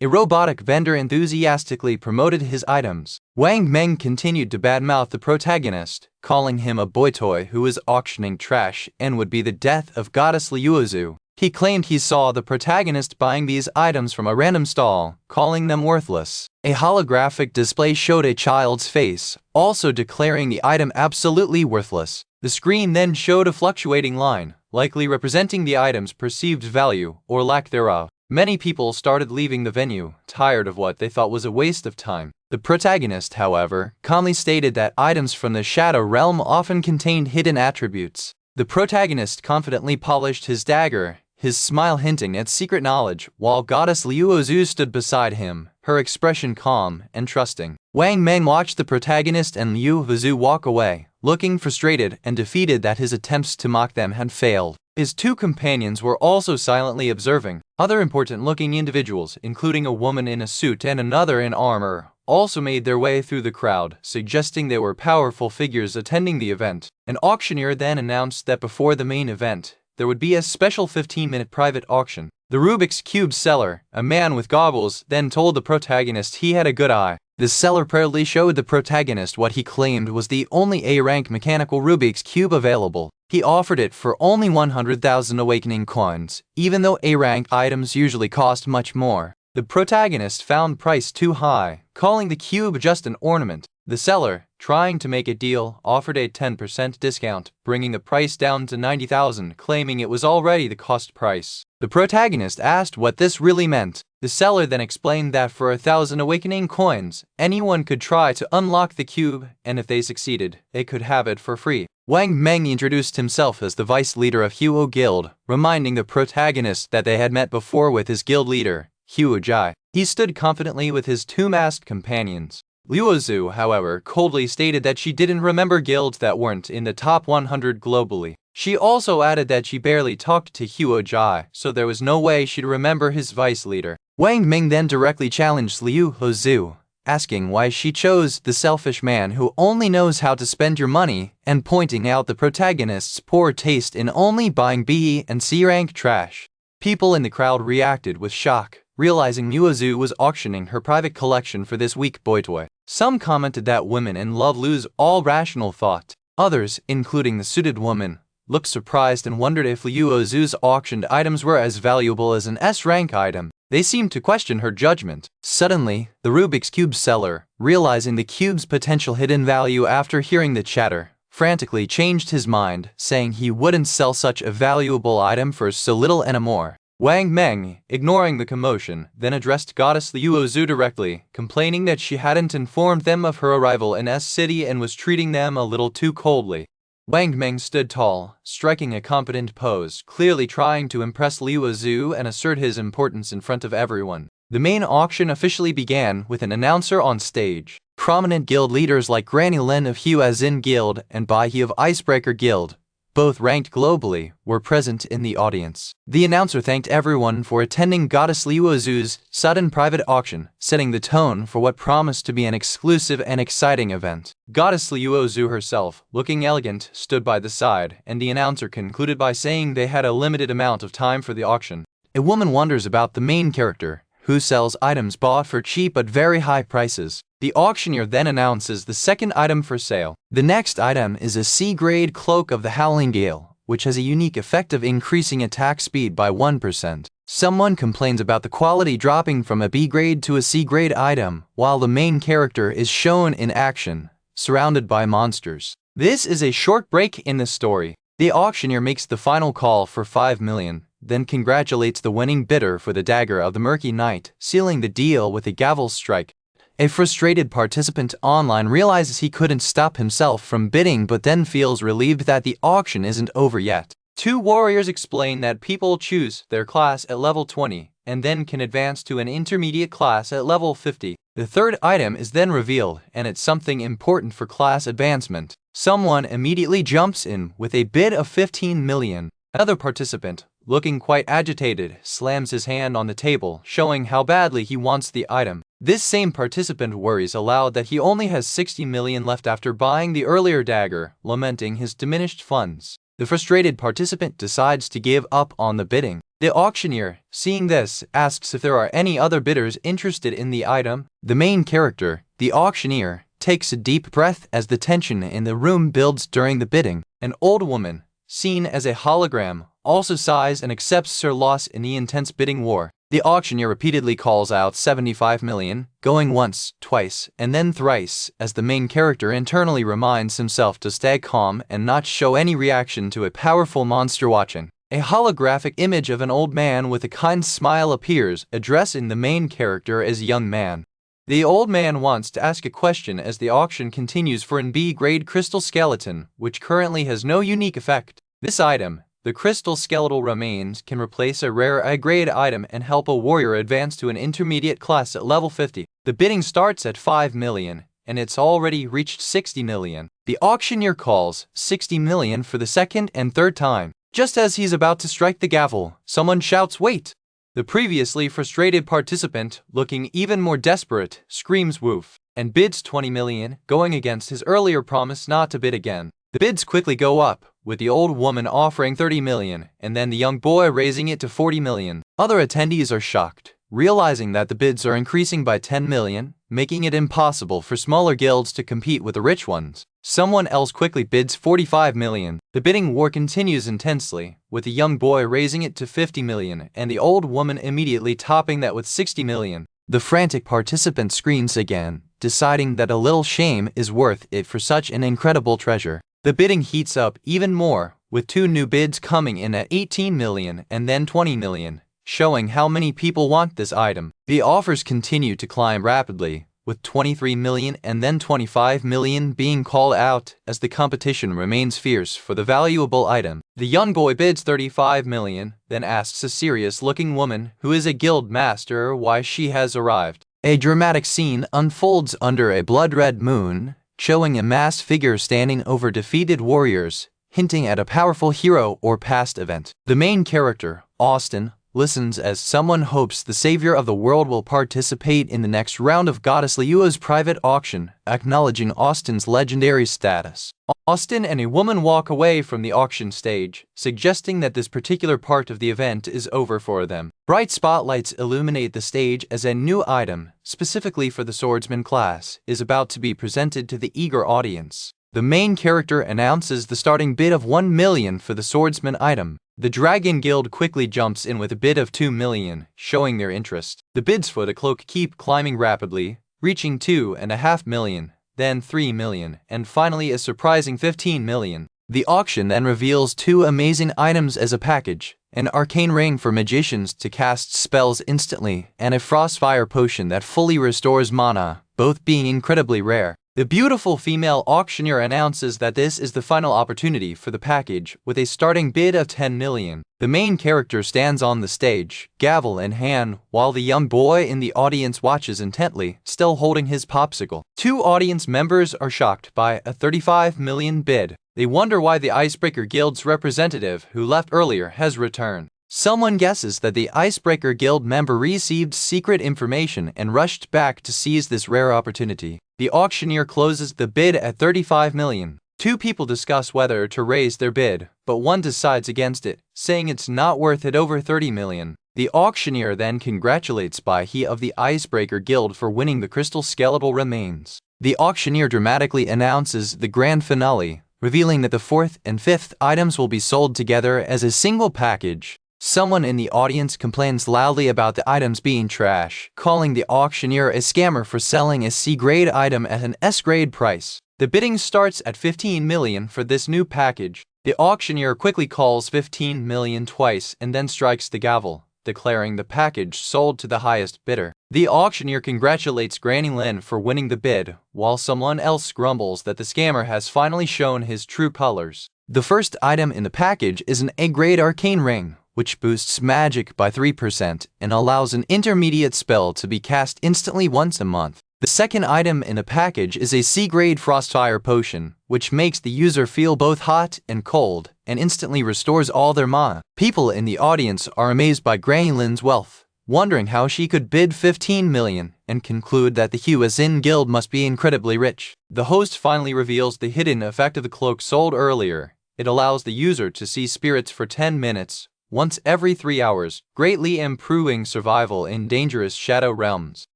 A robotic vendor enthusiastically promoted his items. Wang Meng continued to badmouth the protagonist, calling him a boy toy who was auctioning trash and would be the death of goddess Liuozu. He claimed he saw the protagonist buying these items from a random stall, calling them worthless. A holographic display showed a child's face, also declaring the item absolutely worthless. The screen then showed a fluctuating line, likely representing the item's perceived value or lack thereof. Many people started leaving the venue, tired of what they thought was a waste of time. The protagonist, however, calmly stated that items from the Shadow Realm often contained hidden attributes. The protagonist confidently polished his dagger, his smile hinting at secret knowledge, while goddess Liuozu stood beside him, her expression calm and trusting. Wang Meng watched the protagonist and Liuozu walk away, looking frustrated and defeated that his attempts to mock them had failed. His two companions were also silently observing. Other important-looking individuals, including a woman in a suit and another in armor, also made their way through the crowd, suggesting they were powerful figures attending the event. An auctioneer then announced that before the main event, there would be a special 15-minute private auction. The Rubik's Cube seller, a man with goggles, then told the protagonist he had a good eye. The seller proudly showed the protagonist what he claimed was the only A-rank mechanical Rubik's Cube available. He offered it for only 100,000 awakening coins, even though A-rank items usually cost much more. The protagonist found price too high, calling the cube just an ornament. The seller, trying to make a deal, offered a 10% discount, bringing the price down to 90,000, claiming it was already the cost price. The protagonist asked what this really meant. The seller then explained that for 1,000 awakening coins, anyone could try to unlock the cube, and if they succeeded, they could have it for free. Wang Meng introduced himself as the vice leader of Huo Guild, reminding the protagonist that they had met before with his guild leader, Huo Jai. He stood confidently with his two masked companions. Liuozu, however, coldly stated that she didn't remember guilds that weren't in the top 100 globally. She also added that she barely talked to Huo Jai, so there was no way she'd remember his vice leader. Wang Meng then directly challenged Liuozu, asking why she chose the selfish man who only knows how to spend your money, and pointing out the protagonist's poor taste in only buying B and C rank trash. People in the crowd reacted with shock, realizing Liuozu was auctioning her private collection for this weak boy toy. Some commented that women in love lose all rational thought. Others, including the suited woman, looked surprised and wondered if Liuozu's auctioned items were as valuable as an S-rank item. They seemed to question her judgment. Suddenly, the Rubik's Cube seller, realizing the cube's potential hidden value after hearing the chatter, frantically changed his mind, saying he wouldn't sell such a valuable item for so little anymore. Wang Meng, ignoring the commotion, then addressed goddess Liuozu directly, complaining that she hadn't informed them of her arrival in S City and was treating them a little too coldly. Wang Meng stood tall, striking a confident pose, clearly trying to impress Liuozu and assert his importance in front of everyone. The main auction officially began with an announcer on stage. Prominent guild leaders like Granny Lin of Huazin Guild and Bai He of Icebreaker Guild, both ranked globally, were present in the audience. The announcer thanked everyone for attending goddess Liuozu's sudden private auction, setting the tone for what promised to be an exclusive and exciting event. Goddess Liuozu herself, looking elegant, stood by the side, and the announcer concluded by saying they had a limited amount of time for the auction. A woman wonders about the main character, who sells items bought for cheap but very high prices. The auctioneer then announces the second item for sale. The next item is a C-grade cloak of the Howling Gale, which has a unique effect of increasing attack speed by 1%. Someone complains about the quality dropping from a B-grade to a C-grade item, while the main character is shown in action, surrounded by monsters. This is a short break in the story. The auctioneer makes the final call for 5 million, then congratulates the winning bidder for the dagger of the Murky Knight, sealing the deal with a gavel strike. A frustrated participant online realizes he couldn't stop himself from bidding but then feels relieved that the auction isn't over yet. Two warriors explain that people choose their class at level 20 and then can advance to an intermediate class at level 50. The third item is then revealed, and it's something important for class advancement. Someone immediately jumps in with a bid of 15 million. Another participant, looking quite agitated, slams his hand on the table, showing how badly he wants the item. This same participant worries aloud that he only has 60 million left after buying the earlier dagger, lamenting his diminished funds. The frustrated participant decides to give up on the bidding. The auctioneer, seeing this, asks if there are any other bidders interested in the item. The main character, the auctioneer, takes a deep breath as the tension in the room builds during the bidding. An old woman, seen as a hologram, also sighs and accepts her loss in the intense bidding war. The auctioneer repeatedly calls out 75 million, going once, twice, and then thrice, as the main character internally reminds himself to stay calm and not show any reaction to a powerful monster watching. A holographic image of an old man with a kind smile appears, addressing the main character as young man. The old man wants to ask a question as the auction continues for an B-grade crystal skeleton, which currently has no unique effect. This item, the crystal skeletal remains, can replace a rare A-grade item and help a warrior advance to an intermediate class at level 50. The bidding starts at 5 million, and it's already reached 60 million. The auctioneer calls 60 million for the second and third time. Just as he's about to strike the gavel, someone shouts, "Wait!" The previously frustrated participant, looking even more desperate, screams "Woof!" and bids 20 million, going against his earlier promise not to bid again. The bids quickly go up, with the old woman offering 30 million, and then the young boy raising it to 40 million. Other attendees are shocked, realizing that the bids are increasing by 10 million, making it impossible for smaller guilds to compete with the rich ones. Someone else quickly bids 45 million. The bidding war continues intensely, with the young boy raising it to 50 million and the old woman immediately topping that with 60 million. The frantic participant screams again, deciding that a little shame is worth it for such an incredible treasure. The bidding heats up even more, with two new bids coming in at 18 million and then 20 million, showing how many people want this item. The offers continue to climb rapidly, with 23 million and then 25 million being called out as the competition remains fierce for the valuable item. The young boy bids 35 million, then asks a serious-looking woman who is a guild master why she has arrived. A dramatic scene unfolds under a blood-red moon, showing a masked figure standing over defeated warriors, hinting at a powerful hero or past event. The main character, Austin, listens as someone hopes the savior of the world will participate in the next round of Goddess Liua's private auction, acknowledging Austin's legendary status. Austin and a woman walk away from the auction stage, suggesting that this particular part of the event is over for them. Bright spotlights illuminate the stage as a new item, specifically for the swordsman class, is about to be presented to the eager audience. The main character announces the starting bid of 1 million for the swordsman item. The Dragon Guild quickly jumps in with a bid of 2 million, showing their interest. The bids for the cloak keep climbing rapidly, reaching 2.5 million, then 3 million, and finally a surprising 15 million. The auction then reveals two amazing items as a package: an arcane ring for magicians to cast spells instantly, and a frostfire potion that fully restores mana, both being incredibly rare. The beautiful female auctioneer announces that this is the final opportunity for the package, with a starting bid of 10 million. The main character stands on the stage, gavel in hand, while the young boy in the audience watches intently, still holding his popsicle. Two audience members are shocked by a 35 million bid. They wonder why the Icebreaker Guild's representative, who left earlier, has returned. Someone guesses that the Icebreaker Guild member received secret information and rushed back to seize this rare opportunity. The auctioneer closes the bid at 35 million. Two people discuss whether to raise their bid, but one decides against it, saying it's not worth it over 30 million. The auctioneer then congratulates Bai of the Icebreaker Guild for winning the crystal skeletal remains. The auctioneer dramatically announces the grand finale, revealing that the fourth and fifth items will be sold together as a single package. Someone in the audience complains loudly about the items being trash, calling the auctioneer a scammer for selling a C-grade item at an S-grade price. The bidding starts at 15 million for this new package. The auctioneer quickly calls 15 million twice and then strikes the gavel, declaring the package sold to the highest bidder. The auctioneer congratulates Granny Lin for winning the bid, while someone else grumbles that the scammer has finally shown his true colors. The first item in the package is an A-grade arcane ring, which boosts magic by 3% and allows an intermediate spell to be cast instantly once a month. The second item in the package is a C-grade Frostfire potion, which makes the user feel both hot and cold and instantly restores all their mana. People in the audience are amazed by Granny Lin's wealth, wondering how she could bid 15 million and conclude that the Huazin Guild must be incredibly rich. The host finally reveals the hidden effect of the cloak sold earlier. It allows the user to see spirits for 10 minutes, once every 3 hours, greatly improving survival in dangerous shadow realms.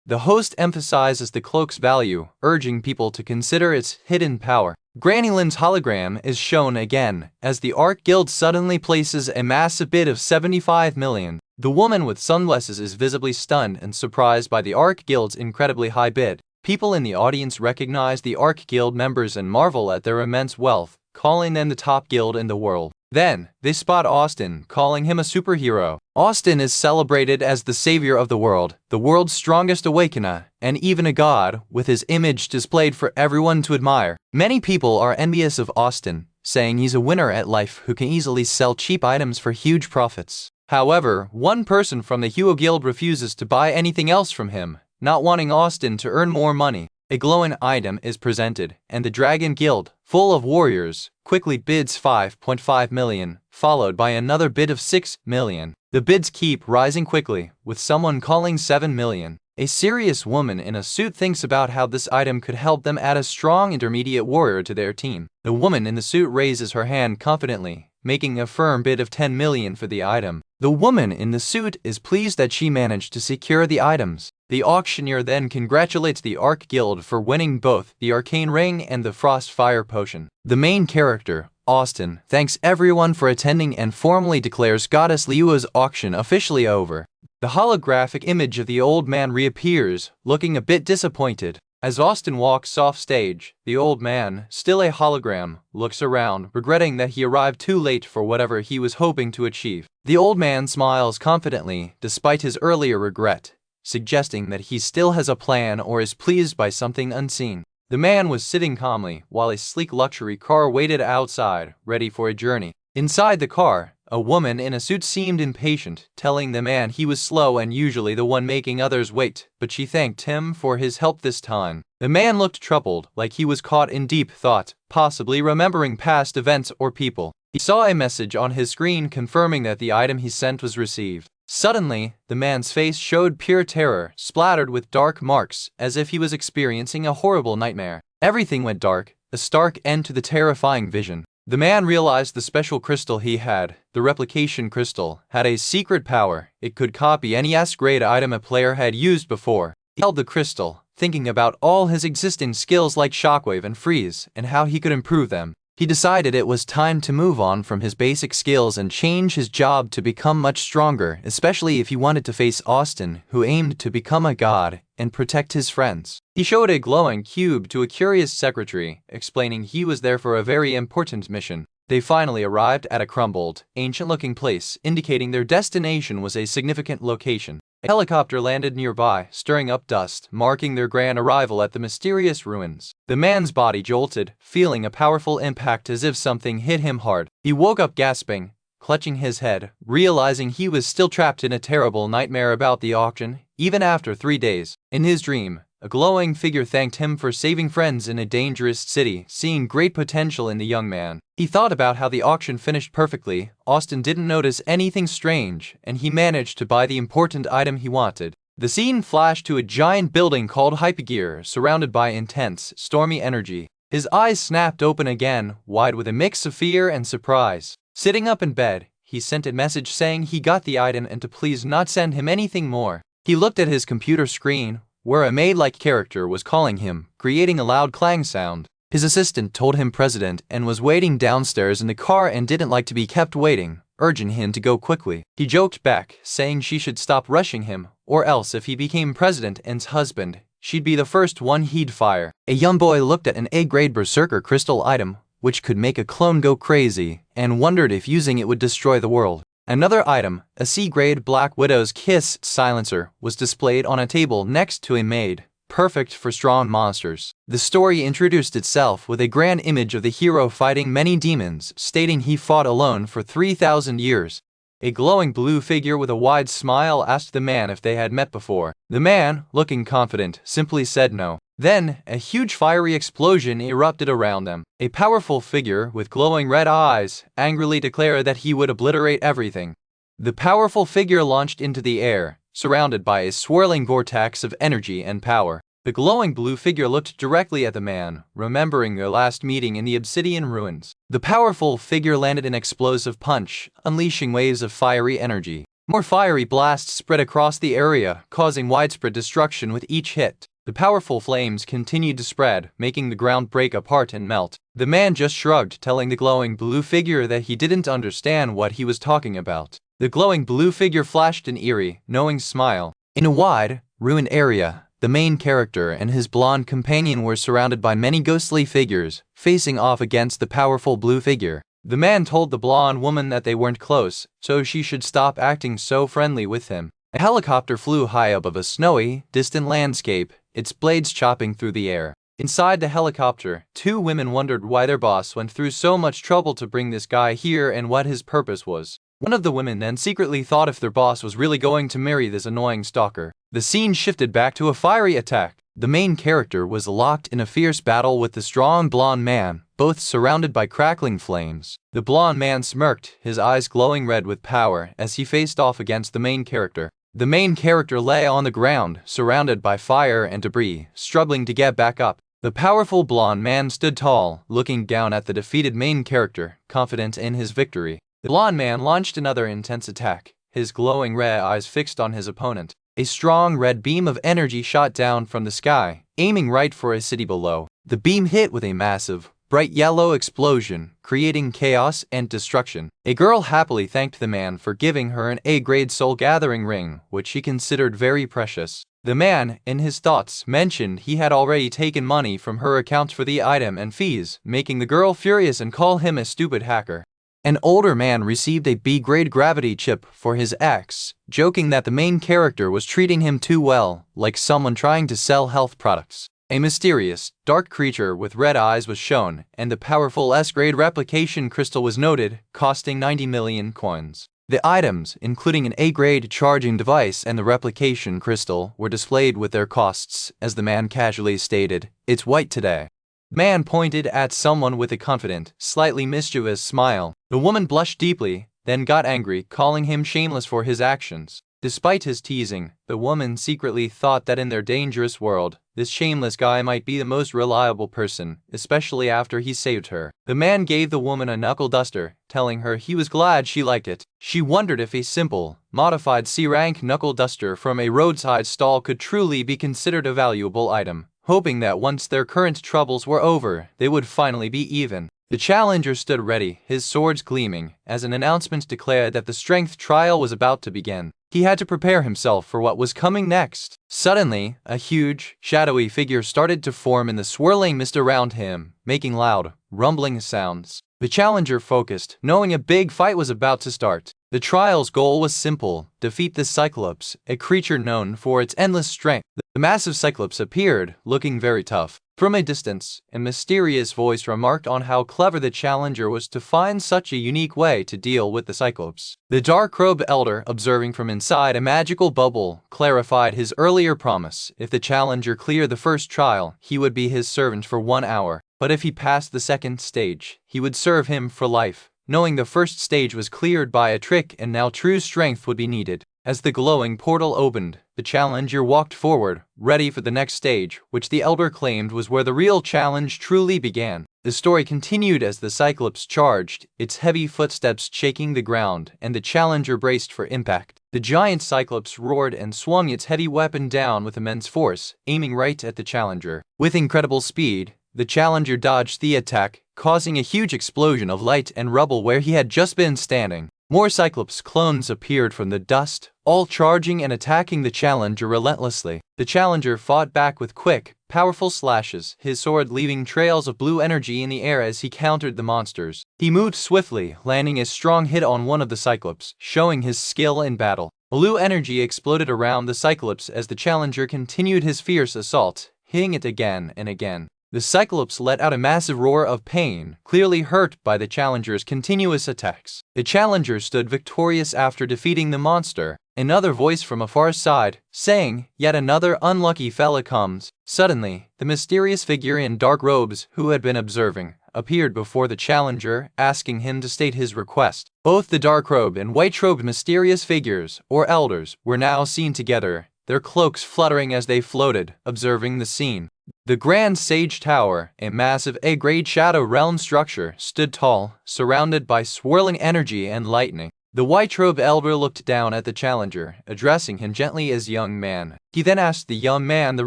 The host emphasizes the cloak's value, urging people to consider its hidden power. Granny Lin's hologram is shown again, as the Arc Guild suddenly places a massive bid of 75 million. The woman with sunglasses is visibly stunned and surprised by the Arc Guild's incredibly high bid. People in the audience recognize the Arc Guild members and marvel at their immense wealth, calling them the top guild in the world. Then, they spot Austin, calling him a superhero. Austin is celebrated as the savior of the world's strongest awakener, and even a god, with his image displayed for everyone to admire. Many people are envious of Austin, saying he's a winner at life who can easily sell cheap items for huge profits. However, one person from the Huo Guild refuses to buy anything else from him, not wanting Austin to earn more money. A glowing item is presented, and the Dragon Guild, full of warriors, quickly bids 5.5 million, followed by another bid of 6 million. The bids keep rising quickly, with someone calling 7 million. A serious woman in a suit thinks about how this item could help them add a strong intermediate warrior to their team. The woman in the suit raises her hand confidently, making a firm bid of 10 million for the item. The woman in the suit is pleased that she managed to secure the items. The auctioneer then congratulates the Arc Guild for winning both the Arcane Ring and the Frostfire Potion. The main character, Austin, thanks everyone for attending and formally declares Goddess Liua's auction officially over. The holographic image of the old man reappears, looking a bit disappointed. As Austin walks off stage, the old man, still a hologram, looks around, regretting that he arrived too late for whatever he was hoping to achieve. The old man smiles confidently, despite his earlier regret, suggesting that he still has a plan or is pleased by something unseen. The man was sitting calmly while a sleek luxury car waited outside, ready for a journey. Inside the car, a woman in a suit seemed impatient, telling the man he was slow and usually the one making others wait, but she thanked him for his help this time. The man looked troubled, like he was caught in deep thought, possibly remembering past events or people. He saw a message on his screen confirming that the item he sent was received. Suddenly, the man's face showed pure terror, splattered with dark marks, as if he was experiencing a horrible nightmare. Everything went dark, a stark end to the terrifying vision. The man realized the special crystal he had, the replication crystal, had a secret power. It could copy any S-grade item a player had used before. He held the crystal, thinking about all his existing skills like Shockwave and Freeze, and how he could improve them. He decided it was time to move on from his basic skills and change his job to become much stronger, especially if he wanted to face Austin, who aimed to become a god and protect his friends. He showed a glowing cube to a curious secretary, explaining he was there for a very important mission. They finally arrived at a crumbled, ancient-looking place, indicating their destination was a significant location. A helicopter landed nearby, stirring up dust, marking their grand arrival at the mysterious ruins. The man's body jolted, feeling a powerful impact as if something hit him hard. He woke up gasping, clutching his head, realizing he was still trapped in a terrible nightmare about the auction, even after 3 days. In his dream, a glowing figure thanked him for saving friends in a dangerous city, seeing great potential in the young man. He thought about how the auction finished perfectly. Austin didn't notice anything strange, and he managed to buy the important item he wanted. The scene flashed to a giant building called Hypergear, surrounded by intense, stormy energy. His eyes snapped open again, wide with a mix of fear and surprise. Sitting up in bed, he sent a message saying he got the item and to please not send him anything more. He looked at his computer screen, where a maid-like character was calling him, creating a loud clang sound. His assistant told him president and was waiting downstairs in the car and didn't like to be kept waiting, urging him to go quickly. He joked back, saying she should stop rushing him, or else if he became president and's husband, she'd be the first one he'd fire. A young boy looked at an A-grade berserker crystal item, which could make a clone go crazy, and wondered if using it would destroy the world. Another item, a C-grade Black Widow's Kiss silencer, was displayed on a table next to a maid, perfect for strong monsters. The story introduced itself with a grand image of the hero fighting many demons, stating he fought alone for 3,000 years. A glowing blue figure with a wide smile asked the man if they had met before. The man, looking confident, simply said no. Then, a huge fiery explosion erupted around them. A powerful figure with glowing red eyes angrily declared that he would obliterate everything. The powerful figure launched into the air, surrounded by a swirling vortex of energy and power. The glowing blue figure looked directly at the man, remembering their last meeting in the obsidian ruins. The powerful figure landed an explosive punch, unleashing waves of fiery energy. More fiery blasts spread across the area, causing widespread destruction with each hit. The powerful flames continued to spread, making the ground break apart and melt. The man just shrugged, telling the glowing blue figure that he didn't understand what he was talking about. The glowing blue figure flashed an eerie, knowing smile. In a wide, ruined area, the main character and his blonde companion were surrounded by many ghostly figures, facing off against the powerful blue figure. The man told the blonde woman that they weren't close, so she should stop acting so friendly with him. A helicopter flew high above a snowy, distant landscape, its blades chopping through the air. Inside the helicopter, two women wondered why their boss went through so much trouble to bring this guy here and what his purpose was. One of the women then secretly thought if their boss was really going to marry this annoying stalker. The scene shifted back to a fiery attack. The main character was locked in a fierce battle with the strong blonde man, both surrounded by crackling flames. The blonde man smirked, his eyes glowing red with power as he faced off against the main character. The main character lay on the ground, surrounded by fire and debris, struggling to get back up. The powerful blonde man stood tall, looking down at the defeated main character, confident in his victory. The blonde man launched another intense attack, his glowing red eyes fixed on his opponent. A strong red beam of energy shot down from the sky, aiming right for a city below. The beam hit with a massive, bright yellow explosion, creating chaos and destruction. A girl happily thanked the man for giving her an A-grade soul-gathering ring, which she considered very precious. The man, in his thoughts, mentioned he had already taken money from her account for the item and fees, making the girl furious and call him a stupid hacker. An older man received a B-grade gravity chip for his ex, joking that the main character was treating him too well, like someone trying to sell health products. A mysterious, dark creature with red eyes was shown, and the powerful S-grade replication crystal was noted, costing 90 million coins. The items, including an A-grade charging device and the replication crystal, were displayed with their costs, as the man casually stated, "It's white today." The man pointed at someone with a confident, slightly mischievous smile. The woman blushed deeply, then got angry, calling him shameless for his actions. Despite his teasing, the woman secretly thought that in their dangerous world, this shameless guy might be the most reliable person, especially after he saved her. The man gave the woman a knuckle duster, telling her he was glad she liked it. She wondered if a simple, modified C-rank knuckle duster from a roadside stall could truly be considered a valuable item, hoping that once their current troubles were over, they would finally be even. The challenger stood ready, his swords gleaming, as an announcement declared that the strength trial was about to begin. He had to prepare himself for what was coming next. Suddenly, a huge, shadowy figure started to form in the swirling mist around him, making loud, rumbling sounds. The challenger focused, knowing a big fight was about to start. The trial's goal was simple: defeat the Cyclops, a creature known for its endless strength. The massive Cyclops appeared, looking very tough. From a distance, a mysterious voice remarked on how clever the challenger was to find such a unique way to deal with the Cyclops. The dark-robed elder, observing from inside a magical bubble, clarified his earlier promise. If the challenger cleared the first trial, he would be his servant for 1 hour. But if he passed the second stage, he would serve him for life. Knowing the first stage was cleared by a trick and now true strength would be needed, As the glowing portal opened, the challenger walked forward, ready for the next stage, which the elder claimed was where the real challenge truly began. The story continued as the Cyclops charged, its heavy footsteps shaking the ground, and the challenger braced for impact. The giant Cyclops roared and swung its heavy weapon down with immense force, aiming right at the challenger. With incredible speed, the challenger dodged the attack, causing a huge explosion of light and rubble where he had just been standing. More Cyclops clones appeared from the dust, all charging and attacking the challenger relentlessly. The challenger fought back with quick, powerful slashes, his sword leaving trails of blue energy in the air as he countered the monsters. He moved swiftly, landing a strong hit on one of the Cyclops, showing his skill in battle. Blue energy exploded around the Cyclops as the challenger continued his fierce assault, hitting it again and again. The Cyclops let out a massive roar of pain, clearly hurt by the challenger's continuous attacks. The challenger stood victorious after defeating the monster. Another voice from a far side, saying, "Yet another unlucky fella comes." Suddenly, the mysterious figure in dark robes, who had been observing, appeared before the challenger, asking him to state his request. Both the dark-robed and white-robed mysterious figures, or elders, were now seen together, their cloaks fluttering as they floated, observing the scene. The Grand Sage Tower, a massive A-grade shadow realm structure, stood tall, surrounded by swirling energy and lightning. The white-robed elder looked down at the challenger, addressing him gently as young man. He then asked the young man the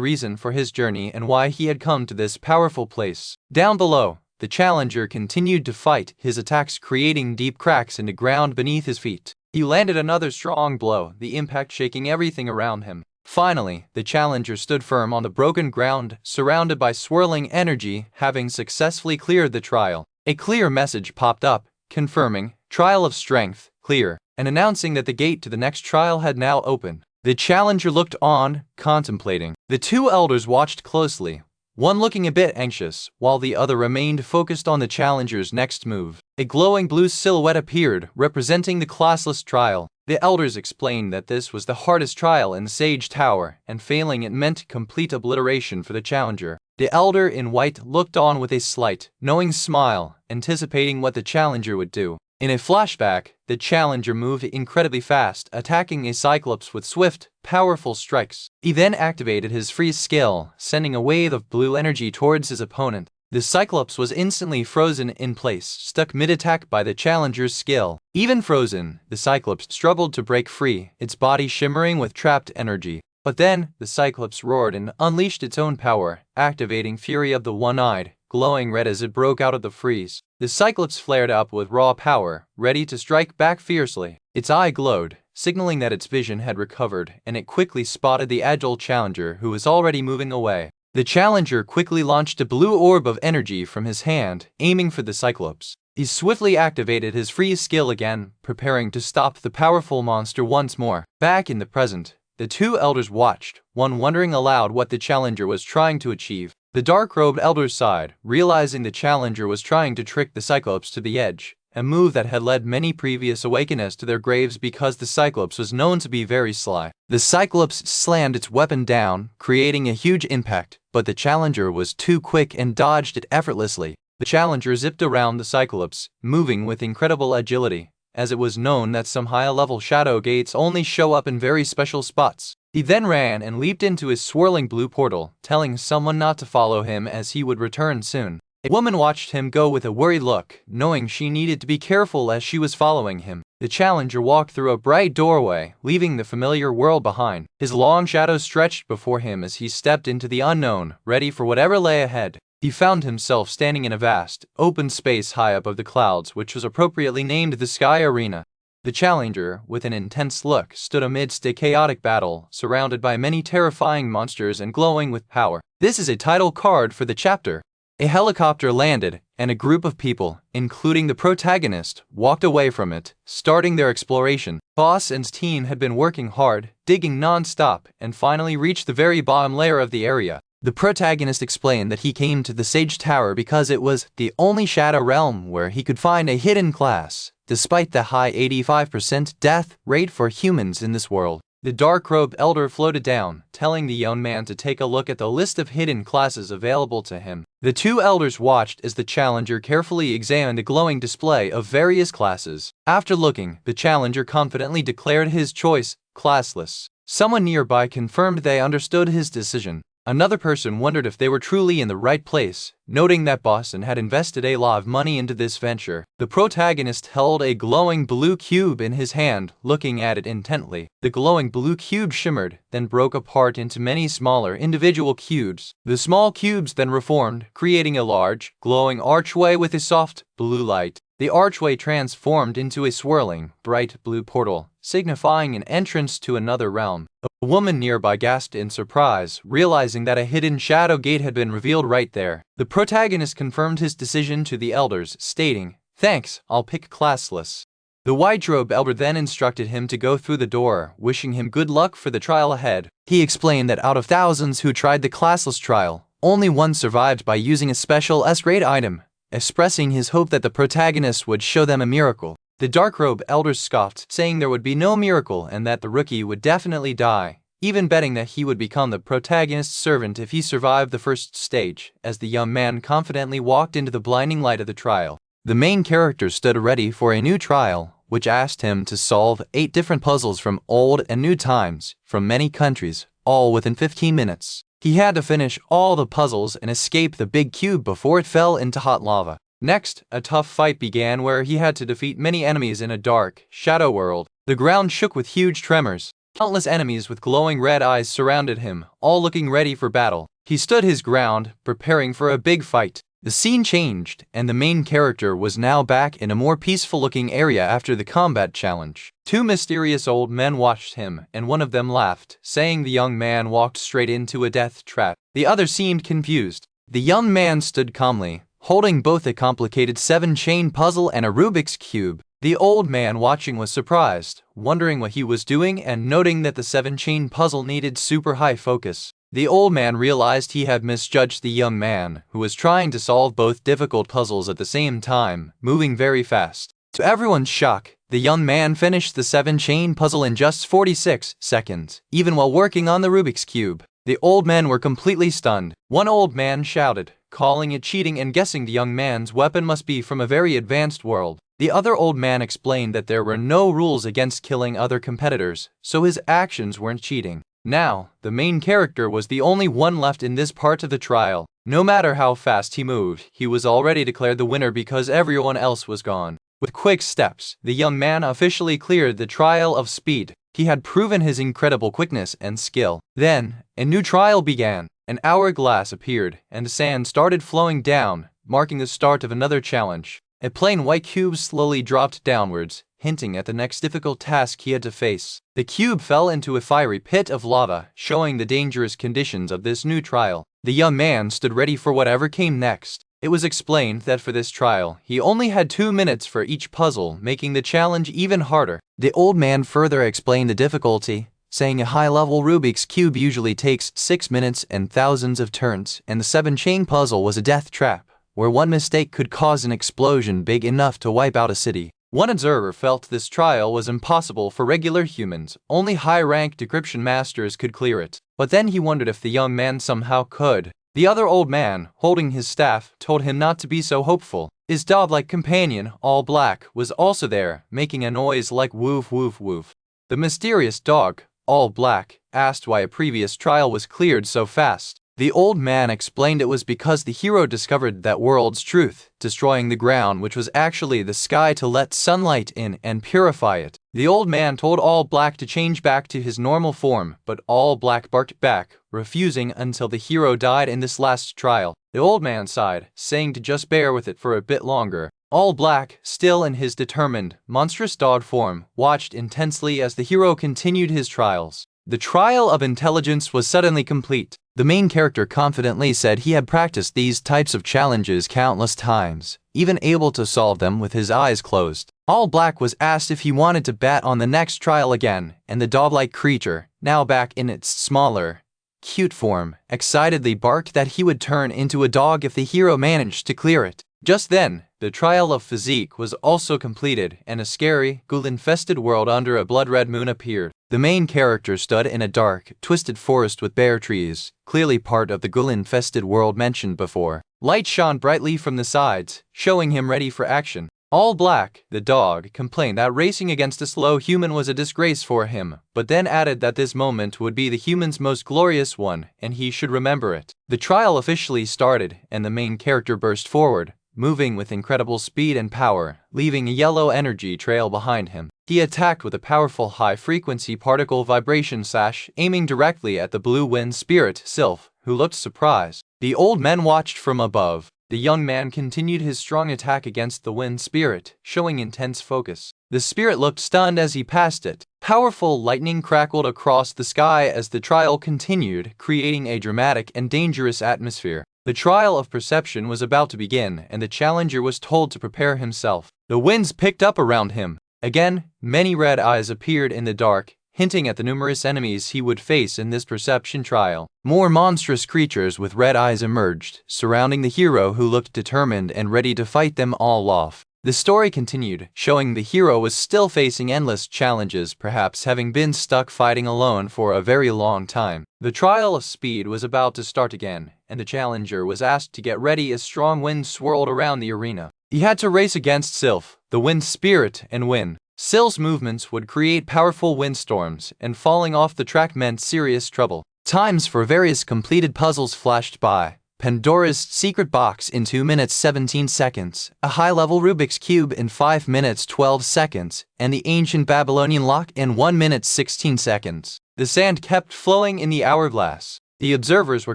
reason for his journey and why he had come to this powerful place. Down below, the challenger continued to fight, his attacks creating deep cracks in the ground beneath his feet. He landed another strong blow, the impact shaking everything around him. Finally, the challenger stood firm on the broken ground, surrounded by swirling energy, having successfully cleared the trial. A clear message popped up, confirming, "Trial of Strength, clear," and announcing that the gate to the next trial had now opened. The challenger looked on, contemplating. The two elders watched closely, one looking a bit anxious, while the other remained focused on the challenger's next move. A glowing blue silhouette appeared, representing the classless trial. The elders explained that this was the hardest trial in Sage Tower, and failing it meant complete obliteration for the challenger. The elder in white looked on with a slight, knowing smile, anticipating what the challenger would do. In a flashback, the challenger moved incredibly fast, attacking a Cyclops with swift, powerful strikes. He then activated his freeze skill, sending a wave of blue energy towards his opponent. The Cyclops was instantly frozen in place, stuck mid-attack by the challenger's skill. Even frozen, the Cyclops struggled to break free, its body shimmering with trapped energy. But then, the Cyclops roared and unleashed its own power, activating Fury of the One-Eyed, glowing red as it broke out of the freeze. The Cyclops flared up with raw power, ready to strike back fiercely. Its eye glowed, signaling that its vision had recovered, and it quickly spotted the agile challenger who was already moving away. The challenger quickly launched a blue orb of energy from his hand, aiming for the Cyclops. He swiftly activated his freeze skill again, preparing to stop the powerful monster once more. Back in the present, the two elders watched, one wondering aloud what the challenger was trying to achieve. The dark-robed elder sighed, realizing the challenger was trying to trick the Cyclops to the edge, a move that had led many previous awakeners to their graves because the Cyclops was known to be very sly. The Cyclops slammed its weapon down, creating a huge impact, but the challenger was too quick and dodged it effortlessly. The challenger zipped around the Cyclops, moving with incredible agility, as it was known that some high-level shadow gates only show up in very special spots. He then ran and leaped into his swirling blue portal, telling someone not to follow him as he would return soon. A woman watched him go with a worried look, knowing she needed to be careful as she was following him. The challenger walked through a bright doorway, leaving the familiar world behind. His long shadow stretched before him as he stepped into the unknown, ready for whatever lay ahead. He found himself standing in a vast, open space high above the clouds, which was appropriately named the Sky Arena. The challenger, with an intense look, stood amidst a chaotic battle, surrounded by many terrifying monsters and glowing with power. This is a title card for the chapter. A helicopter landed, and a group of people, including the protagonist, walked away from it, starting their exploration. Boss and his team had been working hard, digging non-stop, and finally reached the very bottom layer of the area. The protagonist explained that he came to the Sage Tower because it was the only shadow realm where he could find a hidden class, despite the high 85% death rate for humans in this world. The dark-robed elder floated down, telling the young man to take a look at the list of hidden classes available to him. The two elders watched as the challenger carefully examined the glowing display of various classes. After looking, the challenger confidently declared his choice classless. Someone nearby confirmed they understood his decision. Another person wondered if they were truly in the right place, noting that Boston had invested a lot of money into this venture. The protagonist held a glowing blue cube in his hand, looking at it intently. The glowing blue cube shimmered, then broke apart into many smaller individual cubes. The small cubes then reformed, creating a large, glowing archway with a soft, blue light. The archway transformed into a swirling, bright blue portal, signifying an entrance to another realm. A woman nearby gasped in surprise, realizing that a hidden shadow gate had been revealed right there. The protagonist confirmed his decision to the elders, stating, "Thanks, I'll pick classless." The white-robed elder then instructed him to go through the door, wishing him good luck for the trial ahead. He explained that out of thousands who tried the classless trial, only one survived by using a special S-grade item, expressing his hope that the protagonist would show them a miracle. The dark-robed elders scoffed, saying there would be no miracle and that the rookie would definitely die, even betting that he would become the protagonist's servant if he survived the first stage. As the young man confidently walked into the blinding light of the trial, the main character stood ready for a new trial, which asked him to solve 8 different puzzles from old and new times, from many countries, all within 15 minutes. He had to finish all the puzzles and escape the big cube before it fell into hot lava. Next, a tough fight began where he had to defeat many enemies in a dark, shadow world. The ground shook with huge tremors. Countless enemies with glowing red eyes surrounded him, all looking ready for battle. He stood his ground, preparing for a big fight. The scene changed, and the main character was now back in a more peaceful-looking area after the combat challenge. 2 mysterious old men watched him, and one of them laughed, saying the young man walked straight into a death trap. The other seemed confused. The young man stood calmly, holding both a complicated 7-chain puzzle and a Rubik's Cube. The old man watching was surprised, wondering what he was doing and noting that the 7-chain puzzle needed super high focus. The old man realized he had misjudged the young man, who was trying to solve both difficult puzzles at the same time, moving very fast. To everyone's shock, the young man finished the 7-chain puzzle in just 46 seconds, even while working on the Rubik's Cube. The old men were completely stunned. One old man shouted, calling it cheating and guessing the young man's weapon must be from a very advanced world. The other old man explained that there were no rules against killing other competitors, so his actions weren't cheating. Now, the main character was the only one left in this part of the trial. No matter how fast he moved, he was already declared the winner because everyone else was gone. With quick steps, the young man officially cleared the trial of speed. He had proven his incredible quickness and skill. Then, a new trial began. An hourglass appeared, and sand started flowing down, marking the start of another challenge. A plain white cube slowly dropped downwards, hinting at the next difficult task he had to face. The cube fell into a fiery pit of lava, showing the dangerous conditions of this new trial. The young man stood ready for whatever came next. It was explained that for this trial, he only had 2 minutes for each puzzle, making the challenge even harder. The old man further explained the difficulty, saying a high-level Rubik's Cube usually takes 6 minutes and thousands of turns, and the 7-chain puzzle was a death trap, where one mistake could cause an explosion big enough to wipe out a city. One observer felt this trial was impossible for regular humans, only high-ranked decryption masters could clear it. But then he wondered if the young man somehow could. The other old man, holding his staff, told him not to be so hopeful. His dog-like companion, all black, was also there, making a noise like woof woof woof. The mysterious dog, all black, asked why a previous trial was cleared so fast. The old man explained it was because the hero discovered that world's truth, destroying the ground which was actually the sky to let sunlight in and purify it. The old man told All Black to change back to his normal form, but All Black barked back, refusing until the hero died in this last trial. The old man sighed, saying to just bear with it for a bit longer. All Black, still in his determined, monstrous dog form, watched intensely as the hero continued his trials. The trial of intelligence was suddenly complete. The main character confidently said he had practiced these types of challenges countless times, even able to solve them with his eyes closed. All Black was asked if he wanted to bet on the next trial again, and the dog-like creature, now back in its smaller, cute form, excitedly barked that he would turn into a dog if the hero managed to clear it. Just then, the trial of physique was also completed, and a scary, ghoul-infested world under a blood-red moon appeared. The main character stood in a dark, twisted forest with bare trees, clearly part of the ghoul-infested world mentioned before. Light shone brightly from the sides, showing him ready for action. All Black, the dog, complained that racing against a slow human was a disgrace for him, but then added that this moment would be the human's most glorious one, and he should remember it. The trial officially started, and the main character burst forward, moving with incredible speed and power, leaving a yellow energy trail behind him. He attacked with a powerful high-frequency particle vibration sash, aiming directly at the blue wind spirit, Sylph, who looked surprised. The old men watched from above. The young man continued his strong attack against the wind spirit, showing intense focus. The spirit looked stunned as he passed it. Powerful lightning crackled across the sky as the trial continued, creating a dramatic and dangerous atmosphere. The trial of perception was about to begin, and the challenger was told to prepare himself. The winds picked up around him. Again, many red eyes appeared in the dark, hinting at the numerous enemies he would face in this perception trial. More monstrous creatures with red eyes emerged, surrounding the hero who looked determined and ready to fight them all off. The story continued, showing the hero was still facing endless challenges, perhaps having been stuck fighting alone for a very long time. The trial of speed was about to start again, and the challenger was asked to get ready as strong winds swirled around the arena. He had to race against Sylph, the wind spirit, and win. Sylph's movements would create powerful windstorms, and falling off the track meant serious trouble. Times for various completed puzzles flashed by. Pandora's Secret Box in 2 minutes 17 seconds, a high-level Rubik's Cube in 5 minutes 12 seconds, and the Ancient Babylonian Lock in 1 minute 16 seconds. The sand kept flowing in the hourglass. The observers were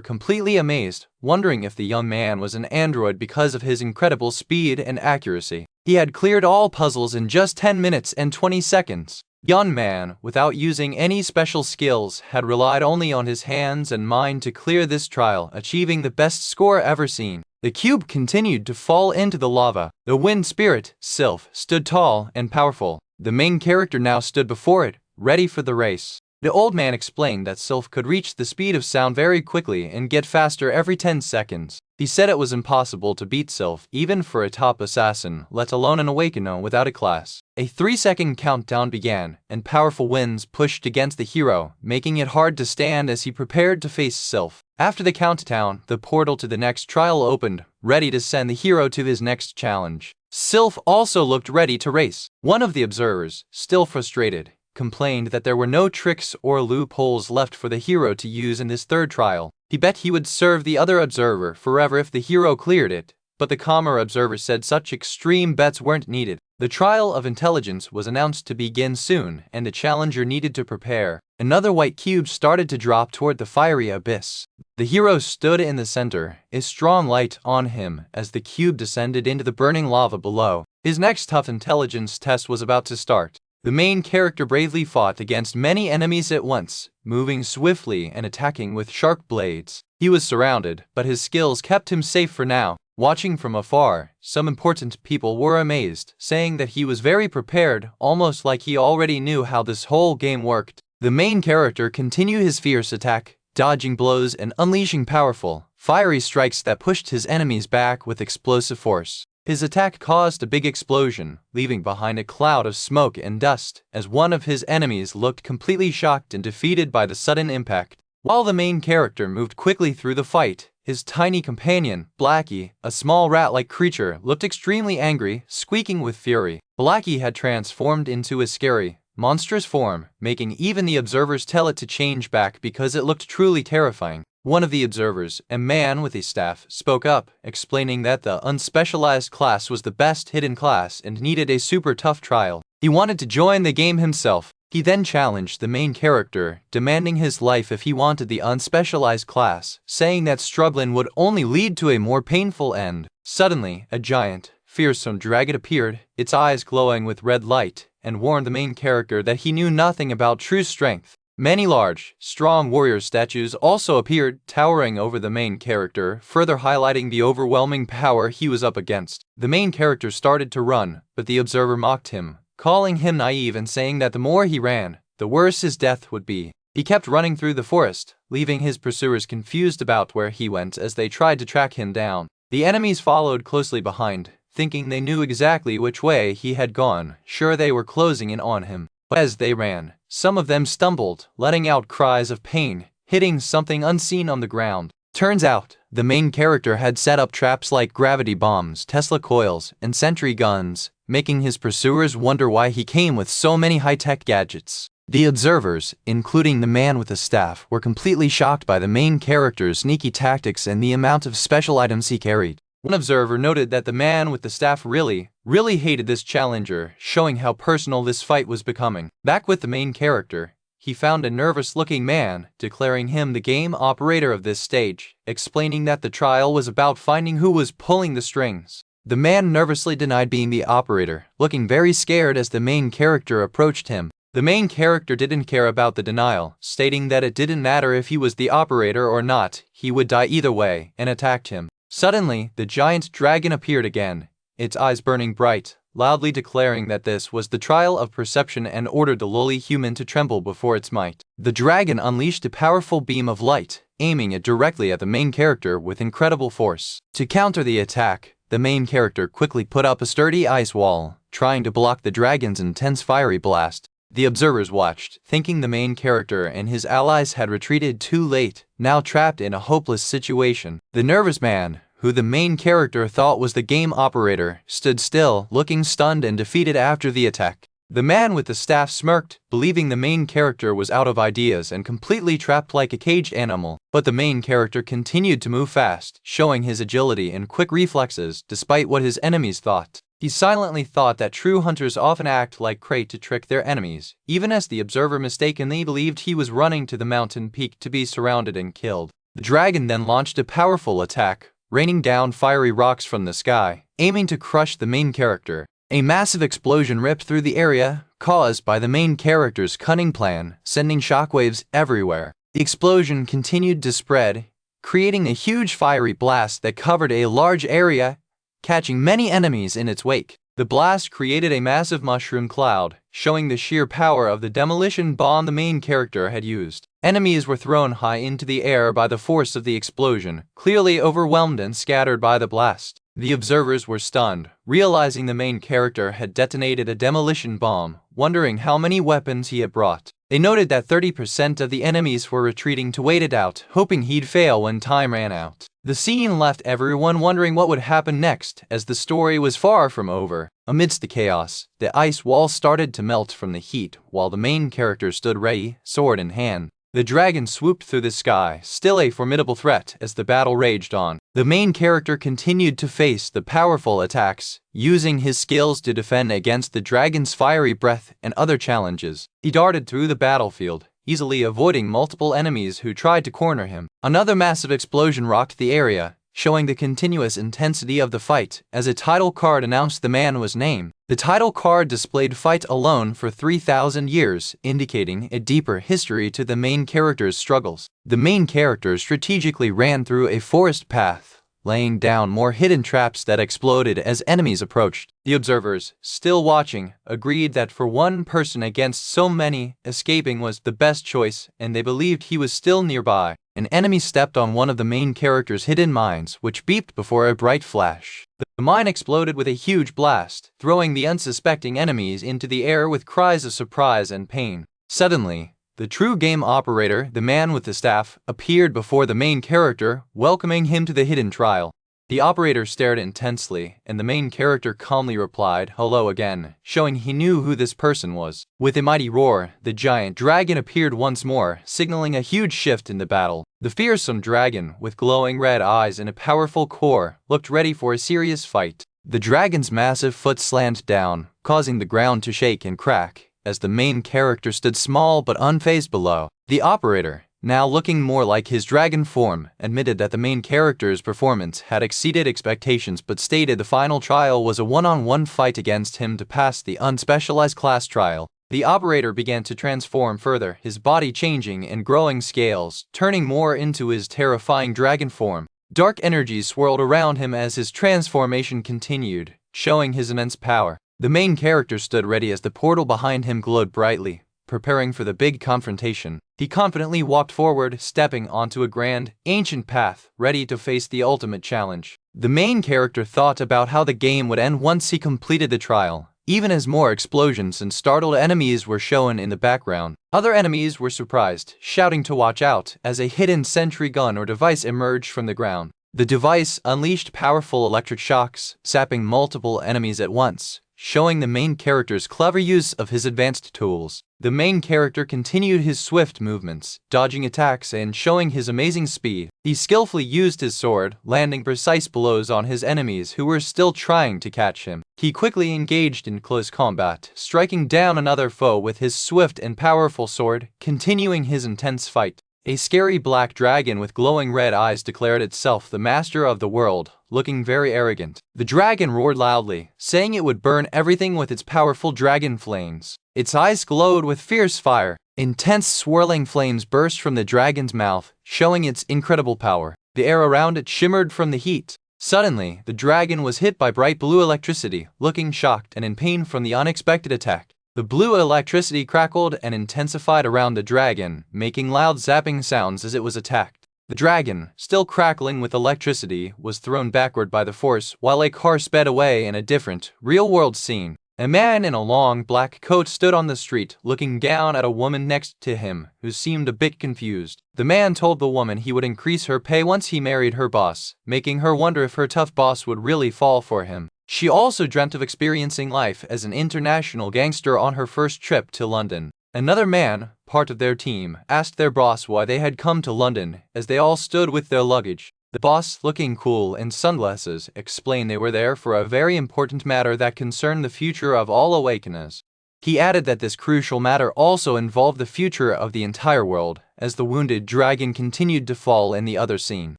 completely amazed, wondering if the young man was an android because of his incredible speed and accuracy. He had cleared all puzzles in just 10 minutes and 20 seconds. Young man, without using any special skills, had relied only on his hands and mind to clear this trial, achieving the best score ever seen. The cube continued to fall into the lava. The wind spirit, Sylph, stood tall and powerful. The main character now stood before it, ready for the race. The old man explained that Sylph could reach the speed of sound very quickly and get faster every 10 seconds. He said it was impossible to beat Sylph, even for a top assassin, let alone an awakener without a class. A 3-second countdown began, and powerful winds pushed against the hero, making it hard to stand as he prepared to face Sylph. After the countdown, the portal to the next trial opened, ready to send the hero to his next challenge. Sylph also looked ready to race. One of the observers, still frustrated, complained that there were no tricks or loopholes left for the hero to use in this third trial. He bet he would serve the other observer forever if the hero cleared it, but the calmer observer said such extreme bets weren't needed. The trial of intelligence was announced to begin soon, and the challenger needed to prepare. Another white cube started to drop toward the fiery abyss. The hero stood in the center, a strong light on him as the cube descended into the burning lava below. His next tough intelligence test was about to start. The main character bravely fought against many enemies at once, moving swiftly and attacking with sharp blades. He was surrounded, but his skills kept him safe for now. Watching from afar, some important people were amazed, saying that he was very prepared, almost like he already knew how this whole game worked. The main character continued his fierce attack, dodging blows and unleashing powerful, fiery strikes that pushed his enemies back with explosive force. His attack caused a big explosion, leaving behind a cloud of smoke and dust, as one of his enemies looked completely shocked and defeated by the sudden impact. While the main character moved quickly through the fight, his tiny companion, Blackie, a small rat-like creature, looked extremely angry, squeaking with fury. Blackie had transformed into a scary, monstrous form, making even the observers tell it to change back because it looked truly terrifying. One of the observers, a man with a staff, spoke up, explaining that the unspecialized class was the best hidden class and needed a super tough trial. He wanted to join the game himself. He then challenged the main character, demanding his life if he wanted the unspecialized class, saying that struggling would only lead to a more painful end. Suddenly, a giant, fearsome dragon appeared, its eyes glowing with red light, and warned the main character that he knew nothing about true strength. Many large, strong warrior statues also appeared, towering over the main character, further highlighting the overwhelming power he was up against. The main character started to run, but the observer mocked him, calling him naive and saying that the more he ran, the worse his death would be. He kept running through the forest, leaving his pursuers confused about where he went as they tried to track him down. The enemies followed closely behind, thinking they knew exactly which way he had gone, sure they were closing in on him. As they ran, some of them stumbled, letting out cries of pain, hitting something unseen on the ground. Turns out, the main character had set up traps like gravity bombs, Tesla coils, and sentry guns, making his pursuers wonder why he came with so many high-tech gadgets. The observers, including the man with the staff, were completely shocked by the main character's sneaky tactics and the amount of special items he carried. One observer noted that the man with the staff really hated this challenger, showing how personal this fight was becoming. Back with the main character, he found a nervous-looking man, declaring him the game operator of this stage, explaining that the trial was about finding who was pulling the strings. The man nervously denied being the operator, looking very scared as the main character approached him. The main character didn't care about the denial, stating that it didn't matter if he was the operator or not, he would die either way, and attacked him. Suddenly, the giant dragon appeared again, its eyes burning bright, loudly declaring that this was the trial of perception and ordered the lowly human to tremble before its might. The dragon unleashed a powerful beam of light, aiming it directly at the main character with incredible force. To counter the attack, the main character quickly put up a sturdy ice wall, trying to block the dragon's intense fiery blast. The observers watched, thinking the main character and his allies had retreated too late, now trapped in a hopeless situation. The nervous man, who the main character thought was the game operator, stood still, looking stunned and defeated after the attack. The man with the staff smirked, believing the main character was out of ideas and completely trapped like a caged animal. But the main character continued to move fast, showing his agility and quick reflexes despite what his enemies thought. He silently thought that true hunters often act like prey to trick their enemies, even as the observer mistakenly believed he was running to the mountain peak to be surrounded and killed. The dragon then launched a powerful attack, raining down fiery rocks from the sky, aiming to crush the main character. A massive explosion ripped through the area, caused by the main character's cunning plan, sending shockwaves everywhere. The explosion continued to spread, creating a huge fiery blast that covered a large area, catching many enemies in its wake. The blast created a massive mushroom cloud, showing the sheer power of the demolition bomb the main character had used. Enemies were thrown high into the air by the force of the explosion, clearly overwhelmed and scattered by the blast. The observers were stunned, realizing the main character had detonated a demolition bomb, wondering how many weapons he had brought. They noted that 30% of the enemies were retreating to wait it out, hoping he'd fail when time ran out. The scene left everyone wondering what would happen next, as the story was far from over. Amidst the chaos, the ice wall started to melt from the heat, while the main character stood ready, sword in hand. The dragon swooped through the sky, still a formidable threat as the battle raged on. The main character continued to face the powerful attacks, using his skills to defend against the dragon's fiery breath and other challenges. He darted through the battlefield, easily avoiding multiple enemies who tried to corner him. Another massive explosion rocked the area, showing the continuous intensity of the fight, as a title card announced the man was named. The title card displayed fight alone for 3,000 years, indicating a deeper history to the main character's struggles. The main character strategically ran through a forest path, laying down more hidden traps that exploded as enemies approached. The observers, still watching, agreed that for one person against so many, escaping was the best choice, and they believed he was still nearby. An enemy stepped on one of the main character's hidden mines, which beeped before a bright flash. The mine exploded with a huge blast, throwing the unsuspecting enemies into the air with cries of surprise and pain. Suddenly, the true game operator, the man with the staff, appeared before the main character, welcoming him to the hidden trial. The operator stared intensely, and the main character calmly replied, "Hello again," showing he knew who this person was. With a mighty roar, the giant dragon appeared once more, signaling a huge shift in the battle. The fearsome dragon, with glowing red eyes and a powerful core, looked ready for a serious fight. The dragon's massive foot slammed down, causing the ground to shake and crack, as the main character stood small but unfazed below. The operator, now looking more like his dragon form, admitted that the main character's performance had exceeded expectations but stated the final trial was a one-on-one fight against him to pass the unspecialized class trial. The operator began to transform further, his body changing and growing scales, turning more into his terrifying dragon form. Dark energies swirled around him as his transformation continued, showing his immense power. The main character stood ready as the portal behind him glowed brightly, preparing for the big confrontation. He confidently walked forward, stepping onto a grand, ancient path, ready to face the ultimate challenge. The main character thought about how the game would end once he completed the trial, even as more explosions and startled enemies were shown in the background. Other enemies were surprised, shouting to watch out as a hidden sentry gun or device emerged from the ground. The device unleashed powerful electric shocks, zapping multiple enemies at once, showing the main character's clever use of his advanced tools. The main character continued his swift movements, dodging attacks and showing his amazing speed. He skillfully used his sword, landing precise blows on his enemies who were still trying to catch him. He quickly engaged in close combat, striking down another foe with his swift and powerful sword, continuing his intense fight. A scary black dragon with glowing red eyes declared itself the master of the world, looking very arrogant. The dragon roared loudly, saying it would burn everything with its powerful dragon flames. Its eyes glowed with fierce fire. Intense swirling flames burst from the dragon's mouth, showing its incredible power. The air around it shimmered from the heat. Suddenly, the dragon was hit by bright blue electricity, looking shocked and in pain from the unexpected attack. The blue electricity crackled and intensified around the dragon, making loud zapping sounds as it was attacked. The dragon, still crackling with electricity, was thrown backward by the force while a car sped away in a different, real-world scene. A man in a long black coat stood on the street, looking down at a woman next to him, who seemed a bit confused. The man told the woman he would increase her pay once he married her boss, making her wonder if her tough boss would really fall for him. She also dreamt of experiencing life as an international gangster on her first trip to London. Another man, part of their team, asked their boss why they had come to London, as they all stood with their luggage. The boss, looking cool in sunglasses, explained they were there for a very important matter that concerned the future of all awakeners. He added that this crucial matter also involved the future of the entire world, as the wounded dragon continued to fall in the other scene.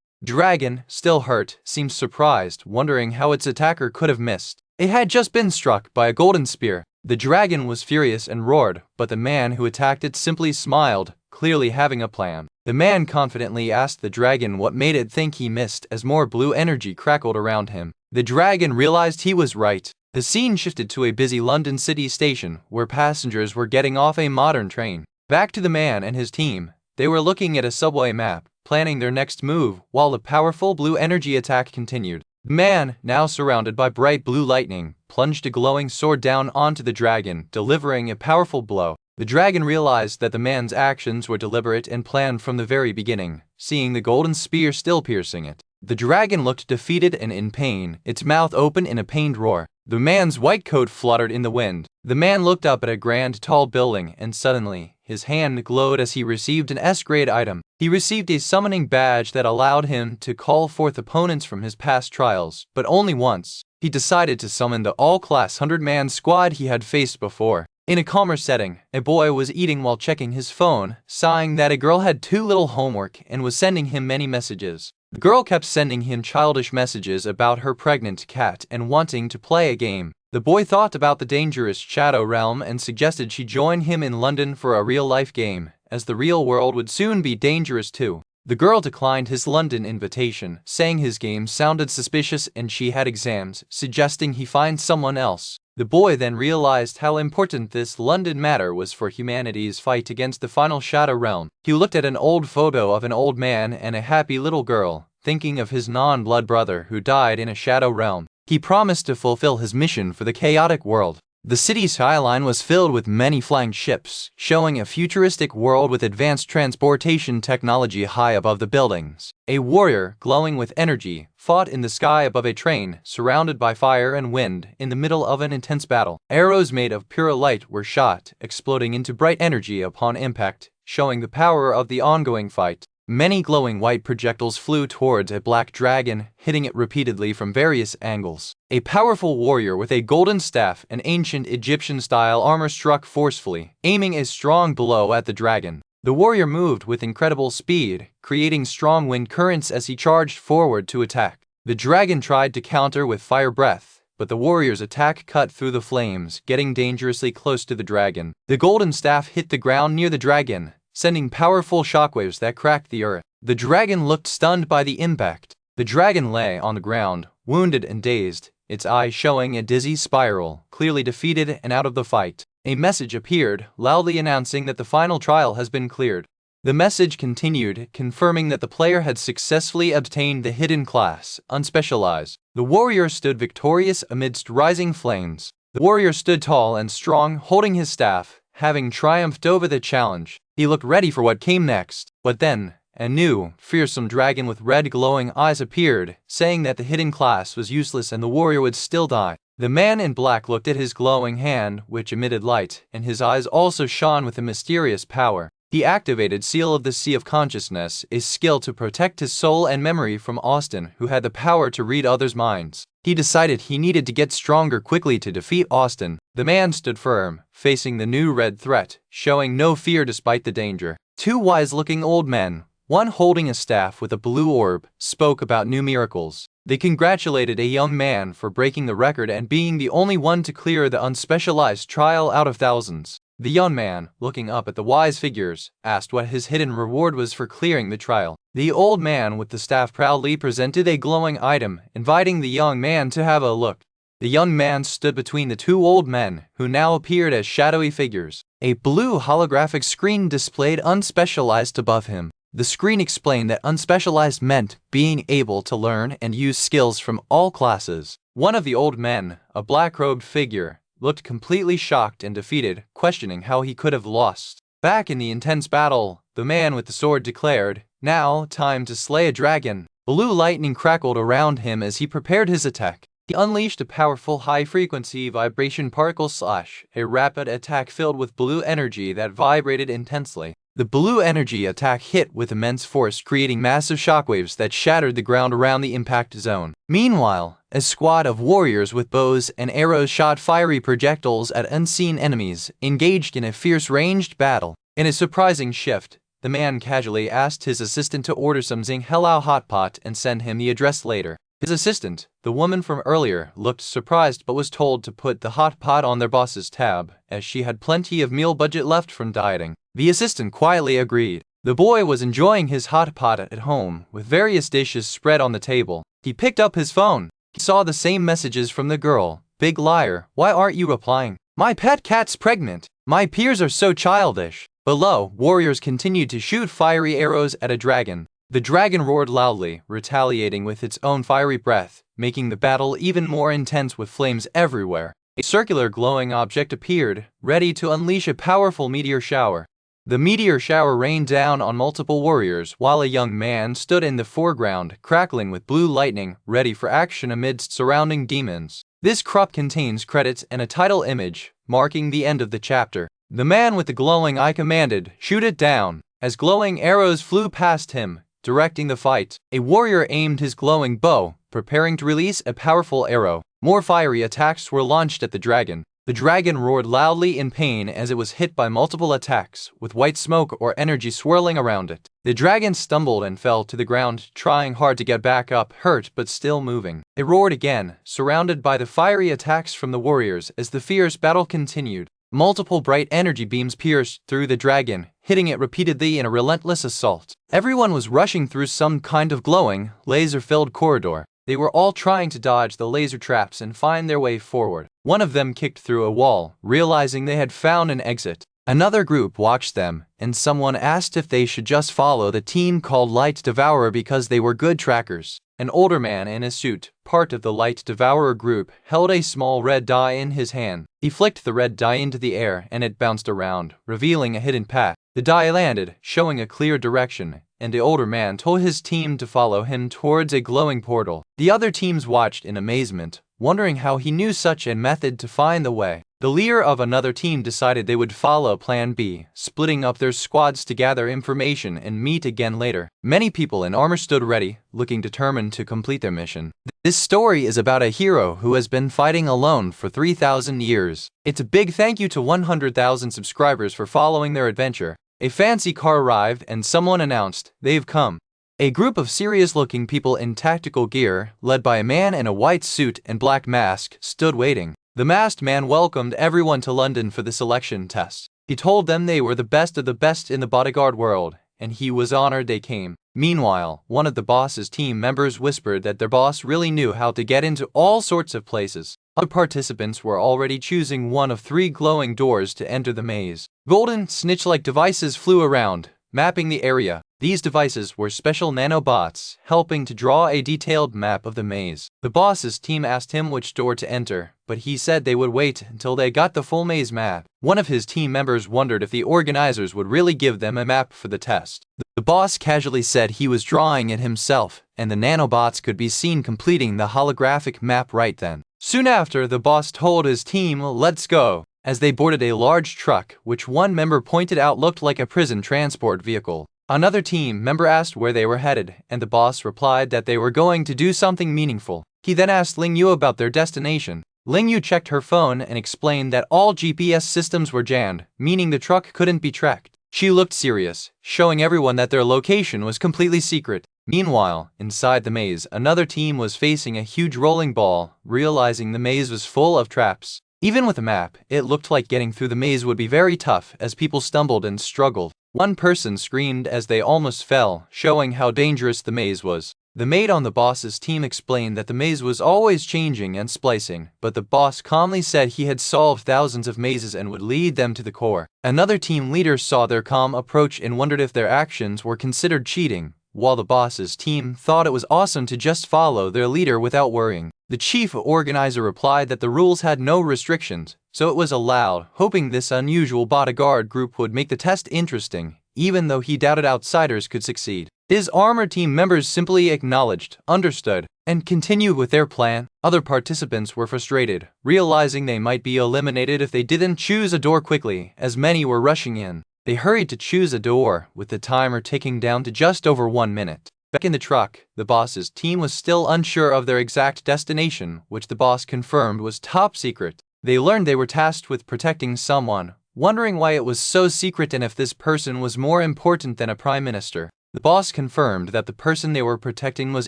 Dragon, still hurt, seemed surprised, wondering how its attacker could have missed. It had just been struck by a golden spear. The dragon was furious and roared, but the man who attacked it simply smiled, clearly having a plan. The man confidently asked the dragon what made it think he missed as more blue energy crackled around him. The dragon realized he was right. The scene shifted to a busy London city station, where passengers were getting off a modern train. Back to the man and his team. They were looking at a subway map, planning their next move, while the powerful blue energy attack continued. The man, now surrounded by bright blue lightning, plunged a glowing sword down onto the dragon, delivering a powerful blow. The dragon realized that the man's actions were deliberate and planned from the very beginning, seeing the golden spear still piercing it. The dragon looked defeated and in pain, its mouth open in a pained roar. The man's white coat fluttered in the wind. The man looked up at a grand tall building and suddenly, his hand glowed as he received an S-grade item. He received a summoning badge that allowed him to call forth opponents from his past trials, but only once. He decided to summon the all-class 100-man squad he had faced before. In a calmer setting, a boy was eating while checking his phone, sighing that a girl had too little homework and was sending him many messages. The girl kept sending him childish messages about her pregnant cat and wanting to play a game. The boy thought about the dangerous shadow realm and suggested she join him in London for a real-life game, as the real world would soon be dangerous too. The girl declined his London invitation, saying his game sounded suspicious and she had exams, suggesting he find someone else. The boy then realized how important this London matter was for humanity's fight against the final shadow realm. He looked at an old photo of an old man and a happy little girl, thinking of his non-blood brother who died in a shadow realm. He promised to fulfill his mission for the chaotic world. The city's skyline was filled with many flying ships, showing a futuristic world with advanced transportation technology high above the buildings. A warrior, glowing with energy, fought in the sky above a train, surrounded by fire and wind, in the middle of an intense battle. Arrows made of pure light were shot, exploding into bright energy upon impact, showing the power of the ongoing fight. Many glowing white projectiles flew towards a black dragon, hitting it repeatedly from various angles. A powerful warrior with a golden staff and ancient Egyptian-style armor struck forcefully, aiming a strong blow at the dragon. The warrior moved with incredible speed, creating strong wind currents as he charged forward to attack. The dragon tried to counter with fire breath, but the warrior's attack cut through the flames, getting dangerously close to the dragon. The golden staff hit the ground near the dragon, sending powerful shockwaves that cracked the earth. The dragon looked stunned by the impact. The dragon lay on the ground, wounded and dazed, its eyes showing a dizzy spiral, clearly defeated and out of the fight. A message appeared, loudly announcing that the final trial has been cleared. The message continued, confirming that the player had successfully obtained the hidden class, Unspecialized. The warrior stood victorious amidst rising flames. The The warrior stood tall and strong, holding his staff, having triumphed over the challenge. He looked ready for what came next. But then, a new, fearsome dragon with red glowing eyes appeared, saying that the hidden class was useless and the warrior would still die. The man in black looked at his glowing hand, which emitted light, and his eyes also shone with a mysterious power. He activated Seal of the Sea of Consciousness, a skill to protect his soul and memory from Austin, who had the power to read others' minds. He decided he needed to get stronger quickly to defeat Austin. The man stood firm, facing the new red threat, showing no fear despite the danger. Two wise-looking old men, one holding a staff with a blue orb, spoke about new miracles. They congratulated a young man for breaking the record and being the only one to clear the unspecialized trial out of thousands. The young man, looking up at the wise figures, asked what his hidden reward was for clearing the trial. The old man with the staff proudly presented a glowing item, inviting the young man to have a look. The young man stood between the two old men, who now appeared as shadowy figures. A blue holographic screen displayed unspecialized above him. The screen explained that unspecialized meant being able to learn and use skills from all classes. One of the old men, a black-robed figure, looked completely shocked and defeated, questioning how he could have lost. Back in the intense battle, the man with the sword declared, "Now, time to slay a dragon." Blue lightning crackled around him as he prepared his attack. He unleashed a powerful high-frequency vibration particle slash, a rapid attack filled with blue energy that vibrated intensely. The blue energy attack hit with immense force, creating massive shockwaves that shattered the ground around the impact zone. Meanwhile, a squad of warriors with bows and arrows shot fiery projectiles at unseen enemies, engaged in a fierce ranged battle. In a surprising shift, the man casually asked his assistant to order some Yahello hot pot and send him the address later. His assistant, the woman from earlier, looked surprised but was told to put the hot pot on their boss's tab, as she had plenty of meal budget left from dieting. The assistant quietly agreed. The boy was enjoying his hot pot at home, with various dishes spread on the table. He picked up his phone. He saw the same messages from the girl. "Big liar, why aren't you replying? My pet cat's pregnant. My peers are so childish." Below, warriors continued to shoot fiery arrows at a dragon. The dragon roared loudly, retaliating with its own fiery breath, making the battle even more intense with flames everywhere. A circular glowing object appeared, ready to unleash a powerful meteor shower. The meteor shower rained down on multiple warriors, while a young man stood in the foreground, crackling with blue lightning, ready for action amidst surrounding demons. This crop contains credits and a title image, marking the end of the chapter. The man with the glowing eye commanded, "Shoot it down." As glowing arrows flew past him, directing the fight, a warrior aimed his glowing bow, preparing to release a powerful arrow. More fiery attacks were launched at the dragon. The dragon roared loudly in pain as it was hit by multiple attacks, with white smoke or energy swirling around it. The dragon stumbled and fell to the ground, trying hard to get back up, hurt but still moving. It roared again, surrounded by the fiery attacks from the warriors as the fierce battle continued. Multiple bright energy beams pierced through the dragon, hitting it repeatedly in a relentless assault. Everyone was rushing through some kind of glowing, laser-filled corridor. They were all trying to dodge the laser traps and find their way forward. One of them kicked through a wall, realizing they had found an exit. Another group watched them, and someone asked if they should just follow the team called Light Devourer because they were good trackers. An older man in a suit, part of the Light Devourer group, held a small red die in his hand. He flicked the red die into the air and it bounced around, revealing a hidden path. The die landed, showing a clear direction, and the older man told his team to follow him towards a glowing portal. The other teams watched in amazement, wondering how he knew such a method to find the way. The leader of another team decided they would follow Plan B, splitting up their squads to gather information and meet again later. Many people in armor stood ready, looking determined to complete their mission. This story is about a hero who has been fighting alone for 3,000 years. It's a big thank you to 100,000 subscribers for following their adventure. A fancy car arrived and someone announced, "They've come." A group of serious-looking people in tactical gear, led by a man in a white suit and black mask, stood waiting. The masked man welcomed everyone to London for the selection test. He told them they were the best of the best in the bodyguard world, and he was honored they came. Meanwhile, one of the boss's team members whispered that their boss really knew how to get into all sorts of places. Other participants were already choosing one of 3 glowing doors to enter the maze. Golden, snitch-like devices flew around, mapping the area. These devices were special nanobots, helping to draw a detailed map of the maze. The boss's team asked him which door to enter, but he said they would wait until they got the full maze map. One of his team members wondered if the organizers would really give them a map for the test. The boss casually said he was drawing it himself, and the nanobots could be seen completing the holographic map right then. Soon after, the boss told his team, "Let's go," as they boarded a large truck, which one member pointed out looked like a prison transport vehicle. Another team member asked where they were headed, and the boss replied that they were going to do something meaningful. He then asked Ling Yu about their destination. Ling Yu checked her phone and explained that all GPS systems were jammed, meaning the truck couldn't be tracked. She looked serious, showing everyone that their location was completely secret. Meanwhile, inside the maze, another team was facing a huge rolling ball, realizing the maze was full of traps. Even with a map, it looked like getting through the maze would be very tough as people stumbled and struggled. One person screamed as they almost fell, showing how dangerous the maze was. The mate on the boss's team explained that the maze was always changing and splicing, but the boss calmly said he had solved thousands of mazes and would lead them to the core. Another team leader saw their calm approach and wondered if their actions were considered cheating, while the boss's team thought it was awesome to just follow their leader without worrying. The chief organizer replied that the rules had no restrictions, so it was allowed, hoping this unusual bodyguard group would make the test interesting, even though he doubted outsiders could succeed. His armored team members simply acknowledged, understood, and continued with their plan. Other participants were frustrated, realizing they might be eliminated if they didn't choose a door quickly, as many were rushing in. They hurried to choose a door, with the timer ticking down to just over 1 minute. Back in the truck, the boss's team was still unsure of their exact destination, which the boss confirmed was top secret. They learned they were tasked with protecting someone, wondering why it was so secret and if this person was more important than a prime minister. The boss confirmed that the person they were protecting was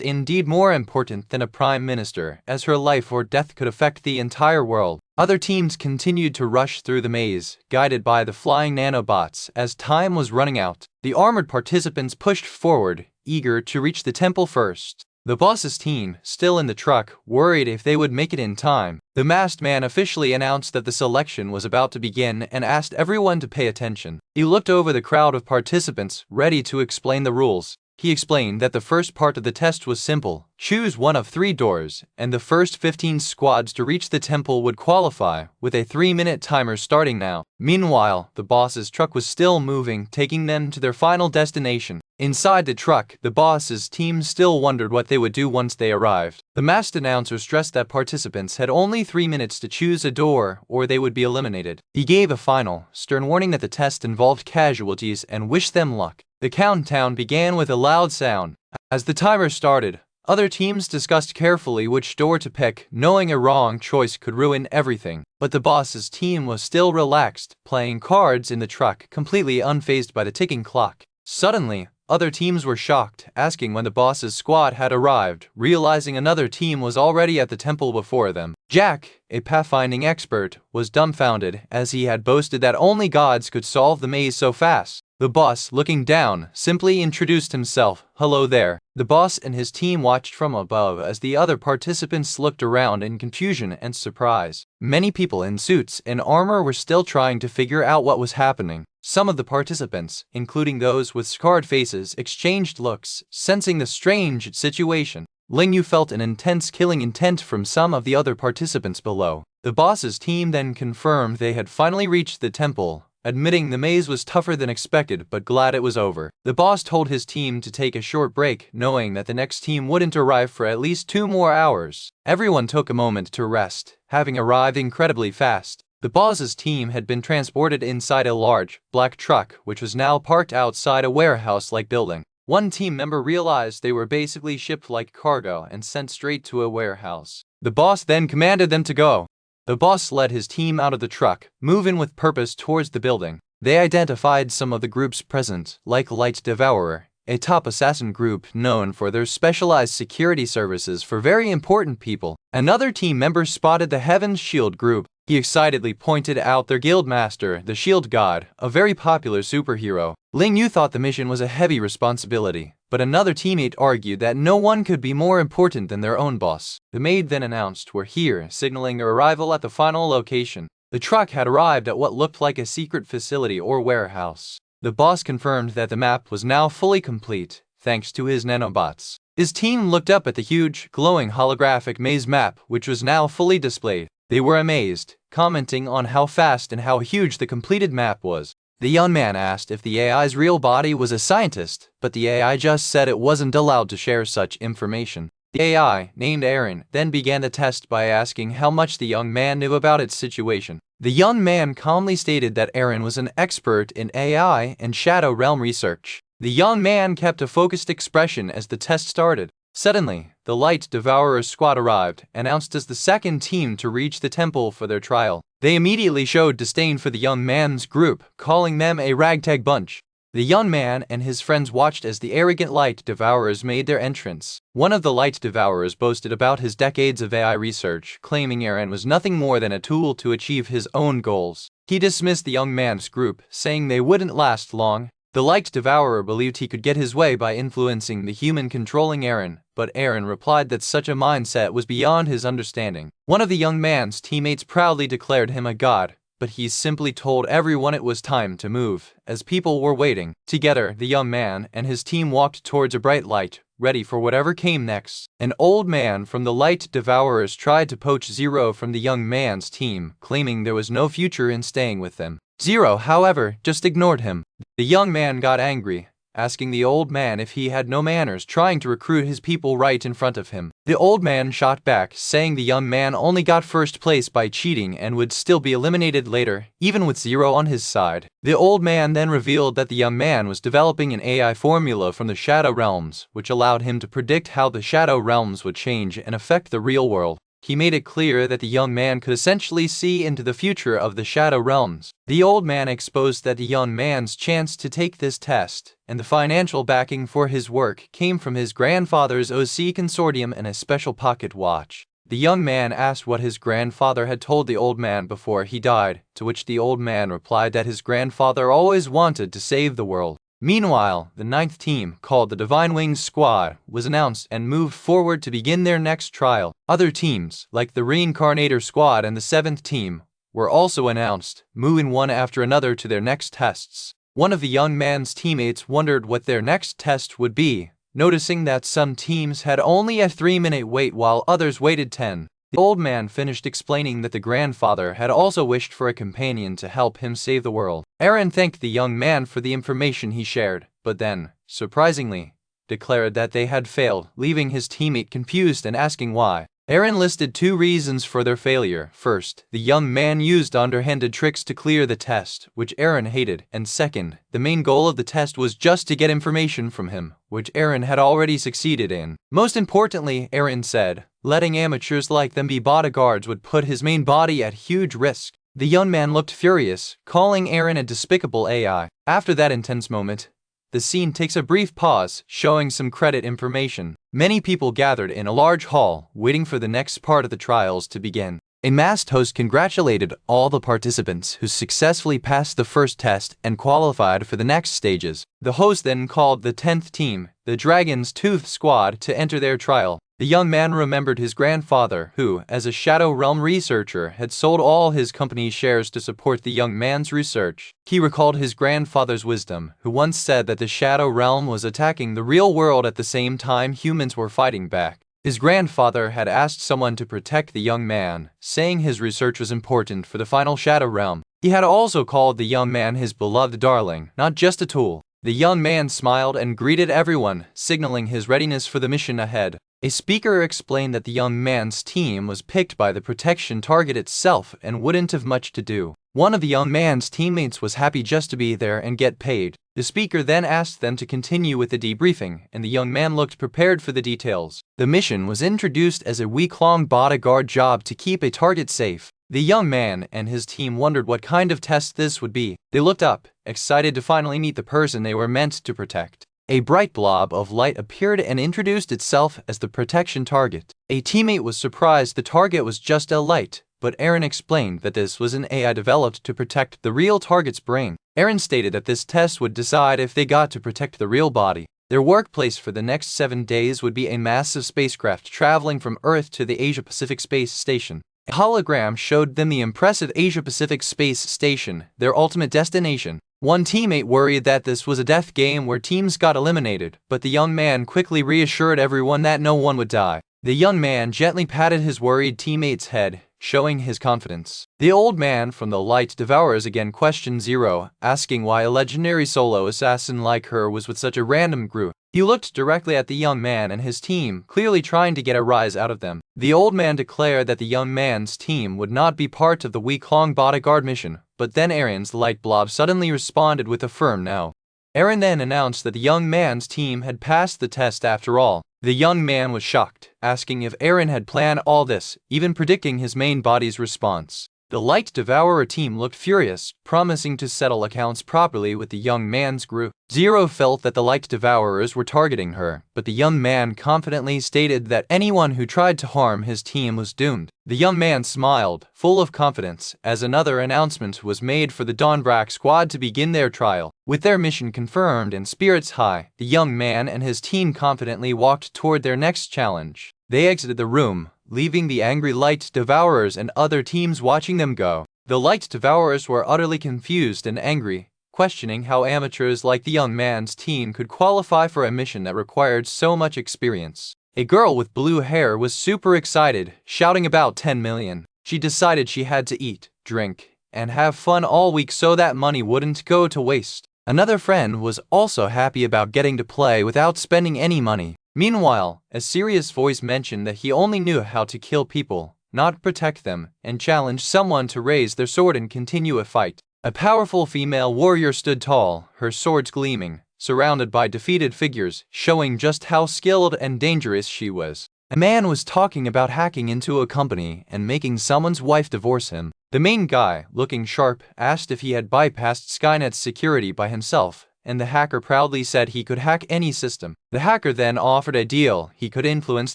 indeed more important than a prime minister, as her life or death could affect the entire world. Other teams continued to rush through the maze, guided by the flying nanobots, as time was running out. The armored participants pushed forward, eager to reach the temple first. The boss's team, still in the truck, worried if they would make it in time. The masked man officially announced that the selection was about to begin and asked everyone to pay attention. He looked over the crowd of participants, ready to explain the rules. He explained that the first part of the test was simple. Choose one of 3 doors, and the first 15 squads to reach the temple would qualify, with a 3-minute timer starting now. Meanwhile, the boss's truck was still moving, taking them to their final destination. Inside the truck, the boss's team still wondered what they would do once they arrived. The masked announcer stressed that participants had only 3 minutes to choose a door, or they would be eliminated. He gave a final, stern warning that the test involved casualties and wished them luck. The countdown began with a loud sound. As the timer started, other teams discussed carefully which door to pick, knowing a wrong choice could ruin everything. But the boss's team was still relaxed, playing cards in the truck, completely unfazed by the ticking clock. Suddenly, other teams were shocked, asking when the boss's squad had arrived, realizing another team was already at the temple before them. Jack, a pathfinding expert, was dumbfounded, as he had boasted that only gods could solve the maze so fast. The boss, looking down, simply introduced himself, "Hello there." The boss and his team watched from above as the other participants looked around in confusion and surprise. Many people in suits and armor were still trying to figure out what was happening. Some of the participants, including those with scarred faces, exchanged looks, sensing the strange situation. Ling Yu felt an intense killing intent from some of the other participants below. The boss's team then confirmed they had finally reached the temple, admitting the maze was tougher than expected but glad it was over. The boss told his team to take a short break, knowing that the next team wouldn't arrive for at least 2 more hours. Everyone took a moment to rest, having arrived incredibly fast. The boss's team had been transported inside a large, black truck which was now parked outside a warehouse-like building. One team member realized they were basically shipped like cargo and sent straight to a warehouse. The boss then commanded them to go. The boss led his team out of the truck, moving with purpose towards the building. They identified some of the groups present, like Light Devourer, a top assassin group known for their specialized security services for very important people. Another team member spotted the Heaven's Shield group. He excitedly pointed out their guild master, the Shield God, a very popular superhero. Ling Yu thought the mission was a heavy responsibility, but another teammate argued that no one could be more important than their own boss. The maid then announced "We're here," signaling their arrival at the final location. The truck had arrived at what looked like a secret facility or warehouse. The boss confirmed that the map was now fully complete, thanks to his nanobots. His team looked up at the huge, glowing holographic maze map, which was now fully displayed. They were amazed, commenting on how fast and how huge the completed map was. The young man asked if the AI's real body was a scientist, but the AI just said it wasn't allowed to share such information. The AI, named Aaron, then began the test by asking how much the young man knew about its situation. The young man calmly stated that Aaron was an expert in AI and Shadow Realm research. The young man kept a focused expression as the test started. Suddenly, the Light Devourers squad arrived, announced as the second team to reach the temple for their trial. They immediately showed disdain for the young man's group, calling them a ragtag bunch. The young man and his friends watched as the arrogant Light Devourers made their entrance. One of the Light Devourers boasted about his decades of AI research, claiming Aaron was nothing more than a tool to achieve his own goals. He dismissed the young man's group, saying they wouldn't last long. The Light Devourer believed he could get his way by influencing the human controlling Aaron, but Aaron replied that such a mindset was beyond his understanding. One of the young man's teammates proudly declared him a god, but he simply told everyone it was time to move, as people were waiting. Together, the young man and his team walked towards a bright light, ready for whatever came next. An old man from the Light Devourers tried to poach Zero from the young man's team, claiming there was no future in staying with them. Zero, however, just ignored him. The young man got angry, asking the old man if he had no manners, trying to recruit his people right in front of him. The old man shot back, saying the young man only got first place by cheating and would still be eliminated later, even with Zero on his side. The old man then revealed that the young man was developing an AI formula from the Shadow Realms, which allowed him to predict how the Shadow Realms would change and affect the real world. He made it clear that the young man could essentially see into the future of the Shadow Realms. The old man exposed that the young man's chance to take this test and the financial backing for his work came from his grandfather's OC consortium and a special pocket watch. The young man asked what his grandfather had told the old man before he died, to which the old man replied that his grandfather always wanted to save the world. Meanwhile, the 9th team, called the Divine Wings Squad, was announced and moved forward to begin their next trial. Other teams, like the Reincarnator Squad and the 7th team, were also announced, moving one after another to their next tests. One of the young man's teammates wondered what their next test would be, noticing that some teams had only a 3-minute wait while others waited 10. The old man finished explaining that the grandfather had also wished for a companion to help him save the world. Aaron thanked the young man for the information he shared, but then, surprisingly, declared that they had failed, leaving his teammate confused and asking why. Aaron listed 2 reasons for their failure. First, the young man used underhanded tricks to clear the test, which Aaron hated, and second, the main goal of the test was just to get information from him, which Aaron had already succeeded in. Most importantly, Aaron said, letting amateurs like them be bodyguards would put his main body at huge risk. The young man looked furious, calling Aaron a despicable AI. After that intense moment, the scene takes a brief pause, showing some credit information. Many people gathered in a large hall, waiting for the next part of the trials to begin. A masked host congratulated all the participants who successfully passed the first test and qualified for the next stages. The host then called the 10th team, the Dragon's Tooth Squad, to enter their trial. The young man remembered his grandfather, who, as a Shadow Realm researcher, had sold all his company's shares to support the young man's research. He recalled his grandfather's wisdom, who once said that the Shadow Realm was attacking the real world at the same time humans were fighting back. His grandfather had asked someone to protect the young man, saying his research was important for the final Shadow Realm. He had also called the young man his beloved darling, not just a tool. The young man smiled and greeted everyone, signaling his readiness for the mission ahead. A speaker explained that the young man's team was picked by the protection target itself and wouldn't have much to do. One of the young man's teammates was happy just to be there and get paid. The speaker then asked them to continue with the debriefing, and the young man looked prepared for the details. The mission was introduced as a week-long bodyguard job to keep a target safe. The young man and his team wondered what kind of test this would be. They looked up, excited to finally meet the person they were meant to protect. A bright blob of light appeared and introduced itself as the protection target. A teammate was surprised the target was just a light, but Aaron explained that this was an AI developed to protect the real target's brain. Aaron stated that this test would decide if they got to protect the real body. Their workplace for the next 7 days would be a massive spacecraft traveling from Earth to the Asia-Pacific Space Station. A hologram showed them the impressive Asia-Pacific Space Station, their ultimate destination. One teammate worried that this was a death game where teams got eliminated, but the young man quickly reassured everyone that no one would die. The young man gently patted his worried teammate's head, showing his confidence. The old man from the Light Devourers again questioned Zero, asking why a legendary solo assassin like her was with such a random group. He looked directly at the young man and his team, clearly trying to get a rise out of them. The old man declared that the young man's team would not be part of the week-long bodyguard mission, but then Aaron's light blob suddenly responded with a firm no. Aaron then announced that the young man's team had passed the test after all. The young man was shocked, asking if Aaron had planned all this, even predicting his main body's response. The Light Devourer team looked furious, promising to settle accounts properly with the young man's group. Zero felt that the Light Devourers were targeting her, but the young man confidently stated that anyone who tried to harm his team was doomed. The young man smiled, full of confidence, as another announcement was made for the Dawnbrak squad to begin their trial. With their mission confirmed and spirits high, the young man and his team confidently walked toward their next challenge. They exited the room, leaving the angry Light Devourers and other teams watching them go. The Light Devourers were utterly confused and angry, questioning how amateurs like the young man's team could qualify for a mission that required so much experience. A girl with blue hair was super excited, shouting about 10 million. She decided she had to eat, drink, and have fun all week so that money wouldn't go to waste. Another friend was also happy about getting to play without spending any money. Meanwhile, a serious voice mentioned that he only knew how to kill people, not protect them, and challenged someone to raise their sword and continue a fight. A powerful female warrior stood tall, her swords gleaming, surrounded by defeated figures, showing just how skilled and dangerous she was. A man was talking about hacking into a company and making someone's wife divorce him. The main guy, looking sharp, asked if he had bypassed Skynet's security by himself, and the hacker proudly said he could hack any system. The hacker then offered a deal: he could influence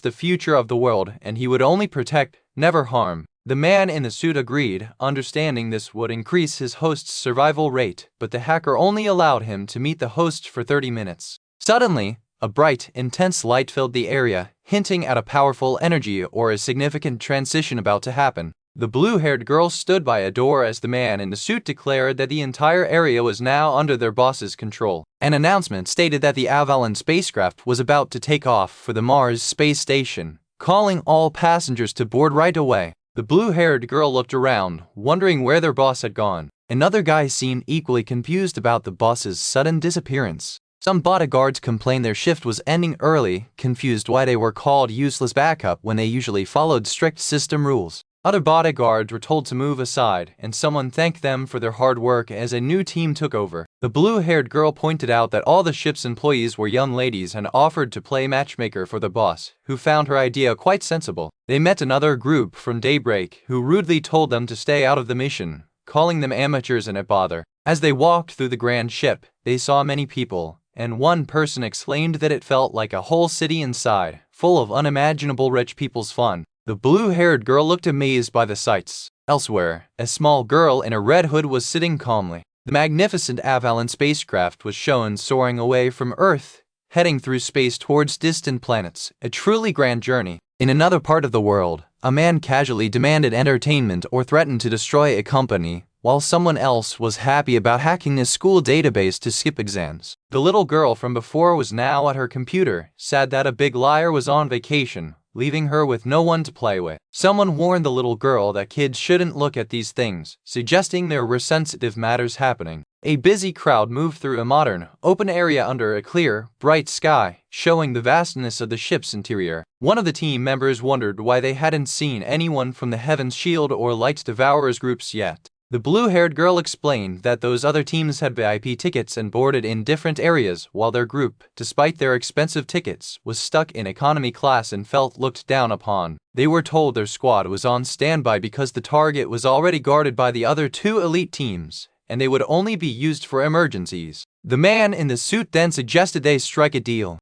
the future of the world and he would only protect, never harm. The man in the suit agreed, understanding this would increase his host's survival rate, but the hacker only allowed him to meet the host for 30 minutes. Suddenly, a bright, intense light filled the area, hinting at a powerful energy or a significant transition about to happen. The blue-haired girl stood by a door as the man in the suit declared that the entire area was now under their boss's control. An announcement stated that the Avalon spacecraft was about to take off for the Mars space station, calling all passengers to board right away. The blue-haired girl looked around, wondering where their boss had gone. Another guy seemed equally confused about the boss's sudden disappearance. Some bodyguards complained their shift was ending early, confused why they were called useless backup when they usually followed strict system rules. Other bodyguards were told to move aside, and someone thanked them for their hard work as a new team took over. The blue-haired girl pointed out that all the ship's employees were young ladies and offered to play matchmaker for the boss, who found her idea quite sensible. They met another group from Daybreak, who rudely told them to stay out of the mission, calling them amateurs and a bother. As they walked through the grand ship, they saw many people, and one person exclaimed that it felt like a whole city inside, full of unimaginable rich people's fun. The blue-haired girl looked amazed by the sights. Elsewhere, a small girl in a red hood was sitting calmly. The magnificent Avalon spacecraft was shown soaring away from Earth, heading through space towards distant planets, a truly grand journey. In another part of the world, a man casually demanded entertainment or threatened to destroy a company, while someone else was happy about hacking a school database to skip exams. The little girl from before was now at her computer, sad that a big liar was on vacation, leaving her with no one to play with. Someone warned the little girl that kids shouldn't look at these things, suggesting there were sensitive matters happening. A busy crowd moved through a modern, open area under a clear, bright sky, showing the vastness of the ship's interior. One of the team members wondered why they hadn't seen anyone from the Heaven's Shield or Light Devourers groups yet. The blue-haired girl explained that those other teams had VIP tickets and boarded in different areas, while their group, despite their expensive tickets, was stuck in economy class and felt looked down upon. They were told their squad was on standby because the target was already guarded by the other two elite teams, and they would only be used for emergencies. The man in the suit then suggested they strike a deal.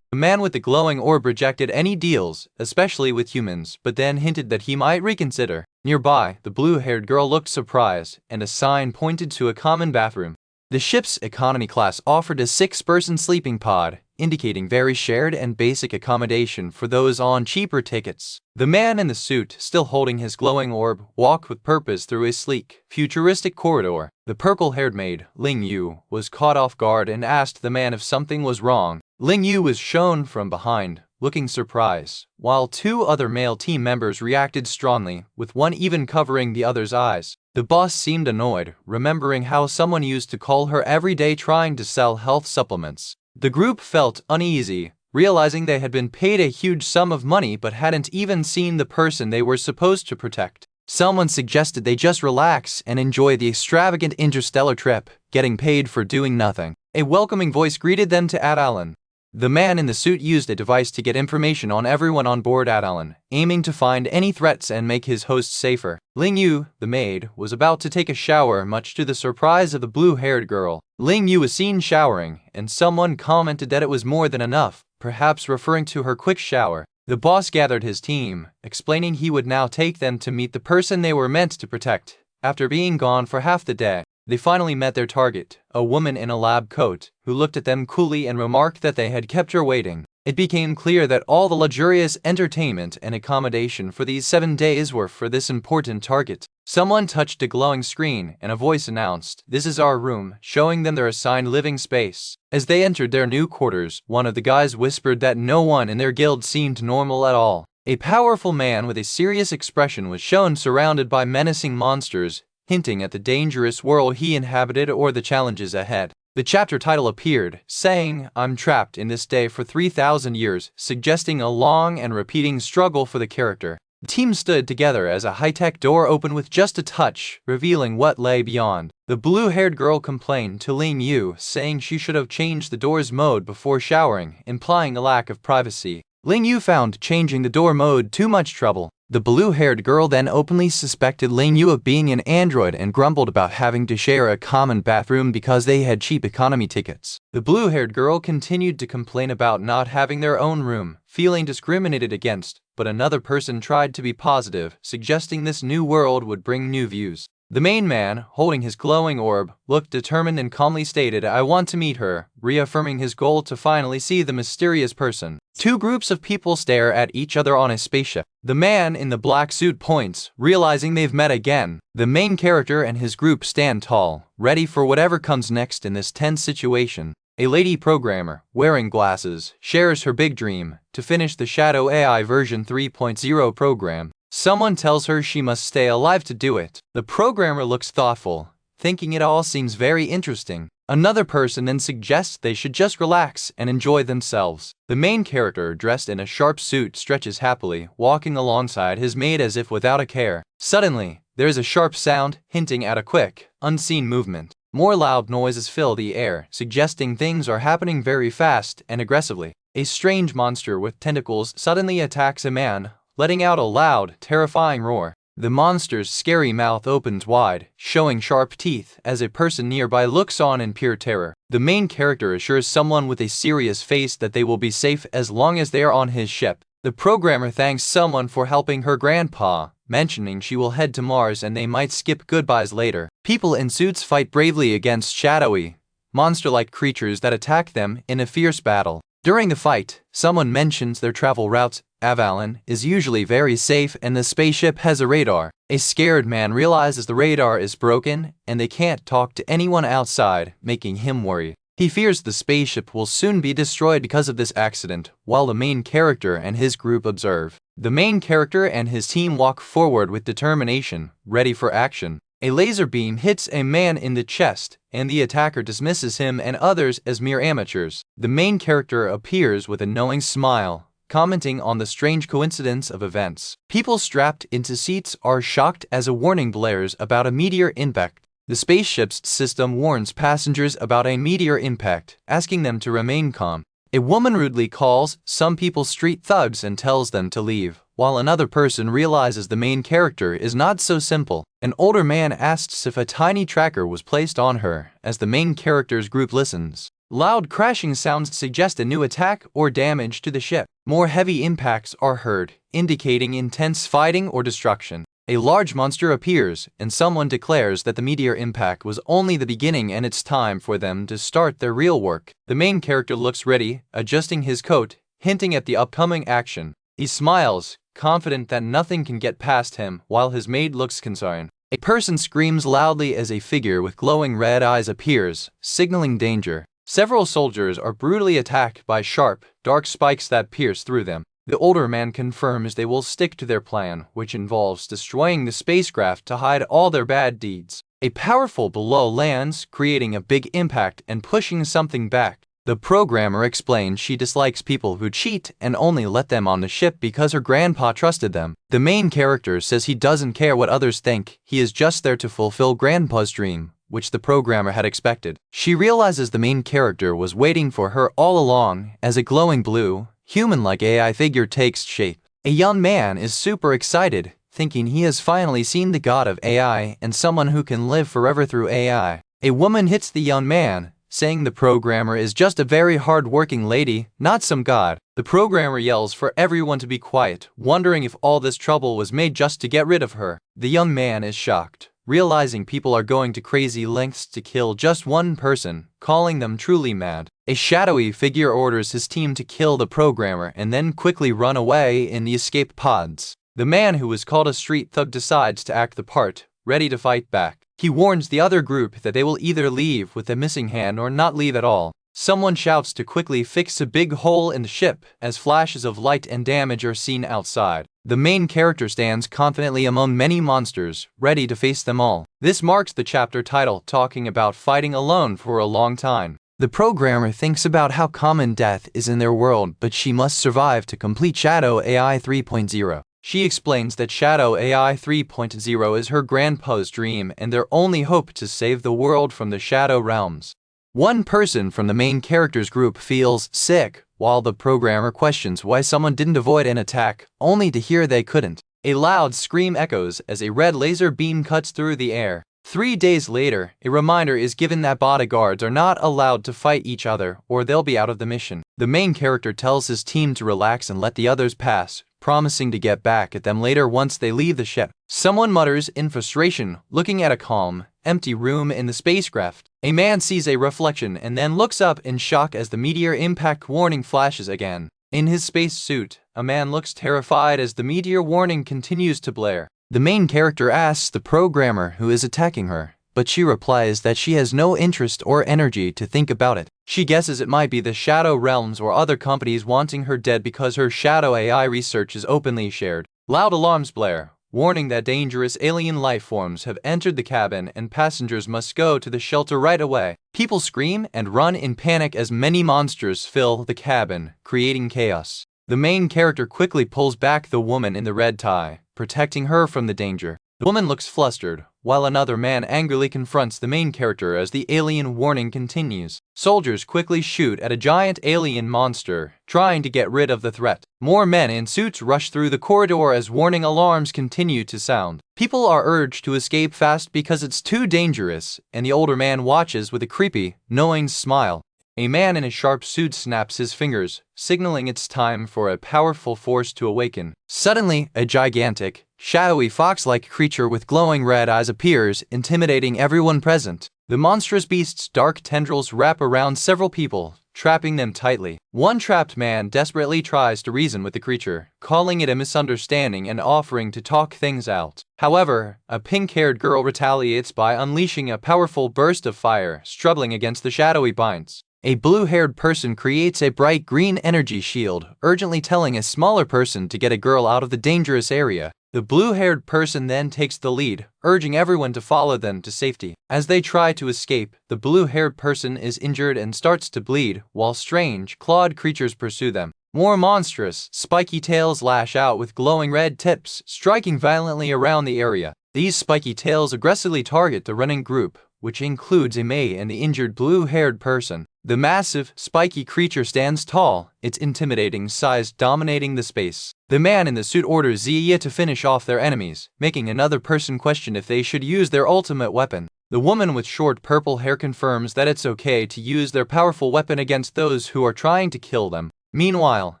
The man with the glowing orb rejected any deals, especially with humans, but then hinted that he might reconsider. Nearby, the blue-haired girl looked surprised, and a sign pointed to a common bathroom. The ship's economy class offered a 6-person sleeping pod, indicating very shared and basic accommodation for those on cheaper tickets. The man in the suit, still holding his glowing orb, walked with purpose through a sleek, futuristic corridor. The purple-haired maid, Ling Yu, was caught off guard and asked the man if something was wrong. Ling Yu was shown from behind, looking surprised, while two other male team members reacted strongly, with one even covering the other's eyes. The boss seemed annoyed, remembering how someone used to call her every day trying to sell health supplements. The group felt uneasy, realizing they had been paid a huge sum of money but hadn't even seen the person they were supposed to protect. Someone suggested they just relax and enjoy the extravagant interstellar trip, getting paid for doing nothing. A welcoming voice greeted them to Adalan. The man in the suit used a device to get information on everyone on board Adalan, aiming to find any threats and make his hosts safer. Ling Yu, the maid, was about to take a shower, much to the surprise of the blue-haired girl. Ling Yu was seen showering, and someone commented that it was more than enough, perhaps referring to her quick shower. The boss gathered his team, explaining he would now take them to meet the person they were meant to protect. After being gone for half the day, they finally met their target, a woman in a lab coat, who looked at them coolly and remarked that they had kept her waiting. It became clear that all the luxurious entertainment and accommodation for these 7 days were for this important target. Someone touched a glowing screen, and a voice announced, "This is our room," showing them their assigned living space. As they entered their new quarters, one of the guys whispered that no one in their guild seemed normal at all. A powerful man with a serious expression was shown surrounded by menacing monsters, hinting at the dangerous world he inhabited or the challenges ahead. The chapter title appeared, saying, "I'm trapped in this day for 3,000 years, suggesting a long and repeating struggle for the character. The team stood together as a high-tech door opened with just a touch, revealing what lay beyond. The blue-haired girl complained to Ling Yu, saying she should have changed the door's mode before showering, implying a lack of privacy. Ling Yu found changing the door mode too much trouble. The blue-haired girl then openly suspected Ling Yu of being an android and grumbled about having to share a common bathroom because they had cheap economy tickets. The blue-haired girl continued to complain about not having their own room, feeling discriminated against, but another person tried to be positive, suggesting this new world would bring new views. The main man, holding his glowing orb, looked determined and calmly stated, "I want to meet her," reaffirming his goal to finally see the mysterious person. Two groups of people stare at each other on a spaceship. The man in the black suit points, realizing they've met again. The main character and his group stand tall, ready for whatever comes next in this tense situation. A lady programmer, wearing glasses, shares her big dream, to finish the Shadow AI version 3.0 program. Someone tells her she must stay alive to do it. The programmer looks thoughtful, thinking it all seems very interesting. Another person then suggests they should just relax and enjoy themselves. The main character, dressed in a sharp suit, stretches happily, walking alongside his mate as if without a care. Suddenly, there is a sharp sound, hinting at a quick, unseen movement. More loud noises fill the air, suggesting things are happening very fast and aggressively. A strange monster with tentacles suddenly attacks a man, letting out a loud, terrifying roar. The monster's scary mouth opens wide, showing sharp teeth as a person nearby looks on in pure terror. The main character assures someone with a serious face that they will be safe as long as they are on his ship. The programmer thanks someone for helping her grandpa, mentioning she will head to Mars and they might skip goodbyes later. People in suits fight bravely against shadowy, monster-like creatures that attack them in a fierce battle. During the fight, someone mentions their travel routes. Avalon is usually very safe and the spaceship has a radar. A scared man realizes the radar is broken and they can't talk to anyone outside, making him worry. He fears the spaceship will soon be destroyed because of this accident, while the main character and his group observe. The main character and his team walk forward with determination, ready for action. A laser beam hits a man in the chest, and the attacker dismisses him and others as mere amateurs. The main character appears with a knowing smile, commenting on the strange coincidence of events. People strapped into seats are shocked as a warning blares about a meteor impact. The spaceship's system warns passengers about a meteor impact, asking them to remain calm. A woman rudely calls some people street thugs and tells them to leave, while another person realizes the main character is not so simple. An older man asks if a tiny tracker was placed on her, as the main character's group listens. Loud crashing sounds suggest a new attack or damage to the ship. More heavy impacts are heard, indicating intense fighting or destruction. A large monster appears, and someone declares that the meteor impact was only the beginning and it's time for them to start their real work. The main character looks ready, adjusting his coat, hinting at the upcoming action. He smiles, confident that nothing can get past him, while his mate looks concerned. A person screams loudly as a figure with glowing red eyes appears, signaling danger. Several soldiers are brutally attacked by sharp, dark spikes that pierce through them. The older man confirms they will stick to their plan, which involves destroying the spacecraft to hide all their bad deeds. A powerful blow lands, creating a big impact and pushing something back. The programmer explains she dislikes people who cheat and only let them on the ship because her grandpa trusted them. The main character says he doesn't care what others think, he is just there to fulfill grandpa's dream, which the programmer had expected. She realizes the main character was waiting for her all along as a glowing blue, human-like AI figure takes shape. A young man is super excited, thinking he has finally seen the god of AI and someone who can live forever through AI. A woman hits the young man, saying the programmer is just a very hard-working lady, not some god. The programmer yells for everyone to be quiet, wondering if all this trouble was made just to get rid of her. The young man is shocked, realizing people are going to crazy lengths to kill just one person, calling them truly mad. A shadowy figure orders his team to kill the programmer and then quickly run away in the escape pods. The man who was called a street thug decides to act the part, ready to fight back. He warns the other group that they will either leave with a missing hand or not leave at all. Someone shouts to quickly fix a big hole in the ship as flashes of light and damage are seen outside. The main character stands confidently among many monsters, ready to face them all. This marks the chapter title talking about fighting alone for a long time. The programmer thinks about how common death is in their world, but she must survive to complete Shadow AI 3.0. She explains that Shadow AI 3.0 is her grandpa's dream and their only hope to save the world from the Shadow realms. One person from the main character's group feels sick, while the programmer questions why someone didn't avoid an attack, only to hear they couldn't. A loud scream echoes as a red laser beam cuts through the air. 3 days later, a reminder is given that bodyguards are not allowed to fight each other or they'll be out of the mission. The main character tells his team to relax and let the others pass, promising to get back at them later once they leave the ship. Someone mutters in frustration, looking at a calm, empty room in the spacecraft. A man sees a reflection and then looks up in shock as the meteor impact warning flashes again. In his space suit, a man looks terrified as the meteor warning continues to blare. The main character asks the programmer who is attacking her, but she replies that she has no interest or energy to think about it. She guesses it might be the Shadow Realms or other companies wanting her dead because her Shadow AI research is openly shared. Loud alarms blare, warning that dangerous alien life forms have entered the cabin and passengers must go to the shelter right away. People scream and run in panic as many monsters fill the cabin, creating chaos. The main character quickly pulls back the woman in the red tie, protecting her from the danger. The woman looks flustered, while another man angrily confronts the main character as the alien warning continues. Soldiers quickly shoot at a giant alien monster, trying to get rid of the threat. More men in suits rush through the corridor as warning alarms continue to sound. People are urged to escape fast because it's too dangerous, and the older man watches with a creepy, knowing smile. A man in a sharp suit snaps his fingers, signaling it's time for a powerful force to awaken. Suddenly, a gigantic, shadowy fox-like creature with glowing red eyes appears, intimidating everyone present. The monstrous beast's dark tendrils wrap around several people, trapping them tightly. One trapped man desperately tries to reason with the creature, calling it a misunderstanding and offering to talk things out. However, a pink-haired girl retaliates by unleashing a powerful burst of fire, struggling against the shadowy binds. A blue-haired person creates a bright green energy shield, urgently telling a smaller person to get a girl out of the dangerous area. The blue-haired person then takes the lead, urging everyone to follow them to safety. As they try to escape, the blue-haired person is injured and starts to bleed, while strange, clawed creatures pursue them. More monstrous, spiky tails lash out with glowing red tips, striking violently around the area. These spiky tails aggressively target the running group, which includes a May and the injured blue-haired person. The massive, spiky creature stands tall, its intimidating size dominating the space. The man in the suit orders Zia to finish off their enemies, making another person question if they should use their ultimate weapon. The woman with short purple hair confirms that it's okay to use their powerful weapon against those who are trying to kill them. Meanwhile,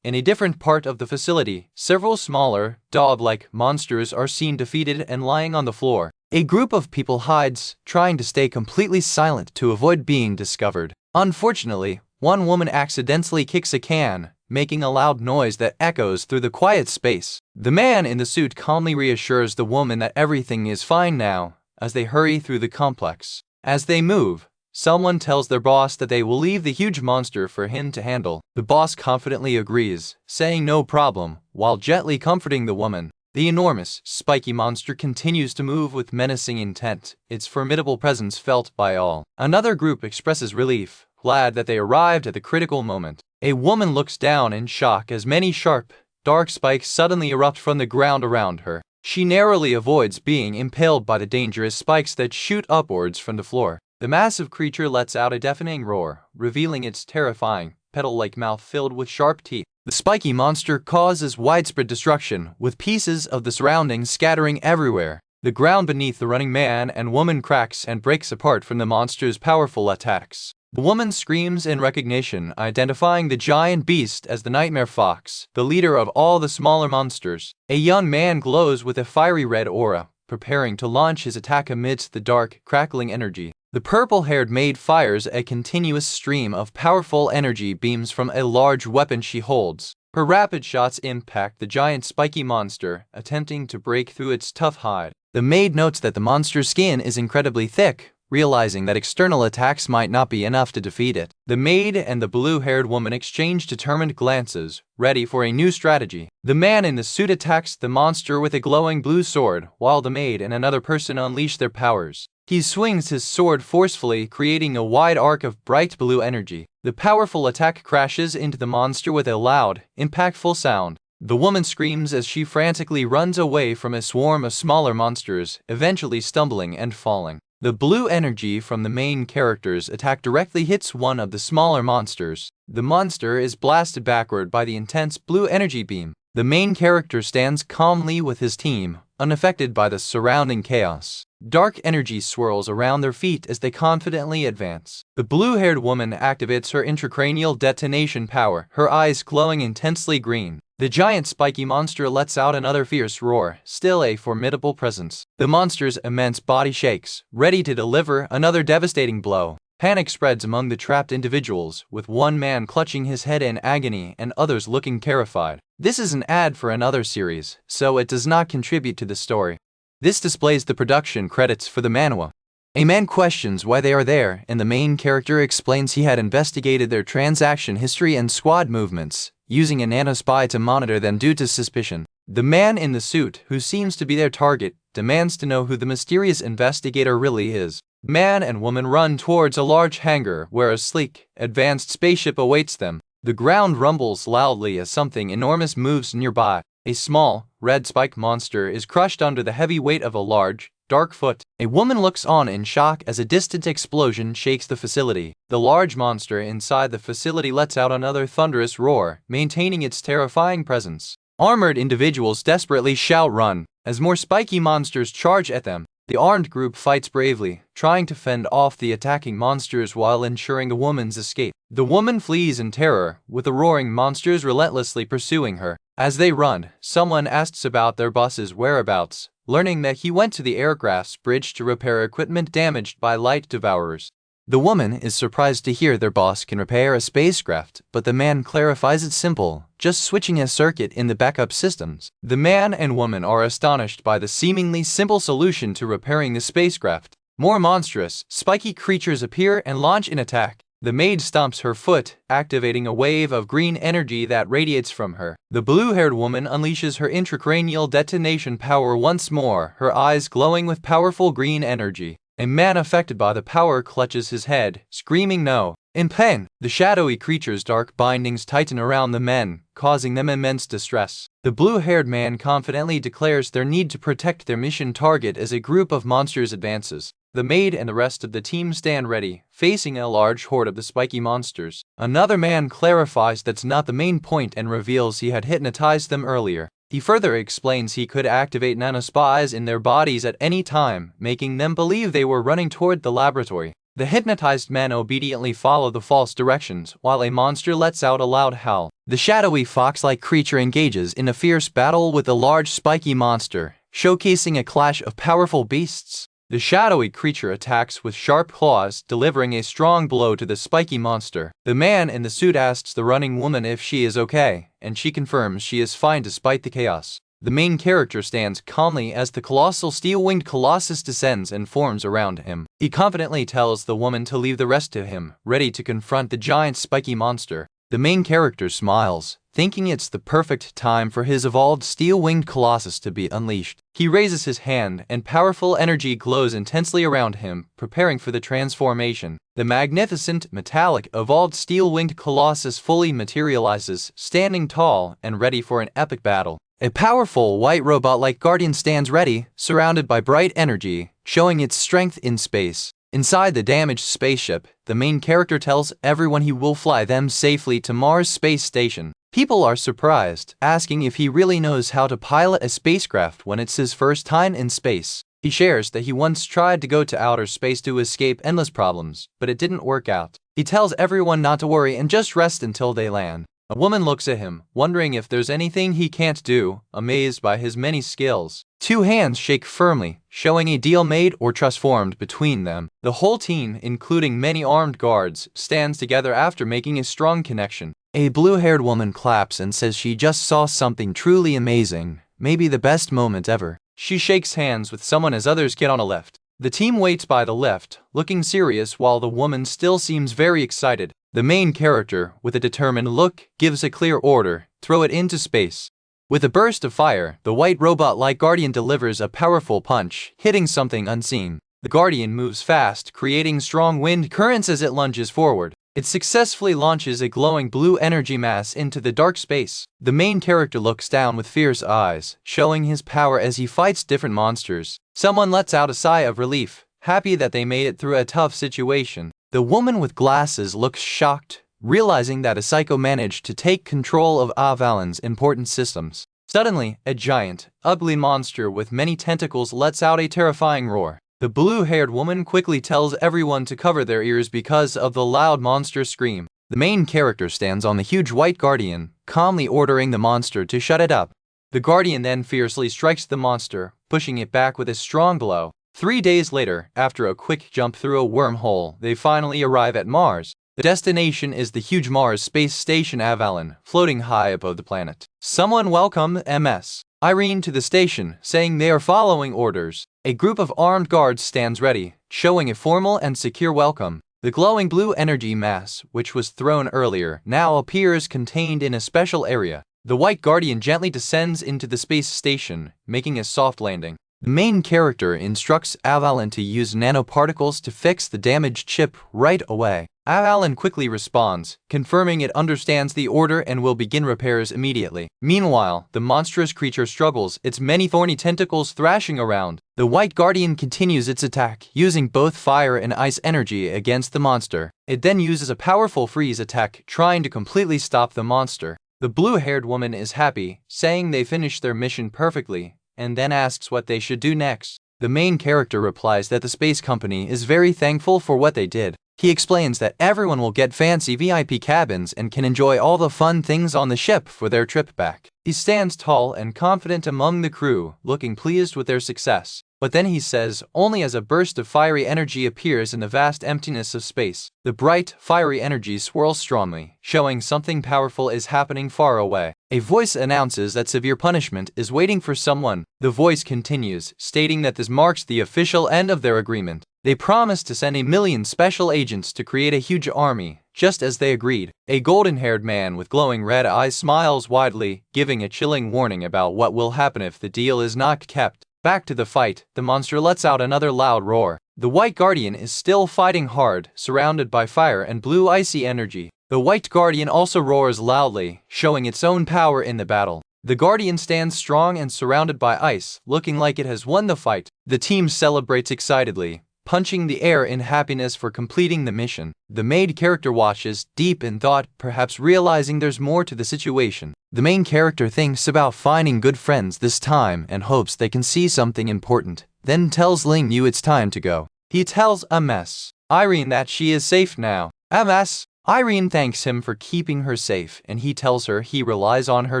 in a different part of the facility, several smaller, dog-like monsters are seen defeated and lying on the floor. A group of people hides, trying to stay completely silent to avoid being discovered. Unfortunately, one woman accidentally kicks a can, making a loud noise that echoes through the quiet space. The man in the suit calmly reassures the woman that everything is fine now, as they hurry through the complex. As they move, someone tells their boss that they will leave the huge monster for him to handle. The boss confidently agrees, saying no problem, while gently comforting the woman. The enormous, spiky monster continues to move with menacing intent, its formidable presence felt by all. Another group expresses relief, glad that they arrived at the critical moment. A woman looks down in shock as many sharp, dark spikes suddenly erupt from the ground around her. She narrowly avoids being impaled by the dangerous spikes that shoot upwards from the floor. The massive creature lets out a deafening roar, revealing its terrifying, petal-like mouth filled with sharp teeth. The spiky monster causes widespread destruction, with pieces of the surroundings scattering everywhere. The ground beneath the running man and woman cracks and breaks apart from the monster's powerful attacks. The woman screams in recognition, identifying the giant beast as the Nightmare Fox, the leader of all the smaller monsters. A young man glows with a fiery red aura, preparing to launch his attack amidst the dark, crackling energy. The purple-haired maid fires a continuous stream of powerful energy beams from a large weapon she holds. Her rapid shots impact the giant spiky monster, attempting to break through its tough hide. The maid notes that the monster's skin is incredibly thick, realizing that external attacks might not be enough to defeat it. The maid and the blue-haired woman exchange determined glances, ready for a new strategy. The man in the suit attacks the monster with a glowing blue sword, while the maid and another person unleash their powers. He swings his sword forcefully, creating a wide arc of bright blue energy. The powerful attack crashes into the monster with a loud, impactful sound. The woman screams as she frantically runs away from a swarm of smaller monsters, eventually stumbling and falling. The blue energy from the main character's attack directly hits one of the smaller monsters. The monster is blasted backward by the intense blue energy beam. The main character stands calmly with his team, unaffected by the surrounding chaos. Dark energy swirls around their feet as they confidently advance. The blue-haired woman activates her intracranial detonation power, her eyes glowing intensely green. The giant spiky monster lets out another fierce roar, still a formidable presence. The monster's immense body shakes, ready to deliver another devastating blow. Panic spreads among the trapped individuals, with one man clutching his head in agony and others looking terrified. This is an ad for another series, so it does not contribute to the story. This displays the production credits for the manhwa. A man questions why they are there, and the main character explains he had investigated their transaction history and squad movements, using a nanospy to monitor them due to suspicion. The man in the suit, who seems to be their target, demands to know who the mysterious investigator really is. Man and woman run towards a large hangar where a sleek, advanced spaceship awaits them. The ground rumbles loudly as something enormous moves nearby. A small, red spike monster is crushed under the heavy weight of a large, dark foot. A woman looks on in shock as a distant explosion shakes the facility. The large monster inside the facility lets out another thunderous roar, maintaining its terrifying presence. Armored individuals desperately shout "run" as more spiky monsters charge at them. The armed group fights bravely, trying to fend off the attacking monsters while ensuring the woman's escape. The woman flees in terror, with the roaring monsters relentlessly pursuing her. As they run, someone asks about their boss's whereabouts, learning that he went to the aircraft's bridge to repair equipment damaged by light devourers. The woman is surprised to hear their boss can repair a spacecraft, but the man clarifies it's simple, just switching a circuit in the backup systems. The man and woman are astonished by the seemingly simple solution to repairing the spacecraft. More monstrous, spiky creatures appear and launch an attack. The maid stomps her foot, activating a wave of green energy that radiates from her. The blue-haired woman unleashes her intracranial detonation power once more, her eyes glowing with powerful green energy. A man affected by the power clutches his head, screaming no. In pain, the shadowy creature's dark bindings tighten around the men, causing them immense distress. The blue-haired man confidently declares their need to protect their mission target as a group of monsters advances. The maid and the rest of the team stand ready, facing a large horde of the spiky monsters. Another man clarifies that's not the main point and reveals he had hypnotized them earlier. He further explains he could activate nanospies in their bodies at any time, making them believe they were running toward the laboratory. The hypnotized men obediently follow the false directions, while a monster lets out a loud howl. The shadowy fox-like creature engages in a fierce battle with a large spiky monster, showcasing a clash of powerful beasts. The shadowy creature attacks with sharp claws, delivering a strong blow to the spiky monster. The man in the suit asks the running woman if she is okay, and she confirms she is fine despite the chaos. The main character stands calmly as the colossal steel-winged colossus descends and forms around him. He confidently tells the woman to leave the rest to him, ready to confront the giant spiky monster. The main character smiles, thinking it's the perfect time for his evolved steel-winged colossus to be unleashed. He raises his hand, and powerful energy glows intensely around him, preparing for the transformation. The magnificent, metallic, evolved steel-winged colossus fully materializes, standing tall and ready for an epic battle. A powerful, white robot-like guardian stands ready, surrounded by bright energy, showing its strength in space. Inside the damaged spaceship, the main character tells everyone he will fly them safely to Mars space station. People are surprised, asking if he really knows how to pilot a spacecraft when it's his first time in space. He shares that he once tried to go to outer space to escape endless problems, but it didn't work out. He tells everyone not to worry and just rest until they land. A woman looks at him, wondering if there's anything he can't do, amazed by his many skills. Two hands shake firmly, showing a deal made or trust formed between them. The whole team, including many armed guards, stands together after making a strong connection. A blue-haired woman claps and says she just saw something truly amazing, maybe the best moment ever. She shakes hands with someone as others get on a lift. The team waits by the lift, looking serious while the woman still seems very excited. The main character, with a determined look, gives a clear order: throw it into space. With a burst of fire, the white robot-like guardian delivers a powerful punch, hitting something unseen. The guardian moves fast, creating strong wind currents as it lunges forward. It successfully launches a glowing blue energy mass into the dark space. The main character looks down with fierce eyes, showing his power as he fights different monsters. Someone lets out a sigh of relief, happy that they made it through a tough situation. The woman with glasses looks shocked, realizing that a psycho managed to take control of Avalan's important systems. Suddenly, a giant, ugly monster with many tentacles lets out a terrifying roar. The blue-haired woman quickly tells everyone to cover their ears because of the loud monster scream. The main character stands on the huge white guardian, calmly ordering the monster to shut it up. The guardian then fiercely strikes the monster, pushing it back with a strong blow. 3 days later, after a quick jump through a wormhole, they finally arrive at Mars. The destination is the huge Mars space station Avalon, floating high above the planet. Someone welcome Ms. Irene to the station, saying they are following orders. A group of armed guards stands ready, showing a formal and secure welcome. The glowing blue energy mass, which was thrown earlier, now appears contained in a special area. The white guardian gently descends into the space station, making a soft landing. The main character instructs Avalon to use nanoparticles to fix the damaged chip right away. Avalon quickly responds, confirming it understands the order and will begin repairs immediately. Meanwhile, the monstrous creature struggles, its many thorny tentacles thrashing around. The White Guardian continues its attack, using both fire and ice energy against the monster. It then uses a powerful freeze attack, trying to completely stop the monster. The blue-haired woman is happy, saying they finished their mission perfectly, and then asks what they should do next. The main character replies that the space company is very thankful for what they did. He explains that everyone will get fancy VIP cabins and can enjoy all the fun things on the ship for their trip back. He stands tall and confident among the crew, looking pleased with their success. But then he says, only as a burst of fiery energy appears in the vast emptiness of space. The bright, fiery energy swirls strongly, showing something powerful is happening far away. A voice announces that severe punishment is waiting for someone. The voice continues, stating that this marks the official end of their agreement. They promised to send 1,000,000 special agents to create a huge army, just as they agreed. A golden-haired man with glowing red eyes smiles widely, giving a chilling warning about what will happen if the deal is not kept. Back to the fight, the monster lets out another loud roar. The White Guardian is still fighting hard, surrounded by fire and blue icy energy. The White Guardian also roars loudly, showing its own power in the battle. The Guardian stands strong and surrounded by ice, looking like it has won the fight. The team celebrates excitedly, punching the air in happiness for completing the mission. The main character watches, deep in thought, perhaps realizing there's more to the situation. The main character thinks about finding good friends this time and hopes they can see something important, then tells Ling Yu it's time to go. He tells Ms. Irene that she is safe now. MS. Irene thanks him for keeping her safe, and he tells her he relies on her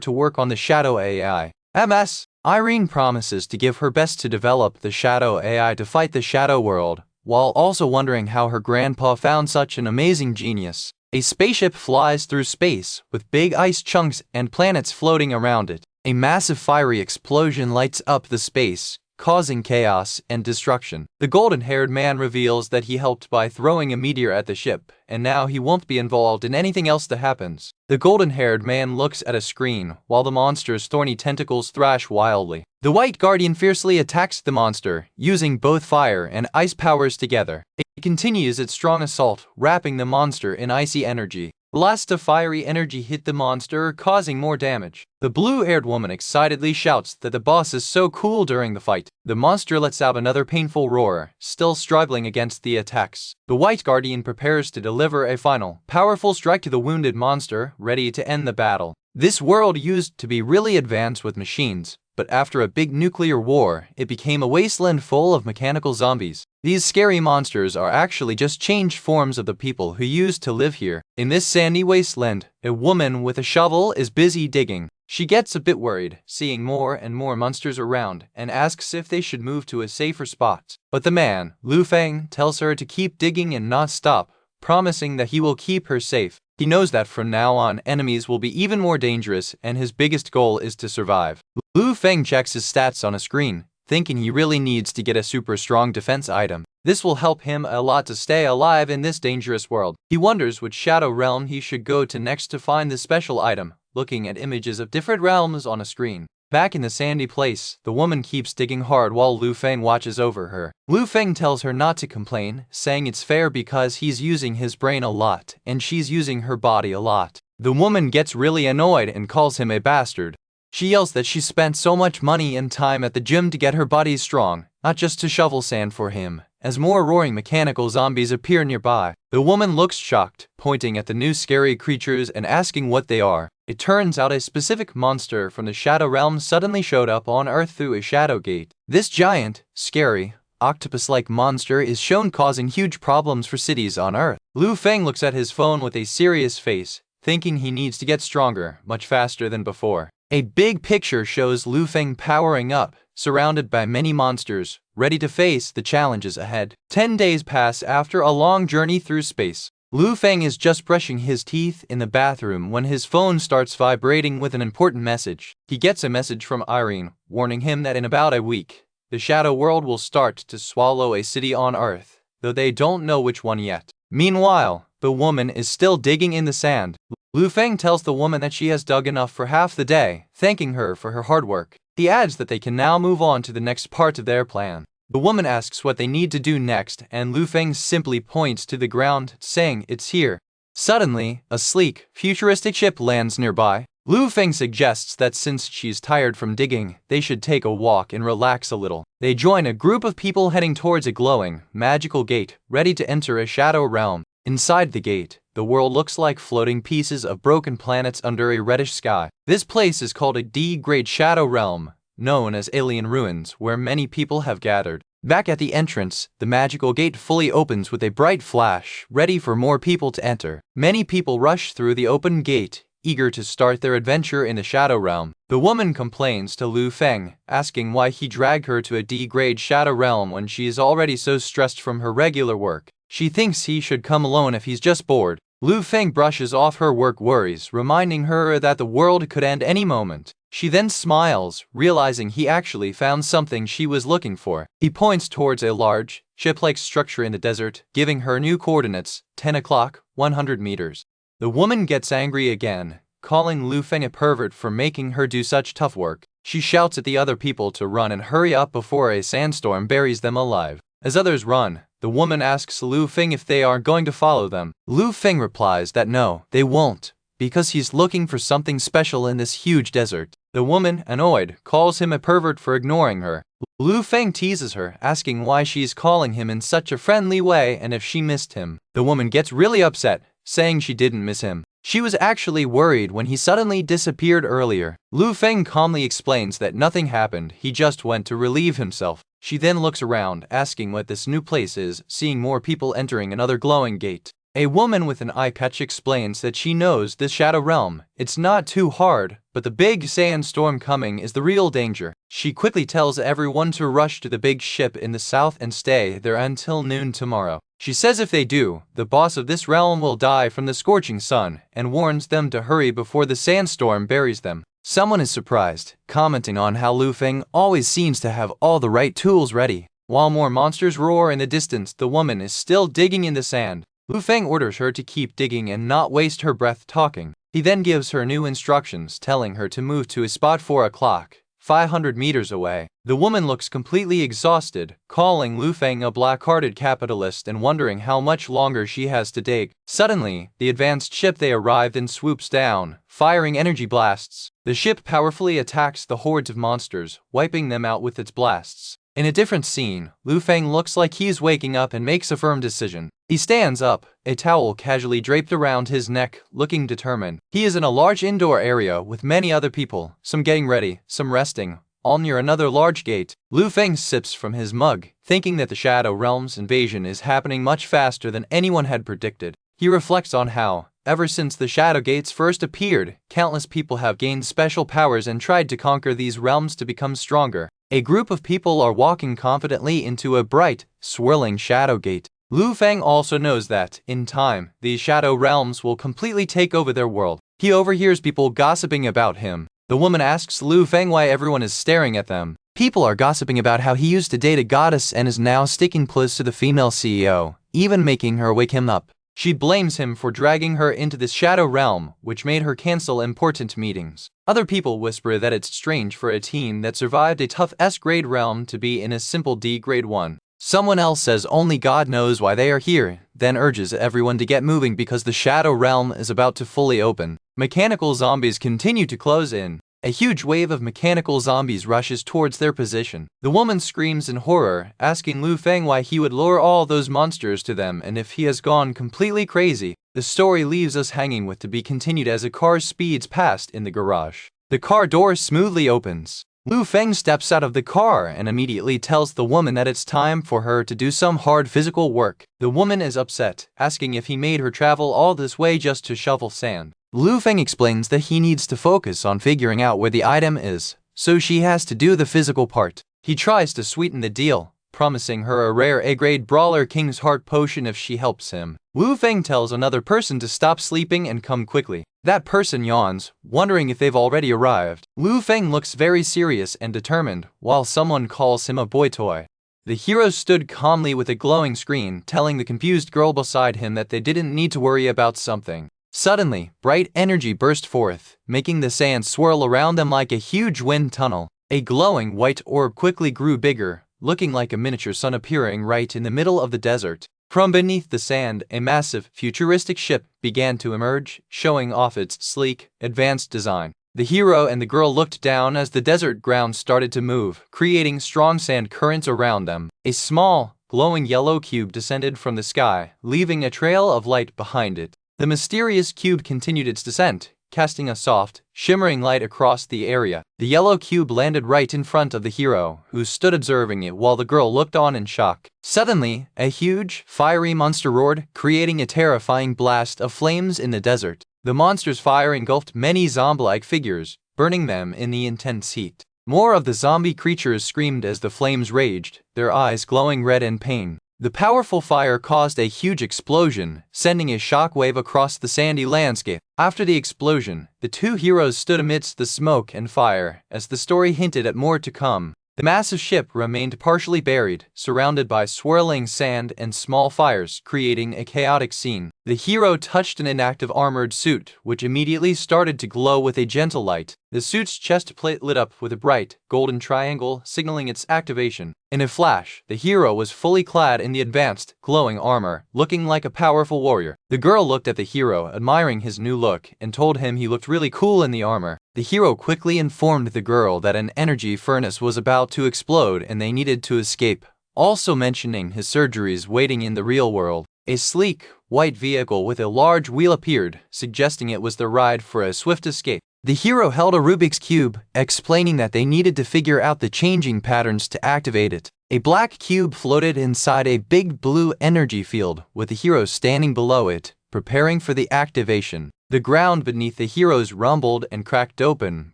to work on the Shadow AI. MS. Irene promises to give her best to develop the Shadow AI to fight the Shadow World, while also wondering how her grandpa found such an amazing genius. A spaceship flies through space, with big ice chunks and planets floating around it. A massive fiery explosion lights up the space, causing chaos and destruction. The golden-haired man reveals that he helped by throwing a meteor at the ship, and now he won't be involved in anything else that happens. The golden-haired man looks at a screen, while the monster's thorny tentacles thrash wildly. The White Guardian fiercely attacks the monster, using both fire and ice powers together. It continues its strong assault, wrapping the monster in icy energy. Blasts of fiery energy hit the monster, causing more damage. The blue-haired woman excitedly shouts that the boss is so cool during the fight. The monster lets out another painful roar, still struggling against the attacks. The White Guardian prepares to deliver a final, powerful strike to the wounded monster, ready to end the battle. This world used to be really advanced with machines, but after a big nuclear war, it became a wasteland full of mechanical zombies. These scary monsters are actually just changed forms of the people who used to live here. In this sandy wasteland, a woman with a shovel is busy digging. She gets a bit worried, seeing more and more monsters around, and asks if they should move to a safer spot. But the man, Lu Feng, tells her to keep digging and not stop, promising that he will keep her safe. He knows that from now on, enemies will be even more dangerous, and his biggest goal is to survive. Lu Feng checks his stats on a screen, thinking he really needs to get a super strong defense item. This will help him a lot to stay alive in this dangerous world. He wonders which shadow realm he should go to next to find the special item, looking at images of different realms on a screen. Back in the sandy place, the woman keeps digging hard while Lu Feng watches over her. Lu Feng tells her not to complain, saying it's fair because he's using his brain a lot, and she's using her body a lot. The woman gets really annoyed and calls him a bastard. She yells that she spent so much money and time at the gym to get her body strong, not just to shovel sand for him, as more roaring mechanical zombies appear nearby. The woman looks shocked, pointing at the new scary creatures and asking what they are. It turns out a specific monster from the Shadow Realm suddenly showed up on Earth through a shadow gate. This giant, scary, octopus-like monster is shown causing huge problems for cities on Earth. Lu Feng looks at his phone with a serious face, thinking he needs to get stronger, much faster than before. A big picture shows Lu Feng powering up, surrounded by many monsters, ready to face the challenges ahead. 10 days pass after a long journey through space. Lu Feng is just brushing his teeth in the bathroom when his phone starts vibrating with an important message. He gets a message from Irene, warning him that in about a week, the Shadow World will start to swallow a city on Earth, though they don't know which one yet. Meanwhile, the woman is still digging in the sand. Lu Feng tells the woman that she has dug enough for half the day, thanking her for her hard work. He adds that they can now move on to the next part of their plan. The woman asks what they need to do next, and Lu Feng simply points to the ground, saying it's here. Suddenly, a sleek, futuristic ship lands nearby. Lu Feng suggests that since she's tired from digging, they should take a walk and relax a little. They join a group of people heading towards a glowing, magical gate, ready to enter a shadow realm. Inside the gate, the world looks like floating pieces of broken planets under a reddish sky. This place is called a D-grade shadow realm, known as Alien Ruins, where many people have gathered. Back at the entrance, the magical gate fully opens with a bright flash, ready for more people to enter. Many people rush through the open gate, eager to start their adventure in the Shadow Realm. The woman complains to Lu Feng, asking why he dragged her to a D-grade Shadow Realm when she is already so stressed from her regular work. She thinks he should come alone if he's just bored. Lu Feng brushes off her work worries, reminding her that the world could end any moment. She then smiles, realizing he actually found something she was looking for. He points towards a large, ship-like structure in the desert, giving her new coordinates, 10 o'clock, 100 meters. The woman gets angry again, calling Lu Feng a pervert for making her do such tough work. She shouts at the other people to run and hurry up before a sandstorm buries them alive. As others run, the woman asks Lu Feng if they are going to follow them. Lu Feng replies that no, they won't, because he's looking for something special in this huge desert. The woman, annoyed, calls him a pervert for ignoring her. Lu Feng teases her, asking why she's calling him in such a friendly way and if she missed him. The woman gets really upset, saying she didn't miss him. She was actually worried when he suddenly disappeared earlier. Lu Feng calmly explains that nothing happened, he just went to relieve himself. She then looks around, asking what this new place is, seeing more people entering another glowing gate. A woman with an eye patch explains that she knows this Shadow Realm. It's not too hard, but the big sandstorm coming is the real danger. She quickly tells everyone to rush to the big ship in the south and stay there until noon tomorrow. She says if they do, the boss of this realm will die from the scorching sun, and warns them to hurry before the sandstorm buries them. Someone is surprised, commenting on how Lu Feng always seems to have all the right tools ready. While more monsters roar in the distance, the woman is still digging in the sand. Lu Feng orders her to keep digging and not waste her breath talking. He then gives her new instructions, telling her to move to a spot 4 o'clock, 500 meters away. The woman looks completely exhausted, calling Lu Feng a black-hearted capitalist and wondering how much longer she has to dig. Suddenly, the advanced ship they arrived in swoops down, firing energy blasts. The ship powerfully attacks the hordes of monsters, wiping them out with its blasts. In a different scene, Lu Feng looks like he's waking up and makes a firm decision. He stands up, a towel casually draped around his neck, looking determined. He is in a large indoor area with many other people, some getting ready, some resting, all near another large gate. Lu Feng sips from his mug, thinking that the Shadow Realm's invasion is happening much faster than anyone had predicted. He reflects on how, ever since the Shadow Gates first appeared, countless people have gained special powers and tried to conquer these realms to become stronger. A group of people are walking confidently into a bright, swirling Shadow Gate. Lu Feng also knows that, in time, these Shadow Realms will completely take over their world. He overhears people gossiping about him. The woman asks Lu Feng why everyone is staring at them. People are gossiping about how he used to date a goddess and is now sticking close to the female CEO, even making her wake him up. She blames him for dragging her into this Shadow Realm, which made her cancel important meetings. Other people whisper that it's strange for a team that survived a tough S-grade realm to be in a simple D-grade one. Someone else says only God knows why they are here, then urges everyone to get moving because the Shadow Realm is about to fully open. Mechanical zombies continue to close in. A huge wave of mechanical zombies rushes towards their position. The woman screams in horror, asking Lu Feng why he would lure all those monsters to them and if he has gone completely crazy. The story leaves us hanging with to be continued as a car speeds past in the garage. The car door smoothly opens. Lu Feng steps out of the car and immediately tells the woman that it's time for her to do some hard physical work. The woman is upset, asking if he made her travel all this way just to shovel sand. Lu Feng explains that he needs to focus on figuring out where the item is, so she has to do the physical part. He tries to sweeten the deal, promising her a rare A-grade Brawler King's Heart potion if she helps him. Lu Feng tells another person to stop sleeping and come quickly. That person yawns, wondering if they've already arrived. Lu Feng looks very serious and determined, while someone calls him a boy toy. The hero stood calmly with a glowing screen, telling the confused girl beside him that they didn't need to worry about something. Suddenly, bright energy burst forth, making the sand swirl around them like a huge wind tunnel. A glowing white orb quickly grew bigger, looking like a miniature sun appearing right in the middle of the desert. From beneath the sand, a massive, futuristic ship began to emerge, showing off its sleek, advanced design. The hero and the girl looked down as the desert ground started to move, creating strong sand currents around them. A small, glowing yellow cube descended from the sky, leaving a trail of light behind it. The mysterious cube continued its descent, casting a soft, shimmering light across the area. The yellow cube landed right in front of the hero, who stood observing it while the girl looked on in shock. Suddenly, a huge, fiery monster roared, creating a terrifying blast of flames in the desert. The monster's fire engulfed many zombie-like figures, burning them in the intense heat. More of the zombie creatures screamed as the flames raged, their eyes glowing red in pain. The powerful fire caused a huge explosion, sending a shockwave across the sandy landscape. After the explosion, the two heroes stood amidst the smoke and fire, as the story hinted at more to come. The massive ship remained partially buried, surrounded by swirling sand and small fires, creating a chaotic scene. The hero touched an inactive armored suit, which immediately started to glow with a gentle light. The suit's chest plate lit up with a bright, golden triangle, signaling its activation. In a flash, the hero was fully clad in the advanced, glowing armor, looking like a powerful warrior. The girl looked at the hero, admiring his new look, and told him he looked really cool in the armor. The hero quickly informed the girl that an energy furnace was about to explode and they needed to escape, also mentioning his surgeries waiting in the real world. A sleek, white vehicle with a large wheel appeared, suggesting it was the ride for a swift escape. The hero held a Rubik's Cube, explaining that they needed to figure out the changing patterns to activate it. A black cube floated inside a big blue energy field, with the hero standing below it, preparing for the activation. The ground beneath the heroes rumbled and cracked open,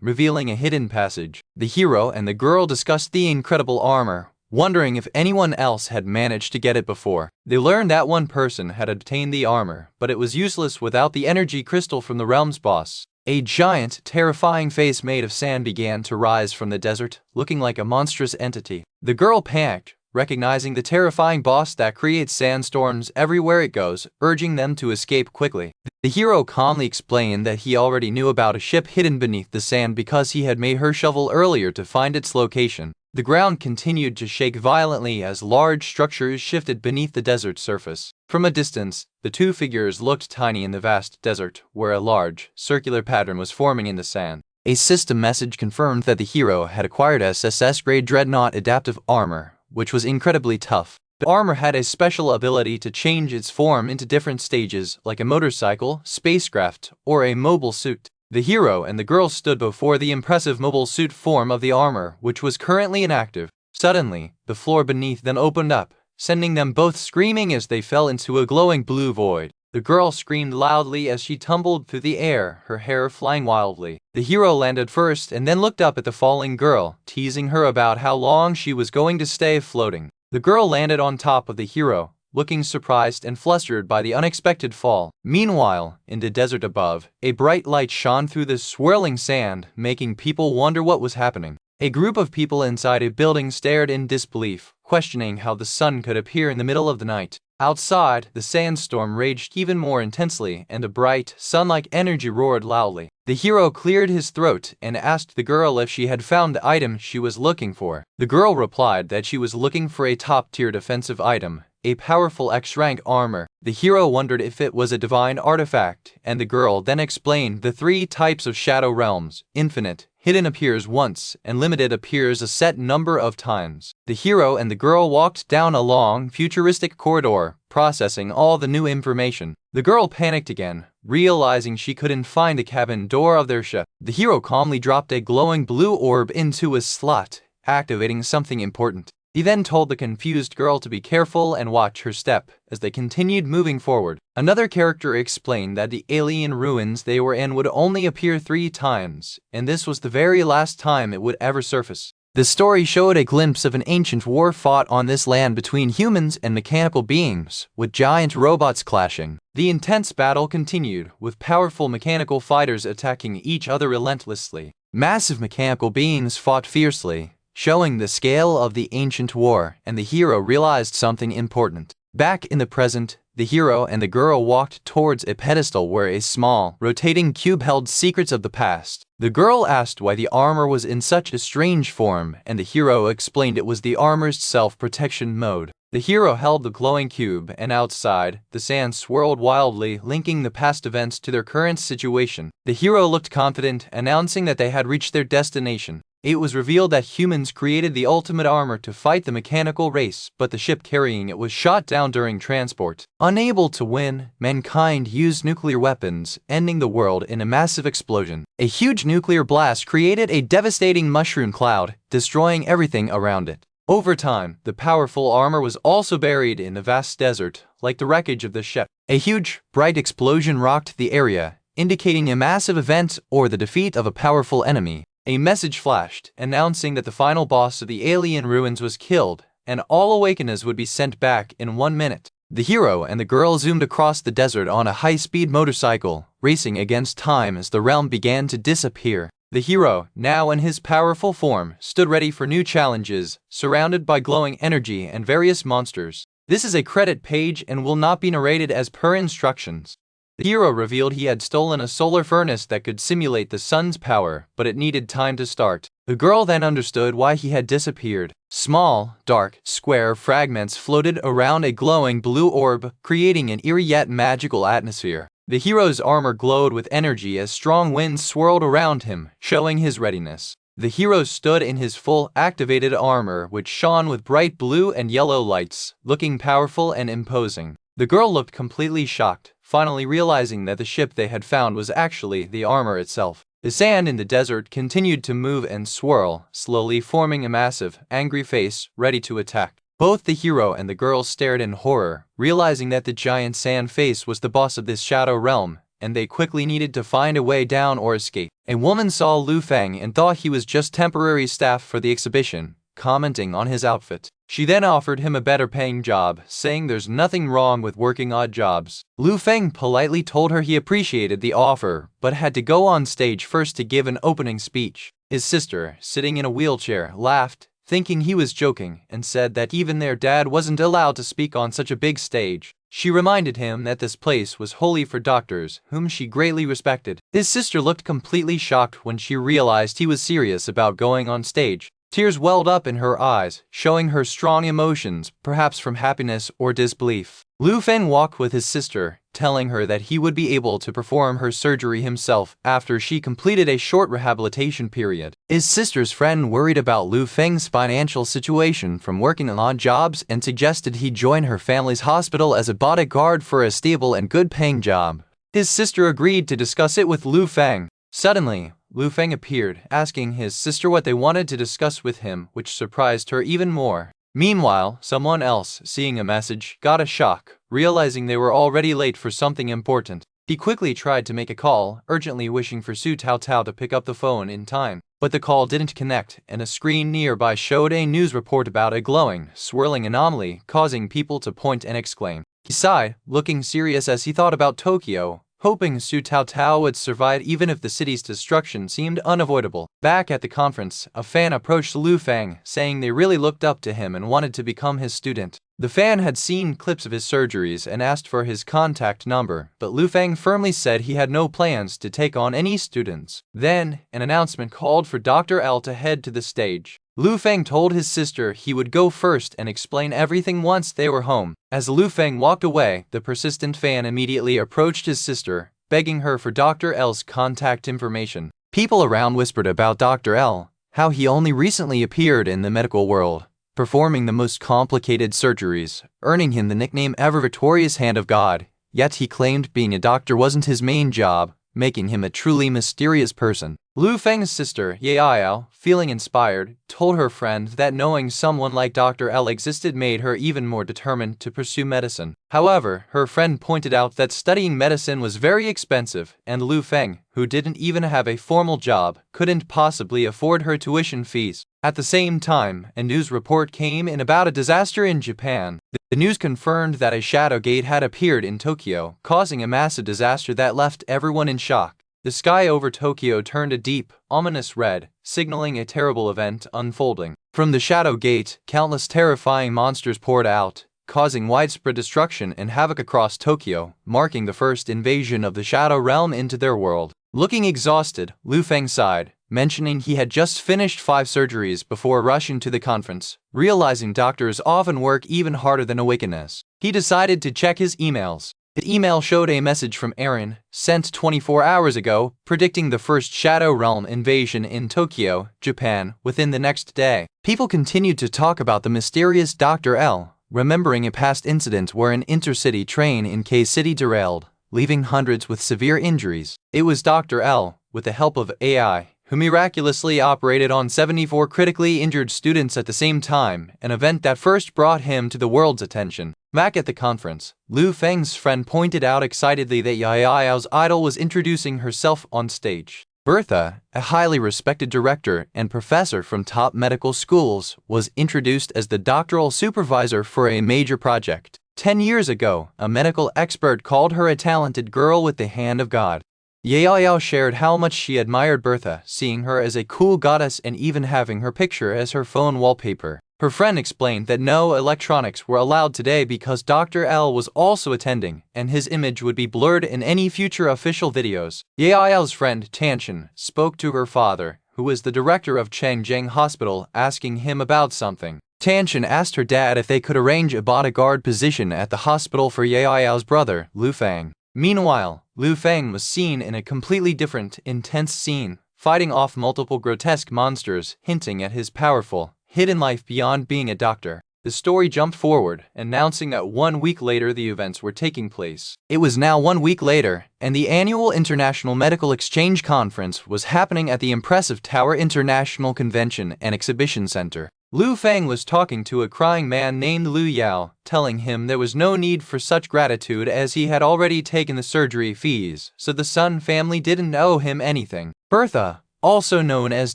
revealing a hidden passage. The hero and the girl discussed the incredible armor, wondering if anyone else had managed to get it before. They learned that one person had obtained the armor, but it was useless without the energy crystal from the realm's boss. A giant, terrifying face made of sand began to rise from the desert, looking like a monstrous entity. The girl panicked, recognizing the terrifying boss that creates sandstorms everywhere it goes, urging them to escape quickly. The hero calmly explained that he already knew about a ship hidden beneath the sand because he had made her shovel earlier to find its location. The ground continued to shake violently as large structures shifted beneath the desert surface. From a distance, the two figures looked tiny in the vast desert, where a large, circular pattern was forming in the sand. A system message confirmed that the hero had acquired SSS-grade Dreadnought adaptive armor, which was incredibly tough. The armor had a special ability to change its form into different stages, like a motorcycle, spacecraft, or a mobile suit. The hero and the girl stood before the impressive mobile suit form of the armor, which was currently inactive. Suddenly, the floor beneath them opened up, sending them both screaming as they fell into a glowing blue void. The girl screamed loudly as she tumbled through the air, her hair flying wildly. The hero landed first and then looked up at the falling girl, teasing her about how long she was going to stay floating. The girl landed on top of the hero, looking surprised and flustered by the unexpected fall. Meanwhile, in the desert above, a bright light shone through the swirling sand, making people wonder what was happening. A group of people inside a building stared in disbelief, questioning how the sun could appear in the middle of the night. Outside, the sandstorm raged even more intensely, and a bright, sun-like energy roared loudly. The hero cleared his throat and asked the girl if she had found the item she was looking for. The girl replied that she was looking for a top-tier defensive item, a powerful X-rank armor. The hero wondered if it was a divine artifact, and the girl then explained the three types of shadow realms: infinite, hidden appears once, and limited appears a set number of times. The hero and the girl walked down a long, futuristic corridor, processing all the new information. The girl panicked again, realizing she couldn't find the cabin door of their ship. The hero calmly dropped a glowing blue orb into a slot, activating something important. He then told the confused girl to be careful and watch her step as they continued moving forward. Another character explained that the alien ruins they were in would only appear 3 times, and this was the very last time it would ever surface. The story showed a glimpse of an ancient war fought on this land between humans and mechanical beings, with giant robots clashing. The intense battle continued, with powerful mechanical fighters attacking each other relentlessly. Massive mechanical beings fought fiercely, showing the scale of the ancient war, and the hero realized something important. Back in the present, the hero and the girl walked towards a pedestal where a small, rotating cube held secrets of the past. The girl asked why the armor was in such a strange form, and the hero explained it was the armor's self-protection mode. The hero held the glowing cube, and outside, the sand swirled wildly, linking the past events to their current situation. The hero looked confident, announcing that they had reached their destination. It was revealed that humans created the ultimate armor to fight the mechanical race, but the ship carrying it was shot down during transport. Unable to win, mankind used nuclear weapons, ending the world in a massive explosion. A huge nuclear blast created a devastating mushroom cloud, destroying everything around it. Over time, the powerful armor was also buried in the vast desert, like the wreckage of the ship. A huge, bright explosion rocked the area, indicating a massive event or the defeat of a powerful enemy. A message flashed, announcing that the final boss of the alien ruins was killed, and all awakeners would be sent back in 1 minute. The hero and the girl zoomed across the desert on a high-speed motorcycle, racing against time as the realm began to disappear. The hero, now in his powerful form, stood ready for new challenges, surrounded by glowing energy and various monsters. This is a credit page and will not be narrated as per instructions. The hero revealed he had stolen a solar furnace that could simulate the sun's power, but it needed time to start. The girl then understood why he had disappeared. Small, dark, square fragments floated around a glowing blue orb, creating an eerie yet magical atmosphere. The hero's armor glowed with energy as strong winds swirled around him, showing his readiness. The hero stood in his full, activated armor, which shone with bright blue and yellow lights, looking powerful and imposing. The girl looked completely shocked, finally realizing that the ship they had found was actually the armor itself. The sand in the desert continued to move and swirl, slowly forming a massive, angry face, ready to attack. Both the hero and the girl stared in horror, realizing that the giant sand face was the boss of this shadow realm, and they quickly needed to find a way down or escape. A woman saw Lu Feng and thought he was just temporary staff for the exhibition, commenting on his outfit. She then offered him a better paying job, saying there's nothing wrong with working odd jobs. Lu Feng politely told her he appreciated the offer, but had to go on stage first to give an opening speech. His sister, sitting in a wheelchair, laughed, thinking he was joking, and said that even their dad wasn't allowed to speak on such a big stage. She reminded him that this place was holy for doctors, whom she greatly respected. His sister looked completely shocked when she realized he was serious about going on stage. Tears welled up in her eyes, showing her strong emotions, perhaps from happiness or disbelief. Lu Feng walked with his sister, telling her that he would be able to perform her surgery himself after she completed a short rehabilitation period. His sister's friend worried about Lu Feng's financial situation from working on odd jobs and suggested he join her family's hospital as a bodyguard for a stable and good-paying job. His sister agreed to discuss it with Lu Feng. Suddenly, Lu Feng appeared, asking his sister what they wanted to discuss with him, which surprised her even more. Meanwhile, someone else, seeing a message, got a shock, realizing they were already late for something important. He quickly tried to make a call, urgently wishing for Su Tao Tao to pick up the phone in time. But the call didn't connect, and a screen nearby showed a news report about a glowing, swirling anomaly, causing people to point and exclaim. He sighed, looking serious as he thought about Tokyo, hoping Su Tao Tao would survive even if the city's destruction seemed unavoidable. Back at the conference, a fan approached Lu Feng, saying they really looked up to him and wanted to become his student. The fan had seen clips of his surgeries and asked for his contact number, but Lu Feng firmly said he had no plans to take on any students. Then, an announcement called for Dr. L to head to the stage. Lu Feng told his sister he would go first and explain everything once they were home. As Lu Feng walked away, the persistent fan immediately approached his sister, begging her for Dr. L's contact information. People around whispered about Dr. L, how he only recently appeared in the medical world, performing the most complicated surgeries, earning him the nickname Ever Victorious Hand of God. Yet he claimed being a doctor wasn't his main job, making him a truly mysterious person. Lu Feng's sister, Yahello, feeling inspired, told her friend that knowing someone like Dr. L existed made her even more determined to pursue medicine. However, her friend pointed out that studying medicine was very expensive, and Lu Feng, who didn't even have a formal job, couldn't possibly afford her tuition fees. At the same time, a news report came in about a disaster in Japan. The news confirmed that a shadow gate had appeared in Tokyo, causing a massive disaster that left everyone in shock. The sky over Tokyo turned a deep, ominous red, signaling a terrible event unfolding. From the shadow gate, countless terrifying monsters poured out, causing widespread destruction and havoc across Tokyo, marking the first invasion of the shadow realm into their world. Looking exhausted, Lu Feng sighed, mentioning he had just finished 5 surgeries before rushing to the conference. Realizing doctors often work even harder than awakeness, he decided to check his emails. The email showed a message from Aaron, sent 24 hours ago, predicting the first Shadow Realm invasion in Tokyo, Japan, within the next day. People continued to talk about the mysterious Dr. L, remembering a past incident where an intercity train in K-City derailed, leaving hundreds with severe injuries. It was Dr. L, with the help of AI, who miraculously operated on 74 critically injured students at the same time, an event that first brought him to the world's attention. Back at the conference, Lu Feng's friend pointed out excitedly that Yahello's idol was introducing herself on stage. Bertha, a highly respected director and professor from top medical schools, was introduced as the doctoral supervisor for a major project. 10 years ago, a medical expert called her a talented girl with the hand of God. Yahello shared how much she admired Bertha, seeing her as a cool goddess and even having her picture as her phone wallpaper. Her friend explained that no electronics were allowed today because Dr. L was also attending, and his image would be blurred in any future official videos. Yahello's friend, Tanshin, spoke to her father, who was the director of Changjiang Hospital, asking him about something. Tanshin asked her dad if they could arrange a bodyguard position at the hospital for Yahello's brother, Lu Feng. Meanwhile, Lu Feng was seen in a completely different, intense scene, fighting off multiple grotesque monsters, hinting at his powerful, hidden life beyond being a doctor. The story jumped forward, announcing that 1 week later the events were taking place. It was now 1 week later, and the annual International Medical Exchange Conference was happening at the impressive Tower International Convention and Exhibition Center. Lu Feng was talking to a crying man named Lu Yao, telling him there was no need for such gratitude as he had already taken the surgery fees, so the Sun family didn't owe him anything. Bertha, also known as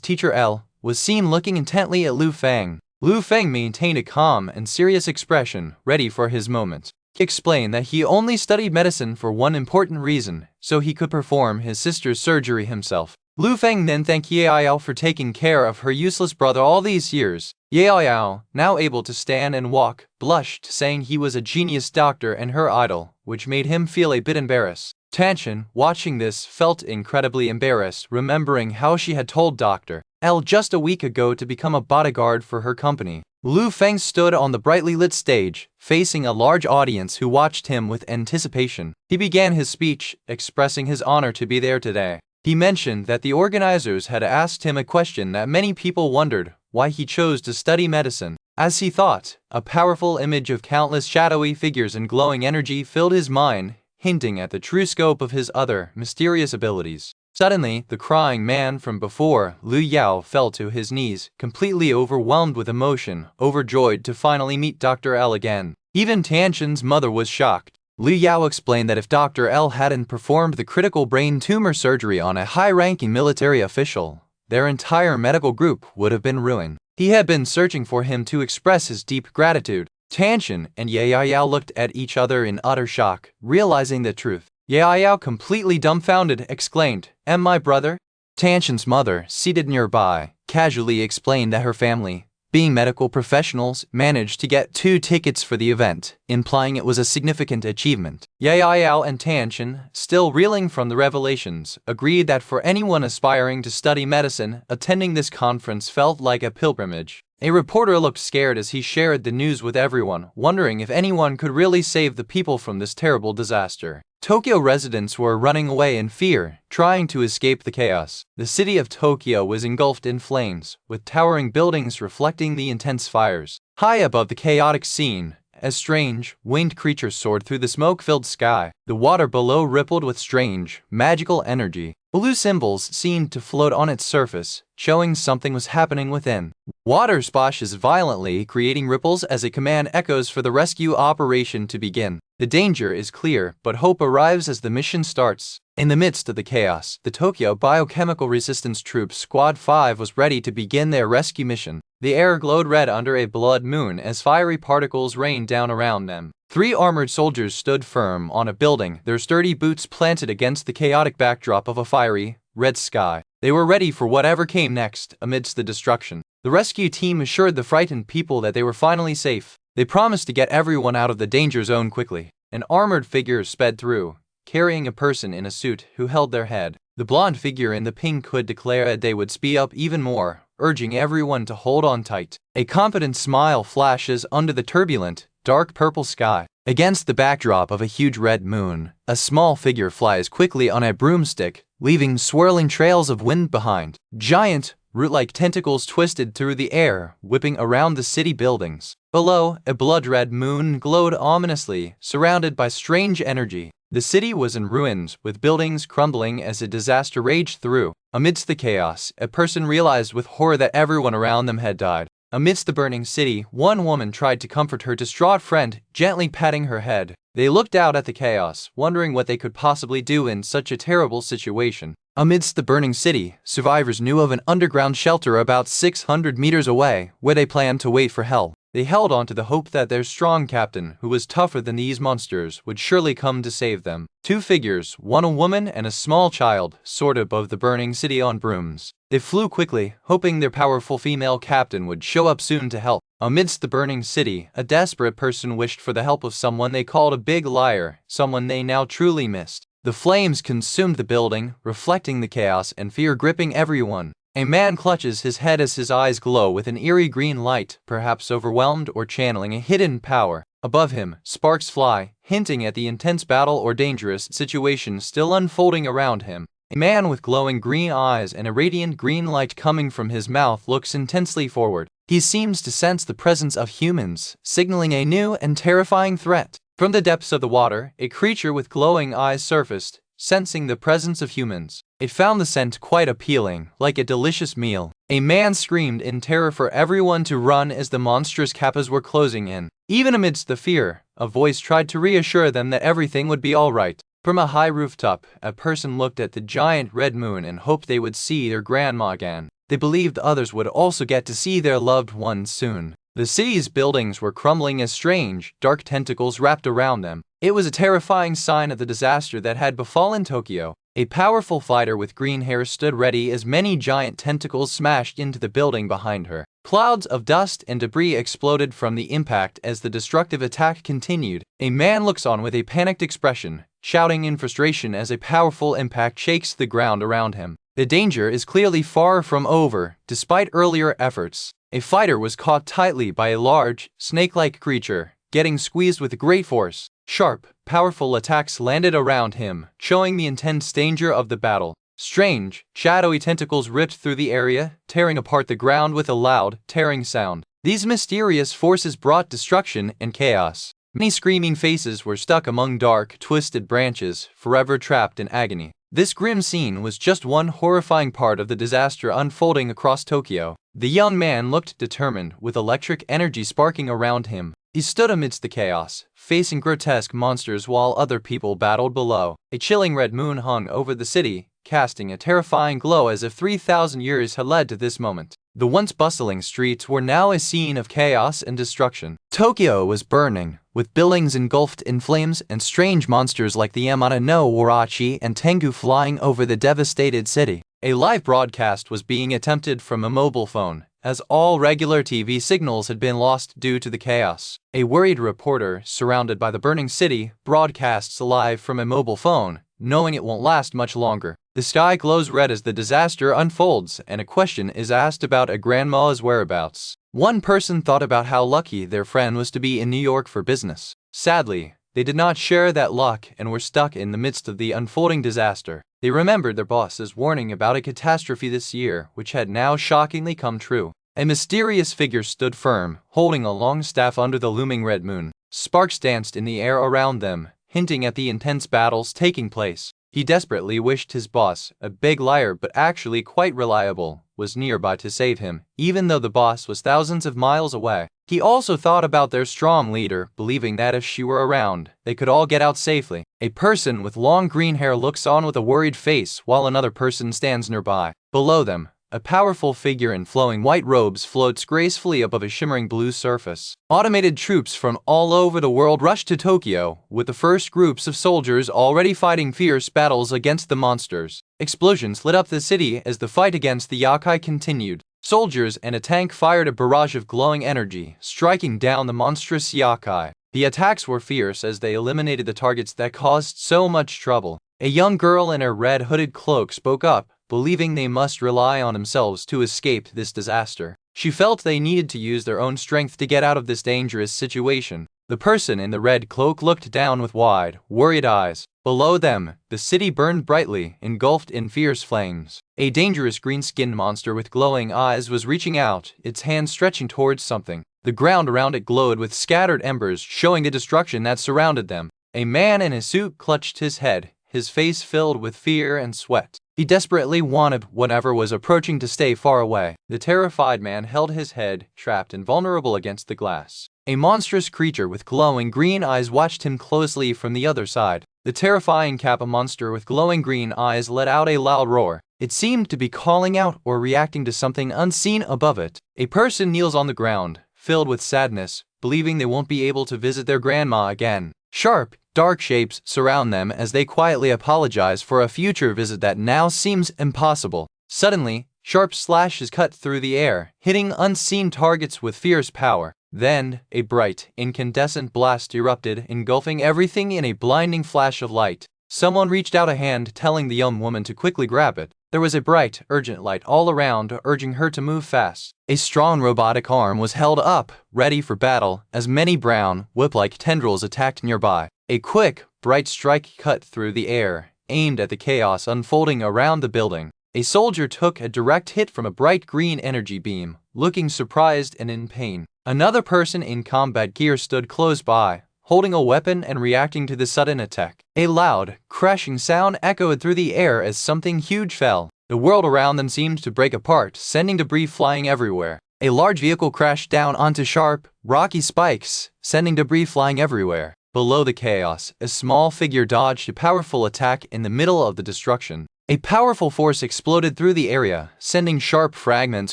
Teacher L, was seen looking intently at Lu Feng. Lu Feng maintained a calm and serious expression, ready for his moment. He explained that he only studied medicine for one important reason, so he could perform his sister's surgery himself. Lu Feng then thanked Yahello for taking care of her useless brother all these years. Yahello, now able to stand and walk, blushed, saying he was a genius doctor and her idol, which made him feel a bit embarrassed. Tanshin, watching this, felt incredibly embarrassed, remembering how she had told Dr. L just a week ago to become a bodyguard for her company. Lu Feng stood on the brightly lit stage, facing a large audience who watched him with anticipation. He began his speech, expressing his honor to be there today. He mentioned that the organizers had asked him a question that many people wondered, why he chose to study medicine. As he thought, a powerful image of countless shadowy figures and glowing energy filled his mind, hinting at the true scope of his other mysterious abilities. Suddenly, the crying man from before, Lu Yao, fell to his knees, completely overwhelmed with emotion, overjoyed to finally meet Dr. L again. Even Tanshin's mother was shocked. Lu Yao explained that if Dr. L hadn't performed the critical brain tumor surgery on a high-ranking military official, their entire medical group would have been ruined. He had been searching for him to express his deep gratitude. Tanshin and Yahello looked at each other in utter shock, realizing the truth. Yahello, completely dumbfounded, exclaimed, "And my brother?" Tanshin's mother, seated nearby, casually explained that her family, being medical professionals, managed to get 2 tickets for the event, implying it was a significant achievement. Yahello and Tanshin, still reeling from the revelations, agreed that for anyone aspiring to study medicine, attending this conference felt like a pilgrimage. A reporter looked scared as he shared the news with everyone, wondering if anyone could really save the people from this terrible disaster. Tokyo residents were running away in fear, trying to escape the chaos. The city of Tokyo was engulfed in flames, with towering buildings reflecting the intense fires. High above the chaotic scene, as strange, winged creatures soared through the smoke-filled sky. The water below rippled with strange, magical energy. Blue symbols seemed to float on its surface, showing something was happening within. Water splashes violently, creating ripples as a command echoes for the rescue operation to begin. The danger is clear, but hope arrives as the mission starts. In the midst of the chaos, the Tokyo Biochemical Resistance Troop Squad 5 was ready to begin their rescue mission. The air glowed red under a blood moon as fiery particles rained down around them. 3 armored soldiers stood firm on a building, their sturdy boots planted against the chaotic backdrop of a fiery, red sky. They were ready for whatever came next, amidst the destruction. The rescue team assured the frightened people that they were finally safe. They promised to get everyone out of the danger zone quickly. An armored figure sped through, carrying a person in a suit who held their head. The blonde figure in the pink hood declared that they would speed up even more, urging everyone to hold on tight. A confident smile flashes under the turbulent, dark purple sky. Against the backdrop of a huge red moon, a small figure flies quickly on a broomstick, leaving swirling trails of wind behind. Giant, root-like tentacles twisted through the air, whipping around the city buildings. Below, a blood-red moon glowed ominously, surrounded by strange energy. The city was in ruins, with buildings crumbling as a disaster raged through. Amidst the chaos, a person realized with horror that everyone around them had died. Amidst the burning city, one woman tried to comfort her distraught friend, gently patting her head. They looked out at the chaos, wondering what they could possibly do in such a terrible situation. Amidst the burning city, survivors knew of an underground shelter about 600 meters away, where they planned to wait for help. They held on to the hope that their strong captain, who was tougher than these monsters, would surely come to save them. 2 figures, one a woman and a small child, soared above the burning city on brooms. They flew quickly, hoping their powerful female captain would show up soon to help. Amidst the burning city, a desperate person wished for the help of someone they called a big liar, someone they now truly missed. The flames consumed the building, reflecting the chaos and fear gripping everyone. A man clutches his head as his eyes glow with an eerie green light, perhaps overwhelmed or channeling a hidden power. Above him, sparks fly, hinting at the intense battle or dangerous situation still unfolding around him. A man with glowing green eyes and a radiant green light coming from his mouth looks intensely forward. He seems to sense the presence of humans, signaling a new and terrifying threat. From the depths of the water, a creature with glowing eyes surfaced, sensing the presence of humans. It found the scent quite appealing, like a delicious meal. A man screamed in terror for everyone to run as the monstrous kappas were closing in. Even amidst the fear, a voice tried to reassure them that everything would be all right. From a high rooftop, a person looked at the giant red moon and hoped they would see their grandma again. They believed others would also get to see their loved ones soon. The city's buildings were crumbling as strange, dark tentacles wrapped around them. It was a terrifying sign of the disaster that had befallen Tokyo. A powerful fighter with green hair stood ready as many giant tentacles smashed into the building behind her. Clouds of dust and debris exploded from the impact as the destructive attack continued. A man looks on with a panicked expression, shouting in frustration as a powerful impact shakes the ground around him. The danger is clearly far from over, despite earlier efforts. A fighter was caught tightly by a large, snake-like creature, getting squeezed with great force. Sharp, powerful attacks landed around him, showing the intense danger of the battle. Strange, shadowy tentacles ripped through the area, tearing apart the ground with a loud, tearing sound. These mysterious forces brought destruction and chaos. Many screaming faces were stuck among dark, twisted branches, forever trapped in agony. This grim scene was just one horrifying part of the disaster unfolding across Tokyo. The young man looked determined, with electric energy sparking around him. He stood amidst the chaos, facing grotesque monsters while other people battled below. A chilling red moon hung over the city, casting a terrifying glow as if 3,000 years had led to this moment. The once bustling streets were now a scene of chaos and destruction. Tokyo was burning, with buildings engulfed in flames and strange monsters like the Yamada no Warachi and Tengu flying over the devastated city. A live broadcast was being attempted from a mobile phone, as all regular TV signals had been lost due to the chaos. A worried reporter, surrounded by the burning city, broadcasts live from a mobile phone, knowing it won't last much longer. The sky glows red as the disaster unfolds, and a question is asked about a grandma's whereabouts. One person thought about how lucky their friend was to be in New York for business. Sadly, they did not share that luck and were stuck in the midst of the unfolding disaster. They remembered their boss's warning about a catastrophe this year, which had now shockingly come true. A mysterious figure stood firm, holding a long staff under the looming red moon. Sparks danced in the air around them, hinting at the intense battles taking place. He desperately wished his boss, a big liar but actually quite reliable, was nearby to save him, even though the boss was thousands of miles away. He also thought about their strong leader, believing that if she were around, they could all get out safely. A person with long green hair looks on with a worried face while another person stands nearby. Below them, a powerful figure in flowing white robes floats gracefully above a shimmering blue surface. Automated troops from all over the world rushed to Tokyo, with the first groups of soldiers already fighting fierce battles against the monsters. Explosions lit up the city as the fight against the yakai continued. Soldiers and a tank fired a barrage of glowing energy, striking down the monstrous yakai. The attacks were fierce as they eliminated the targets that caused so much trouble. A young girl in a red hooded cloak spoke up, believing they must rely on themselves to escape this disaster. She felt they needed to use their own strength to get out of this dangerous situation. The person in the red cloak looked down with wide, worried eyes. Below them, the city burned brightly, engulfed in fierce flames. A dangerous green-skinned monster with glowing eyes was reaching out, its hand stretching towards something. The ground around it glowed with scattered embers, showing the destruction that surrounded them. A man in a suit clutched his head, his face filled with fear and sweat. He desperately wanted whatever was approaching to stay far away. The terrified man held his head, trapped and vulnerable against the glass. A monstrous creature with glowing green eyes watched him closely from the other side. The terrifying kappa monster with glowing green eyes let out a loud roar. It seemed to be calling out or reacting to something unseen above it. A person kneels on the ground, filled with sadness, believing they won't be able to visit their grandma again. Sharp, dark shapes surround them as they quietly apologize for a future visit that now seems impossible. Suddenly, sharp slashes cut through the air, hitting unseen targets with fierce power. Then, a bright, incandescent blast erupted, engulfing everything in a blinding flash of light. Someone reached out a hand, telling the young woman to quickly grab it. There was a bright, urgent light all around, urging her to move fast. A strong robotic arm was held up, ready for battle, as many brown, whip-like tendrils attacked nearby. A quick, bright strike cut through the air, aimed at the chaos unfolding around the building. A soldier took a direct hit from a bright green energy beam, looking surprised and in pain. Another person in combat gear stood close by, holding a weapon and reacting to the sudden attack. A loud, crashing sound echoed through the air as something huge fell. The world around them seemed to break apart, sending debris flying everywhere. A large vehicle crashed down onto sharp, rocky spikes, sending debris flying everywhere. Below the chaos, a small figure dodged a powerful attack in the middle of the destruction. A powerful force exploded through the area, sending sharp fragments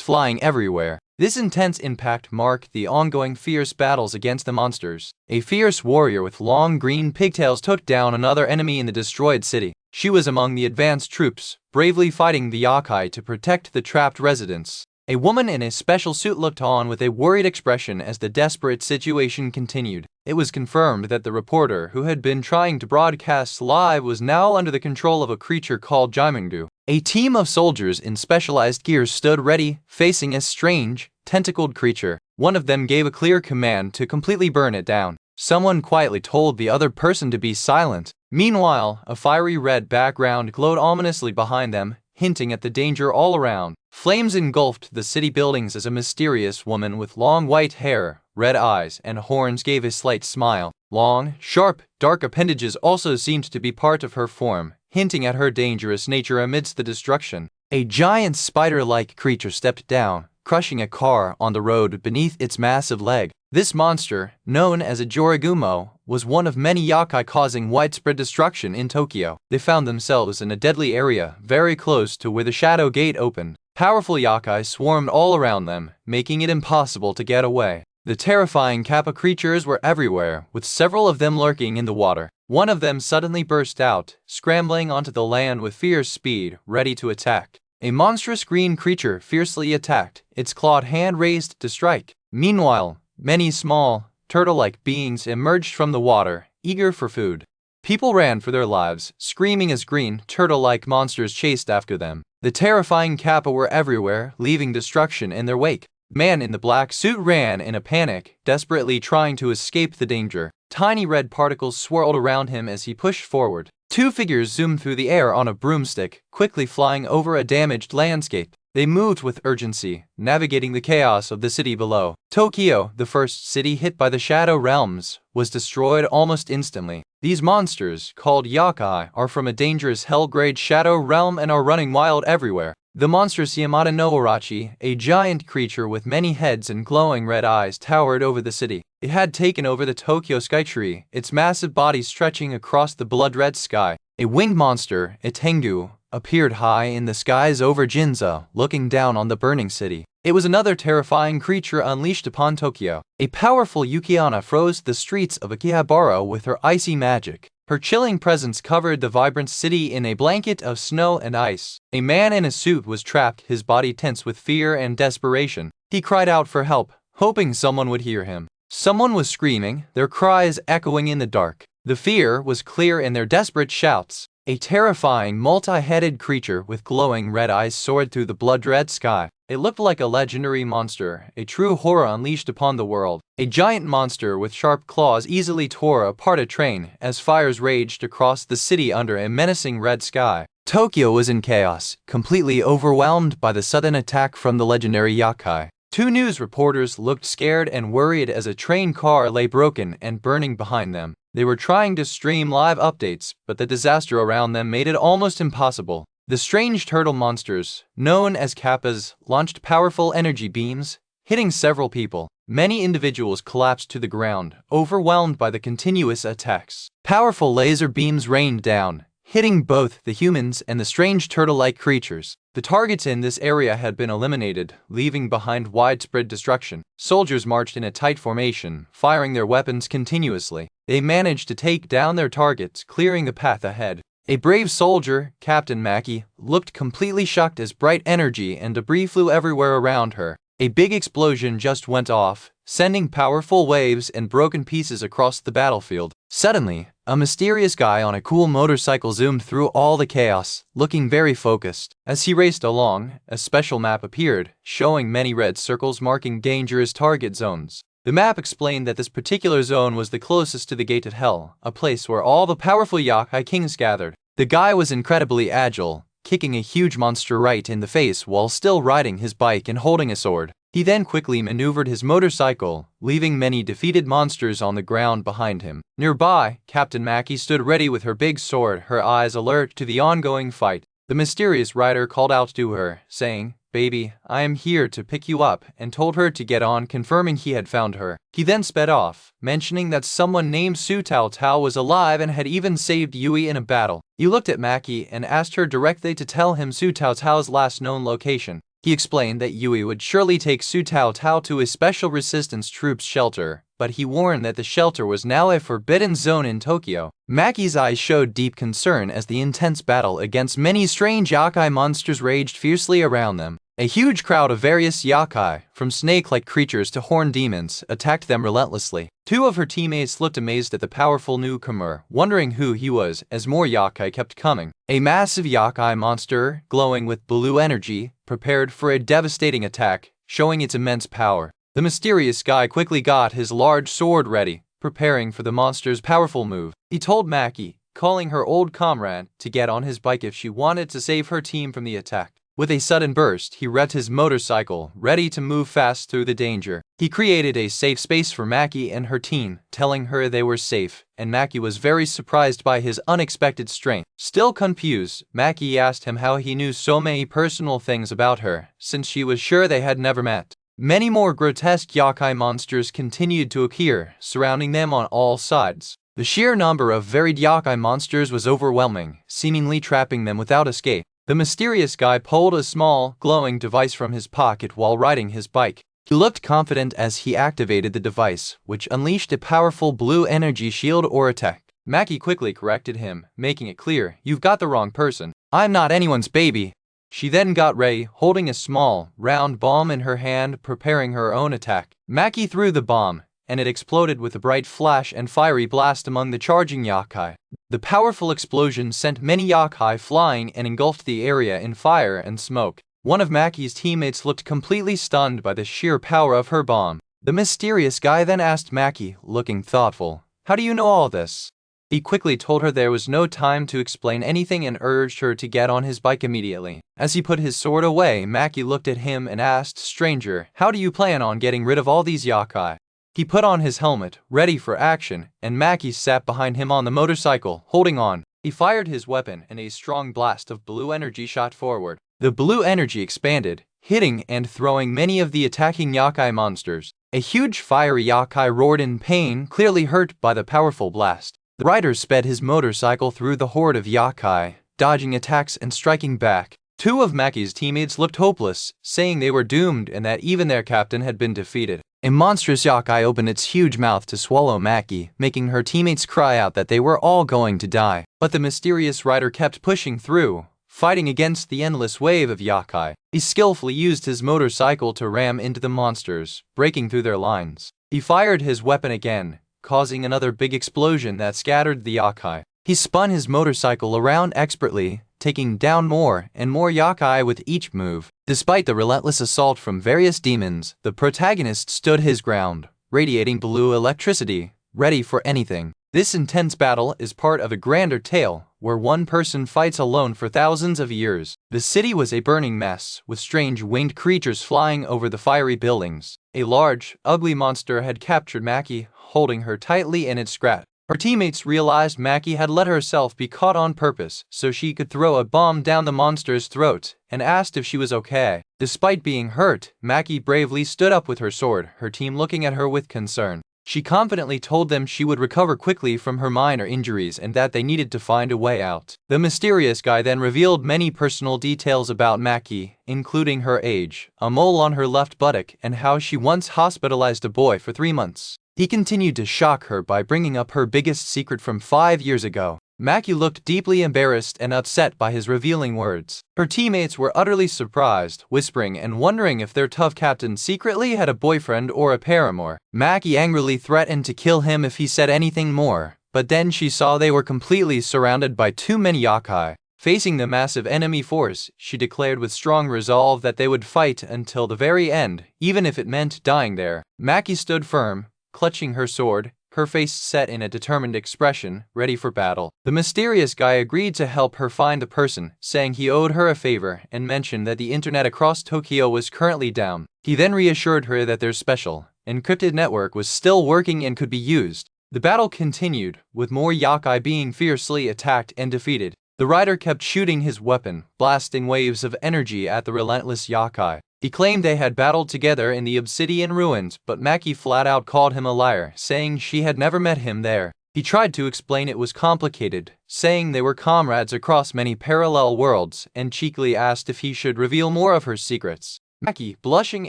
flying everywhere. This intense impact marked the ongoing fierce battles against the monsters. A fierce warrior with long green pigtails took down another enemy in the destroyed city. She was among the advanced troops, bravely fighting the yokai to protect the trapped residents. A woman in a special suit looked on with a worried expression as the desperate situation continued. It was confirmed that the reporter who had been trying to broadcast live was now under the control of a creature called Jaimungu. A team of soldiers in specialized gear stood ready, facing a strange, tentacled creature. One of them gave a clear command to completely burn it down. Someone quietly told the other person to be silent. Meanwhile, a fiery red background glowed ominously behind them, hinting at the danger all around. Flames engulfed the city buildings as a mysterious woman with long white hair, red eyes, and horns gave a slight smile. Long, sharp, dark appendages also seemed to be part of her form, hinting at her dangerous nature amidst the destruction. A giant spider-like creature stepped down, crushing a car on the road beneath its massive leg. This monster, known as a Jorigumo, was one of many yokai causing widespread destruction in Tokyo. They found themselves in a deadly area very close to where the Shadow Gate opened. Powerful yokai swarmed all around them, making it impossible to get away. The terrifying kappa creatures were everywhere, with several of them lurking in the water. One of them suddenly burst out, scrambling onto the land with fierce speed, ready to attack. A monstrous green creature fiercely attacked, its clawed hand raised to strike. Meanwhile, many small, turtle-like beings emerged from the water, eager for food. People ran for their lives, screaming as green, turtle-like monsters chased after them. The terrifying kappa were everywhere, leaving destruction in their wake. The man in the black suit ran in a panic, desperately trying to escape the danger. Tiny red particles swirled around him as he pushed forward. Two figures zoomed through the air on a broomstick, quickly flying over a damaged landscape. They moved with urgency, navigating the chaos of the city below. Tokyo, the first city hit by the Shadow Realms, was destroyed almost instantly. These monsters, called yokai, are from a dangerous hell-grade Shadow Realm and are running wild everywhere. The monstrous Yamada no Orochi, a giant creature with many heads and glowing red eyes, towered over the city. It had taken over the Tokyo skytree, its massive body stretching across the blood-red sky. A winged monster, a Tengu, appeared high in the skies over Ginza, looking down on the burning city. It was another terrifying creature unleashed upon Tokyo. A powerful Yukiana froze the streets of Akihabara with her icy magic. Her chilling presence covered the vibrant city in a blanket of snow and ice. A man in a suit was trapped, his body tense with fear and desperation. He cried out for help, hoping someone would hear him. Someone was screaming, their cries echoing in the dark. The fear was clear in their desperate shouts. A terrifying, multi-headed creature with glowing red eyes soared through the blood-red sky. It looked like a legendary monster, a true horror unleashed upon the world. A giant monster with sharp claws easily tore apart a train as fires raged across the city under a menacing red sky. Tokyo was in chaos, completely overwhelmed by the sudden attack from the legendary yokai. Two news reporters looked scared and worried as a train car lay broken and burning behind them. They were trying to stream live updates, but the disaster around them made it almost impossible. The strange turtle monsters, known as kappas, launched powerful energy beams, hitting several people. Many individuals collapsed to the ground, overwhelmed by the continuous attacks. Powerful laser beams rained down, hitting both the humans and the strange turtle-like creatures. The targets in this area had been eliminated, leaving behind widespread destruction. Soldiers marched in a tight formation, firing their weapons continuously. They managed to take down their targets, clearing the path ahead. A brave soldier, Captain Maki, looked completely shocked as bright energy and debris flew everywhere around her. A big explosion just went off, sending powerful waves and broken pieces across the battlefield. Suddenly, a mysterious guy on a cool motorcycle zoomed through all the chaos, looking very focused. As he raced along, a special map appeared, showing many red circles marking dangerous target zones. The map explained that this particular zone was the closest to the Gate of Hell, a place where all the powerful yokai kings gathered. The guy was incredibly agile, kicking a huge monster right in the face while still riding his bike and holding a sword. He then quickly maneuvered his motorcycle, leaving many defeated monsters on the ground behind him. Nearby, Captain Maki stood ready with her big sword, her eyes alert to the ongoing fight. The mysterious rider called out to her, saying, "Baby, I am here to pick you up," and told her to get on, confirming he had found her. He then sped off, mentioning that someone named Su Tao Tao was alive and had even saved Yui in a battle. He looked at Maki and asked her directly to tell him Su Tao Tao's last known location. He explained that Yui would surely take Su Tao Tao to his special resistance troops shelter, but he warned that the shelter was now a forbidden zone in Tokyo. Maki's eyes showed deep concern as the intense battle against many strange yakai monsters raged fiercely around them. A huge crowd of various yakai, from snake-like creatures to horned demons, attacked them relentlessly. Two of her teammates looked amazed at the powerful newcomer, wondering who he was, as more yakai kept coming. A massive yakai monster, glowing with blue energy, prepared for a devastating attack, showing its immense power. The mysterious guy quickly got his large sword ready, preparing for the monster's powerful move. He told Maki, calling her old comrade, to get on his bike if she wanted to save her team from the attack. With a sudden burst, he revved his motorcycle, ready to move fast through the danger. He created a safe space for Maki and her team, telling her they were safe, and Maki was very surprised by his unexpected strength. Still confused, Maki asked him how he knew so many personal things about her, since she was sure they had never met. Many more grotesque yakai monsters continued to appear, surrounding them on all sides. The sheer number of varied yakai monsters was overwhelming, seemingly trapping them without escape. The mysterious guy pulled a small, glowing device from his pocket while riding his bike. He looked confident as he activated the device, which unleashed a powerful blue energy shield or attack. Maki quickly corrected him, making it clear, "You've got the wrong person. I'm not anyone's baby." She then got ready, holding a small, round bomb in her hand, preparing her own attack. Maki threw the bomb, and it exploded with a bright flash and fiery blast among the charging yakai. The powerful explosion sent many yakai flying and engulfed the area in fire and smoke. One of Maki's teammates looked completely stunned by the sheer power of her bomb. The mysterious guy then asked Maki, looking thoughtful, "How do you know all this?" He quickly told her there was no time to explain anything and urged her to get on his bike immediately. As he put his sword away, Maki looked at him and asked, "Stranger, how do you plan on getting rid of all these yakai?" He put on his helmet, ready for action, and Maki sat behind him on the motorcycle, holding on. He fired his weapon and a strong blast of blue energy shot forward. The blue energy expanded, hitting and throwing many of the attacking yakai monsters. A huge fiery yakai roared in pain, clearly hurt by the powerful blast. The rider sped his motorcycle through the horde of yakai, dodging attacks and striking back. Two of Maki's teammates looked hopeless, saying they were doomed and that even their captain had been defeated. A monstrous yakai opened its huge mouth to swallow Maki, making her teammates cry out that they were all going to die. But the mysterious rider kept pushing through, fighting against the endless wave of yakai. He skillfully used his motorcycle to ram into the monsters, breaking through their lines. He fired his weapon again, causing another big explosion that scattered the yakai. He spun his motorcycle around expertly, taking down more and more yakai with each move. Despite the relentless assault from various demons, the protagonist stood his ground, radiating blue electricity, ready for anything. This intense battle is part of a grander tale, where one person fights alone for thousands of years. The city was a burning mess, with strange winged creatures flying over the fiery buildings. A large, ugly monster had captured Maki, holding her tightly in its grasp. Her teammates realized Maki had let herself be caught on purpose so she could throw a bomb down the monster's throat, and asked if she was okay. Despite being hurt, Maki bravely stood up with her sword, her team looking at her with concern. She confidently told them she would recover quickly from her minor injuries and that they needed to find a way out. The mysterious guy then revealed many personal details about Maki, including her age, a mole on her left buttock, and how she once hospitalized a boy for 3 months. He continued to shock her by bringing up her biggest secret from 5 years ago. Maki looked deeply embarrassed and upset by his revealing words. Her teammates were utterly surprised, whispering and wondering if their tough captain secretly had a boyfriend or a paramour. Maki angrily threatened to kill him if he said anything more, but then she saw they were completely surrounded by too many yakai. Facing the massive enemy force, she declared with strong resolve that they would fight until the very end, even if it meant dying there. Maki stood firm, clutching her sword, her face set in a determined expression, ready for battle. The mysterious guy agreed to help her find the person, saying he owed her a favor and mentioned that the internet across Tokyo was currently down. He then reassured her that their special, encrypted network was still working and could be used. The battle continued, with more yakai being fiercely attacked and defeated. The rider kept shooting his weapon, blasting waves of energy at the relentless yakai. He claimed they had battled together in the obsidian ruins, but Maki flat out called him a liar, saying she had never met him there. He tried to explain it was complicated, saying they were comrades across many parallel worlds, and cheekily asked if he should reveal more of her secrets. Maki, blushing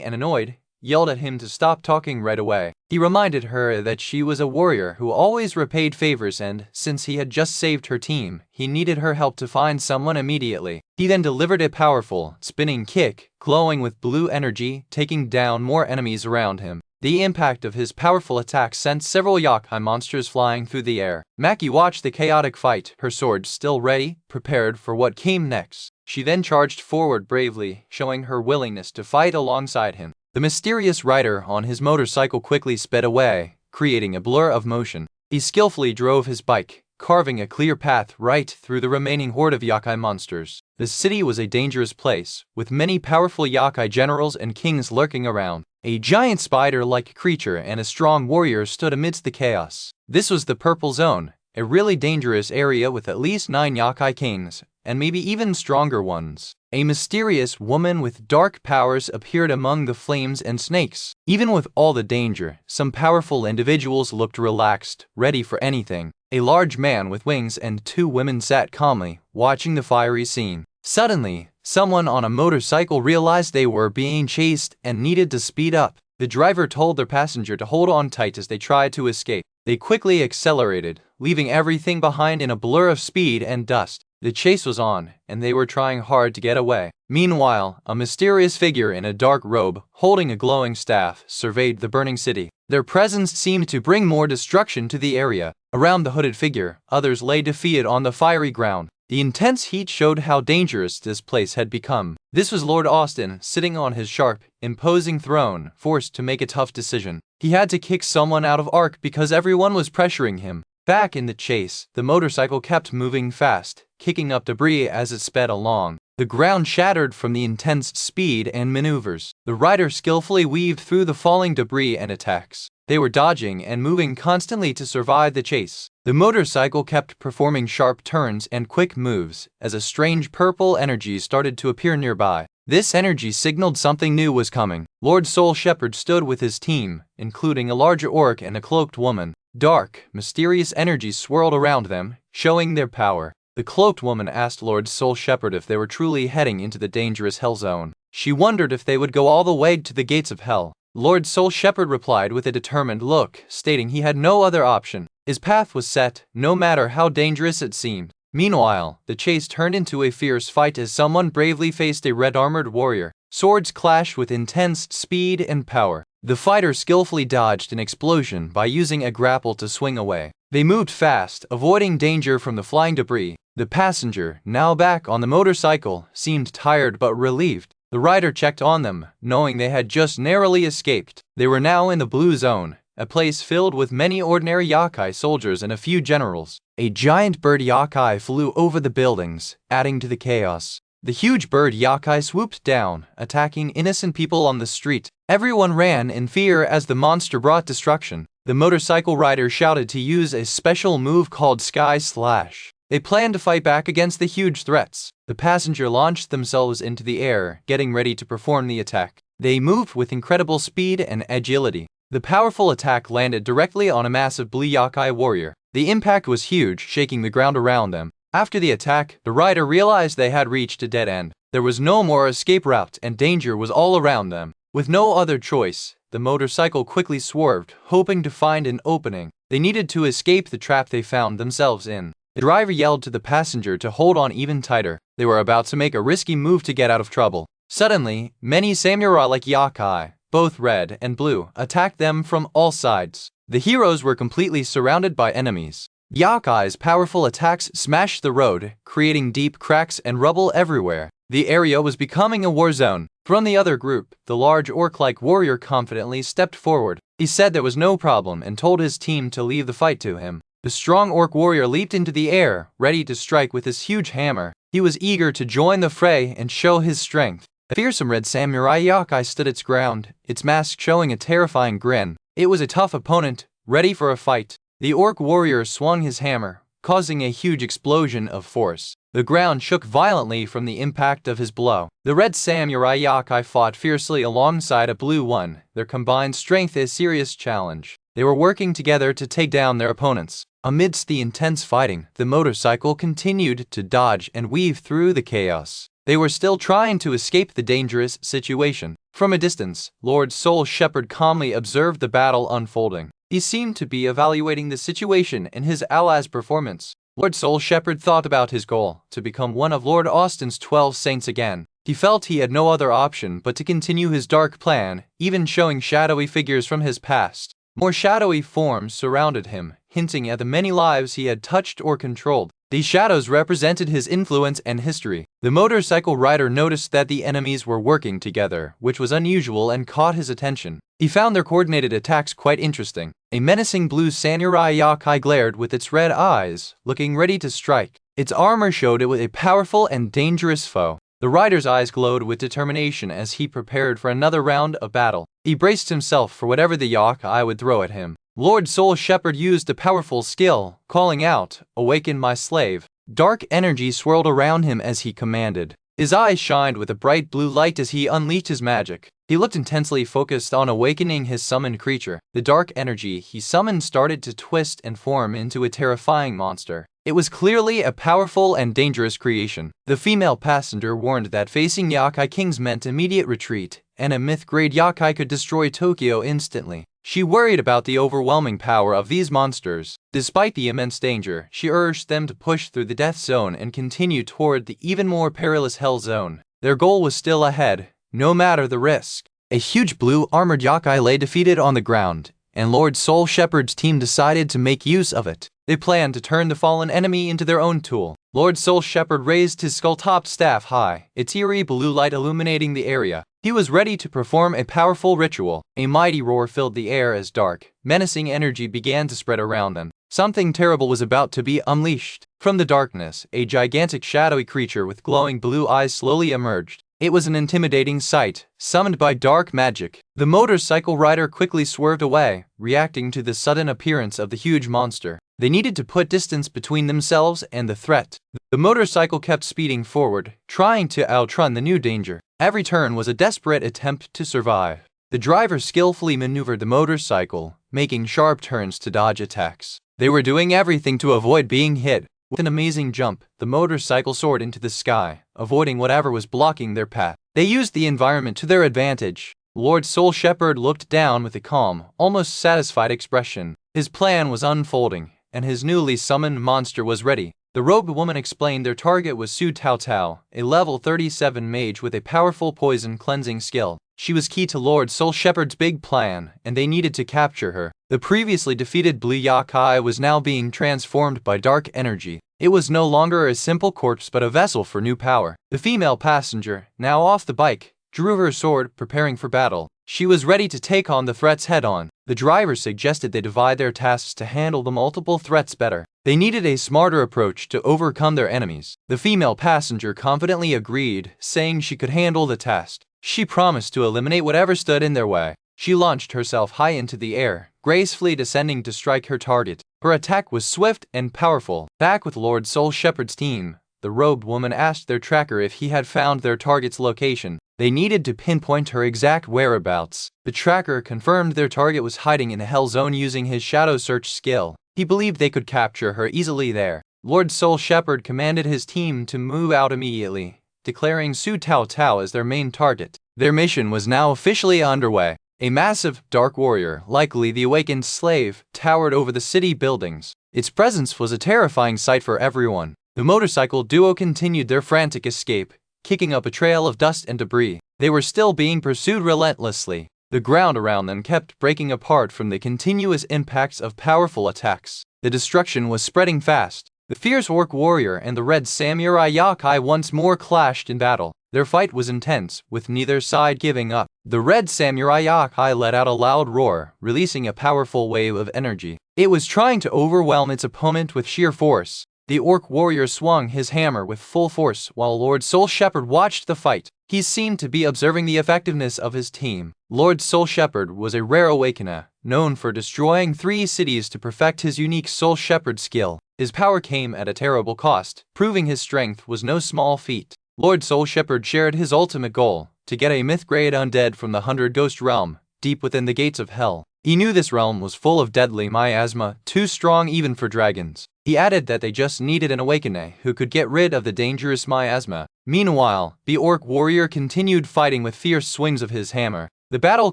and annoyed, yelled at him to stop talking right away. He reminded her that she was a warrior who always repaid favors and, since he had just saved her team, he needed her help to find someone immediately. He then delivered a powerful, spinning kick, glowing with blue energy, taking down more enemies around him. The impact of his powerful attack sent several yakai monsters flying through the air. Maki watched the chaotic fight, her sword still ready, prepared for what came next. She then charged forward bravely, showing her willingness to fight alongside him. The mysterious rider on his motorcycle quickly sped away, creating a blur of motion. He skillfully drove his bike, carving a clear path right through the remaining horde of yakai monsters. The city was a dangerous place, with many powerful yakai generals and kings lurking around. A giant spider-like creature and a strong warrior stood amidst the chaos. This was the Purple Zone, a really dangerous area with at least 9 yakai kings, and maybe even stronger ones. A mysterious woman with dark powers appeared among the flames and snakes. Even with all the danger, some powerful individuals looked relaxed, ready for anything. A large man with wings and 2 women sat calmly, watching the fiery scene. Suddenly, someone on a motorcycle realized they were being chased and needed to speed up. The driver told their passenger to hold on tight as they tried to escape. They quickly accelerated, leaving everything behind in a blur of speed and dust. The chase was on, and they were trying hard to get away. Meanwhile, a mysterious figure in a dark robe, holding a glowing staff, surveyed the burning city. Their presence seemed to bring more destruction to the area. Around the hooded figure, others lay defeated on the fiery ground. The intense heat showed how dangerous this place had become. This was Lord Austin, sitting on his sharp, imposing throne, forced to make a tough decision. He had to kick someone out of Ark because everyone was pressuring him. Back in the chase, the motorcycle kept moving fast, kicking up debris as it sped along. The ground shattered from the intense speed and maneuvers. The rider skillfully weaved through the falling debris and attacks. They were dodging and moving constantly to survive the chase. The motorcycle kept performing sharp turns and quick moves as a strange purple energy started to appear nearby. This energy signaled something new was coming. Lord Soul Shepherd stood with his team, including a larger orc and a cloaked woman. Dark, mysterious energies swirled around them, showing their power. The cloaked woman asked Lord Soul Shepherd if they were truly heading into the dangerous Hell Zone. She wondered if they would go all the way to the gates of Hell. Lord Soul Shepherd replied with a determined look, stating he had no other option. His path was set, no matter how dangerous it seemed. Meanwhile, the chase turned into a fierce fight as someone bravely faced a red-armored warrior. Swords clashed with intense speed and power. The fighter skillfully dodged an explosion by using a grapple to swing away. They moved fast, avoiding danger from the flying debris. The passenger, now back on the motorcycle, seemed tired but relieved. The rider checked on them, knowing they had just narrowly escaped. They were now in the Blue Zone, a place filled with many ordinary yakai soldiers and a few generals. A giant bird yakai flew over the buildings, adding to the chaos. The huge bird yakai swooped down, attacking innocent people on the street. Everyone ran in fear as the monster brought destruction. The motorcycle rider shouted to use a special move called Sky Slash. They planned to fight back against the huge threats. The passenger launched themselves into the air, getting ready to perform the attack. They moved with incredible speed and agility. The powerful attack landed directly on a massive blue yakai warrior. The impact was huge, shaking the ground around them. After the attack, the rider realized they had reached a dead end. There was no more escape route and danger was all around them. With no other choice, the motorcycle quickly swerved, hoping to find an opening. They needed to escape the trap they found themselves in. The driver yelled to the passenger to hold on even tighter. They were about to make a risky move to get out of trouble. Suddenly, many samurai-like yakai, both red and blue, attacked them from all sides. The heroes were completely surrounded by enemies. Yakai's powerful attacks smashed the road, creating deep cracks and rubble everywhere. The area was becoming a war zone. From the other group, the large orc-like warrior confidently stepped forward. He said there was no problem and told his team to leave the fight to him. The strong orc warrior leaped into the air, ready to strike with his huge hammer. He was eager to join the fray and show his strength. A fearsome red samurai yokai stood its ground, its mask showing a terrifying grin. It was a tough opponent, ready for a fight. The orc warrior swung his hammer, causing a huge explosion of force. The ground shook violently from the impact of his blow. The red samurai yokai fought fiercely alongside a blue one, their combined strength a serious challenge. They were working together to take down their opponents. Amidst the intense fighting, the motorcycle continued to dodge and weave through the chaos. They were still trying to escape the dangerous situation. From a distance, Lord Soul Shepherd calmly observed the battle unfolding. He seemed to be evaluating the situation and his allies' performance. Lord Soul Shepherd thought about his goal, to become one of Lord Austin's 12 saints again. He felt he had no other option but to continue his dark plan, even showing shadowy figures from his past. More shadowy forms surrounded him, hinting at the many lives he had touched or controlled. These shadows represented his influence and history. The motorcycle rider noticed that the enemies were working together, which was unusual and caught his attention. He found their coordinated attacks quite interesting. A menacing blue samurai yokai glared with its red eyes, looking ready to strike. Its armor showed it was a powerful and dangerous foe. The rider's eyes glowed with determination as he prepared for another round of battle. He braced himself for whatever the yokai would throw at him. Lord Soul Shepherd used a powerful skill, calling out, "Awaken my slave." Dark energy swirled around him as he commanded. His eyes shined with a bright blue light as he unleashed his magic. He looked intensely focused on awakening his summoned creature. The dark energy he summoned started to twist and form into a terrifying monster. It was clearly a powerful and dangerous creation. The female passenger warned that facing Yokai Kings meant immediate retreat, and a myth-grade yokai could destroy Tokyo instantly. She worried about the overwhelming power of these monsters. Despite the immense danger, she urged them to push through the death zone and continue toward the even more perilous hell zone. Their goal was still ahead, no matter the risk. A huge blue armored yokai lay defeated on the ground, and Lord Soul Shepherd's team decided to make use of it. They planned to turn the fallen enemy into their own tool. Lord Soul Shepherd raised his skull-topped staff high, its eerie blue light illuminating the area. He was ready to perform a powerful ritual. A mighty roar filled the air as dark, menacing energy began to spread around them. Something terrible was about to be unleashed. From the darkness, a gigantic shadowy creature with glowing blue eyes slowly emerged. It was an intimidating sight, summoned by dark magic. The motorcycle rider quickly swerved away, reacting to the sudden appearance of the huge monster. They needed to put distance between themselves and the threat. The motorcycle kept speeding forward, trying to outrun the new danger. Every turn was a desperate attempt to survive. The driver skillfully maneuvered the motorcycle, making sharp turns to dodge attacks. They were doing everything to avoid being hit. With an amazing jump, the motorcycle soared into the sky, avoiding whatever was blocking their path. They used the environment to their advantage. Lord Soul Shepherd looked down with a calm, almost satisfied expression. His plan was unfolding, and his newly summoned monster was ready. The robed woman explained their target was Su Tao Tao, a level 37 mage with a powerful poison cleansing skill. She was key to Lord Soul Shepherd's big plan, and they needed to capture her. The previously defeated blue yokai was now being transformed by dark energy. It was no longer a simple corpse but a vessel for new power. The female passenger, now off the bike, drew her sword, preparing for battle. She was ready to take on the threats head-on. The driver suggested they divide their tasks to handle the multiple threats better. They needed a smarter approach to overcome their enemies. The female passenger confidently agreed, saying she could handle the task. She promised to eliminate whatever stood in their way. She launched herself high into the air, gracefully descending to strike her target. Her attack was swift and powerful. Back with Lord Soul Shepherd's team, the robed woman asked their tracker if he had found their target's location. They needed to pinpoint her exact whereabouts. The tracker confirmed their target was hiding in the Hell Zone using his shadow search skill. He believed they could capture her easily there. Lord Soul Shepherd commanded his team to move out immediately, declaring Su Tao Tao as their main target. Their mission was now officially underway. A massive, dark warrior, likely the awakened slave, towered over the city buildings. Its presence was a terrifying sight for everyone. The motorcycle duo continued their frantic escape, kicking up a trail of dust and debris. They were still being pursued relentlessly. The ground around them kept breaking apart from the continuous impacts of powerful attacks. The destruction was spreading fast. The fierce orc warrior and the red samurai yokai once more clashed in battle. Their fight was intense, with neither side giving up. The red samurai yokai let out a loud roar, releasing a powerful wave of energy. It was trying to overwhelm its opponent with sheer force. The orc warrior swung his hammer with full force while Lord Soul Shepherd watched the fight. He seemed to be observing the effectiveness of his team. Lord Soul Shepherd was a rare awakener, known for destroying 3 cities to perfect his unique Soul Shepherd skill. His power came at a terrible cost, proving his strength was no small feat. Lord Soul Shepherd shared his ultimate goal, to get a myth-grade undead from the 100 Ghost Realm, deep within the gates of hell. He knew this realm was full of deadly miasma, too strong even for dragons. He added that they just needed an awakener who could get rid of the dangerous miasma. Meanwhile, the orc warrior continued fighting with fierce swings of his hammer. The battle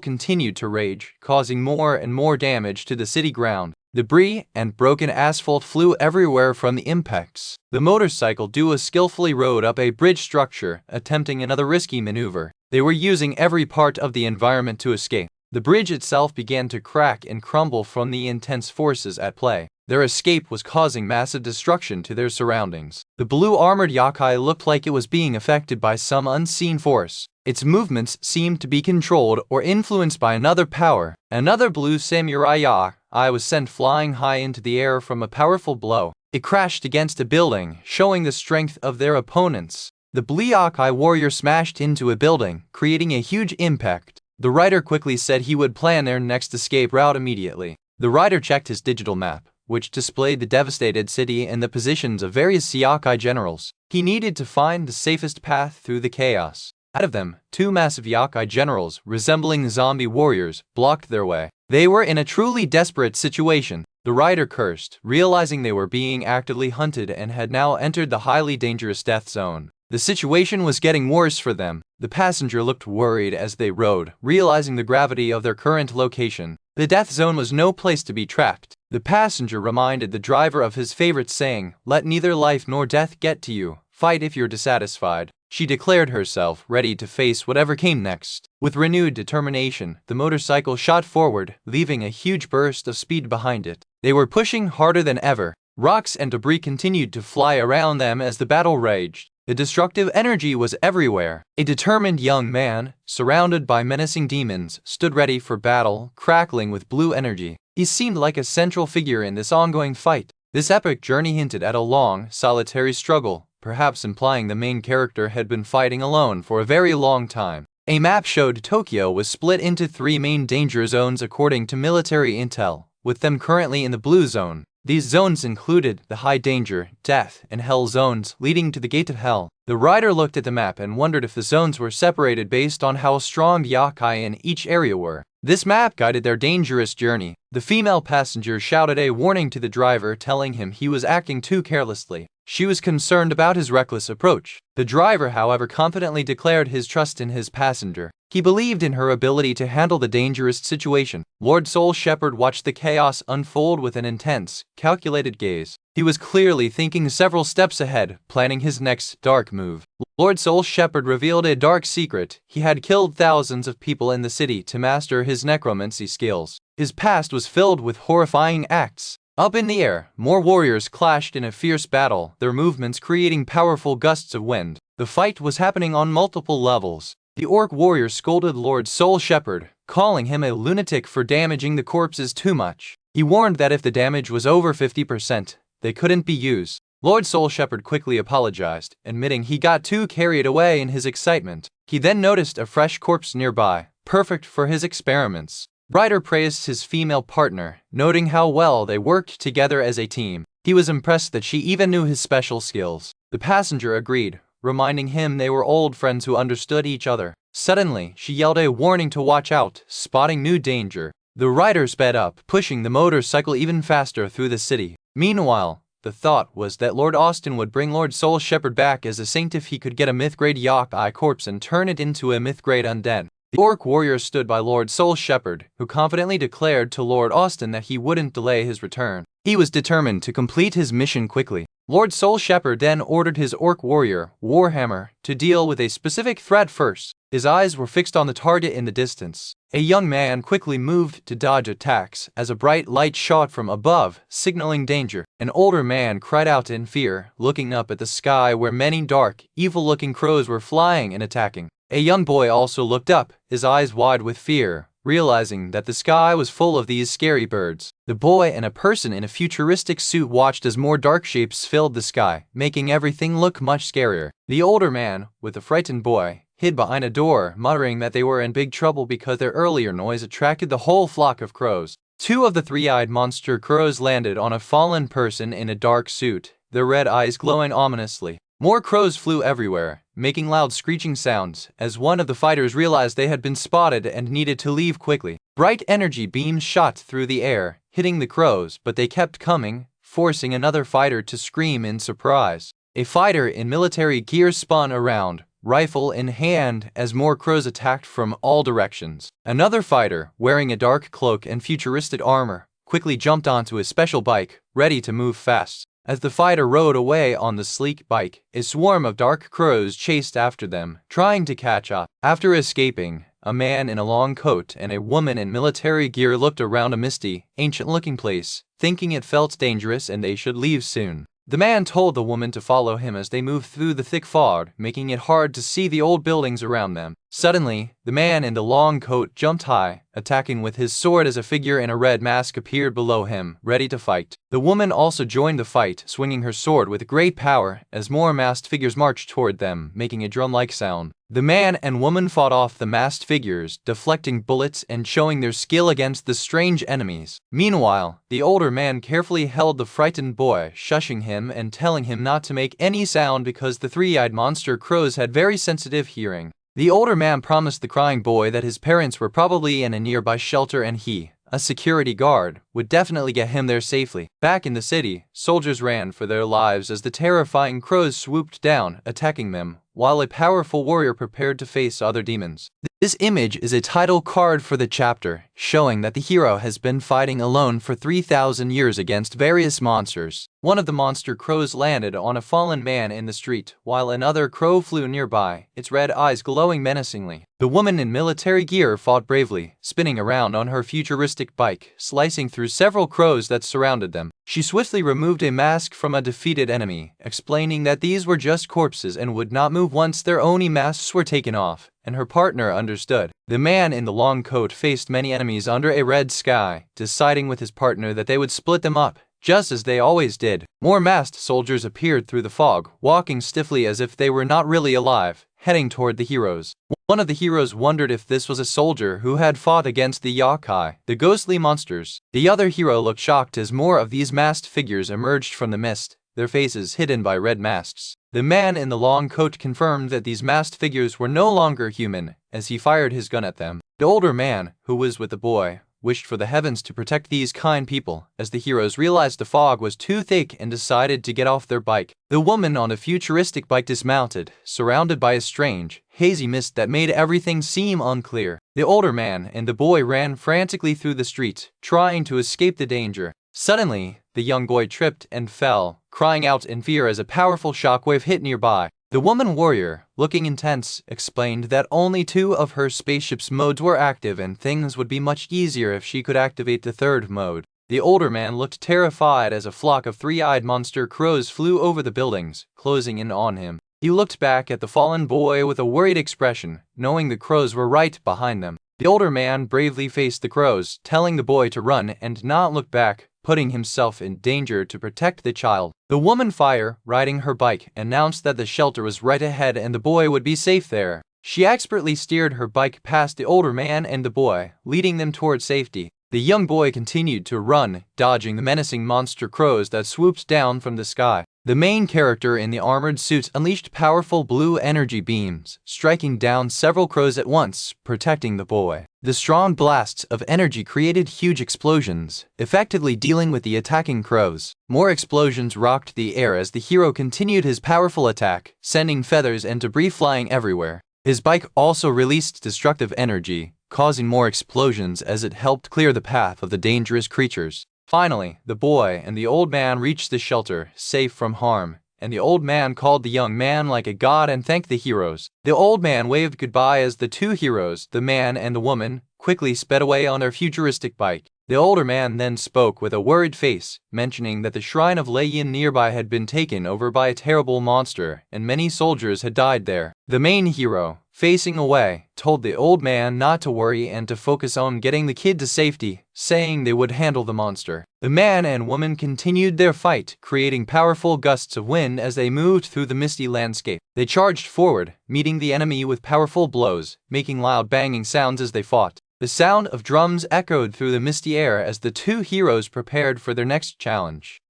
continued to rage, causing more and more damage to the city ground. Debris and broken asphalt flew everywhere from the impacts. The motorcycle duo skillfully rode up a bridge structure, attempting another risky maneuver. They were using every part of the environment to escape. The bridge itself began to crack and crumble from the intense forces at play. Their escape was causing massive destruction to their surroundings. The blue-armored yakai looked like it was being affected by some unseen force. Its movements seemed to be controlled or influenced by another power. Another blue samurai yakai was sent flying high into the air from a powerful blow. It crashed against a building, showing the strength of their opponents. The blue yakai warrior smashed into a building, creating a huge impact. The rider quickly said he would plan their next escape route immediately. The rider checked his digital map, which displayed the devastated city and the positions of various yakai generals. He needed to find the safest path through the chaos. Out of them, 2 massive yakai generals, resembling zombie warriors, blocked their way. They were in a truly desperate situation. The rider cursed, realizing they were being actively hunted and had now entered the highly dangerous death zone. The situation was getting worse for them. The passenger looked worried as they rode, realizing the gravity of their current location. The death zone was no place to be trapped. The passenger reminded the driver of his favorite saying, "Let neither life nor death get to you. Fight if you're dissatisfied." She declared herself ready to face whatever came next. With renewed determination, the motorcycle shot forward, leaving a huge burst of speed behind it. They were pushing harder than ever. Rocks and debris continued to fly around them as the battle raged. The destructive energy was everywhere. A determined young man, surrounded by menacing demons, stood ready for battle, crackling with blue energy. He seemed like a central figure in this ongoing fight. This epic journey hinted at a long, solitary struggle, perhaps implying the main character had been fighting alone for a very long time. A map showed Tokyo was split into 3 main danger zones according to military intel, with them currently in the blue zone. These zones included the high danger, death, and hell zones leading to the gate of hell. The rider looked at the map and wondered if the zones were separated based on how strong the yakai in each area were. This map guided their dangerous journey. The female passenger shouted a warning to the driver, telling him he was acting too carelessly. She was concerned about his reckless approach. The driver, however, confidently declared his trust in his passenger. He believed in her ability to handle the dangerous situation. Lord Soul Shepherd watched the chaos unfold with an intense, calculated gaze. He was clearly thinking several steps ahead, planning his next dark move. Lord Soul Shepherd revealed a dark secret. He had killed thousands of people in the city to master his necromancy skills. His past was filled with horrifying acts. Up in the air, more warriors clashed in a fierce battle, their movements creating powerful gusts of wind. The fight was happening on multiple levels. The orc warrior scolded Lord Soul Shepherd, calling him a lunatic for damaging the corpses too much. He warned that if the damage was over 50%, they couldn't be used. Lord Soul Shepherd quickly apologized, admitting he got too carried away in his excitement. He then noticed a fresh corpse nearby, perfect for his experiments. Ryder praised his female partner, noting how well they worked together as a team. He was impressed that she even knew his special skills. The passenger agreed, reminding him they were old friends who understood each other. Suddenly, she yelled a warning to watch out, spotting new danger. The rider sped up, pushing the motorcycle even faster through the city. Meanwhile, the thought was that Lord Austin would bring Lord Soul Shepherd back as a saint if he could get a myth-grade yakai corpse and turn it into a myth-grade undead. The orc warrior stood by Lord Soul Shepherd, who confidently declared to Lord Austin that he wouldn't delay his return. He was determined to complete his mission quickly. Lord Soul Shepherd then ordered his orc warrior, Warhammer, to deal with a specific threat first. His eyes were fixed on the target in the distance. A young man quickly moved to dodge attacks as a bright light shot from above, signaling danger. An older man cried out in fear, looking up at the sky where many dark, evil-looking crows were flying and attacking. A young boy also looked up, his eyes wide with fear, realizing that the sky was full of these scary birds. The boy and a person in a futuristic suit watched as more dark shapes filled the sky, making everything look much scarier. The older man, with the frightened boy, hid behind a door, muttering that they were in big trouble because their earlier noise attracted the whole flock of crows. Two of the three-eyed monster crows landed on a fallen person in a dark suit, their red eyes glowing ominously. More crows flew everywhere, making loud screeching sounds, as one of the fighters realized they had been spotted and needed to leave quickly. Bright energy beams shot through the air, hitting the crows, but they kept coming, forcing another fighter to scream in surprise. A fighter in military gear spun around, rifle in hand, as more crows attacked from all directions. Another fighter, wearing a dark cloak and futuristic armor, quickly jumped onto a special bike, ready to move fast. As the fighter rode away on the sleek bike, a swarm of dark crows chased after them, trying to catch up. After escaping, a man in a long coat and a woman in military gear looked around a misty, ancient-looking place, thinking it felt dangerous and they should leave soon. The man told the woman to follow him as they moved through the thick fog, making it hard to see the old buildings around them. Suddenly, the man in the long coat jumped high, attacking with his sword as a figure in a red mask appeared below him, ready to fight. The woman also joined the fight, swinging her sword with great power as more masked figures marched toward them, making a drum-like sound. The man and woman fought off the masked figures, deflecting bullets and showing their skill against the strange enemies. Meanwhile, the older man carefully held the frightened boy, shushing him and telling him not to make any sound because the three-eyed monster crows had very sensitive hearing. The older man promised the crying boy that his parents were probably in a nearby shelter and he, a security guard, would definitely get him there safely. Back in the city, soldiers ran for their lives as the terrifying crows swooped down, attacking them, while a powerful warrior prepared to face other demons. This image is a title card for the chapter, showing that the hero has been fighting alone for 3,000 years against various monsters. One of the monster crows landed on a fallen man in the street, while another crow flew nearby, its red eyes glowing menacingly. The woman in military gear fought bravely, spinning around on her futuristic bike, slicing through several crows that surrounded them. She swiftly removed a mask from a defeated enemy, explaining that these were just corpses and would not move once their oni masks were taken off, and her partner understood. The man in the long coat faced many enemies under a red sky, deciding with his partner that they would split them up, just as they always did. More masked soldiers appeared through the fog, walking stiffly as if they were not really alive, heading toward the heroes. One of the heroes wondered if this was a soldier who had fought against the yokai, the ghostly monsters. The other hero looked shocked as more of these masked figures emerged from the mist, their faces hidden by red masks. The man in the long coat confirmed that these masked figures were no longer human, as he fired his gun at them. The older man, who was with the boy, wished for the heavens to protect these kind people, as the heroes realized the fog was too thick and decided to get off their bike. The woman on a futuristic bike dismounted, surrounded by a strange, hazy mist that made everything seem unclear. The older man and the boy ran frantically through the street, trying to escape the danger. Suddenly, the young boy tripped and fell, crying out in fear as a powerful shockwave hit nearby. The woman warrior, looking intense, explained that only 2 of her spaceship's modes were active and things would be much easier if she could activate the 3rd mode. The older man looked terrified as a flock of three-eyed monster crows flew over the buildings, closing in on him. He looked back at the fallen boy with a worried expression, knowing the crows were right behind them. The older man bravely faced the crows, telling the boy to run and not look back, putting himself in danger to protect the child. The woman fire, riding her bike, announced that the shelter was right ahead and the boy would be safe there. She expertly steered her bike past the older man and the boy, leading them toward safety. The young boy continued to run, dodging the menacing monster crows that swooped down from the sky. The main character in the armored suit unleashed powerful blue energy beams, striking down several crows at once, protecting the boy. The strong blasts of energy created huge explosions, effectively dealing with the attacking crows. More explosions rocked the air as the hero continued his powerful attack, sending feathers and debris flying everywhere. His bike also released destructive energy, causing more explosions as it helped clear the path of the dangerous creatures. Finally, the boy and the old man reached the shelter, safe from harm, and the old man called the young man like a god and thanked the heroes. The old man waved goodbye as the 2 heroes, the man and the woman, quickly sped away on their futuristic bike. The older man then spoke with a worried face, mentioning that the shrine of Leiyin nearby had been taken over by a terrible monster, and many soldiers had died there. The main hero, facing away, told the old man not to worry and to focus on getting the kid to safety, saying they would handle the monster. The man and woman continued their fight, creating powerful gusts of wind as they moved through the misty landscape. They charged forward, meeting the enemy with powerful blows, making loud banging sounds as they fought. The sound of drums echoed through the misty air as the two heroes prepared for their next challenge.